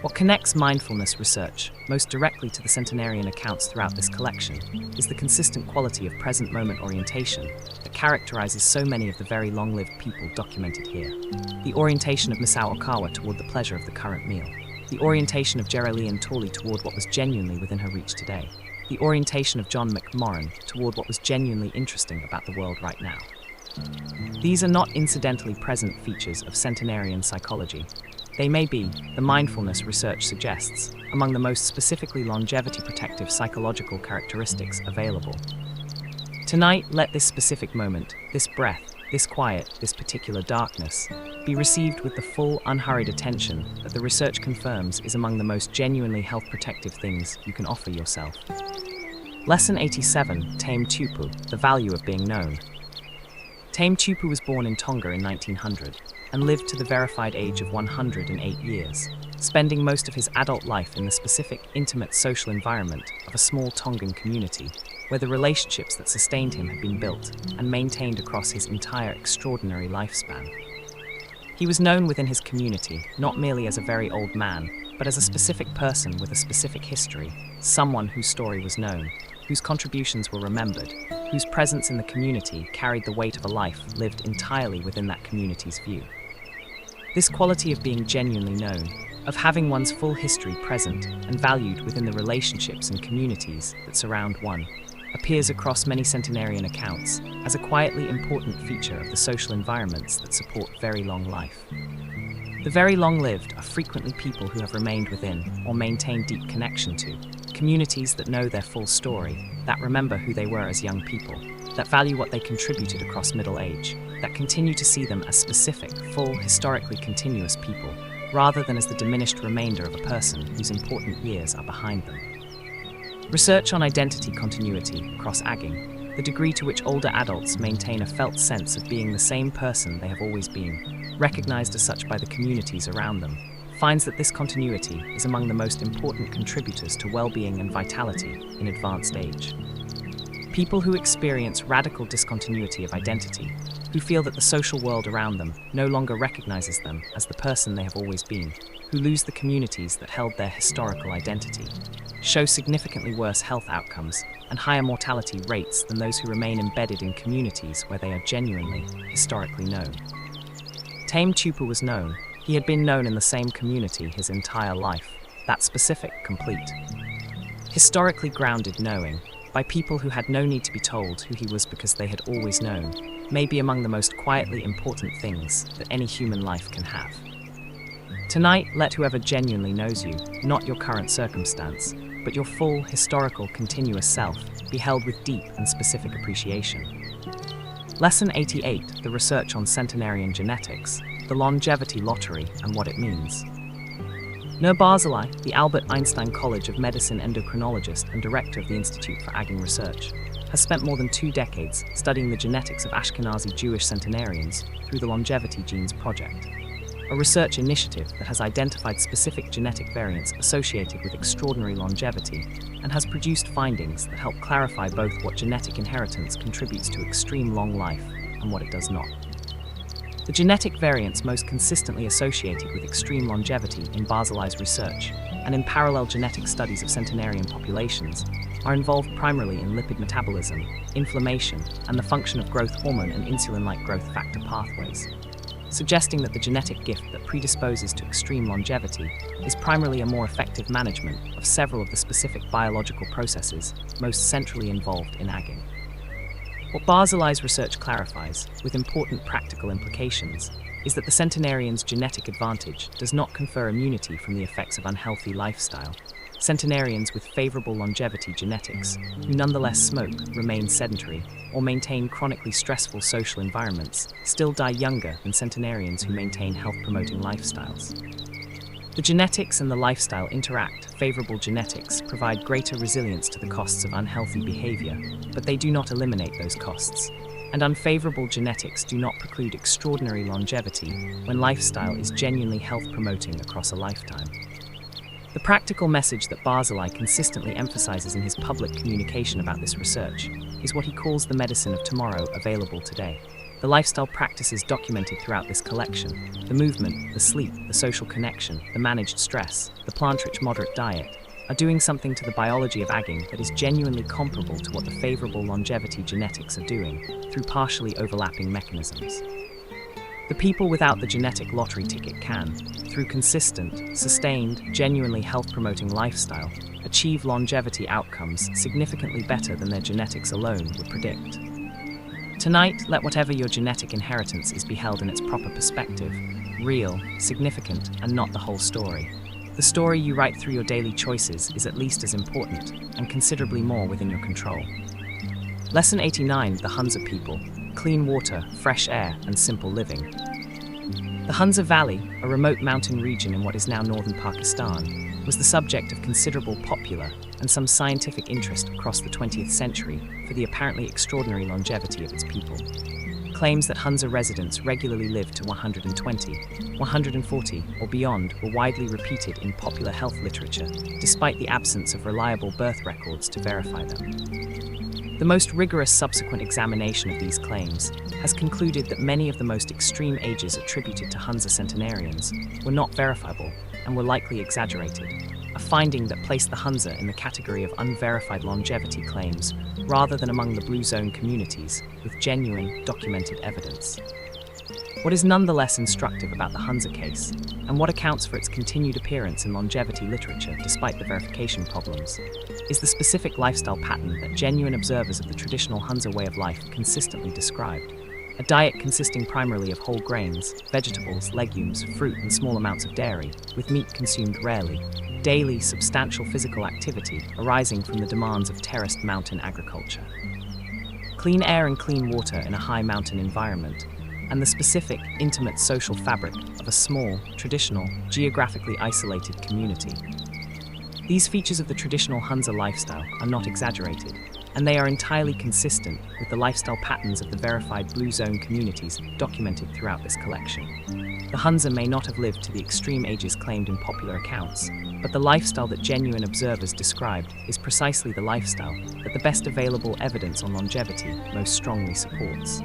What connects mindfulness research most directly to the centenarian accounts throughout this collection is the consistent quality of present moment orientation that characterizes so many of the very long-lived people documented here. The orientation of Misao Okawa toward the pleasure of the current meal. The orientation of Jeanne Calment toward what was genuinely within her reach today. The orientation of John McMorran toward what was genuinely interesting about the world right now. These are not incidentally present features of centenarian psychology. They may be, the mindfulness research suggests, among the most specifically longevity-protective psychological characteristics available. Tonight, let this specific moment, this breath, this quiet, this particular darkness, be received with the full, unhurried attention that the research confirms is among the most genuinely health-protective things you can offer yourself. Lesson 87, Tame Tupu, the value of being known. Tame Tupu was born in Tonga in 1900 and lived to the verified age of 108 years, spending most of his adult life in the specific, intimate social environment of a small Tongan community, where the relationships that sustained him had been built and maintained across his entire extraordinary lifespan. He was known within his community not merely as a very old man, but as a specific person with a specific history, someone whose story was known, whose contributions were remembered, whose presence in the community carried the weight of a life lived entirely within that community's view. This quality of being genuinely known, of having one's full history present and valued within the relationships and communities that surround one, appears across many centenarian accounts as a quietly important feature of the social environments that support very long life. The very long-lived are frequently people who have remained within or maintained deep connection to communities that know their full story, that remember who they were as young people, that value what they contributed across middle age, that continue to see them as specific, full, historically continuous people, rather than as the diminished remainder of a person whose important years are behind them. Research on identity continuity across agging, the degree to which older adults maintain a felt sense of being the same person they have always been, recognized as such by the communities around them, finds that this continuity is among the most important contributors to well-being and vitality in advanced age. People who experience radical discontinuity of identity, who feel that the social world around them no longer recognizes them as the person they have always been, who lose the communities that held their historical identity, show significantly worse health outcomes and higher mortality rates than those who remain embedded in communities where they are genuinely, historically known. Tame Tupu was known. He had been known in the same community his entire life, that specific, complete, historically grounded knowing, by people who had no need to be told who he was because they had always known, may be among the most quietly important things that any human life can have. Tonight, let whoever genuinely knows you, not your current circumstance, but your full, historical, continuous self, be held with deep and specific appreciation. Lesson 88, the research on centenarian genetics, the longevity lottery and what it means. Nur Barzilai, the Albert Einstein College of Medicine endocrinologist and director of the Institute for Aging Research, has spent more than 2 decades studying the genetics of Ashkenazi Jewish centenarians through the Longevity Genes Project, a research initiative that has identified specific genetic variants associated with extraordinary longevity and has produced findings that help clarify both what genetic inheritance contributes to extreme long life and what it does not. The genetic variants most consistently associated with extreme longevity in Barzilai's research and in parallel genetic studies of centenarian populations are involved primarily in lipid metabolism, inflammation, and the function of growth hormone and insulin-like growth factor pathways, suggesting that the genetic gift that predisposes to extreme longevity is primarily a more effective management of several of the specific biological processes most centrally involved in aging. What Barzilai's research clarifies, with important practical implications, is that the centenarian's genetic advantage does not confer immunity from the effects of unhealthy lifestyle. Centenarians with favorable longevity genetics, who nonetheless smoke, remain sedentary, or maintain chronically stressful social environments, still die younger than centenarians who maintain health-promoting lifestyles. The genetics and the lifestyle interact. Favorable genetics provide greater resilience to the costs of unhealthy behavior, but they do not eliminate those costs. And unfavorable genetics do not preclude extraordinary longevity when lifestyle is genuinely health-promoting across a lifetime. The practical message that Barzilai consistently emphasizes in his public communication about this research is what he calls the medicine of tomorrow available today. The lifestyle practices documented throughout this collection, the movement, the sleep, the social connection, the managed stress, the plant-rich moderate diet, are doing something to the biology of aging that is genuinely comparable to what the favorable longevity genetics are doing through partially overlapping mechanisms. The people without the genetic lottery ticket can, through consistent, sustained, genuinely health-promoting lifestyle, achieve longevity outcomes significantly better than their genetics alone would predict. Tonight, let whatever your genetic inheritance is be held in its proper perspective, real, significant, and not the whole story. The story you write through your daily choices is at least as important, and considerably more within your control. Lesson 89, the Hunza people, clean water, fresh air, and simple living. The Hunza Valley, a remote mountain region in what is now northern Pakistan, was the subject of considerable popular and some scientific interest across the 20th century for the apparently extraordinary longevity of its people. Claims that Hunza residents regularly lived to 120, 140, or beyond were widely repeated in popular health literature, despite the absence of reliable birth records to verify them. The most rigorous subsequent examination of these claims has concluded that many of the most extreme ages attributed to Hunza centenarians were not verifiable and were likely exaggerated, a finding that placed the Hunza in the category of unverified longevity claims rather than among the blue zone communities with genuine, documented evidence. What is nonetheless instructive about the Hunza case, and what accounts for its continued appearance in longevity literature despite the verification problems, is the specific lifestyle pattern that genuine observers of the traditional Hunza way of life consistently described. A diet consisting primarily of whole grains, vegetables, legumes, fruit, and small amounts of dairy, with meat consumed rarely. Daily, substantial physical activity arising from the demands of terraced mountain agriculture. Clean air and clean water in a high mountain environment, and the specific, intimate social fabric of a small, traditional, geographically isolated community. These features of the traditional Hunza lifestyle are not exaggerated, and they are entirely consistent with the lifestyle patterns of the verified blue zone communities documented throughout this collection. The Hunza may not have lived to the extreme ages claimed in popular accounts, but the lifestyle that genuine observers described is precisely the lifestyle that the best available evidence on longevity most strongly supports.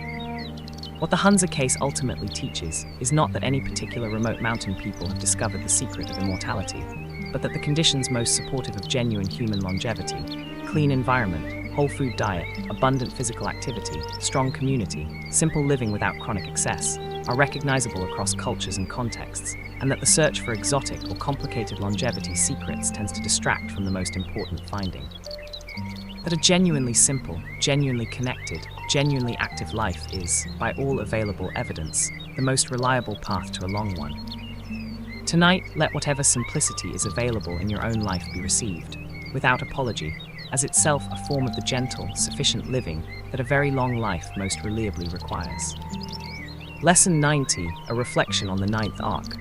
What the Hunza case ultimately teaches is not that any particular remote mountain people have discovered the secret of immortality, but that the conditions most supportive of genuine human longevity, clean environment, whole food diet, abundant physical activity, strong community, simple living without chronic excess, are recognizable across cultures and contexts, and that the search for exotic or complicated longevity secrets tends to distract from the most important finding. That a genuinely simple, genuinely connected, genuinely active life is, by all available evidence, the most reliable path to a long one. Tonight, let whatever simplicity is available in your own life be received, without apology, as itself a form of the gentle, sufficient living that a very long life most reliably requires. Lesson 90, a reflection on the ninth arc.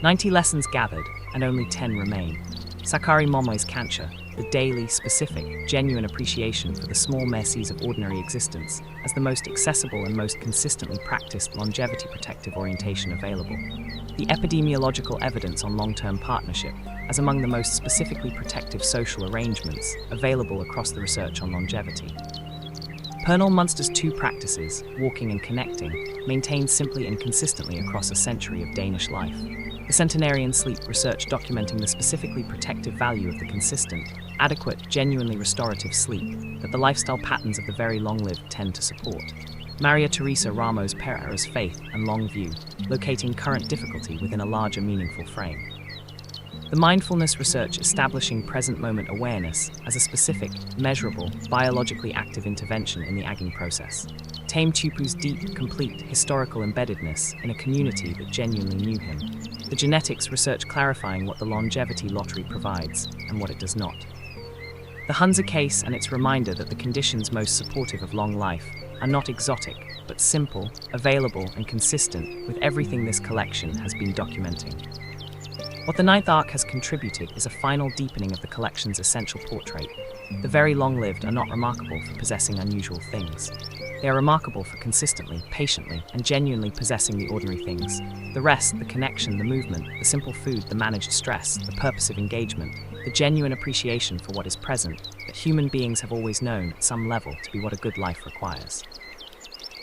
90 lessons gathered, and only 10 remain. Sakari Momoi's Kancha, the daily, specific, genuine appreciation for the small mercies of ordinary existence as the most accessible and most consistently practiced longevity protective orientation available. The epidemiological evidence on long-term partnership as among the most specifically protective social arrangements available across the research on longevity. Pernod Munster's two practices, walking and connecting, maintained simply and consistently across a century of Danish life. The centenarian sleep research documenting the specifically protective value of the consistent, adequate, genuinely restorative sleep that the lifestyle patterns of the very long-lived tend to support. Maria Teresa Ramos Pereira's faith and long view, locating current difficulty within a larger meaningful frame. The mindfulness research establishing present moment awareness as a specific, measurable, biologically active intervention in the aging process. Tame Tupu's deep, complete, historical embeddedness in a community that genuinely knew him. The genetics research clarifying what the longevity lottery provides and what it does not. The Hunza case and its reminder that the conditions most supportive of long life are not exotic, but simple, available, and consistent with everything this collection has been documenting. What the ninth arc has contributed is a final deepening of the collection's essential portrait. The very long-lived are not remarkable for possessing unusual things. They are remarkable for consistently, patiently, and genuinely possessing the ordinary things. The rest, the connection, the movement, the simple food, the managed stress, the purposive engagement, the genuine appreciation for what is present, that human beings have always known at some level to be what a good life requires.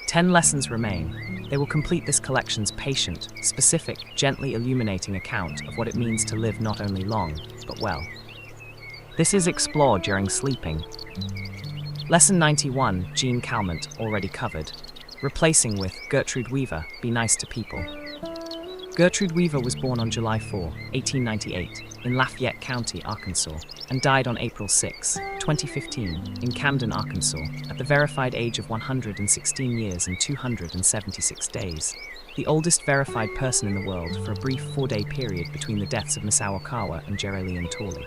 10 lessons remain. They will complete this collection's patient, specific, gently illuminating account of what it means to live not only long, but well. This is explored during sleeping. Lesson 91, Jeanne Calment, already covered. Replacing with Gertrude Weaver, Be Nice to People. Gertrude Weaver was born on July 4, 1898, in Lafayette County, Arkansas, and died on April 6, 2015, in Camden, Arkansas, at the verified age of 116 years and 276 days. The oldest verified person in the world for a brief 4-day period between the deaths of Masao Okawa and Jeanne Calment.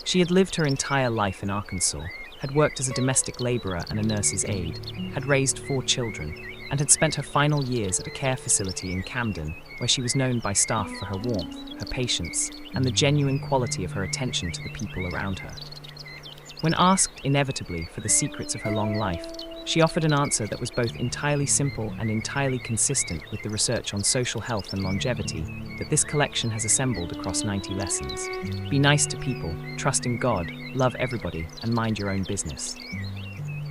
She had lived her entire life in Arkansas, had worked as a domestic laborer and a nurse's aide, had raised 4 children, and had spent her final years at a care facility in Camden, where she was known by staff for her warmth, her patience, and the genuine quality of her attention to the people around her. When asked, inevitably, for the secrets of her long life, she offered an answer that was both entirely simple and entirely consistent with the research on social health and longevity that this collection has assembled across 90 lessons. Be nice to people, trust in God, love everybody, and mind your own business.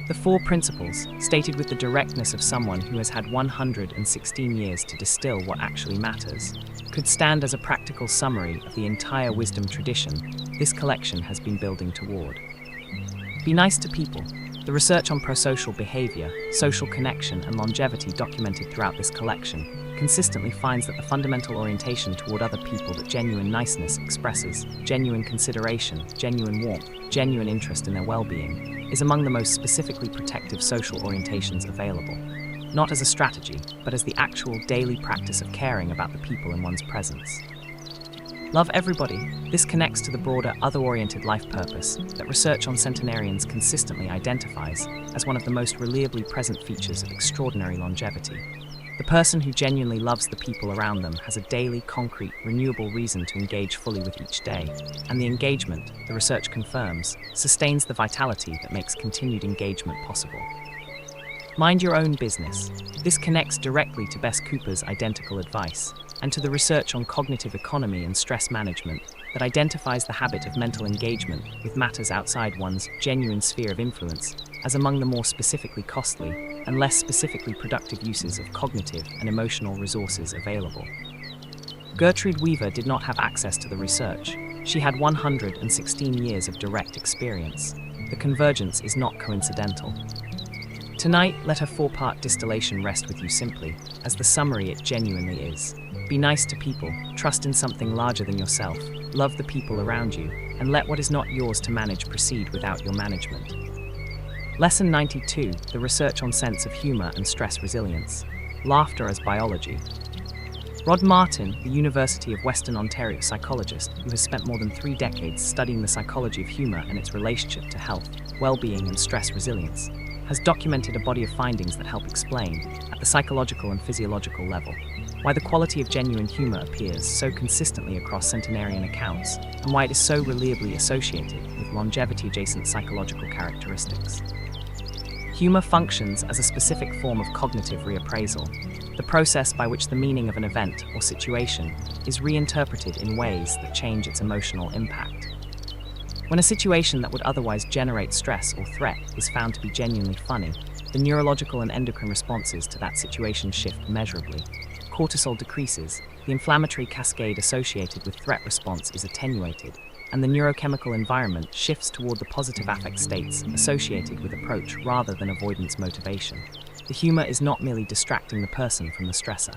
The 4 principles, stated with the directness of someone who has had 116 years to distill what actually matters, could stand as a practical summary of the entire wisdom tradition this collection has been building toward. Be nice to people. The research on prosocial behavior, social connection, and longevity documented throughout this collection consistently finds that the fundamental orientation toward other people that genuine niceness expresses, genuine consideration, genuine warmth, genuine interest in their well-being, is among the most specifically protective social orientations available, not as a strategy, but as the actual daily practice of caring about the people in one's presence. Love everybody. This connects to the broader other-oriented life purpose that research on centenarians consistently identifies as one of the most reliably present features of extraordinary longevity. The person who genuinely loves the people around them has a daily, concrete, renewable reason to engage fully with each day, and the engagement, the research confirms, sustains the vitality that makes continued engagement possible. Mind your own business. This connects directly to Bess Cooper's identical advice, and to the research on cognitive economy and stress management that identifies the habit of mental engagement with matters outside one's genuine sphere of influence as among the more specifically costly and less specifically productive uses of cognitive and emotional resources available. Gertrude Weaver did not have access to the research. She had 116 years of direct experience. The convergence is not coincidental. Tonight, let her 4-part distillation rest with you simply, as the summary it genuinely is. Be nice to people, trust in something larger than yourself, love the people around you, and let what is not yours to manage proceed without your management. Lesson 92, the research on sense of humor and stress resilience. Laughter as biology. Rod Martin, the University of Western Ontario psychologist who has spent more than 3 decades studying the psychology of humor and its relationship to health, well-being and stress resilience, has documented a body of findings that help explain, at the psychological and physiological level, why the quality of genuine humor appears so consistently across centenarian accounts, and why it is so reliably associated with longevity-adjacent psychological characteristics. Humor functions as a specific form of cognitive reappraisal, the process by which the meaning of an event or situation is reinterpreted in ways that change its emotional impact. When a situation that would otherwise generate stress or threat is found to be genuinely funny, the neurological and endocrine responses to that situation shift measurably. Cortisol decreases, the inflammatory cascade associated with threat response is attenuated, and the neurochemical environment shifts toward the positive affect states associated with approach rather than avoidance motivation. The humor is not merely distracting the person from the stressor.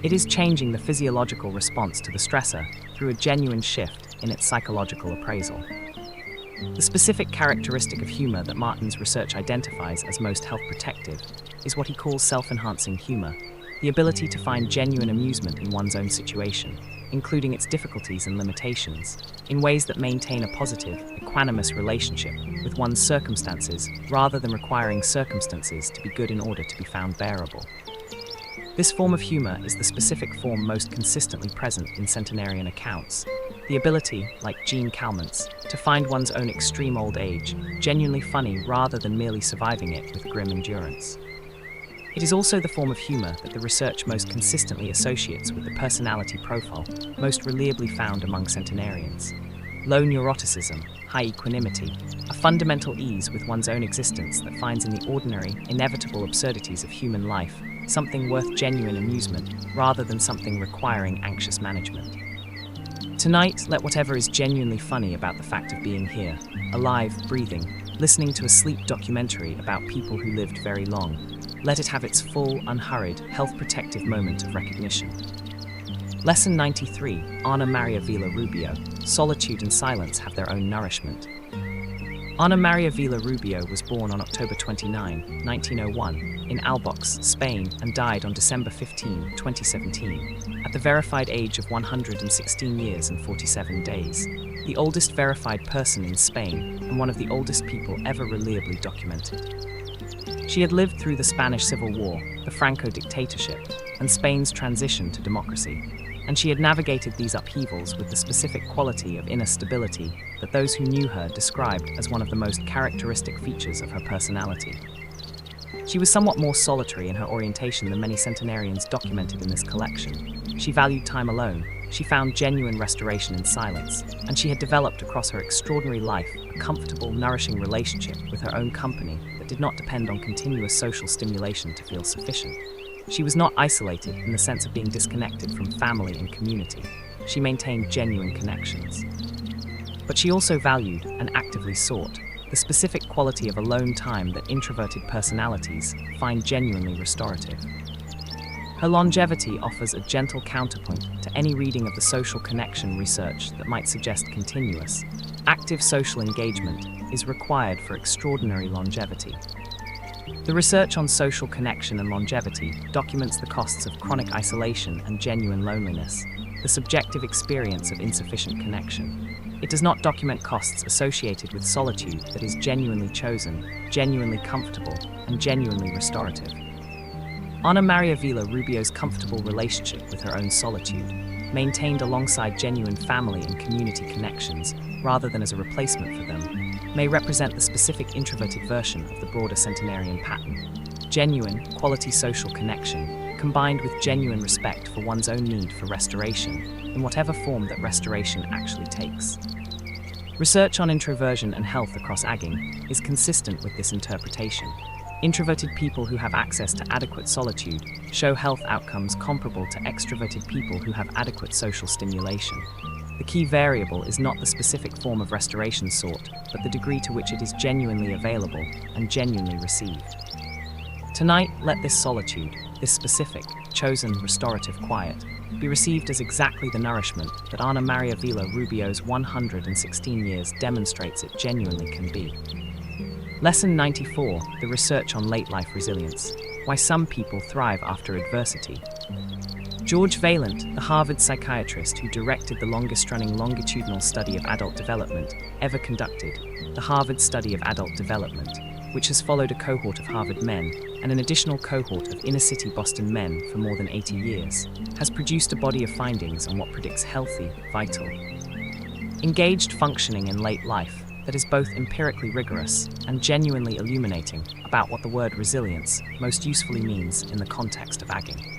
It is changing the physiological response to the stressor through a genuine shift in its psychological appraisal. The specific characteristic of humor that Martin's research identifies as most health protective is what he calls self-enhancing humor, the ability to find genuine amusement in one's own situation, including its difficulties and limitations, in ways that maintain a positive, equanimous relationship with one's circumstances rather than requiring circumstances to be good in order to be found bearable. This form of humor is the specific form most consistently present in centenarian accounts, the ability, like Jeanne Calment's, to find one's own extreme old age genuinely funny rather than merely surviving it with grim endurance. It is also the form of humor that the research most consistently associates with the personality profile most reliably found among centenarians. Low neuroticism, high equanimity, a fundamental ease with one's own existence that finds in the ordinary, inevitable absurdities of human life something worth genuine amusement rather than something requiring anxious management. Tonight, let whatever is genuinely funny about the fact of being here, alive, breathing, listening to a sleep documentary about people who lived very long, let it have its full, unhurried, health-protective moment of recognition. Lesson 93, Ana Maria Villa-Rubio, Solitude and Silence Have Their Own Nourishment. Ana Maria Villa-Rubio was born on October 29, 1901, in Albox, Spain, and died on December 15, 2017, at the verified age of 116 years and 47 days, the oldest verified person in Spain and one of the oldest people ever reliably documented. She had lived through the Spanish Civil War, the Franco dictatorship, and Spain's transition to democracy, and she had navigated these upheavals with the specific quality of inner stability that those who knew her described as one of the most characteristic features of her personality. She was somewhat more solitary in her orientation than many centenarians documented in this collection. She valued time alone, she found genuine restoration in silence, and she had developed across her extraordinary life a comfortable, nourishing relationship with her own company that did not depend on continuous social stimulation to feel sufficient. She was not isolated in the sense of being disconnected from family and community. She maintained genuine connections. But she also valued, and actively sought, the specific quality of alone time that introverted personalities find genuinely restorative. Her longevity offers a gentle counterpoint to any reading of the social connection research that might suggest continuous, active social engagement is required for extraordinary longevity. The research on social connection and longevity documents the costs of chronic isolation and genuine loneliness, the subjective experience of insufficient connection. It does not document costs associated with solitude that is genuinely chosen, genuinely comfortable, and genuinely restorative. Ana Maria Villa-Rubio's comfortable relationship with her own solitude, maintained alongside genuine family and community connections rather than as a replacement for them, may represent the specific introverted version of the broader centenarian pattern. Genuine, quality social connection, combined with genuine respect for one's own need for restoration, in whatever form that restoration actually takes. Research on introversion and health across aging is consistent with this interpretation. Introverted people who have access to adequate solitude show health outcomes comparable to extroverted people who have adequate social stimulation. The key variable is not the specific form of restoration sought, but the degree to which it is genuinely available and genuinely received. Tonight, let this solitude, this specific, chosen, restorative quiet, be received as exactly the nourishment that Ana Maria Villa-Rubio's 116 years demonstrates it genuinely can be. Lesson 94, the research on late life resilience, why some people thrive after adversity. George Vaillant, the Harvard psychiatrist who directed the longest-running longitudinal study of adult development ever conducted, the Harvard Study of Adult Development, which has followed a cohort of Harvard men and an additional cohort of inner-city Boston men for more than 80 years, has produced a body of findings on what predicts healthy, vital, engaged functioning in late life that is both empirically rigorous and genuinely illuminating about what the word resilience most usefully means in the context of aging.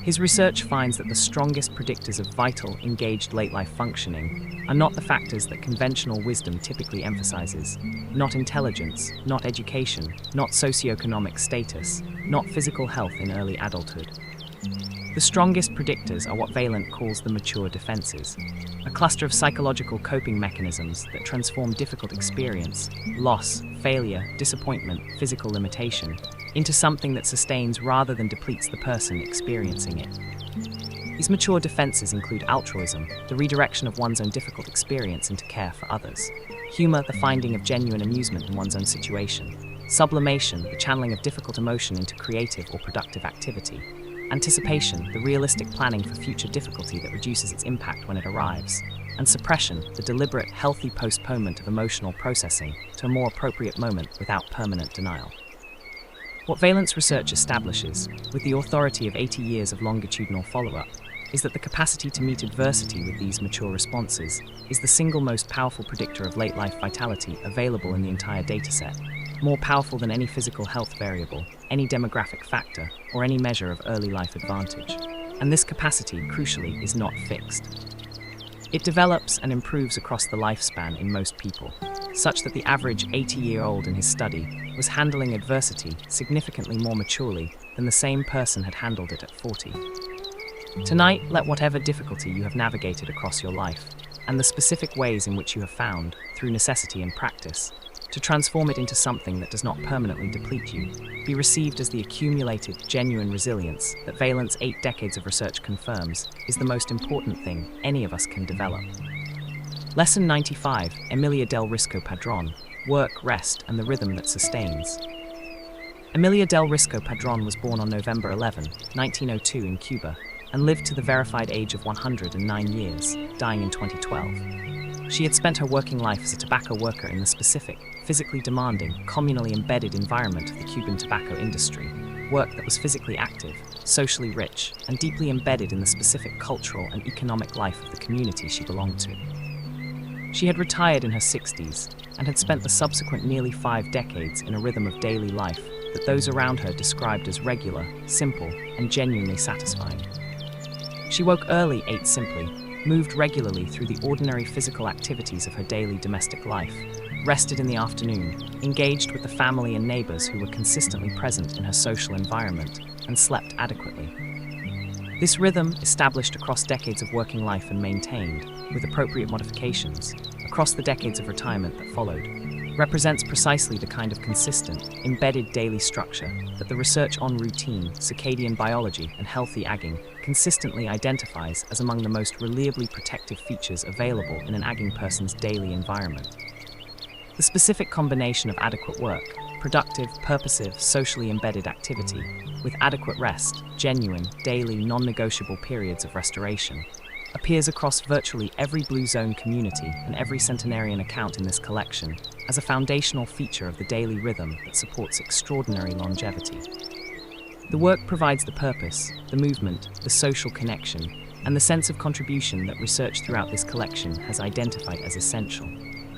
His research finds that the strongest predictors of vital, engaged late-life functioning are not the factors that conventional wisdom typically emphasizes, not intelligence, not education, not socioeconomic status, not physical health in early adulthood. The strongest predictors are what Vaillant calls the mature defenses, a cluster of psychological coping mechanisms that transform difficult experience, loss, failure, disappointment, physical limitation, into something that sustains rather than depletes the person experiencing it. These mature defenses include altruism, the redirection of one's own difficult experience into care for others; humor, the finding of genuine amusement in one's own situation; sublimation, the channeling of difficult emotion into creative or productive activity; anticipation, the realistic planning for future difficulty that reduces its impact when it arrives; and suppression, the deliberate, healthy postponement of emotional processing to a more appropriate moment without permanent denial. What Vaillant's research establishes, with the authority of 80 years of longitudinal follow-up, is that the capacity to meet adversity with these mature responses is the single most powerful predictor of late-life vitality available in the entire dataset, more powerful than any physical health variable, any demographic factor, or any measure of early life advantage. And this capacity, crucially, is not fixed. It develops and improves across the lifespan in most people, such that the average 80-year-old in his study was handling adversity significantly more maturely than the same person had handled it at 40. Tonight, let whatever difficulty you have navigated across your life, and the specific ways in which you have found, through necessity and practice, to transform it into something that does not permanently deplete you, be received as the accumulated, genuine resilience that Vaillant's 8 decades of research confirms is the most important thing any of us can develop. Lesson 95, Emilia del Risco Padrón, Work, Rest, and the Rhythm That Sustains. Emilia del Risco Padrón was born on November 11, 1902 in Cuba, and lived to the verified age of 109 years, dying in 2012. She had spent her working life as a tobacco worker in the specific, physically demanding, communally embedded environment of the Cuban tobacco industry, work that was physically active, socially rich, and deeply embedded in the specific cultural and economic life of the community she belonged to. She had retired in her 60s and had spent the subsequent nearly 5 decades in a rhythm of daily life that those around her described as regular, simple, and genuinely satisfying. She woke early, ate simply, moved regularly through the ordinary physical activities of her daily domestic life, rested in the afternoon, engaged with the family and neighbors who were consistently present in her social environment, and slept adequately. This rhythm, established across decades of working life and maintained, with appropriate modifications, across the decades of retirement that followed, represents precisely the kind of consistent, embedded daily structure that the research on routine, circadian biology, and healthy aging consistently identifies as among the most reliably protective features available in an aging person's daily environment. The specific combination of adequate work, productive, purposive, socially embedded activity, with adequate rest, genuine, daily, non-negotiable periods of restoration, appears across virtually every Blue Zone community and every centenarian account in this collection as a foundational feature of the daily rhythm that supports extraordinary longevity. The work provides the purpose, the movement, the social connection, and the sense of contribution that research throughout this collection has identified as essential.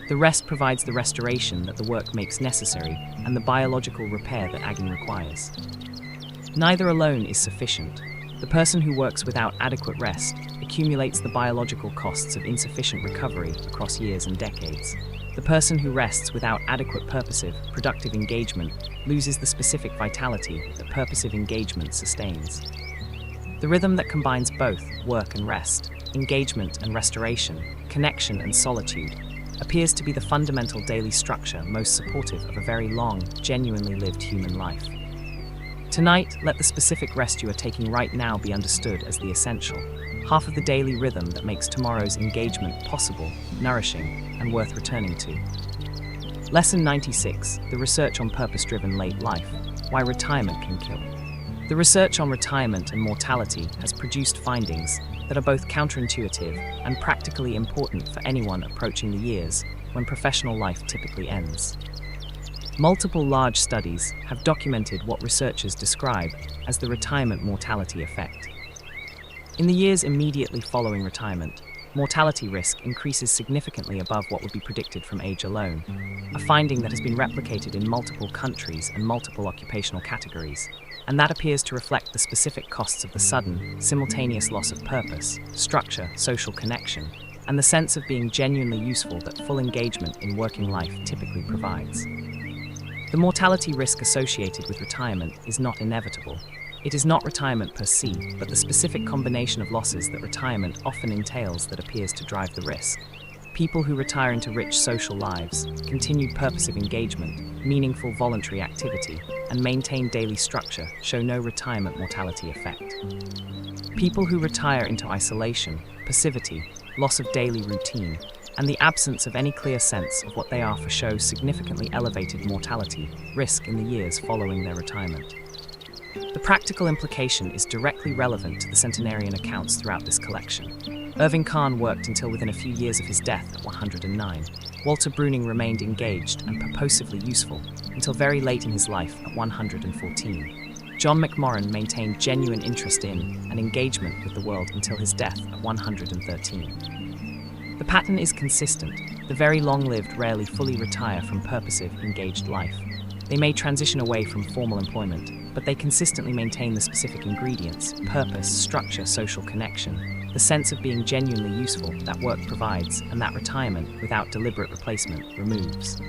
The rest provides the restoration that the work makes necessary and the biological repair that aging requires. Neither alone is sufficient. The person who works without adequate rest accumulates the biological costs of insufficient recovery across years and decades. The person who rests without adequate purposive, productive engagement loses the specific vitality that purposive engagement sustains. The rhythm that combines both work and rest, engagement and restoration, connection and solitude, appears to be the fundamental daily structure most supportive of a very long, genuinely lived human life. Tonight, let the specific rest you are taking right now be understood as the essential, half of the daily rhythm that makes tomorrow's engagement possible, nourishing, and worth returning to. Lesson 96, the research on purpose-driven late life, why retirement can kill. The research on retirement and mortality has produced findings that are both counterintuitive and practically important for anyone approaching the years when professional life typically ends. Multiple large studies have documented what researchers describe as the retirement mortality effect. In the years immediately following retirement, mortality risk increases significantly above what would be predicted from age alone, a finding that has been replicated in multiple countries and multiple occupational categories, and that appears to reflect the specific costs of the sudden, simultaneous loss of purpose, structure, social connection, and the sense of being genuinely useful that full engagement in working life typically provides. The mortality risk associated with retirement is not inevitable. It is not retirement per se, but the specific combination of losses that retirement often entails that appears to drive the risk. People who retire into rich social lives, continued purposive engagement, meaningful voluntary activity, and maintained daily structure show no retirement mortality effect. People who retire into isolation, passivity, loss of daily routine, and the absence of any clear sense of what they are for show significantly elevated mortality risk in the years following their retirement. The practical implication is directly relevant to the centenarian accounts throughout this collection. Irving Kahn worked until within a few years of his death at 109. Walter Bruning remained engaged and purposively useful until very late in his life at 114. John McMorran maintained genuine interest in and engagement with the world until his death at 113. The pattern is consistent. The very long-lived rarely fully retire from purposive, engaged life. They may transition away from formal employment, but they consistently maintain the specific ingredients, purpose, structure, social connection, the sense of being genuinely useful that work provides and that retirement, without deliberate replacement, removes.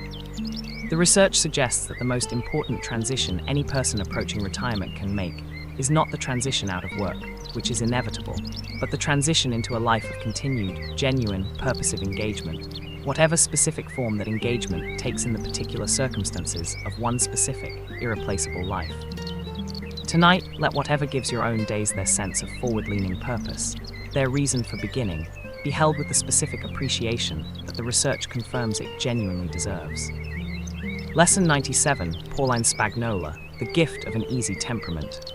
The research suggests that the most important transition any person approaching retirement can make is not the transition out of work, which is inevitable, but the transition into a life of continued, genuine, purposive engagement, whatever specific form that engagement takes in the particular circumstances of one specific, irreplaceable life. Tonight, let whatever gives your own days their sense of forward-leaning purpose, their reason for beginning, be held with the specific appreciation that the research confirms it genuinely deserves. Lesson 97, Pauline Spagnola, The Gift of an Easy Temperament.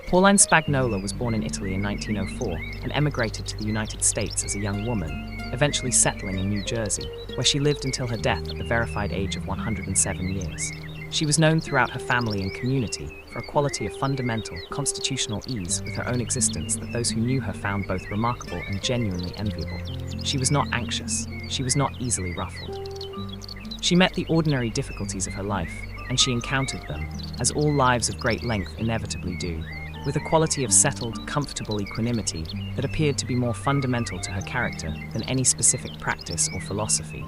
Pauline Spagnola was born in Italy in 1904 and emigrated to the United States as a young woman, eventually settling in New Jersey, where she lived until her death at the verified age of 107 years. She was known throughout her family and community for a quality of fundamental, constitutional ease with her own existence that those who knew her found both remarkable and genuinely enviable. She was not anxious. She was not easily ruffled. She met the ordinary difficulties of her life, and she encountered them, as all lives of great length inevitably do, with a quality of settled, comfortable equanimity that appeared to be more fundamental to her character than any specific practice or philosophy.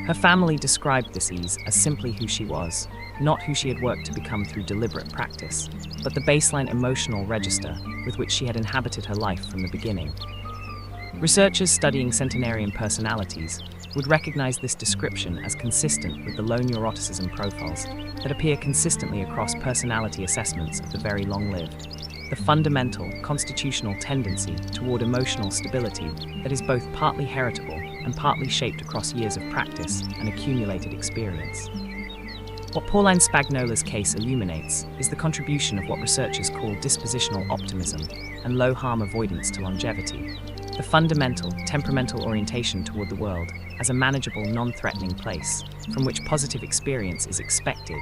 Her family described this ease as simply who she was, not who she had worked to become through deliberate practice, but the baseline emotional register with which she had inhabited her life from the beginning. Researchers studying centenarian personalities would recognize this description as consistent with the low neuroticism profiles that appear consistently across personality assessments of the very long-lived. The fundamental, constitutional tendency toward emotional stability that is both partly heritable and partly shaped across years of practice and accumulated experience. What Pauline Spagnola's case illuminates is the contribution of what researchers call dispositional optimism and low-harm avoidance to longevity. The fundamental, temperamental orientation toward the world as a manageable, non-threatening place, from which positive experience is expected,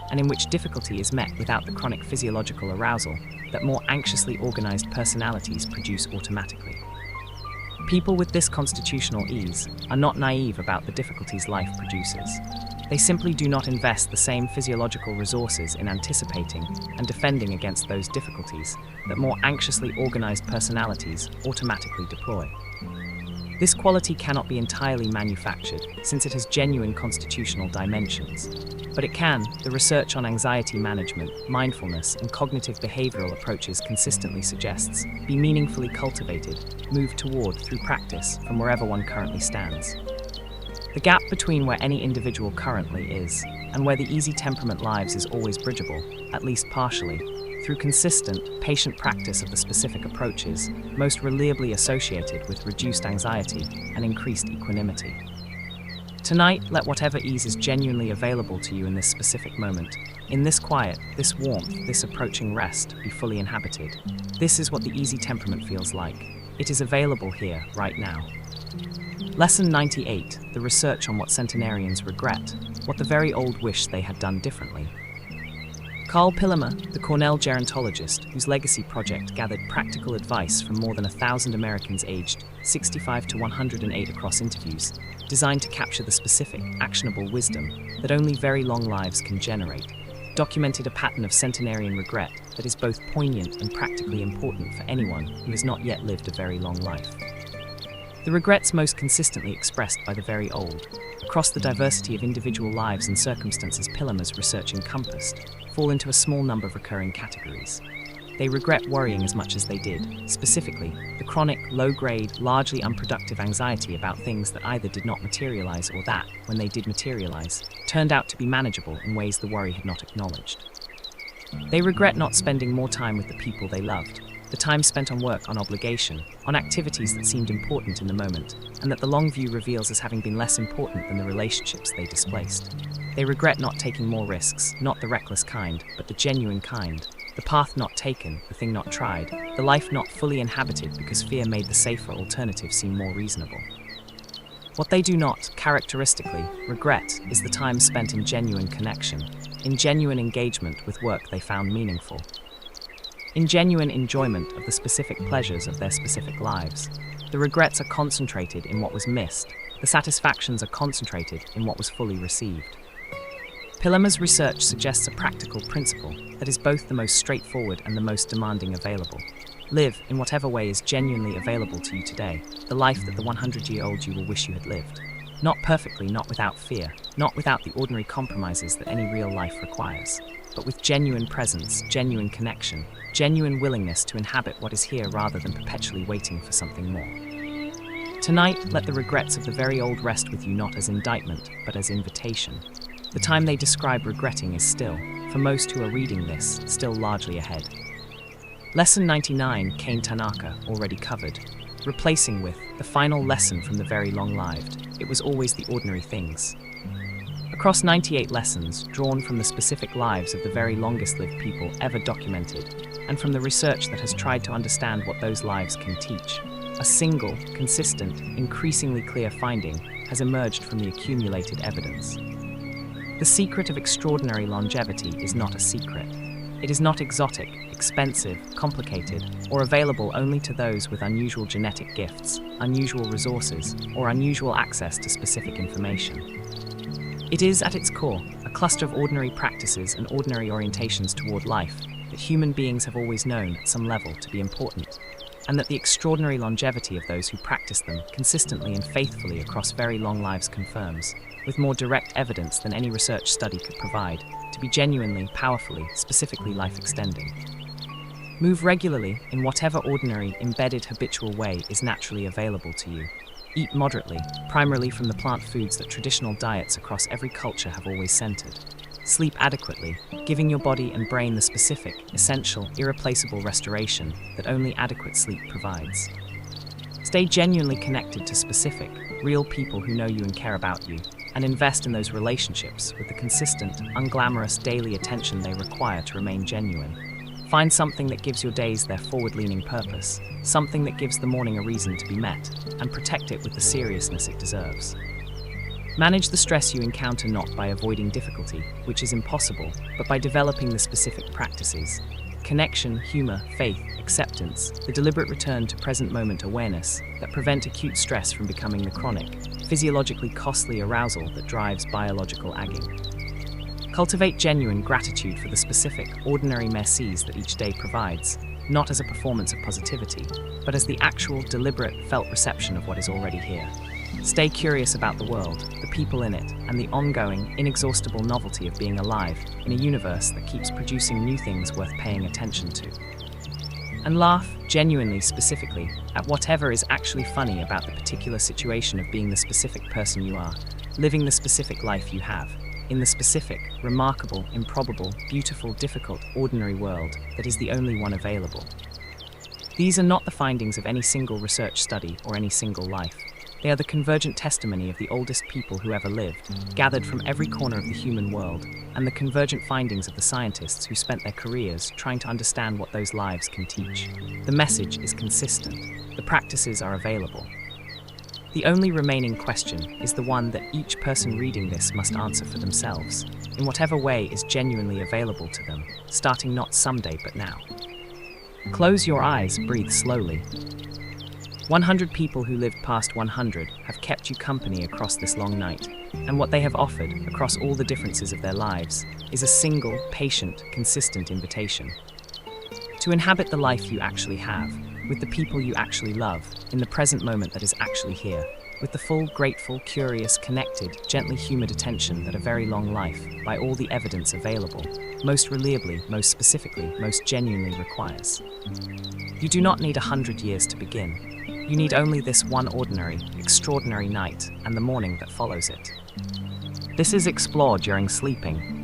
and in which difficulty is met without the chronic physiological arousal that more anxiously organized personalities produce automatically. People with this constitutional ease are not naive about the difficulties life produces. They simply do not invest the same physiological resources in anticipating and defending against those difficulties that more anxiously organized personalities automatically deploy. This quality cannot be entirely manufactured, since it has genuine constitutional dimensions. But it can, the research on anxiety management, mindfulness, and cognitive behavioral approaches consistently suggests, be meaningfully cultivated, moved toward through practice from wherever one currently stands. The gap between where any individual currently is and where the easy temperament lives is always bridgeable, at least partially, through consistent, patient practice of the specific approaches most reliably associated with reduced anxiety and increased equanimity. Tonight, let whatever ease is genuinely available to you in this specific moment. In this quiet, this warmth, this approaching rest, be fully inhabited. This is what the easy temperament feels like. It is available here, right now. Lesson 98, the research on what centenarians regret, what the very old wish they had done differently. Carl Pillemer, the Cornell gerontologist, whose legacy project gathered practical advice from more than 1,000 Americans aged 65 to 108 across interviews, designed to capture the specific, actionable wisdom that only very long lives can generate, documented a pattern of centenarian regret that is both poignant and practically important for anyone who has not yet lived a very long life. The regrets most consistently expressed by the very old, across the diversity of individual lives and circumstances Pillemer's research encompassed, fall into a small number of recurring categories. They regret worrying as much as they did, specifically, the chronic, low-grade, largely unproductive anxiety about things that either did not materialize or that, when they did materialize, turned out to be manageable in ways the worry had not acknowledged. They regret not spending more time with the people they loved, the time spent on work, on obligation, on activities that seemed important in the moment, and that the long view reveals as having been less important than the relationships they displaced. They regret not taking more risks, not the reckless kind, but the genuine kind, the path not taken, the thing not tried, the life not fully inhabited because fear made the safer alternative seem more reasonable. What they do not, characteristically, regret is the time spent in genuine connection, in genuine engagement with work they found meaningful, in genuine enjoyment of the specific pleasures of their specific lives. The regrets are concentrated in what was missed, the satisfactions are concentrated in what was fully received. Pillemer's research suggests a practical principle that is both the most straightforward and the most demanding available. Live, in whatever way is genuinely available to you today, the life that the 100-year-old you will wish you had lived. Not perfectly, not without fear, not without the ordinary compromises that any real life requires, but with genuine presence, genuine connection, genuine willingness to inhabit what is here rather than perpetually waiting for something more. Tonight, let the regrets of the very old rest with you not as indictment, but as invitation. The time they describe regretting is still, for most who are reading this, still largely ahead. Lesson 99, Kane Tanaka, already covered, replacing with the final lesson from the very long-lived, it was always the ordinary things. Across 98 lessons, drawn from the specific lives of the very longest-lived people ever documented, and from the research that has tried to understand what those lives can teach, a single, consistent, increasingly clear finding has emerged from the accumulated evidence. The secret of extraordinary longevity is not a secret. It is not exotic, expensive, complicated, or available only to those with unusual genetic gifts, unusual resources, or unusual access to specific information. It is, at its core, a cluster of ordinary practices and ordinary orientations toward life that human beings have always known at some level to be important, and that the extraordinary longevity of those who practice them consistently and faithfully across very long lives confirms, with more direct evidence than any research study could provide, to be genuinely, powerfully, specifically life-extending. Move regularly in whatever ordinary, embedded, habitual way is naturally available to you. Eat moderately, primarily from the plant foods that traditional diets across every culture have always centered. Sleep adequately, giving your body and brain the specific, essential, irreplaceable restoration that only adequate sleep provides. Stay genuinely connected to specific, real people who know you and care about you, and invest in those relationships with the consistent, unglamorous daily attention they require to remain genuine. Find something that gives your days their forward-leaning purpose, something that gives the morning a reason to be met, and protect it with the seriousness it deserves. Manage the stress you encounter not by avoiding difficulty, which is impossible, but by developing the specific practices. Connection, humor, faith, acceptance, the deliberate return to present-moment awareness that prevent acute stress from becoming the chronic, physiologically costly arousal that drives biological aging. Cultivate genuine gratitude for the specific, ordinary mercies that each day provides, not as a performance of positivity, but as the actual, deliberate, felt reception of what is already here. Stay curious about the world, the people in it, and the ongoing, inexhaustible novelty of being alive in a universe that keeps producing new things worth paying attention to. And laugh, genuinely, specifically, at whatever is actually funny about the particular situation of being the specific person you are, living the specific life you have, in the specific, remarkable, improbable, beautiful, difficult, ordinary world that is the only one available. These are not the findings of any single research study or any single life. They are the convergent testimony of the oldest people who ever lived, gathered from every corner of the human world, and the convergent findings of the scientists who spent their careers trying to understand what those lives can teach. The message is consistent. The practices are available. The only remaining question is the one that each person reading this must answer for themselves, in whatever way is genuinely available to them, starting not someday but now. Close your eyes, breathe slowly. 100 people who lived past 100 have kept you company across this long night, and what they have offered, across all the differences of their lives, is a single, patient, consistent invitation. To inhabit the life you actually have, with the people you actually love, in the present moment that is actually here, with the full, grateful, curious, connected, gently humid attention that a very long life, by all the evidence available, most reliably, most specifically, most genuinely requires. You do not need 100 years to begin. You need only this one ordinary, extraordinary night and the morning that follows it. This is explored during sleeping,